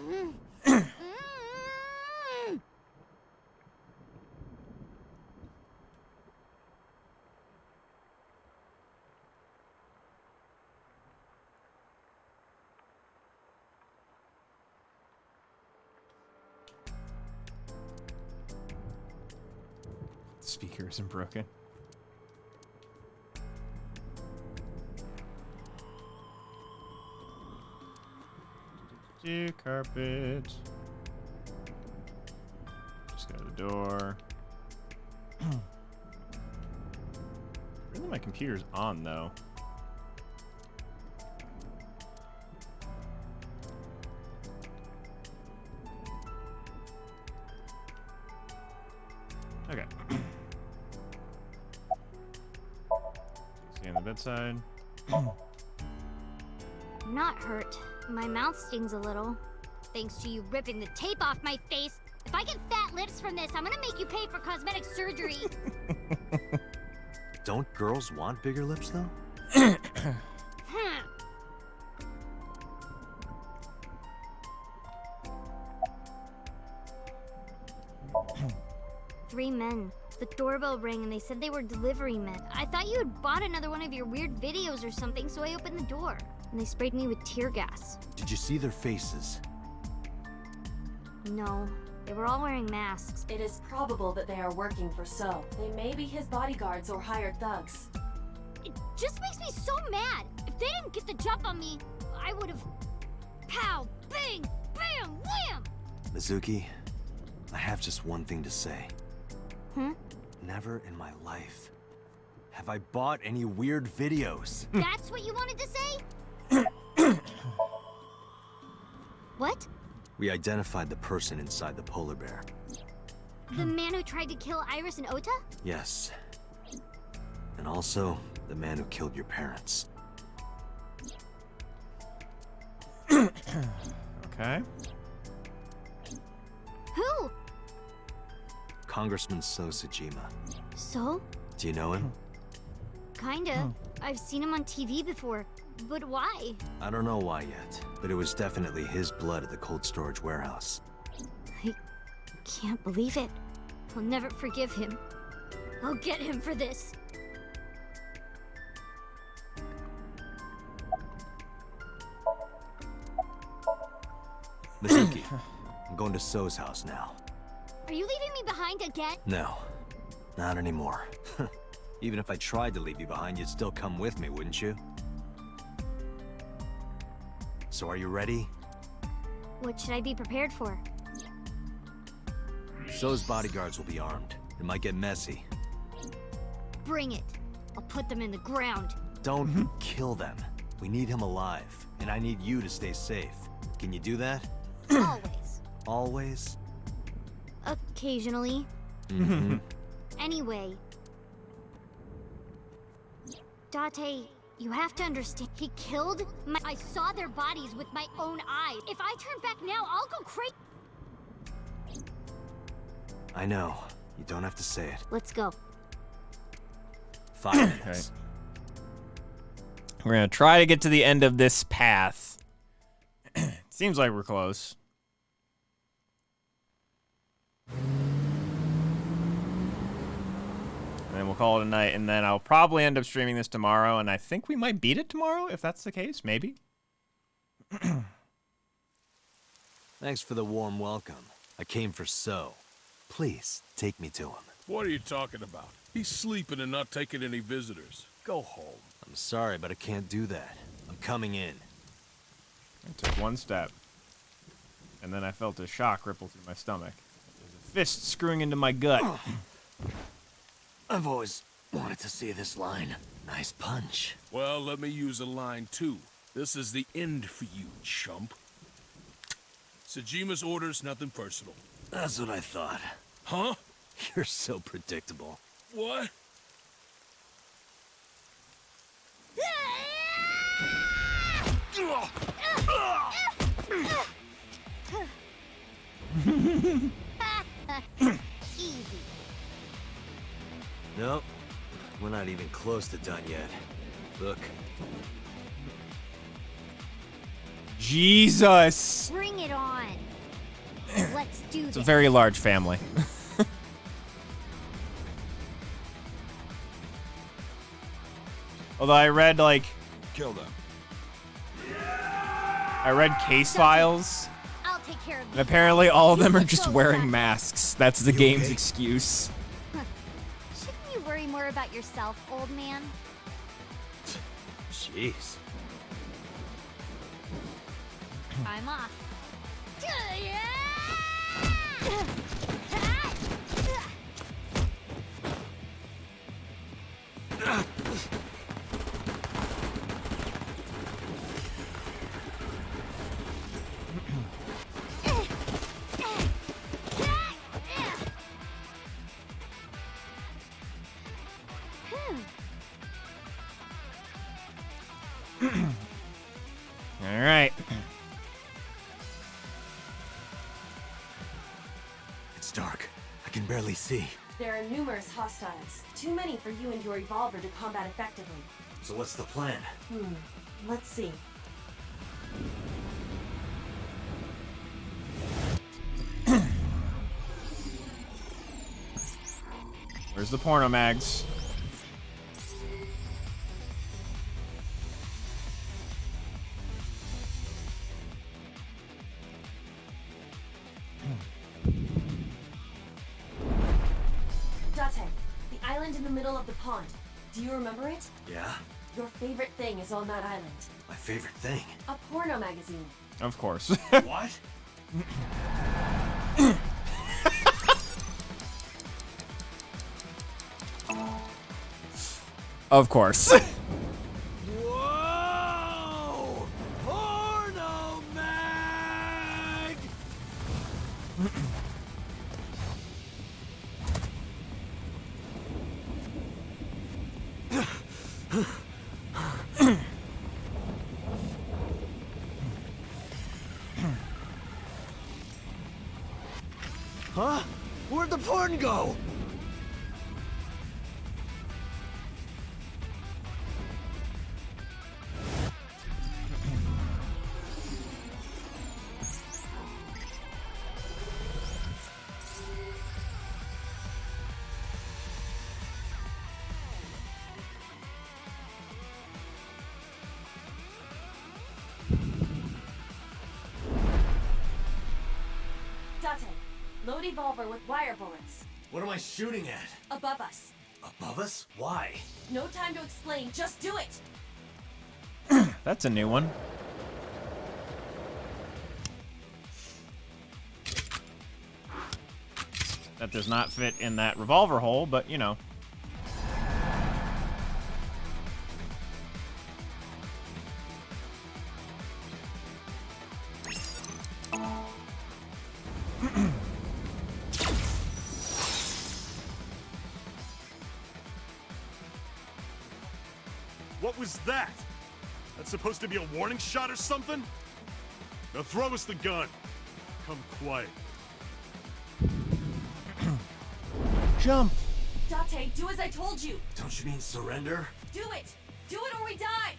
The speaker isn't broken. Carpet. Just go to the door. Really, my computer's on though. Okay. See on the bedside. I'm not hurt. My mouth stings a little. Thanks to you ripping the tape off my face. If I get fat lips from this, I'm gonna make you pay for cosmetic surgery. Don't girls want bigger lips, though? Hmm. 3 men. The doorbell rang and they said they were delivery men. I thought you had bought another one of your weird videos or something, so I opened the door. And they sprayed me with tear gas. Did you see their faces? No, they were all wearing masks. It is probable that they are working for So. They may be his bodyguards or hired thugs. It just makes me so mad. If they didn't get the jump on me, I would have... Pow! Bang! Bam! Wham! Mizuki, I have just one thing to say. Hmm? Never in my life have I bought any weird videos. That's what you wanted to say? What? We identified the person inside the polar bear. The man who tried to kill Iris and Ota? Yes. And also, the man who killed your parents. Okay. Who? Congressman So Sajima. So? Do you know him? Kinda. I've seen him on TV before. But why? I don't know why yet, but it was definitely his blood at the cold storage warehouse. I can't believe it. I'll never forgive him. I'll get him for this. Mizuki, I'm going to So's house now. Are you leaving me behind again? No, not anymore. Even if I tried to leave you behind, you'd still come with me, wouldn't you? So are you ready? What should I be prepared for? So's bodyguards will be armed. It might get messy. Bring it. I'll put them in the ground. Don't kill them. We need him alive, and I need you to stay safe. Can you do that? Always. Always? Occasionally. Mm-hmm. Anyway. Date, You have to understand, he killed my— I saw their bodies with my own eyes. If I turn back now, I'll go crazy. I know. You don't have to say it. Let's go. 5 minutes. We're gonna try to get to the end of this path. Seems like we're close. And then we'll call it a night, and then I'll probably end up streaming this tomorrow, and I think we might beat it tomorrow, if that's the case, maybe. Thanks for the warm welcome. I came for So. Please, take me to him. What are you talking about? He's sleeping and not taking any visitors. Go home. I'm sorry, but I can't do that. I'm coming in. I took one step, and then I felt a shock ripple through my stomach. There's a fist screwing into my gut. I've always wanted to see this line. Nice punch. Well, let me use a line too. This is the end for you, chump. Sejima's orders, nothing personal. That's what I thought. Huh? You're so predictable. What? Easy. Nope. We're not even close to done yet. Look. Jesus! Bring it on. Let's do this. It's a very large family. Although I read, like... Kill them. I read case files, I'll take care of and apparently all of them are just wearing masks. That's the game's excuse. Shouldn't you worry more about yourself, old man? Jeez. I'm off. All right. It's dark. I can barely see. There are numerous hostiles. Too many for you and your revolver to combat effectively. So what's the plan? Let's see. Where's the porno mags? Date, the island in the middle of the pond. Do you remember it? Yeah? Your favorite thing is on that island. My favorite thing. A porno magazine. Of course. What? Of course. Whoa! Porno mag! Huh? Where'd the porn go? Date, load evolver with wire bullets. What am I shooting at? Above us. Above us? Why? No time to explain, just do it! That's a new one. That does not fit in that revolver hole, but you know. What What was that? That's supposed to be a warning shot or something? Now throw us the gun. Come quiet. Jump. Date, do as I told you. Don't you mean surrender? Do it. Do it or we die.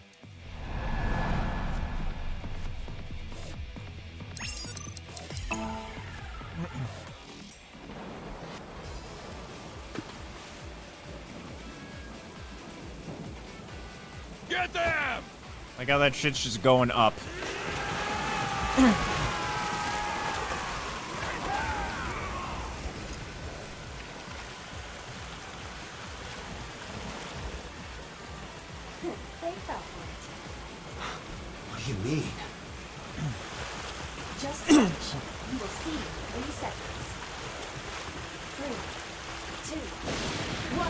Get them! Like how that shit's just going up. They fell for it. What do you mean? Just watch. You will see in 3 seconds. 3, 2, 1.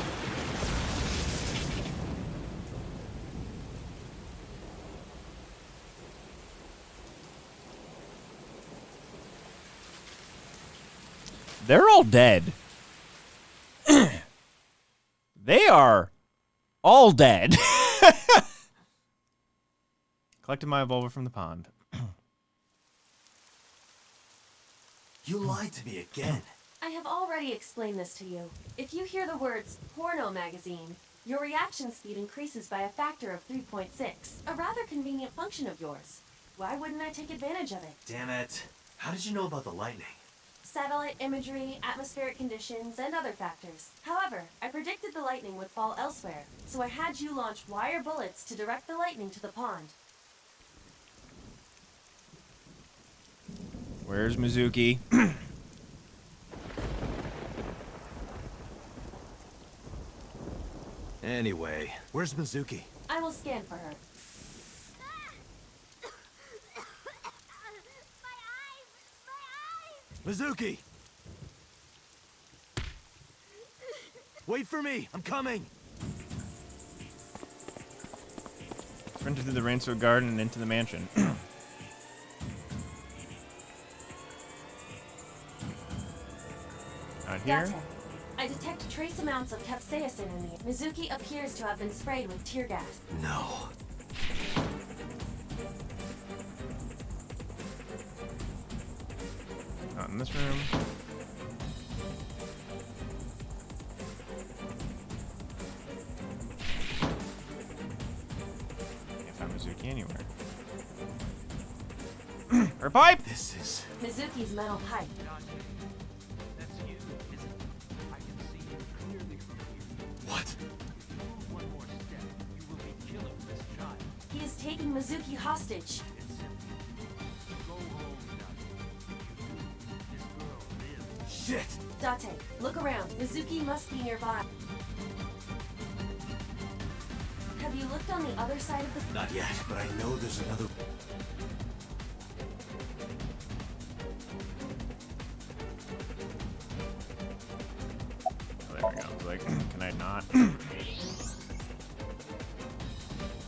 They're all dead. They are all dead. Collected my revolver from the pond. You lied to me again. I have already explained this to you. If you hear the words porno magazine, your reaction speed increases by a factor of 3.6. A rather convenient function of yours. Why wouldn't I take advantage of it? Damn it. How did you know about the lightning? Satellite imagery, atmospheric conditions, and other factors. However, I predicted the lightning would fall elsewhere, so I had you launch wire bullets to direct the lightning to the pond. Where's Mizuki? Anyway, where's Mizuki? I will scan for her. Mizuki! Wait for me! I'm coming! Sprinted through the Rainsford Garden and into the mansion. Not here. Gotcha. I detect trace amounts of capsaicin in the... Mizuki appears to have been sprayed with tear gas. No. Not in this room. Can't find Mizuki anywhere. Her pipe! This is... Mizuki's metal pipe. What? He is taking Mizuki hostage. Shit! Date, look around. Mizuki must be nearby. Have you looked on the other side of the... Not yet, but I know there's another... Oh, there we go. I was like, can I not?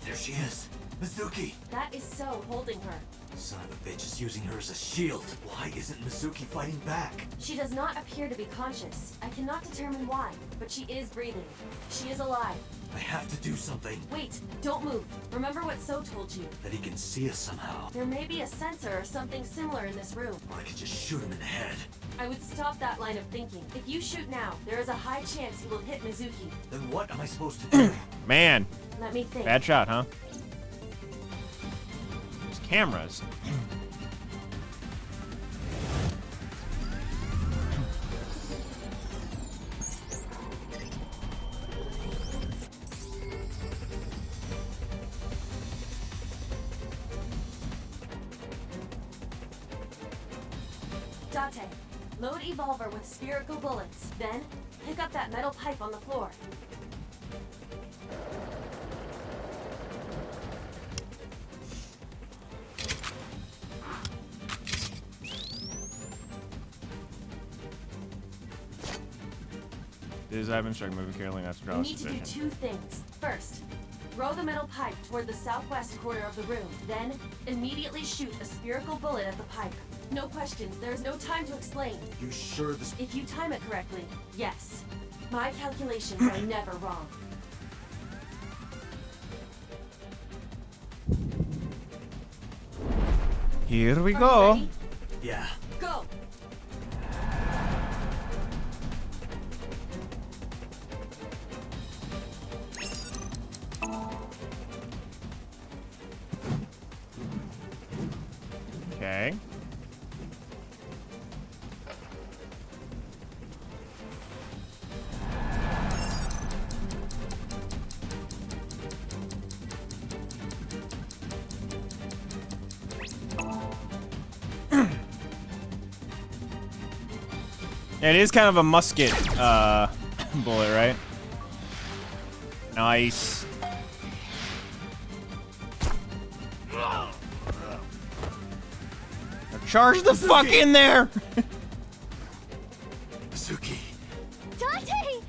There she is! Mizuki! That is So holding her. Son of a bitch is using her as a shield. Why isn't Mizuki fighting back? She does not appear to be conscious. I cannot determine why, but she is breathing. She is alive. I have to do something. Wait, don't move. Remember what So told you. That he can see us somehow. There may be a sensor or something similar in this room. Or I could just shoot him in the head. I would stop that line of thinking. If you shoot now, there is a high chance you will hit Mizuki. Then what am I supposed to do? Man. Let me think. Bad shot, huh? There's cameras. Date, load Evolver with spherical bullets. Then, pick up that metal pipe on the floor. I've been struck moving carefully not to draw You need to do suspicion. 2 things. First, throw the metal pipe toward the southwest corner of the room. Then, immediately shoot a spherical bullet at the pipe. No questions. There is no time to explain. You sure this... If you time it correctly, yes. My calculations are never wrong. Here we Are you go. ready? Yeah. Go! Okay. It is kind of a musket bullet, right? Nice. Now charge the fuck in there! Suki. Dante!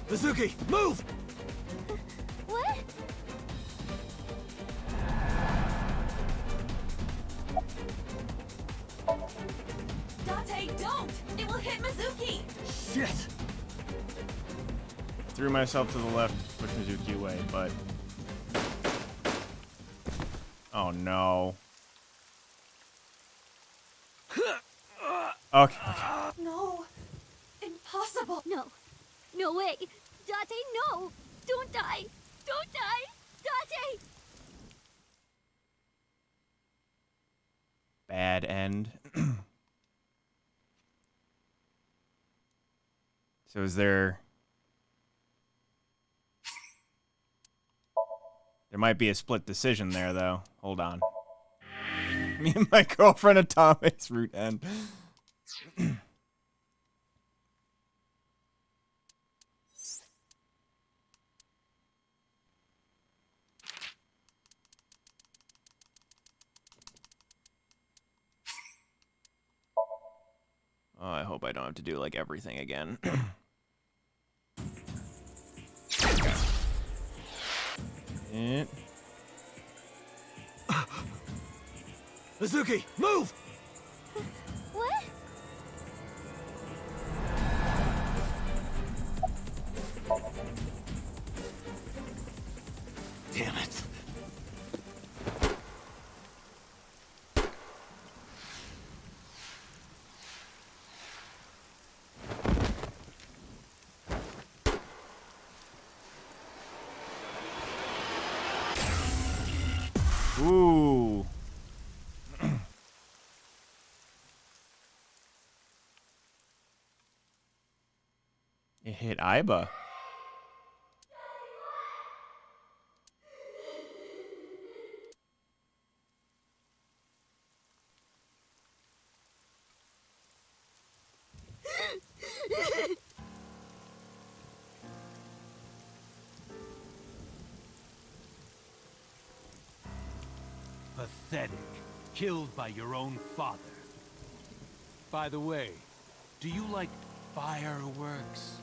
Mizuki, move! What? Dante, don't! It will hit Mizuki! Shit! Threw myself to the left, push Mizuki away, but... Oh no. Okay. No! Impossible! No. No way. Dante, no! Don't die! Don't die! Dante! Bad end. So is there... There might be a split decision there, though. Hold on. Me and my girlfriend Atomics root end. Oh, I hope I don't have to do, like, everything again. Okay. Mizuki, move! What? Damn it. Ooh. It hit Iba. Pathetic. Killed by your own father. By the way, do you like fireworks?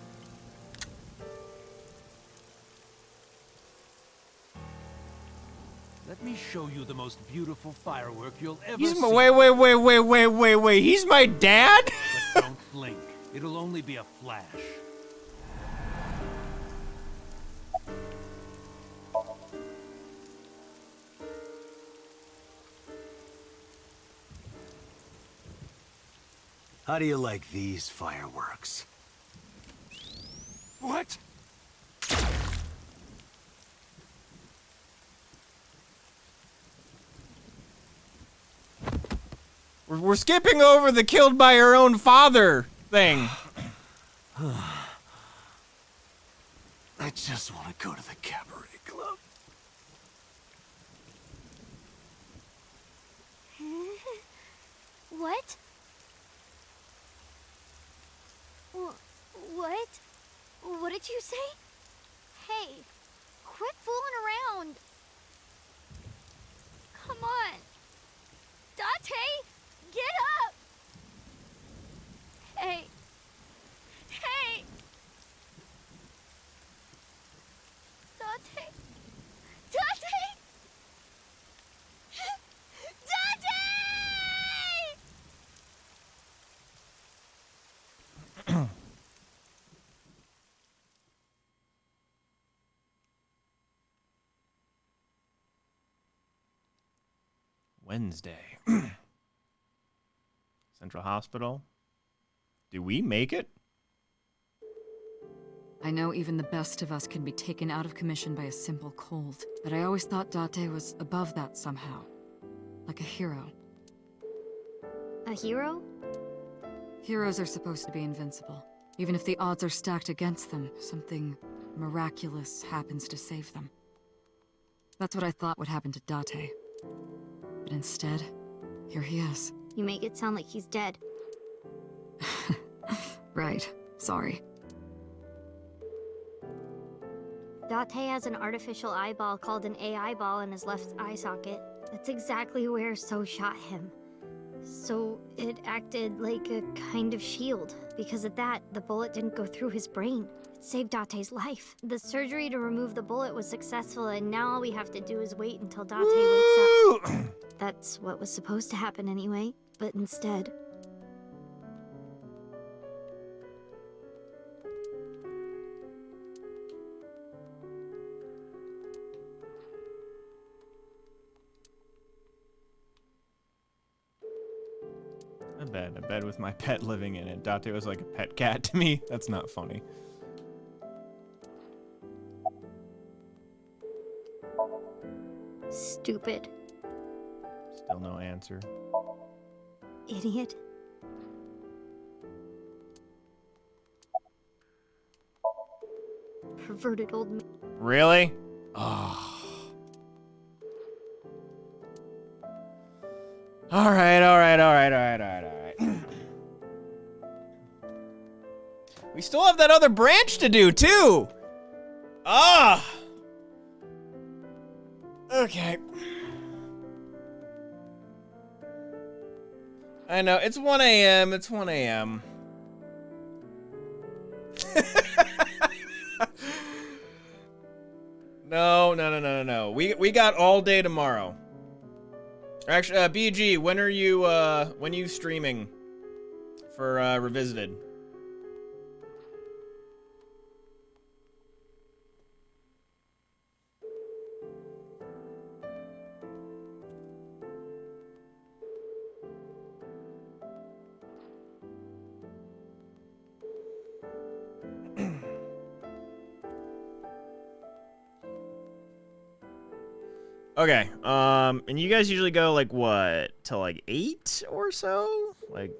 Let me show you the most beautiful firework you'll ever He's see. wait. He's my dad? But don't blink. It'll only be a flash. How do you like these fireworks? What? We're skipping over the killed by her own father thing. I just want to go to the cabaret club. What? What? What did you say? Hey, quit fooling around. Come on. Dante, get up. Hey. Hey. Dante. Dante. Dante! Wednesday. Central Hospital. Do we make it? I know even the best of us can be taken out of commission by a simple cold, but I always thought Date was above that somehow. Like a hero. A hero? Heroes are supposed to be invincible. Even if the odds are stacked against them, something miraculous happens to save them. That's what I thought would happen to Date. But instead, here he is. You make it sound like he's dead. Right. Sorry. Date has an artificial eyeball called an AI ball in his left eye socket. That's exactly where So shot him. So it acted like a kind of shield. Because of that, the bullet didn't go through his brain. It saved Date's life. The surgery to remove the bullet was successful, and now all we have to do is wait until Date wakes up. That's what was supposed to happen anyway, but instead... A bed with my pet living in it. Date was like a pet cat to me. That's not funny. Stupid. Still no answer. Idiot. Perverted old man. Really? Oh. All right. We still have that other branch to do, too. Ah. Okay. I know, it's 1 a.m. It's 1 a.m. No. We got all day tomorrow. Actually, BG, when are you streaming for Revisited? Okay, and you guys usually go, like, what, till, like, 8 or so? Like,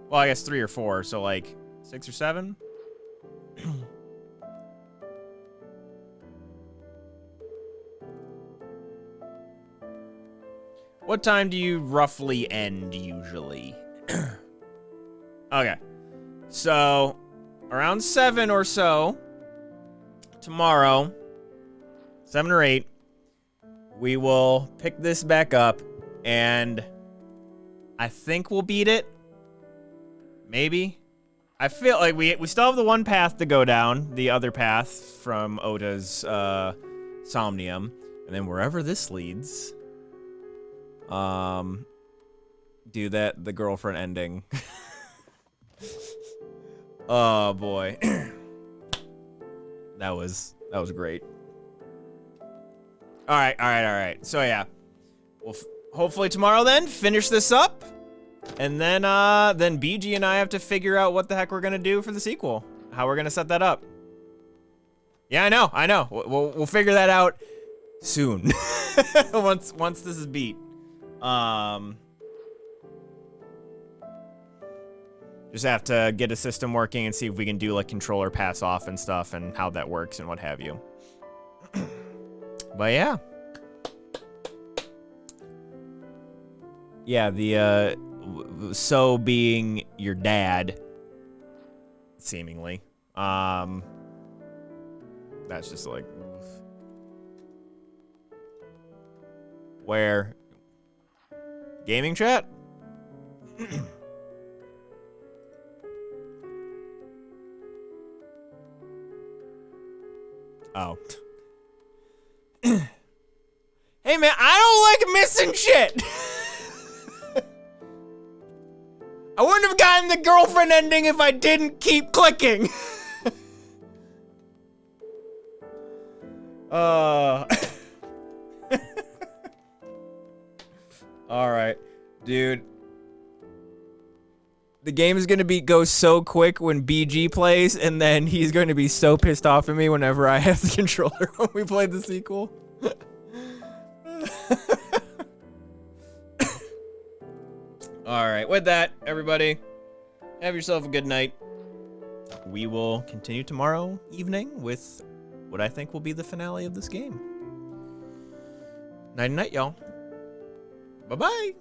well, I guess 3 or 4, so, like, 6 or 7? What time do you roughly end, usually? Okay, so, around 7 or so, tomorrow... 7 or 8, we will pick this back up, and I think we'll beat it. Maybe. I feel like we still have the one path to go down, the other path from Ota's Somnium, and then wherever this leads, do the girlfriend ending. Oh boy, that was great. All right. So yeah, we'll hopefully tomorrow then finish this up, and then BG and I have to figure out what the heck we're gonna do for the sequel, how we're gonna set that up. Yeah, I know. We'll figure that out soon. once this is beat. Just have to get a system working and see if we can do like controller pass off and stuff and how that works and what have you. But yeah. Yeah, the, So being your dad, seemingly. That's just like... Where? Gaming chat? Oh. Hey man, I don't like missing shit. I wouldn't have gotten the girlfriend ending if I didn't keep clicking. All right, dude. The game is gonna go so quick when BG plays, and then he's going to be so pissed off at me whenever I have the controller when we play the sequel. All right, with that, everybody, have yourself a good night. We will continue tomorrow evening with what I think will be the finale of this game. Night-night, y'all. Bye-bye.